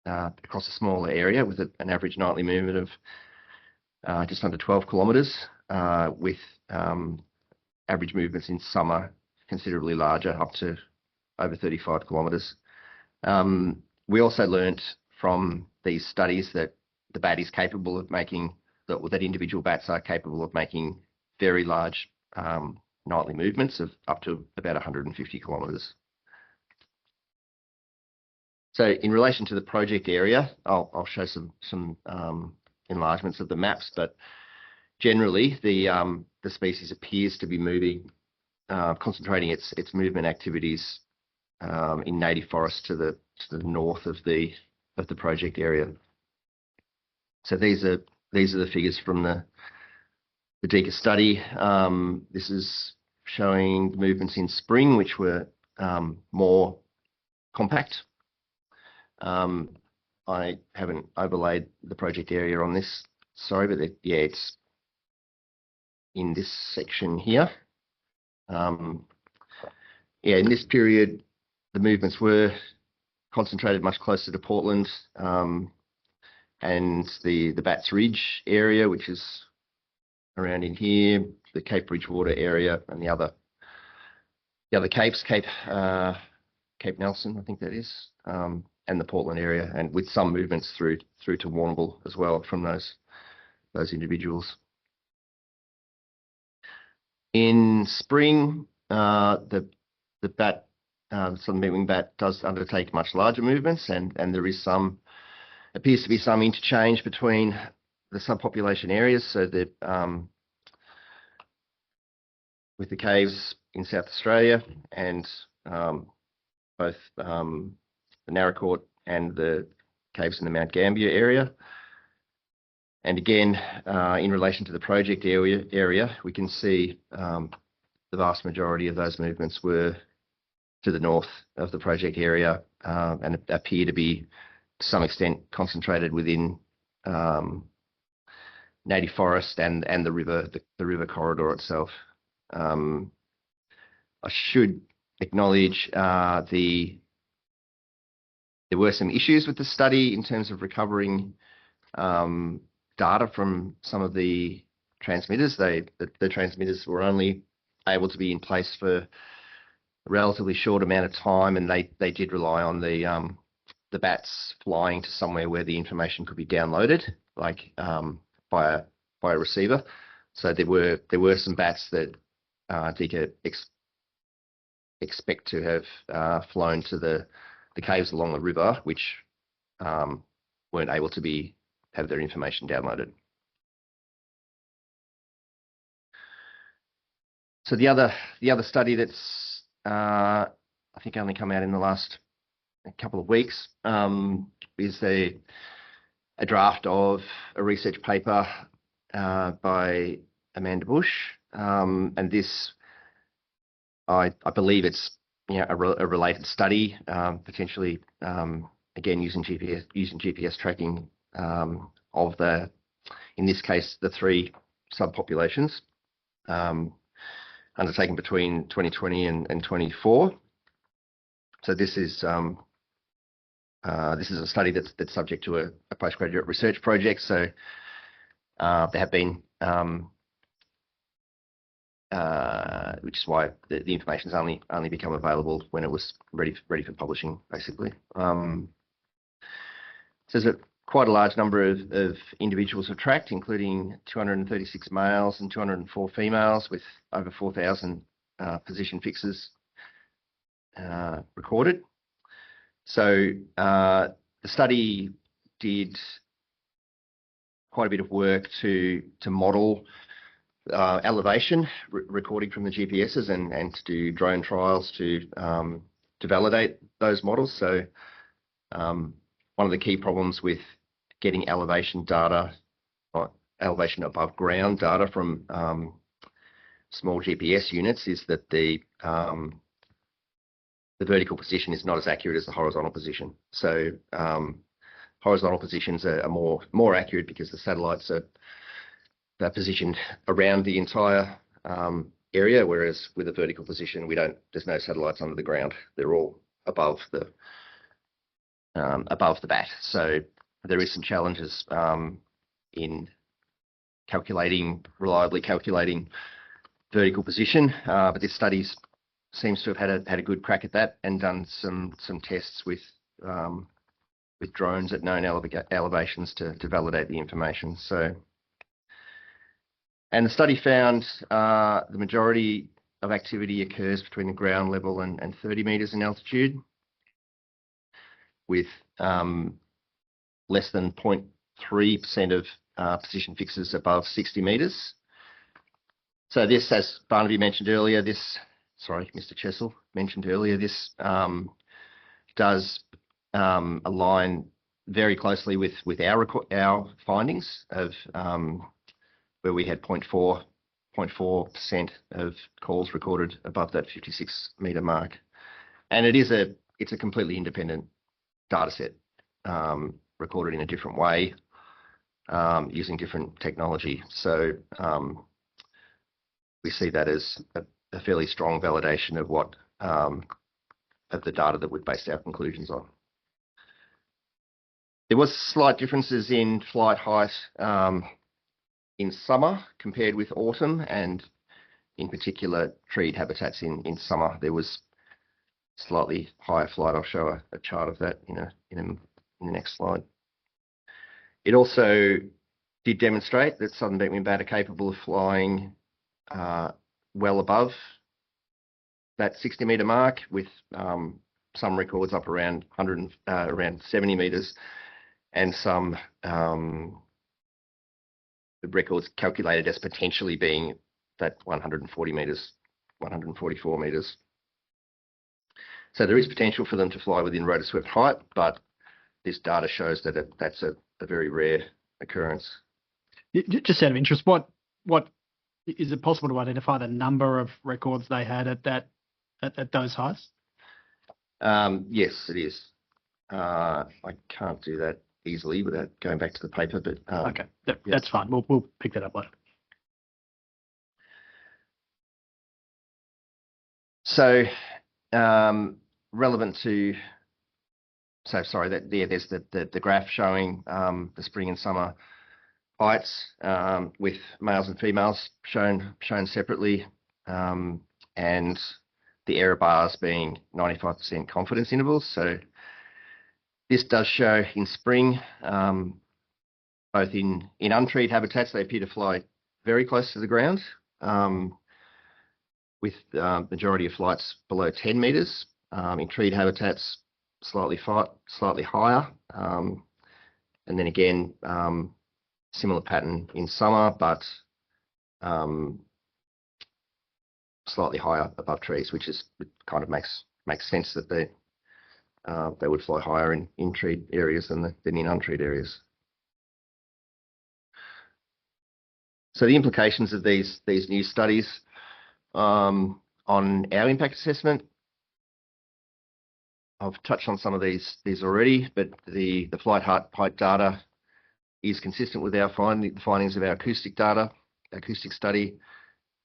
Speaker 7: across a smaller area with an average nightly movement of just under 12 kilometres, with average movements in summer considerably larger, up to over 35 kilometres. We also learnt from these studies that the bat is capable of making, that individual bats are capable of making very large nightly movements of up to about 150 kilometres. So in relation to the project area, I'll show some enlargements of the maps, but generally the species appears to be moving, concentrating its movement activities in native forest to the north of the the project area. So these are the figures from the DECA study. This is showing the movements in spring, which were more compact. I haven't overlaid the project area on this, sorry, but it's in this section here. In this period, the movements were concentrated much closer to Portland and the Bats Ridge area, which is around in here, the Cape Bridgewater area, and the other capes, Cape Nelson, I think that is, and the Portland area, and with some movements through to Warrnambool as well from those individuals. In spring, the bat, southern meat-wing bat, does undertake much larger movements, and there is appears to be some interchange between the subpopulation areas. So that with the caves in South Australia and both the Narracourt and the caves in the Mount Gambier area. And again, in relation to the project area, we can see the vast majority of those movements were to the north of the project area and appear to be, to some extent, concentrated within native forest and the river corridor itself. I should acknowledge there were some issues with the study in terms of recovering data from some of the transmitters. The transmitters were only able to be in place for a relatively short amount of time, and they did rely on the bats flying to somewhere where the information could be downloaded, like by a receiver. So there were some bats that DECA expect to have flown to the caves along the river, which weren't able to have their information downloaded. So the other study that's I think only come out in the last couple of weeks is a draft of a research paper by Amanda Bush, and this I believe it's a related study, potentially again using GPS tracking of in this case the three subpopulations undertaken between 2020 and 24. So this is a study that's subject to a postgraduate research project. So there have been which is why the information's only become available when it was ready for publishing, basically. So there's quite a large number of individuals were tracked, including 236 males and 204 females, with over 4,000 position fixes recorded. So the study did quite a bit of work to model elevation recording from the GPSs and to do drone trials to validate those models. So one of the key problems with getting elevation data, or elevation above ground data from small GPS units, is that the vertical position is not as accurate as the horizontal position. So horizontal positions are more accurate because the satellites are positioned around the entire area, whereas with a vertical position, there's no satellites under the ground. They're all above the bat. So there is some challenges in reliably calculating vertical position, but this study seems to have had a good crack at that and done some tests with drones at known elevations to validate the information. So, and the study found the majority of activity occurs between the ground level and 30 metres in altitude, with less than 0.3% of position fixes above 60 metres. So this, as Barnaby mentioned earlier, Mr. Chessel mentioned earlier, this does align very closely with our findings of where we had 0.4% of calls recorded above that 56-metre mark, and it's a completely independent data set recorded in a different way using different technology. So we see that as a fairly strong validation of what of the data that we've based our conclusions on. There was slight differences in flight height in summer compared with autumn, and in particular treed habitats in summer. There was slightly higher flight. I'll show a chart of that in the next slide. It also did demonstrate that southern beaked wingbat are capable of flying well above that 60-metre mark, with some records up around around 70 metres, and some records calculated as potentially being that 140 metres, 144 metres. So there is potential for them to fly within rotor swept height, but this data shows that that's a very rare occurrence.
Speaker 8: Just out of interest, what is it possible to identify the number of records they had at those heights?
Speaker 7: Yes, it is. I can't do that easily without going back to the paper, but
Speaker 8: okay, that's fine. We'll pick that up later.
Speaker 7: So relevant to, so sorry, that there's the graph showing the spring and summer heights with males and females shown separately, and the error bars being 95% confidence intervals. So this does show in spring, both in untreed habitats, they appear to fly very close to the ground, with majority of flights below 10 metres. In treed habitats, slightly higher, and then again similar pattern in summer, but slightly higher above trees, which is kind of makes sense that they would fly higher in treed areas than in untreed areas. So the implications of these new studies on our impact assessment, I've touched on some of these already, but the flight height data is consistent with our findings of our acoustic study,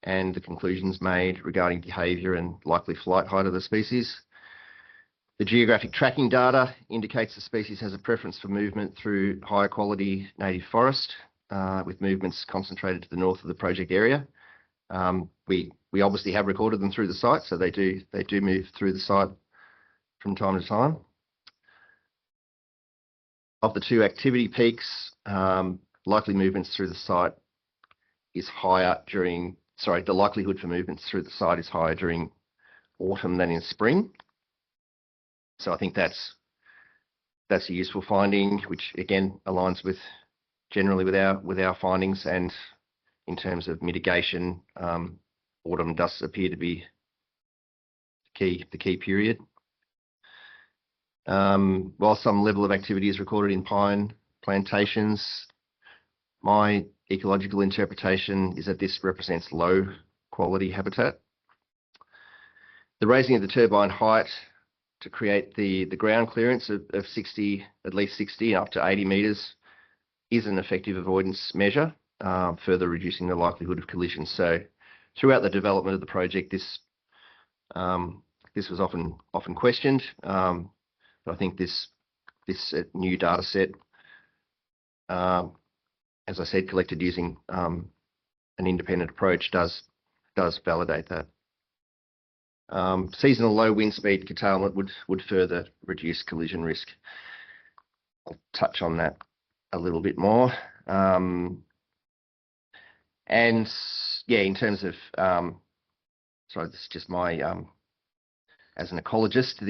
Speaker 7: and the conclusions made regarding behaviour and likely flight height of the species. The geographic tracking data indicates the species has a preference for movement through higher quality native forest, with movements concentrated to the north of the project area. We obviously have recorded them through the site, so they do move through the site from time to time. Of the two activity peaks, likely movements through the site is higher during, the likelihood for movements through the site is higher during autumn than in spring. So I think that's a useful finding, which again aligns generally with our findings, and in terms of mitigation, autumn does appear to be the key period. While some level of activity is recorded in pine plantations, my ecological interpretation is that this represents low quality habitat. The raising of the turbine height to create the ground clearance of at least 60 up to 80 metres is an effective avoidance measure, further reducing the likelihood of collision. So throughout the development of the project, this was often questioned. But I think this new data set, as I said, collected using an independent approach, does validate that. Seasonal low wind speed curtailment would further reduce collision risk. I'll touch on that a little bit more. And yeah, in terms of, sorry, this is just my, as an ecologist,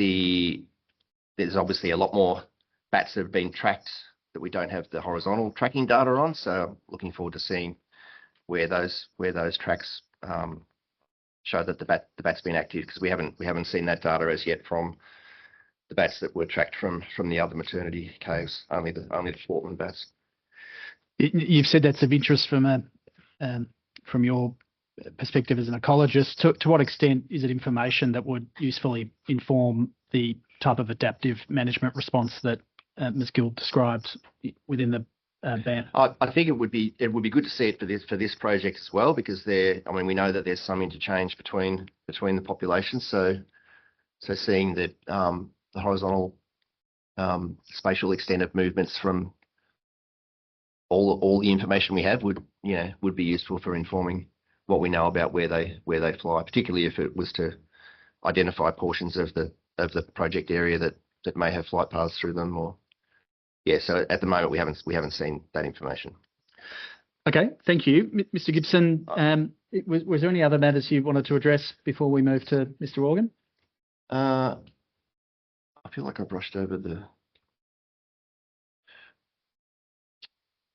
Speaker 7: there's obviously a lot more bats that have been tracked that we don't have the horizontal tracking data on. So I'm looking forward to seeing where those tracks show that the bat's been active, because we haven't seen that data as yet from bats that were tracked from the other maternity caves, only the Portland bats.
Speaker 8: You've said that's of interest from your perspective as an ecologist. To what extent is it information that would usefully inform the type of adaptive management response that Ms. Gill described within the ban?
Speaker 7: I think it would be good to see it for this project as well, because we know that there's some interchange between the populations. So seeing that the horizontal spatial extent of movements from all the information we have would be useful for informing what we know about where they fly, particularly if it was to identify portions of the project area that may have flight paths through them. So at the moment we haven't seen that information.
Speaker 8: Okay, thank you, Mr. Gibson. Was there any other matters you wanted to address before we move to Mr. Organ?
Speaker 7: I feel like I brushed over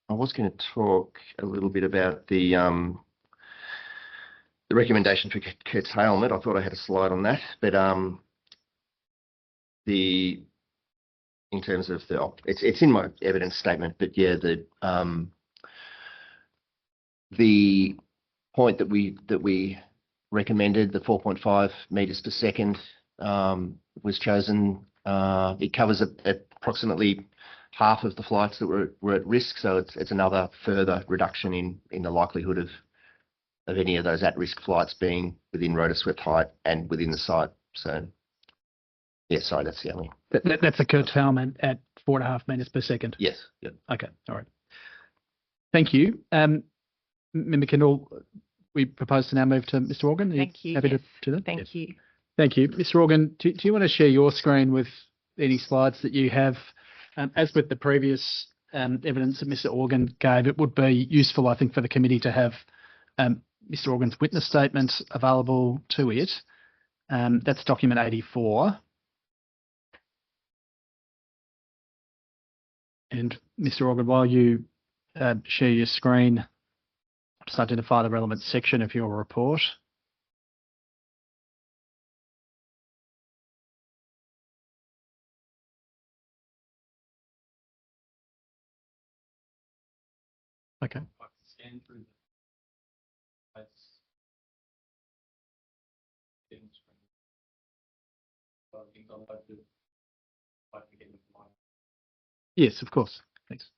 Speaker 7: I was going to talk a little bit about the recommendation for curtailment. I thought I had a slide on that, but in terms of it's in my evidence statement, but yeah, the point that we recommended, the 4.5 meters per second, was chosen. It covers approximately half of the flights that were at risk, so it's another further reduction in the likelihood of any of those at-risk flights being within rotor swept height and within the site. So yeah, sorry, that's the only.
Speaker 8: That's a curtailment at 4.5 meters per second.
Speaker 7: Yes. Yep.
Speaker 8: Okay. All right. Thank you. Member Kendall, we propose to now move to Mr. Organ.
Speaker 1: Thank you.
Speaker 8: Happy
Speaker 1: Yes.
Speaker 8: to do that?
Speaker 1: Thank you.
Speaker 8: Thank you. Mr. Organ, do you want to share your screen with any slides that you have? As with the previous evidence that Mr. Organ gave, it would be useful, I think, for the committee to have Mr. Organ's witness statement available to it. That's document 84. And Mr. Organ, while you share your screen, just identify the relevant section of your report. Okay. Yes, of course. Thanks.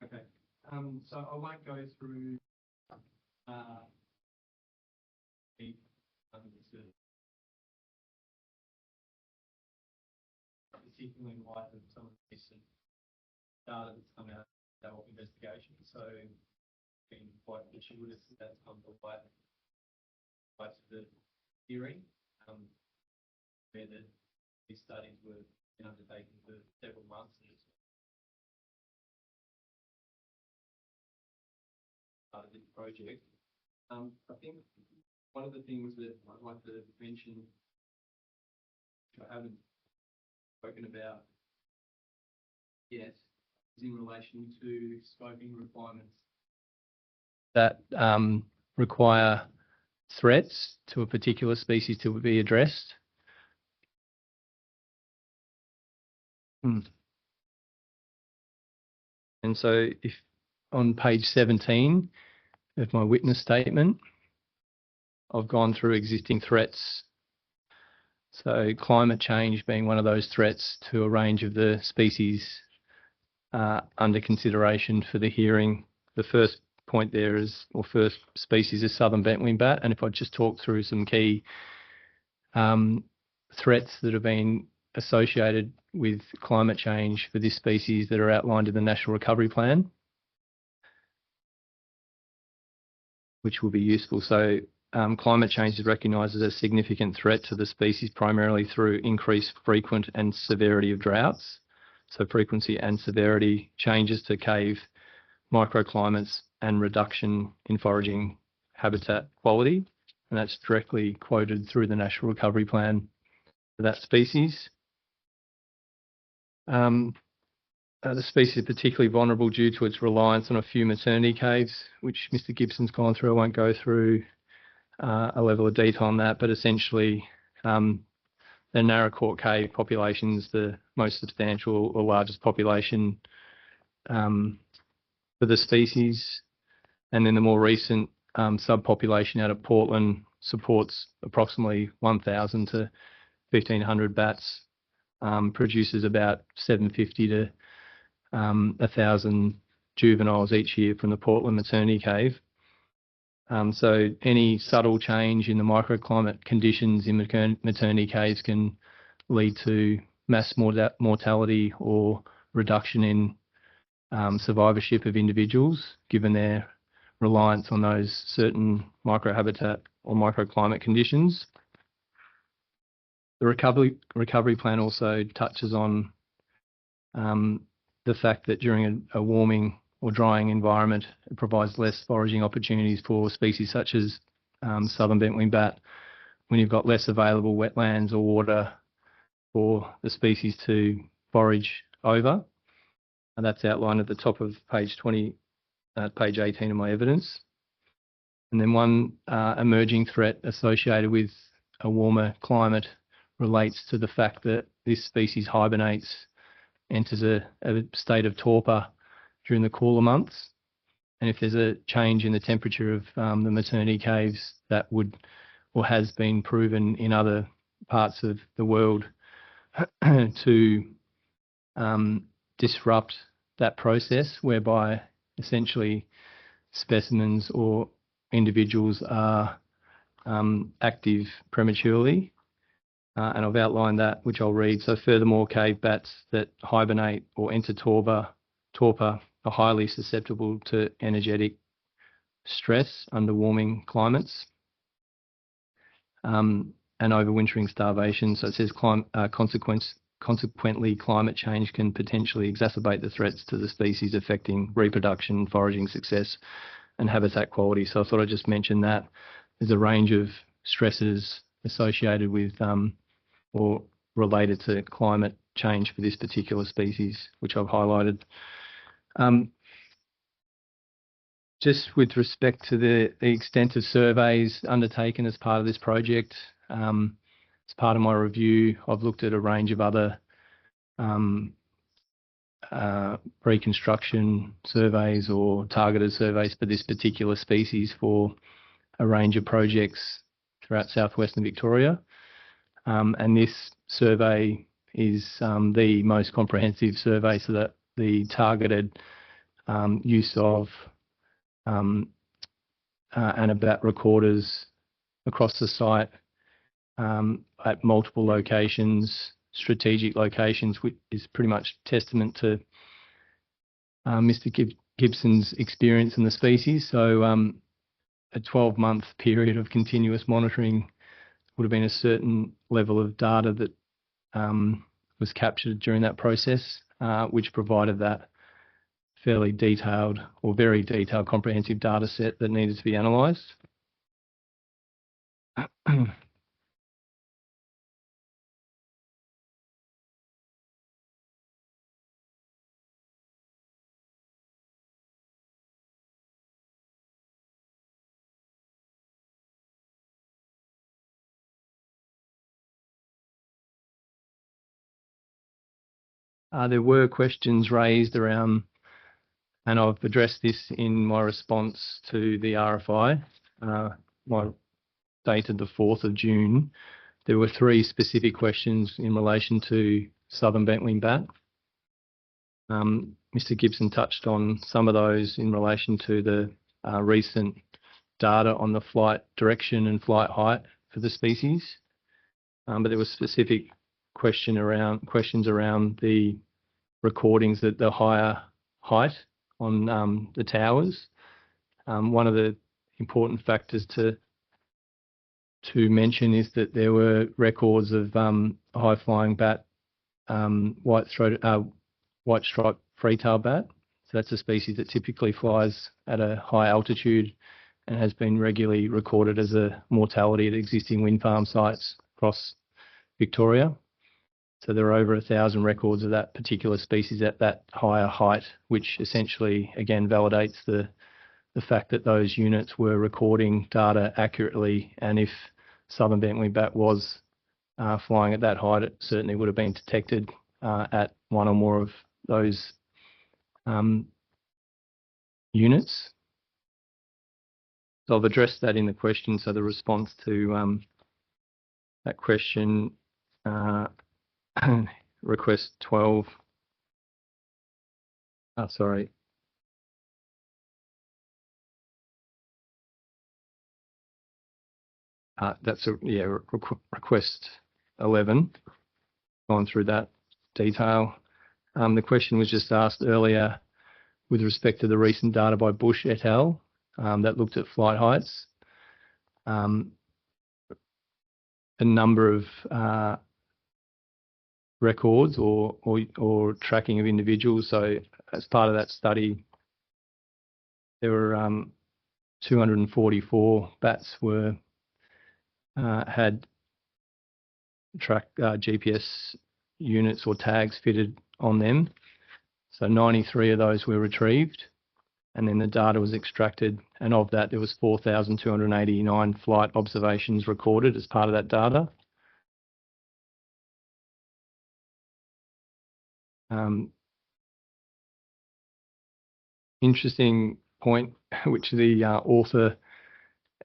Speaker 8: Okay. So I won't go through particularly in light of some of the recent data that's come out of our investigation. So been quite fortuitous that that's come to light to the hearing, where these studies were undertaken for several months. And it's part of this project. I think one of the things that I'd like to mention, which I haven't spoken about yet, is in relation to scoping requirements that require threats to a particular species to be addressed. And so if on page 17 of my witness statement,
Speaker 9: I've gone through existing threats. So climate change being one of those threats to a range of the species under consideration for the hearing. The first point there is, or first species is southern bentwing bat. And if I just talk through some key threats that have been associated with climate change for this species that are outlined in the National Recovery Plan, which will be useful. So climate change is recognised as a significant threat to the species, primarily through increased frequent and severity of droughts. So frequency and severity, changes to cave microclimates and reduction in foraging habitat quality. And that's directly quoted through the National Recovery Plan for that species. The species is particularly vulnerable due to its reliance on a few maternity caves, which Mr. Gibson's gone through. I won't go through a level of detail on that, but essentially the Narracourt cave population is the most substantial or largest population for the species. And then the more recent subpopulation out of Portland supports approximately 1,000 to 1,500 bats, produces about 750 to 1,000 juveniles each year from the Portland maternity cave. So any subtle change in the microclimate conditions in maternity caves can lead to mass mortality or reduction in survivorship of individuals, given their reliance on those certain microhabitat or microclimate conditions. The recovery plan also touches on the fact that during a warming or drying environment, it provides less foraging opportunities for species such as southern bentwing bat, when you've got less available wetlands or water for the species to forage over. And that's outlined at the top of page 20, page 18 of my evidence. And then one emerging threat associated with a warmer climate relates to the fact that this species hibernates, enters a state of torpor during the cooler months. And if there's a change in the temperature of the maternity caves, that would or has been proven in other parts of the world to disrupt that process, whereby essentially specimens or individuals are active prematurely. And I've outlined that, which I'll read. So furthermore, cave bats that hibernate or enter torpor are highly susceptible to energetic stress under warming climates and overwintering starvation. So it says consequently, climate change can potentially exacerbate the threats to the species, affecting reproduction, foraging success and habitat quality. So I thought I'd just mention that. There's a range of stresses associated with or related to climate change for this particular species, which I've highlighted. Just with respect to the extent of surveys undertaken as part of this project, as part of my review, I've looked at a range of other pre-construction surveys or targeted surveys for this particular species for a range of projects throughout southwestern Victoria. And this survey is the most comprehensive survey, so that the targeted use of Anabat recorders across the site at multiple locations, strategic locations, which is pretty much testament to Mr. Gibson's experience in the species. So a 12-month period of continuous monitoring would have been a certain level of data that was captured during that process, which provided that fairly detailed or very detailed comprehensive data set that needed to be analysed. There were questions raised around, and I've addressed this in my response to the RFI, my dated the 4th of June, there were 3 specific questions in relation to southern bentwing bat. Mr. Gibson touched on some of those in relation to the recent data on the flight direction and flight height for the species, but there were specific questions around the recordings at the higher height on the towers. One of the important factors to mention is that there were records of high flying bat, white striped free-tail bat. So that's a species that typically flies at a high altitude and has been regularly recorded as a mortality at existing wind farm sites across Victoria. So there are over 1,000 records of that particular species at that higher height, which essentially, again, validates the fact that those units were recording data accurately, and if southern bentwing bat was flying at that height, it certainly would have been detected at one or more of those units. So I've addressed that in the question. So the response to that question, request 12. Sorry. That's request 11. Gone through that detail. The question was just asked earlier with respect to the recent data by Bush et al. That looked at flight heights. A number of records or tracking of individuals. So as part of that study, there were 244 bats were had GPS units or tags fitted on them. So 93 of those were retrieved, and then the data was extracted, and of that there was 4,289 flight observations recorded as part of that data. Interesting point, which the author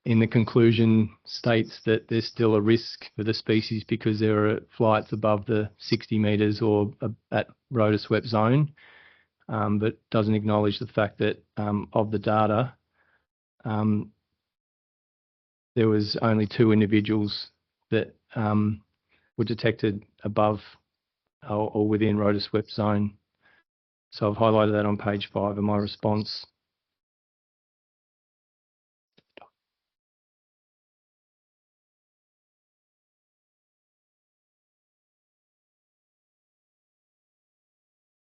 Speaker 9: in the conclusion states that there's still a risk for the species because there are flights above the 60 metres or at rotor swept zone, but doesn't acknowledge the fact that of the data, there was only 2 individuals that were detected above or within rotor swept zone. So I've highlighted that on page 5 of my response.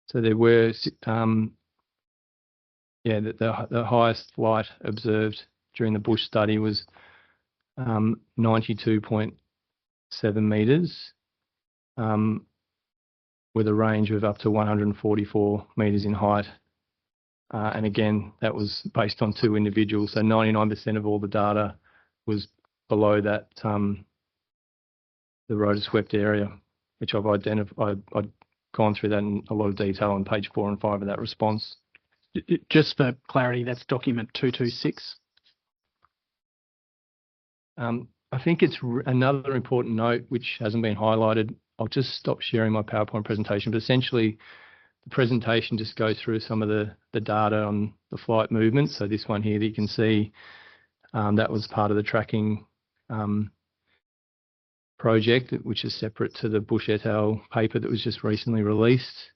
Speaker 9: So there were, the highest flight observed during the bush study was 92.7 metres, with a range of up to 144 metres in height. And again, that was based on 2 individuals. So 99% of all the data was below that, the rotor swept area, which I've identified. I've gone through that in a lot of detail on page 4 and 5 of that response.
Speaker 8: Just for clarity, that's document 226.
Speaker 9: I think it's another important note which hasn't been highlighted. I'll just stop sharing my PowerPoint presentation, but essentially the presentation just goes through some of the data on the flight movements. So this one here that you can see, that was part of the tracking project, which is separate to the Bush et al. Paper that was just recently released.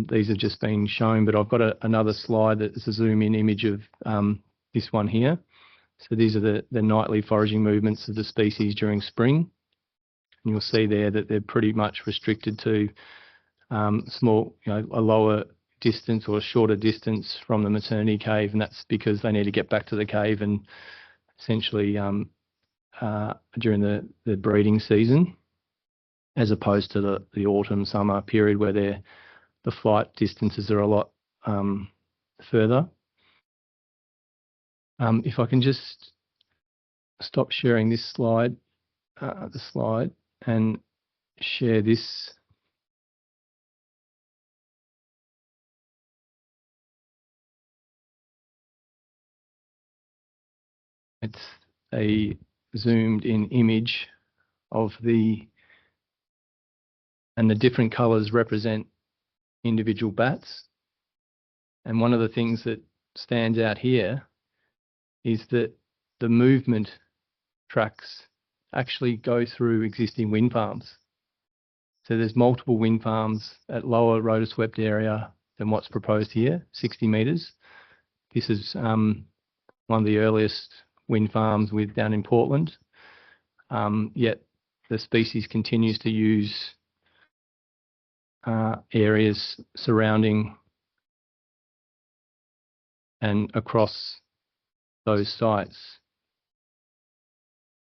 Speaker 9: These have just been shown, but I've got another slide that's a zoom in image of this one here. So these are the nightly foraging movements of the species during spring. And you'll see there that they're pretty much restricted to small, a lower distance or a shorter distance from the maternity cave, and that's because they need to get back to the cave and essentially during the breeding season, as opposed to the autumn summer period where the flight distances are a lot further. If I can just stop sharing this slide, and share this. It's a zoomed in image of the different colours represent individual bats. And one of the things that stands out here is that the movement tracks actually go through existing wind farms. So there's multiple wind farms at lower rotor swept area than what's proposed here, 60 metres. This is one of the earliest wind farms down in Portland. Yet the species continues to use areas surrounding and across those sites.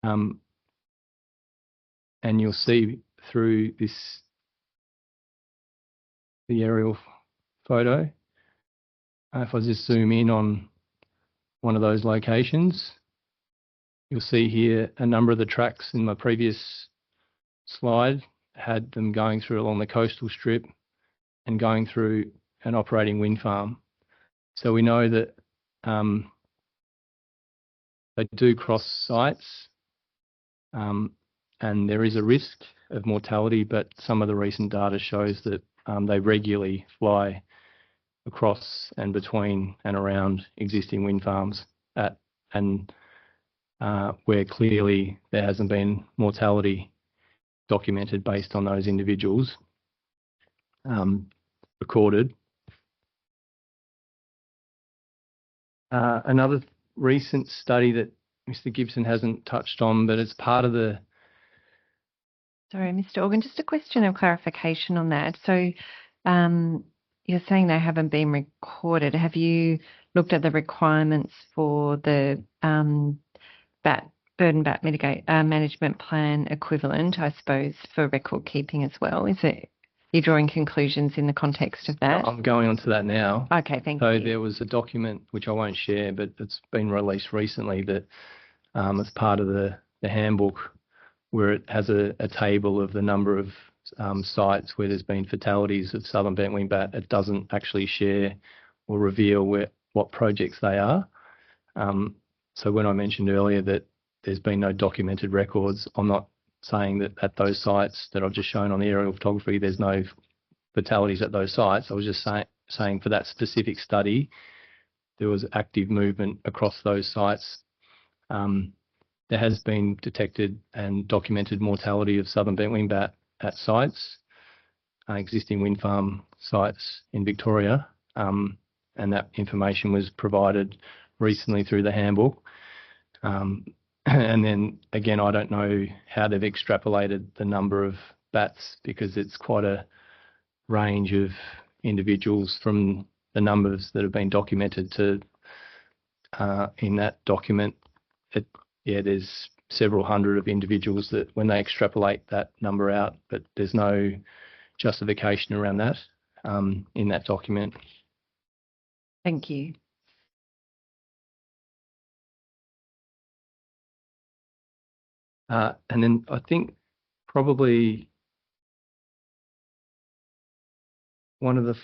Speaker 9: And you'll see through the aerial photo, if I just zoom in on one of those locations, you'll see here a number of the tracks in my previous slide had them going through along the coastal strip and going through an operating wind farm. So we know that they do cross sites, and there is a risk of mortality, but some of the recent data shows that they regularly fly across and between and around existing wind farms where clearly there hasn't been mortality documented based on those individuals recorded. Another recent study that Mr. Gibson hasn't touched on, but it's part of the...
Speaker 1: Sorry, Mr. Organ, just a question of clarification on that. So you're saying they haven't been recorded. Have you looked at the requirements for the burden bat management plan equivalent, I suppose, for record keeping as well? Is it you're drawing conclusions in the context of that?
Speaker 9: I'm going on to that now.
Speaker 1: Okay, thank you.
Speaker 9: So there was a document, which I won't share, but it's been released recently that as part of the handbook, where it has a table of the number of sites where there's been fatalities of southern bent wingbat. It doesn't actually share or reveal what projects they are. So when I mentioned earlier that there's been no documented records, I'm not saying that at those sites that I've just shown on the aerial photography, there's no fatalities at those sites. I was just saying for that specific study, there was active movement across those sites. There has been detected and documented mortality of southern bent wingbat at sites, existing wind farm sites in Victoria, and that information was provided recently through the handbook. And then again, I don't know how they've extrapolated the number of bats because it's quite a range of individuals from the numbers that have been documented to in that document. There's several hundred of individuals that when they extrapolate that number out, but there's no justification around that in that document.
Speaker 1: Thank you.
Speaker 9: And then I think probably one of the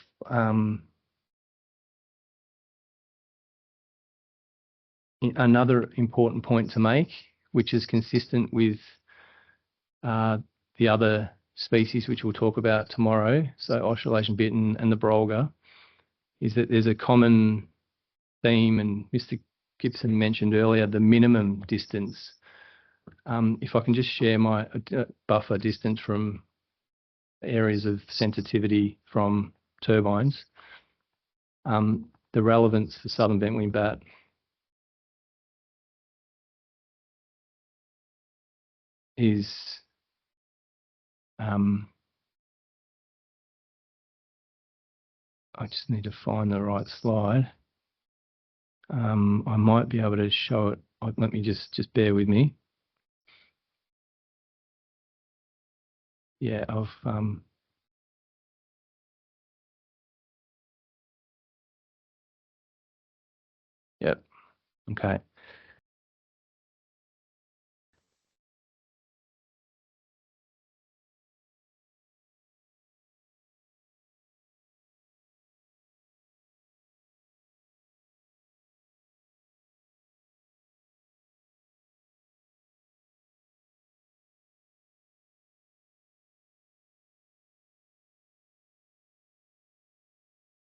Speaker 9: another important point to make, which is consistent with the other species which we'll talk about tomorrow, so Australasian bittern and the Brolga, is that there's a common theme, and Mr. Gibson mentioned earlier the minimum distance. If I can just share my buffer distance from areas of sensitivity from turbines, the relevance for southern bent wingbat is I just need to find the right slide. I might be able to show it. Let me just bear with me. Yeah, yep. Okay.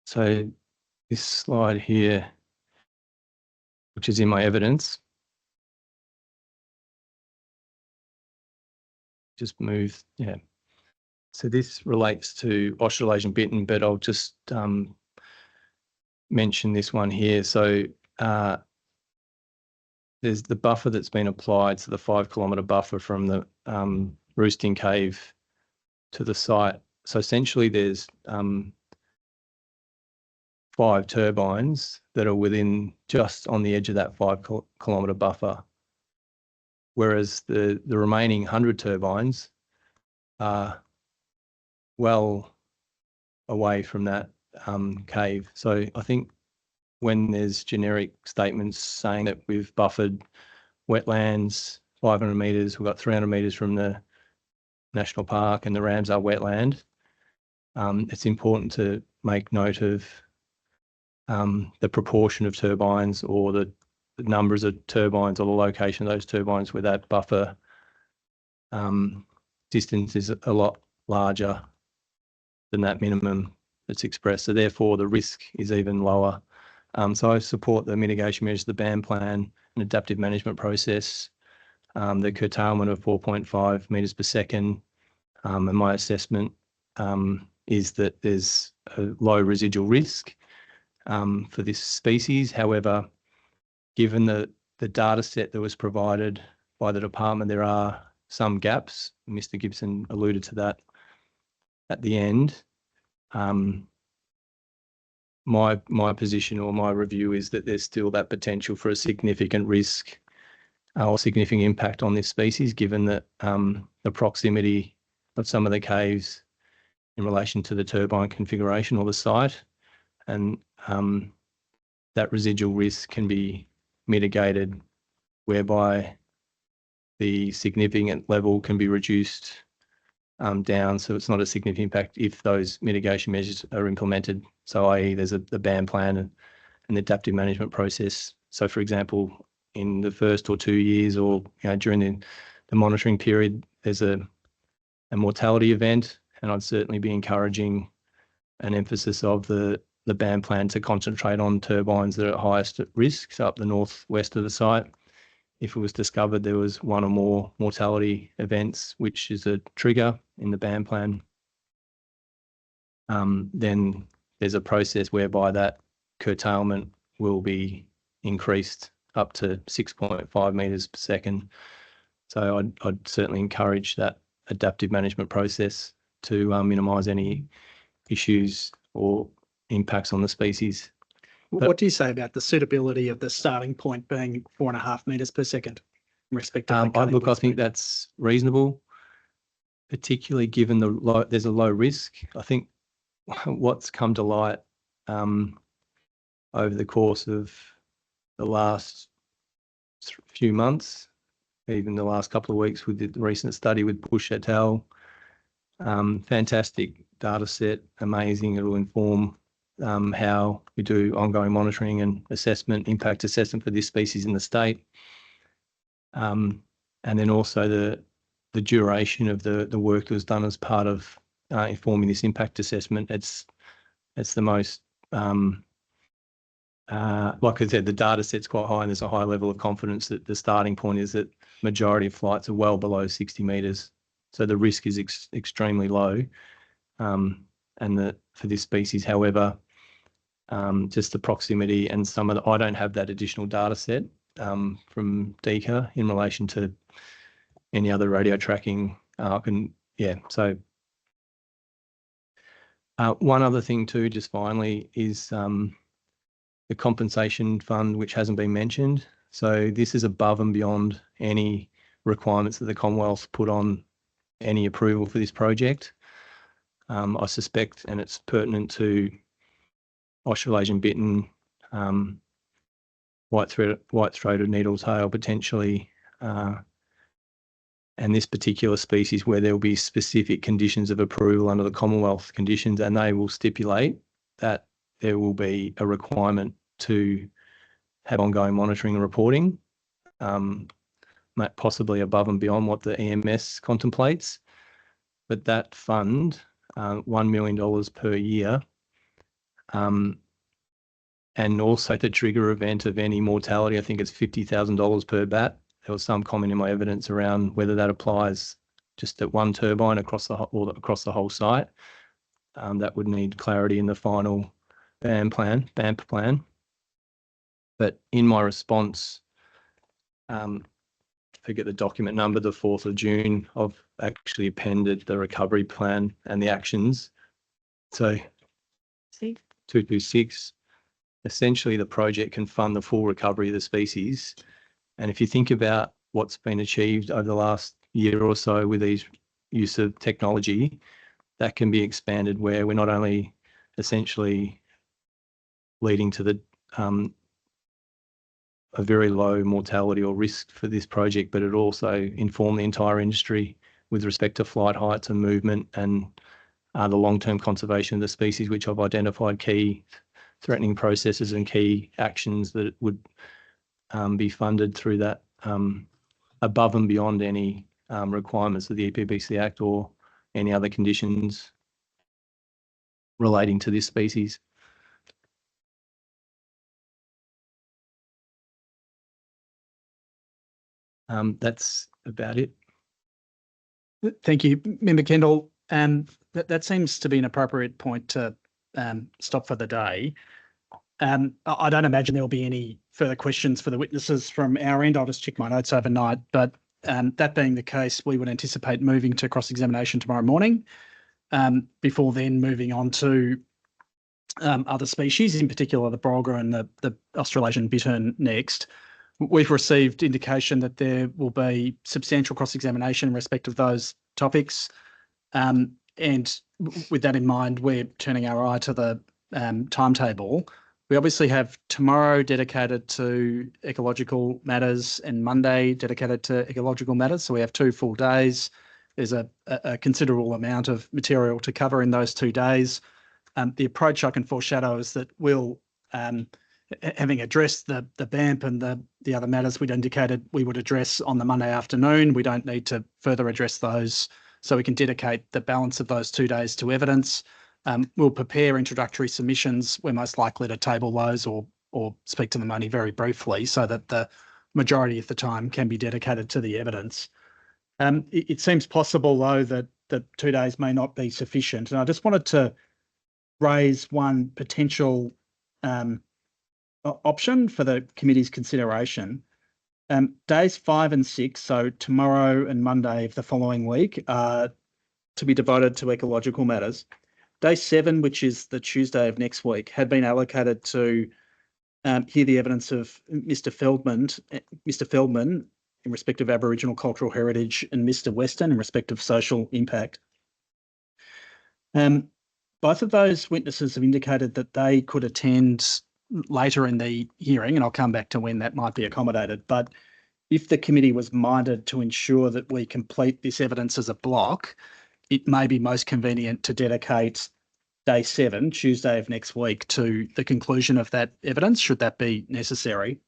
Speaker 9: So this slide here, which is in my evidence, just move, yeah. So this relates to Australasian bittern, but I'll just mention this one here. So there's the buffer that's been applied, so the 5 kilometre buffer from the roosting cave to the site. So essentially there's 5 turbines that are within just on the edge of that 5 kilometre buffer, whereas the remaining 100 turbines are well away from that cave. So I think when there's generic statements saying that we've buffered wetlands 500 metres, we've got 300 metres from the national park and the Ramsar wetland, it's important to make note of the proportion of turbines or the numbers of turbines or the location of those turbines where that buffer distance is a lot larger than that minimum that's expressed. So therefore the risk is even lower. So I support the mitigation measures, the BAM plan and adaptive management process, the curtailment of 4.5 metres per second. And my assessment is that there's a low residual risk for this species. However, given the data set that was provided by the department, there are some gaps. Mr. Gibson alluded to that at the end. My position or my review is that there's still that potential for a significant risk or significant impact on this species, given that the proximity of some of the caves in relation to the turbine configuration or the site, and that residual risk can be mitigated whereby the significant level can be reduced down, so it's not a significant impact if those mitigation measures are implemented. So i.e. there's the BAM plan and the adaptive management process. So for example, in the first or 2 years or during the monitoring period, there's a mortality event, and I'd certainly be encouraging an emphasis of the BAM plan to concentrate on turbines that are highest at risk, so up the northwest of the site. If it was discovered there was one or more mortality events, which is a trigger in the BAM plan, then there's a process whereby that curtailment will be increased up to 6.5 metres per second. So I'd certainly encourage that adaptive management process to minimise any issues or impacts on the species.
Speaker 8: What do you say about the suitability of the starting point being 4.5 metres per second in respect to
Speaker 9: look, I think that's reasonable, particularly given there's a low risk. I think what's come to light over the course of the last few months, even the last couple of weeks with the recent study with Bush et al. Fantastic data set, amazing. It will inform how we do ongoing monitoring and assessment, impact assessment for this species in the state. And then also the duration of the work that was done as part of informing this impact assessment. It's the most, like I said, the data set's quite high and there's a high level of confidence that the starting point is that majority of flights are well below 60 metres. So the risk is extremely low. And for this species, however, just the proximity and some of I don't have that additional data set from DECA in relation to any other radio tracking. So one other thing too, just finally, is the compensation fund, which hasn't been mentioned. So this is above and beyond any requirements that the Commonwealth put on any approval for this project. I suspect, and it's pertinent to Australasian bittern, white-throated needle-tail potentially, and this particular species where there will be specific conditions of approval under the Commonwealth conditions, and they will stipulate that there will be a requirement to have ongoing monitoring and reporting, possibly above and beyond what the EMS contemplates. But that fund, $1 million per year, And also the trigger event of any mortality, I think it's $50,000 per bat. There was some comment in my evidence around whether that applies just at one turbine across the whole site. That would need clarity in the final BAMP plan. But in my response, forget the document number, the 4th of June, I've actually appended the recovery plan and the actions. So 226, essentially the project can fund the full recovery of the species. And if you think about what's been achieved over the last year or so with these use of technology, that can be expanded where we're not only essentially leading to the a very low mortality or risk for this project, but it also informed the entire industry with respect to flight heights and movement and the long-term conservation of the species, which I've identified key threatening processes and key actions that would be funded through that above and beyond any requirements of the EPBC Act or any other conditions relating to this species. That's about it.
Speaker 8: Thank you, Member Kendall. That seems to be an appropriate point to stop for the day. I don't imagine there will be any further questions for the witnesses from our end. I'll just check my notes overnight. But that being the case, we would anticipate moving to cross-examination tomorrow morning, before then moving on to other species, in particular the brolga and the Australasian bittern next. We've received indication that there will be substantial cross-examination in respect of those topics. And with that in mind, we're turning our eye to the timetable. We obviously have tomorrow dedicated to ecological matters and Monday dedicated to ecological matters. So we have 2 full days. There's a considerable amount of material to cover in those 2 days. The approach I can foreshadow is that we'll, having addressed the BAMP and the other matters we'd indicated we would address on the Monday afternoon, we don't need to further address those. So we can dedicate the balance of those 2 days to evidence. We'll prepare introductory submissions. We're most likely to table those or speak to them only very briefly so that the majority of the time can be dedicated to the evidence. It seems possible, though, that 2 days may not be sufficient. And I just wanted to raise one potential option for the committee's consideration. Days 5 and 6, so tomorrow and Monday of the following week, are to be devoted to ecological matters. Day 7, which is the Tuesday of next week, had been allocated to hear the evidence of Mr. Feldman in respect of Aboriginal cultural heritage and Mr. Weston in respect of social impact. Both of those witnesses have indicated that they could attend later in the hearing, and I'll come back to when that might be accommodated. But if the committee was minded to ensure that we complete this evidence as a block, it may be most convenient to dedicate day 7, Tuesday of next week, to the conclusion of that evidence, should that be necessary.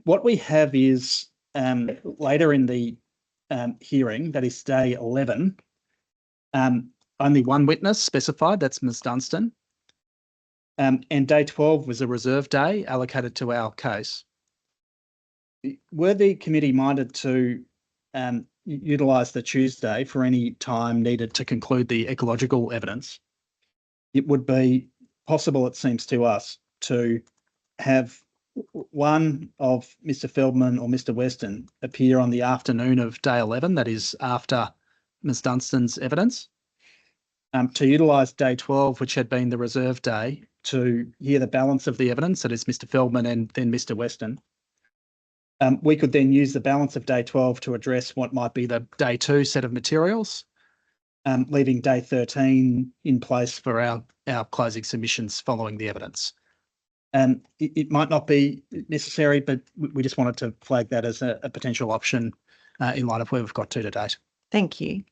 Speaker 8: What we have is later in the hearing, that is day 11, only one witness specified, that's Ms. Dunstan. And day 12 was a reserve day allocated to our case. Were the committee minded to utilise the Tuesday for any time needed to conclude the ecological evidence, it would be possible, it seems to us, to have one of Mr. Feldman or Mr. Weston appear on the afternoon of day 11, that is after Ms. Dunstan's evidence, to utilise day 12, which had been the reserve day, to hear the balance of the evidence, that is Mr. Feldman and then Mr. Weston. We could then use the balance of day 12 to address what might be the day 2 set of materials, leaving day 13 in place for our closing submissions following the evidence. It might not be necessary, but we just wanted to flag that as a potential option in light of where we've got to date.
Speaker 1: Thank you.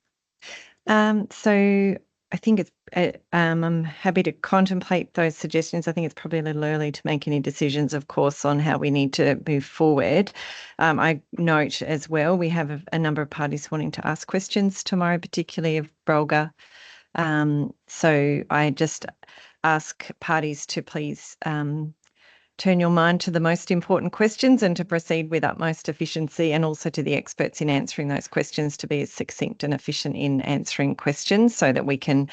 Speaker 1: So I think it's I'm happy to contemplate those suggestions. I think it's probably a little early to make any decisions, of course, on how we need to move forward. I note as well we have a number of parties wanting to ask questions tomorrow, particularly of brolga So I just ask parties to please turn your mind to the most important questions and to proceed with utmost efficiency, and also to the experts in answering those questions to be as succinct and efficient in answering questions so that we can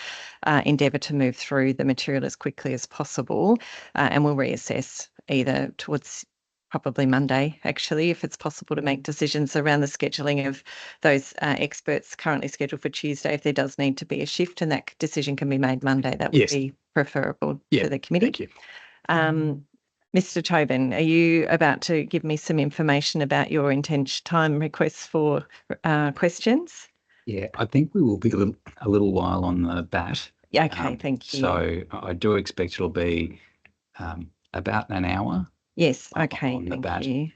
Speaker 1: endeavour to move through the material as quickly as possible. And we'll reassess either towards probably Monday, actually, if it's possible to make decisions around the scheduling of those experts currently scheduled for Tuesday. If there does need to be a shift and that decision can be made Monday, that would be preferable to the committee.
Speaker 2: Thank you.
Speaker 1: Mr. Tobin, are you about to give me some information about your intention time requests for questions?
Speaker 4: Yeah, I think we will be a little while on the bat.
Speaker 1: Yeah, okay, thank you.
Speaker 4: So I do expect it'll be about an hour.
Speaker 1: Yes, okay,
Speaker 4: on the
Speaker 1: thank
Speaker 4: bat.
Speaker 1: you.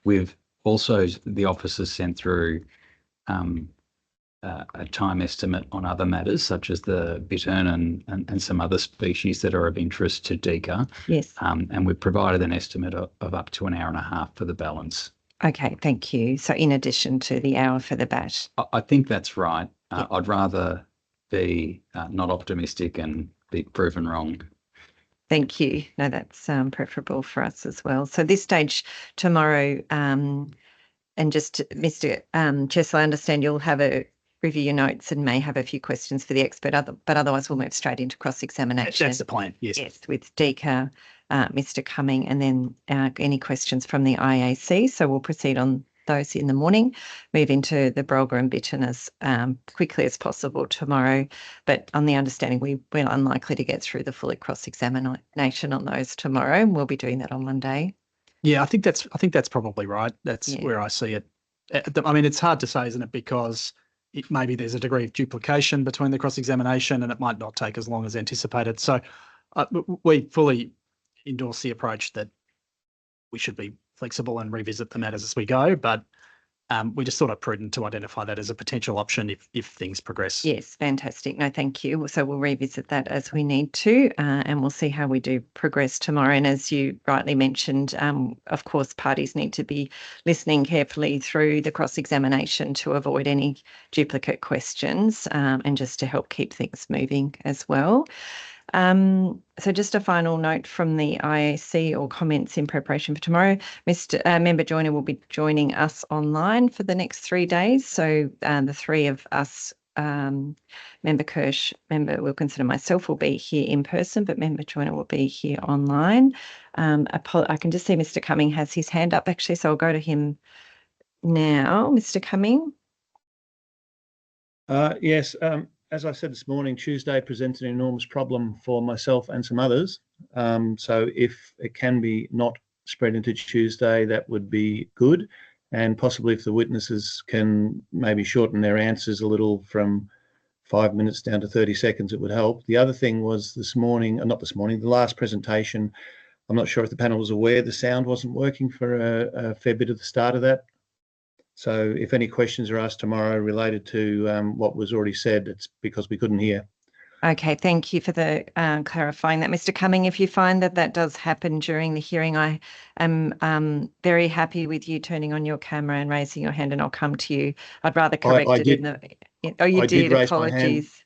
Speaker 4: We've also, the office has sent through a time estimate on other matters, such as the bittern and some other species that are of interest to DECA.
Speaker 1: Yes.
Speaker 4: And we've provided an estimate of up to an hour and a half for the balance.
Speaker 1: Okay, thank you. So in addition to the hour for the bat?
Speaker 4: I think that's right.
Speaker 1: Yep.
Speaker 4: I'd rather be not optimistic and be proven wrong.
Speaker 1: Thank you. No, that's preferable for us as well. So this stage tomorrow, and just Mr. Chessel, I understand you'll have a review your notes and may have a few questions for the expert, but otherwise we'll move straight into cross-examination.
Speaker 2: That's the plan, yes.
Speaker 1: Yes, with DECA, Mr. Cumming, and then any questions from the IAC. So we'll proceed on those in the morning, move into the Brolga and bittern as quickly as possible tomorrow. But on the understanding, we're unlikely to get through the full cross-examination on those tomorrow, and we'll be doing that on Monday.
Speaker 2: Yeah, I think that's probably right. That's where I see it. I mean, it's hard to say, isn't it? Because maybe there's a degree of duplication between the cross-examination and it might not take as long as anticipated. So we fully endorse the approach that we should be flexible and revisit the matters as we go, but we just thought it prudent to identify that as a potential option if things progress.
Speaker 1: Yes, fantastic. No, thank you. So we'll revisit that as we need to, and we'll see how we do progress tomorrow. And as you rightly mentioned, of course, parties need to be listening carefully through the cross-examination to avoid any duplicate questions, and just to help keep things moving as well. So just a final note from the IAC or comments in preparation for tomorrow. Member Joyner will be joining us online for the next 3 days. So the three of us, Member Kirsch, Member Wilkinson and myself will be here in person, but Member Joyner will be here online. I can just see Mr. Cumming has his hand up actually, so I'll go to him now. Mr. Cumming?
Speaker 5: Yes. As I said this morning, Tuesday presents an enormous problem for myself and some others. So if it can be not spread into Tuesday, that would be good. And possibly if the witnesses can maybe shorten their answers a little from 5 minutes down to 30 seconds, it would help. The other thing was the last presentation, I'm not sure if the panel was aware, the sound wasn't working for a fair bit of the start of that. So if any questions are asked tomorrow related to what was already said, it's because we couldn't hear.
Speaker 1: Okay, thank you for the clarifying that. Mr. Cumming, if you find that does happen during the hearing, I am very happy with you turning on your camera and raising your hand, and I'll come to you. I'd rather correct it in the... Oh, you did. Apologies.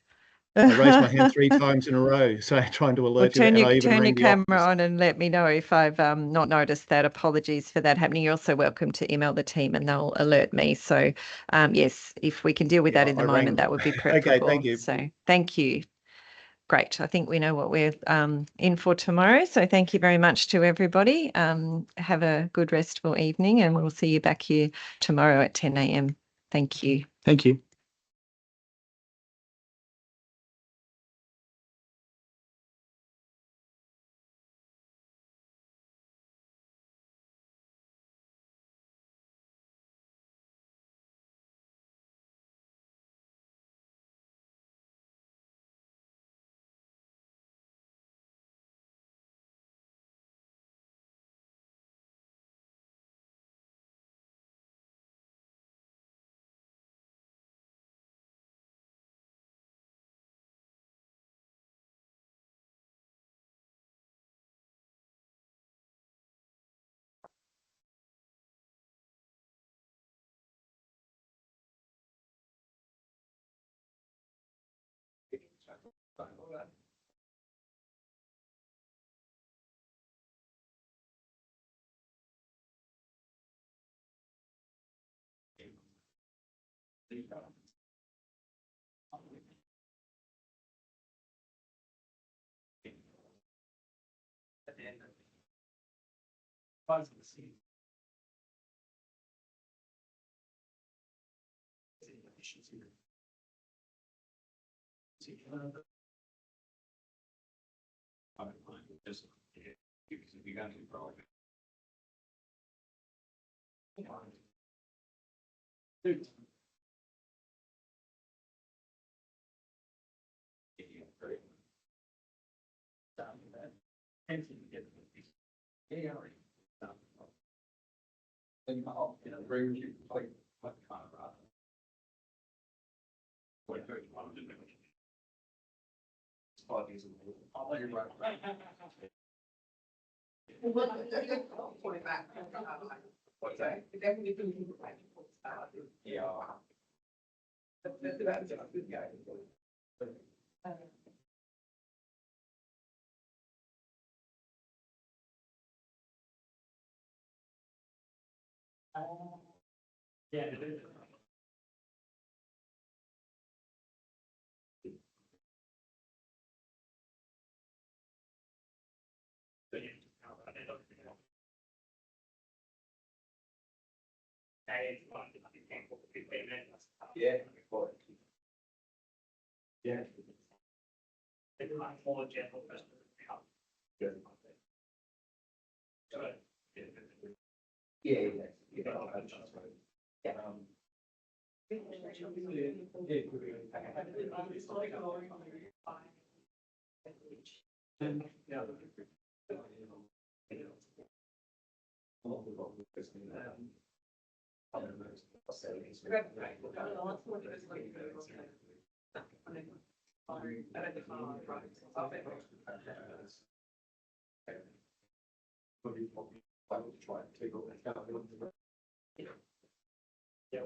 Speaker 5: I raised my hand 3 times in a row, so trying to alert you.
Speaker 1: Turn your camera on and let me know if I've not noticed that. Apologies for that happening. You're also welcome to email the team and they'll alert me. So, yes, if we can deal with that in the moment, that would be preferable.
Speaker 5: Okay, thank you.
Speaker 1: So, thank you. Great. I think we know what we're in for tomorrow. So, thank you very much to everybody. Have a good restful evening, and we'll see you back here tomorrow at 10 a.m. Thank you.
Speaker 2: Thank you.